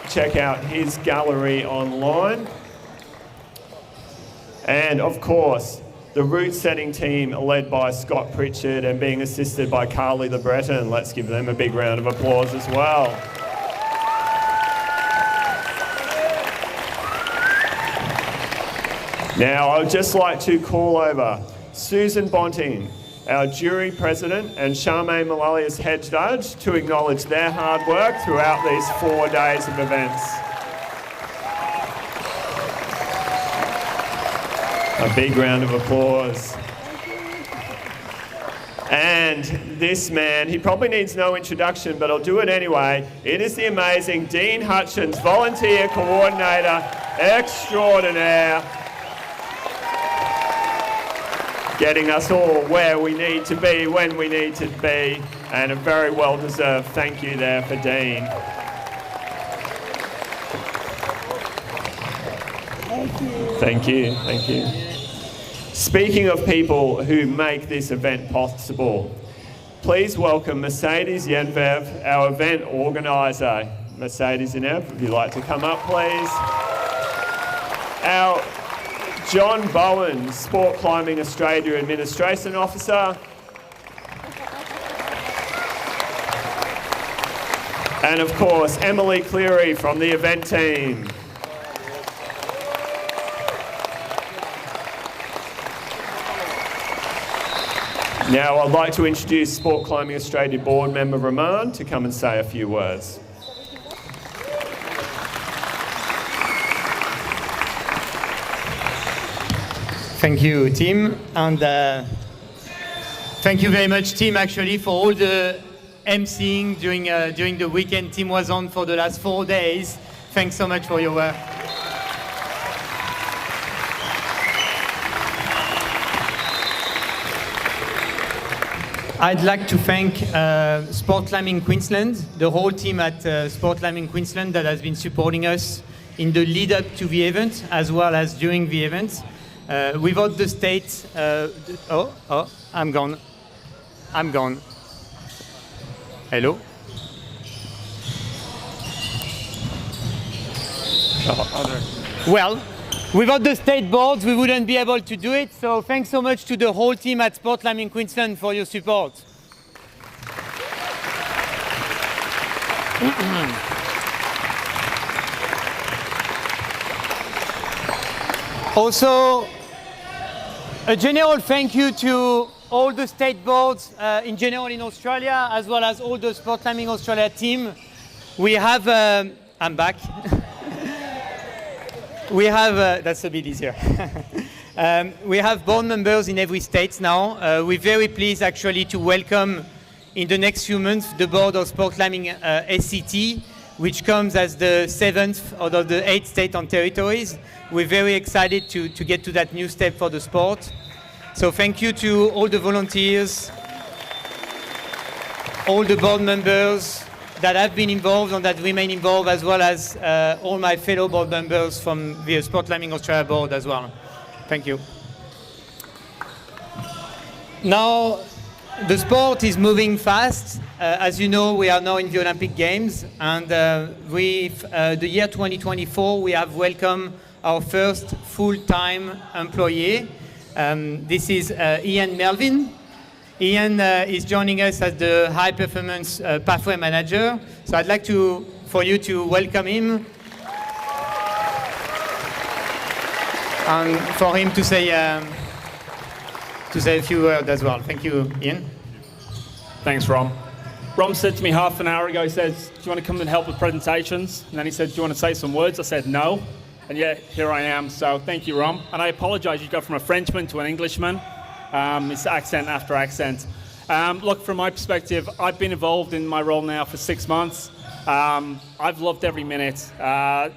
check out his gallery online. And of course, the route setting team led by Scott Pritchard and being assisted by Carly LeBreton. Let's give them a big round of applause as well. Now, I'd just like to call over Susan Bonting, our jury president, and Charmaine Malalia's head judge to acknowledge their hard work throughout these 4 days of events. A big round of applause. And this man, he probably needs no introduction, but I'll do it anyway. It is the amazing Dean Hutchins, volunteer coordinator extraordinaire, getting us all where we need to be, when we need to be, and a very well-deserved thank you there for Dean. Thank you, thank you. Speaking of people who make this event possible, please welcome Mercedes Yenvev, our event organiser. Mercedes Yenvev, if you'd like to come up, please. Our John Bowen, Sport Climbing Australia Administration Officer. And of course, Emily Cleary from the event team. Now I'd like to introduce Sport Climbing Australia board member Roman to come and say a few words. Thank you, Tim, and thank you very much, Tim, actually, for all the emceeing during the weekend Tim was on for the last 4 days. Thanks so much for your work. I'd like to thank Sport Climbing Queensland, the whole team at Sport Climbing Queensland that has been supporting us in the lead up to the event as well as during the event. Without the state, I'm gone. Hello? Well, without the state boards, we wouldn't be able to do it. So thanks so much to the whole team at Sport Climbing Queensland for your support. Also, a general thank you to all the state boards in general in Australia, as well as all the Sport Climbing Australia team. We have, I'm back. We have, that's a bit easier. We have board members in every state now. We're very pleased actually to welcome in the next few months the board of sport climbing SCT, which comes as the 7th out of the 8 states and territories. We're very excited to get to that new step for the sport. So thank you to all the volunteers, all the board members that have been involved and that remain involved, as well as all my fellow board members from the Sport Climbing Australia board as well. Thank you. Now, the sport is moving fast. As you know, we are now in the Olympic Games, and with the year 2024, we have welcomed our first full-time employee. This is Ian Melvin. Ian is joining us as the High Performance Pathway Manager. So I'd like for you to welcome him and for him to say a few words as well. Thank you, Ian. Thanks, Rom. Rom said to me half an hour ago, he says, do you want to come and help with presentations? And then he said, do you want to say some words? I said, no. And yeah, here I am. So thank you, Rom. And I apologize, you go from a Frenchman to an Englishman. It's accent after accent. Look, from my perspective, I've been involved in my role now for 6 months. I've loved every minute.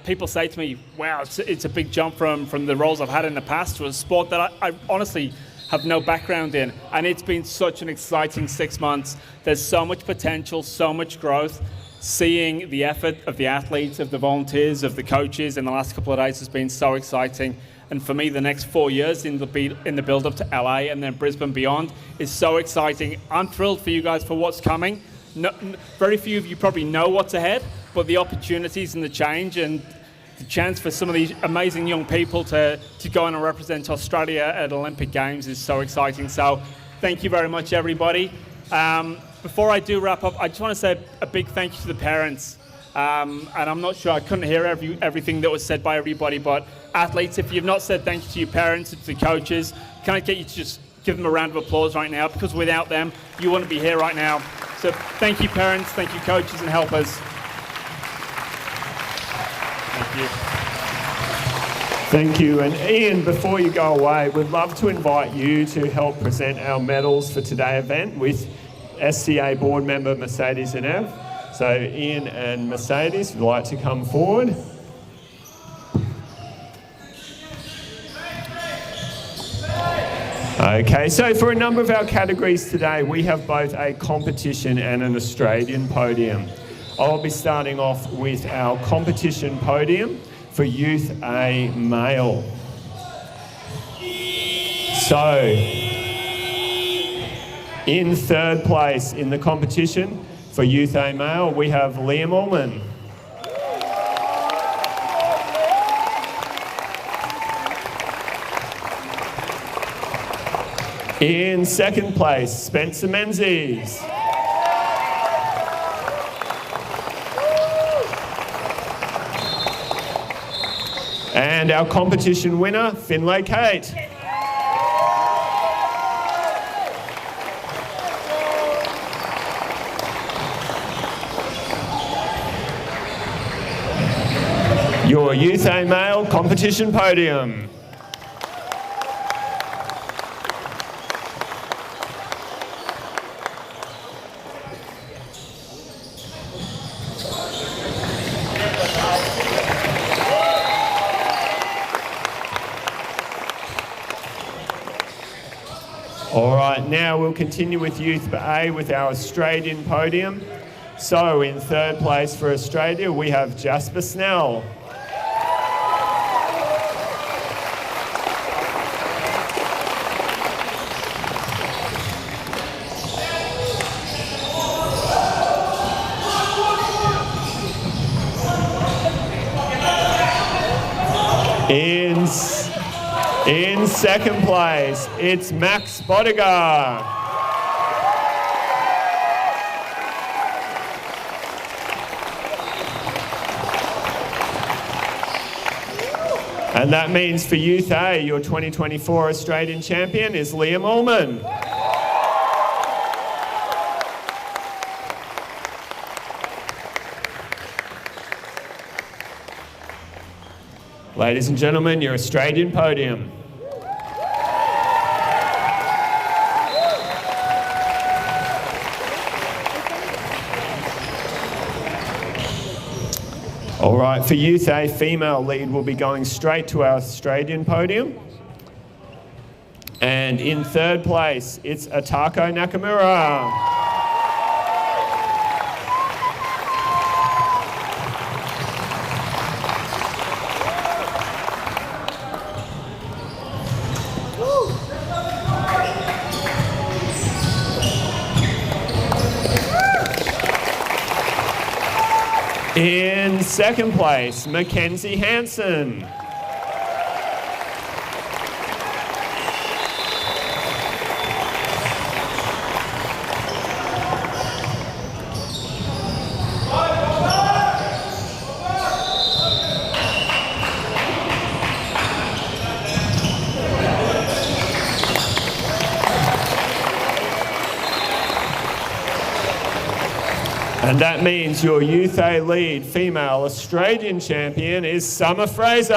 People say to me, wow, it's a big jump from the roles I've had in the past to a sport that I honestly have no background in, and it's been such an exciting 6 months. There's so much potential, so much growth. Seeing the effort of the athletes, of the volunteers, of the coaches in the last couple of days has been so exciting. And for me, the next 4 years in the build-up to LA and then Brisbane beyond is so exciting. I'm thrilled for you guys for what's coming. Very few of you probably know what's ahead, but the opportunities and the change and the chance for some of these amazing young people to go on and represent Australia at Olympic Games is so exciting. So thank you very much, everybody. Before I do wrap up, I just want to say a big thank you to the parents. And I'm not sure, I couldn't hear everything that was said by everybody, but athletes, if you've not said thank you to your parents and to the coaches, can I get you to just give them a round of applause right now? Because without them, you wouldn't be here right now. So thank you, parents, thank you, coaches and helpers. Thank you. Thank you. And Ian, before you go away, we'd love to invite you to help present our medals for today's event with SCA board member Mercedes and Ev. So Ian and Mercedes would like to come forward. Okay, so for a number of our categories today, we have both a competition and an Australian podium. I'll be starting off with our competition podium for Youth A Male. So, in third place in the competition for Youth A Male, we have Liam Ullman. In second place, Spencer Menzies. And our competition winner, Finlay Kate. Your Youth A Male competition podium. All right, now we'll continue with Youth A with our Australian podium. So in third place for Australia, we have Jasper Snell. In second place, it's Max Bodigar. And that means for Youth A, your 2024 Australian champion is Liam Ullman. Ladies and gentlemen, your Australian podium. All right, for Youth A, female lead will be going straight to our Australian podium. And in third place, it's Atako Nakamura. In second place, Mackenzie Hansen. And that means your Youth A lead female Australian champion is Summer Fraser.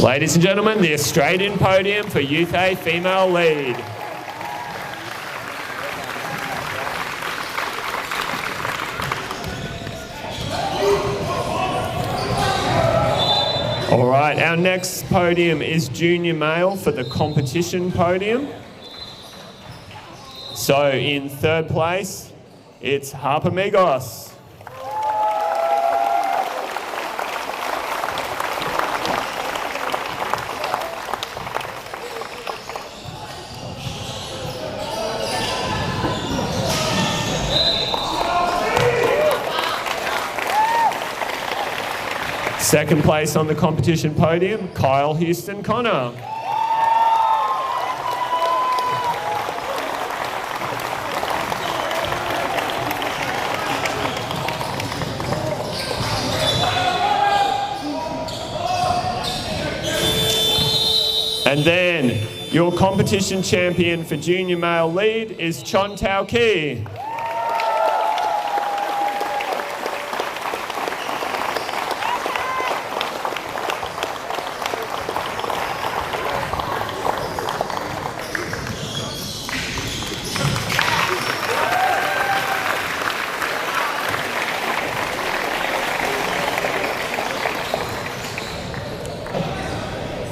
Ladies and gentlemen, the Australian podium for Youth A female lead. All right, our next podium is junior male for the competition podium. So in third place, it's Harpamigos. Second place on the competition podium, Kyle Houston Connor. And then your competition champion for junior male lead is Chon Tao Ki.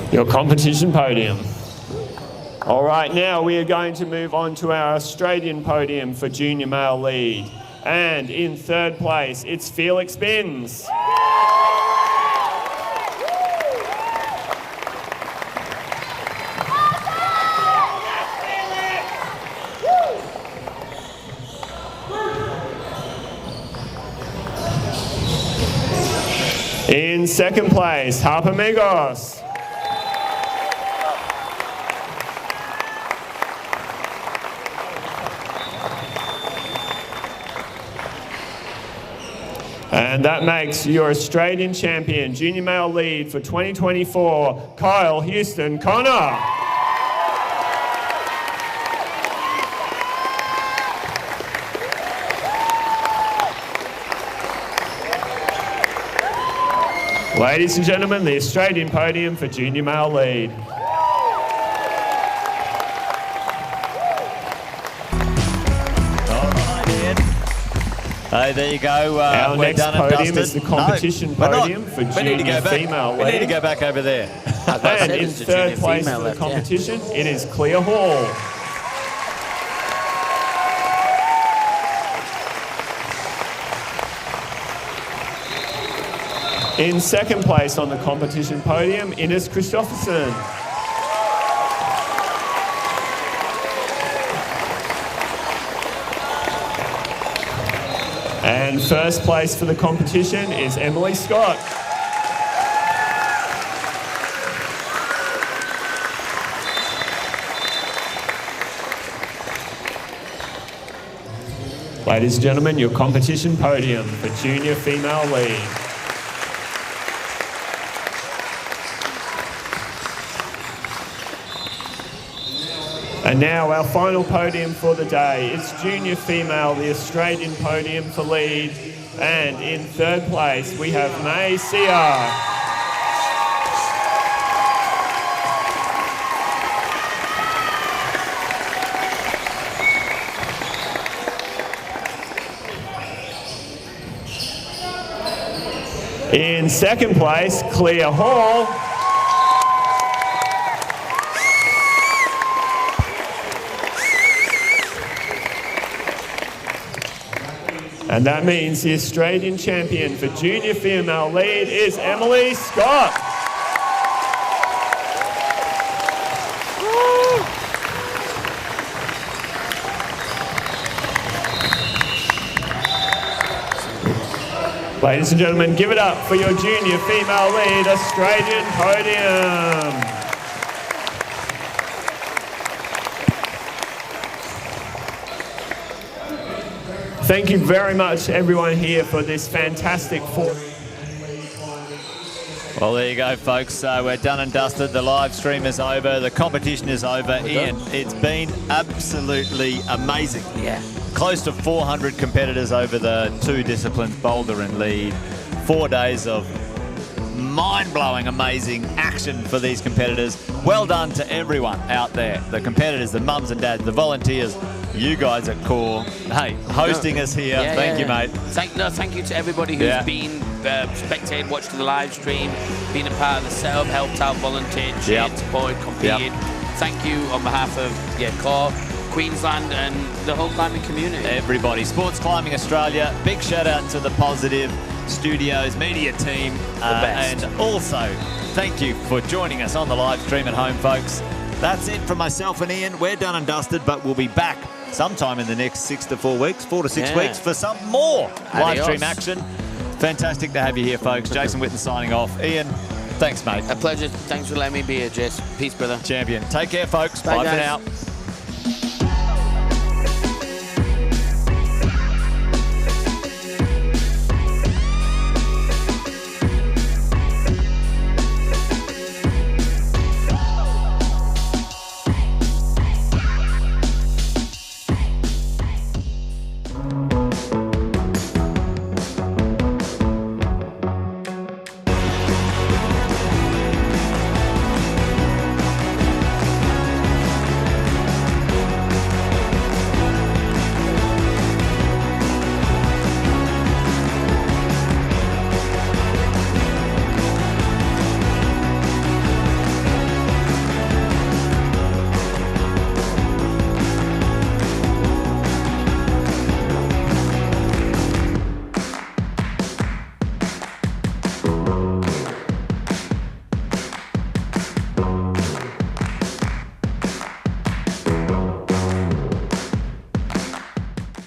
Your competition podium. All right, now we are going to move on to our Australian podium for junior male lead. And in third place, it's Felix Binns. In second place, Harpamigos. And that makes your Australian champion, junior male lead for 2024, Kyle Houston Connor. Ladies and gentlemen, the Australian podium for junior male lead. Hey, there you go. Our we're next done and podium dusted. is the competition podium for junior female lead. We need to go back over there. And in third place for the competition, it is Clear Hall. In second place on the competition podium, Ines Christopherson. And first place for the competition is Emily Scott. Ladies and gentlemen, your competition podium for junior female lead. And now our final podium for the day. It's junior female, the Australian podium for lead. And in third place, we have May Sia. In second place, Clea Hall. And that means the Australian champion for junior female lead is Emily Scott. Ladies and gentlemen, give it up for your junior female lead, Australian podium. Thank you very much, everyone here, for this fantastic Well, there you go, folks. We're done and dusted. The live stream is over. The competition is over. Ian, it's been absolutely amazing. Yeah. Close to 400 competitors over the two disciplines, boulder and lead. 4 days of mind-blowing, amazing action for these competitors. Well done to everyone out there. The competitors, the mums and dads, the volunteers, you guys at Core. Hey, hosting us here. Thank you, mate. Thank you to everybody who's been spectated, watched the live stream, been a part of the setup, helped out, volunteered, cheered, supported, competed. Thank you on behalf of Core, Queensland and the whole climbing community. Everybody. Sports Climbing Australia, big shout out to the Positive Studios media team. And also, thank you for joining us on the live stream at home, folks. That's it from myself and Ian. We're done and dusted, but we'll be back sometime in the next 4 to 6 weeks for some more live stream action. Fantastic to have you here, folks. Jason Witten signing off. Ian, thanks, mate. A pleasure. Thanks for letting me be here, Jess. Peace, brother. Champion. Take care, folks. Bye for now.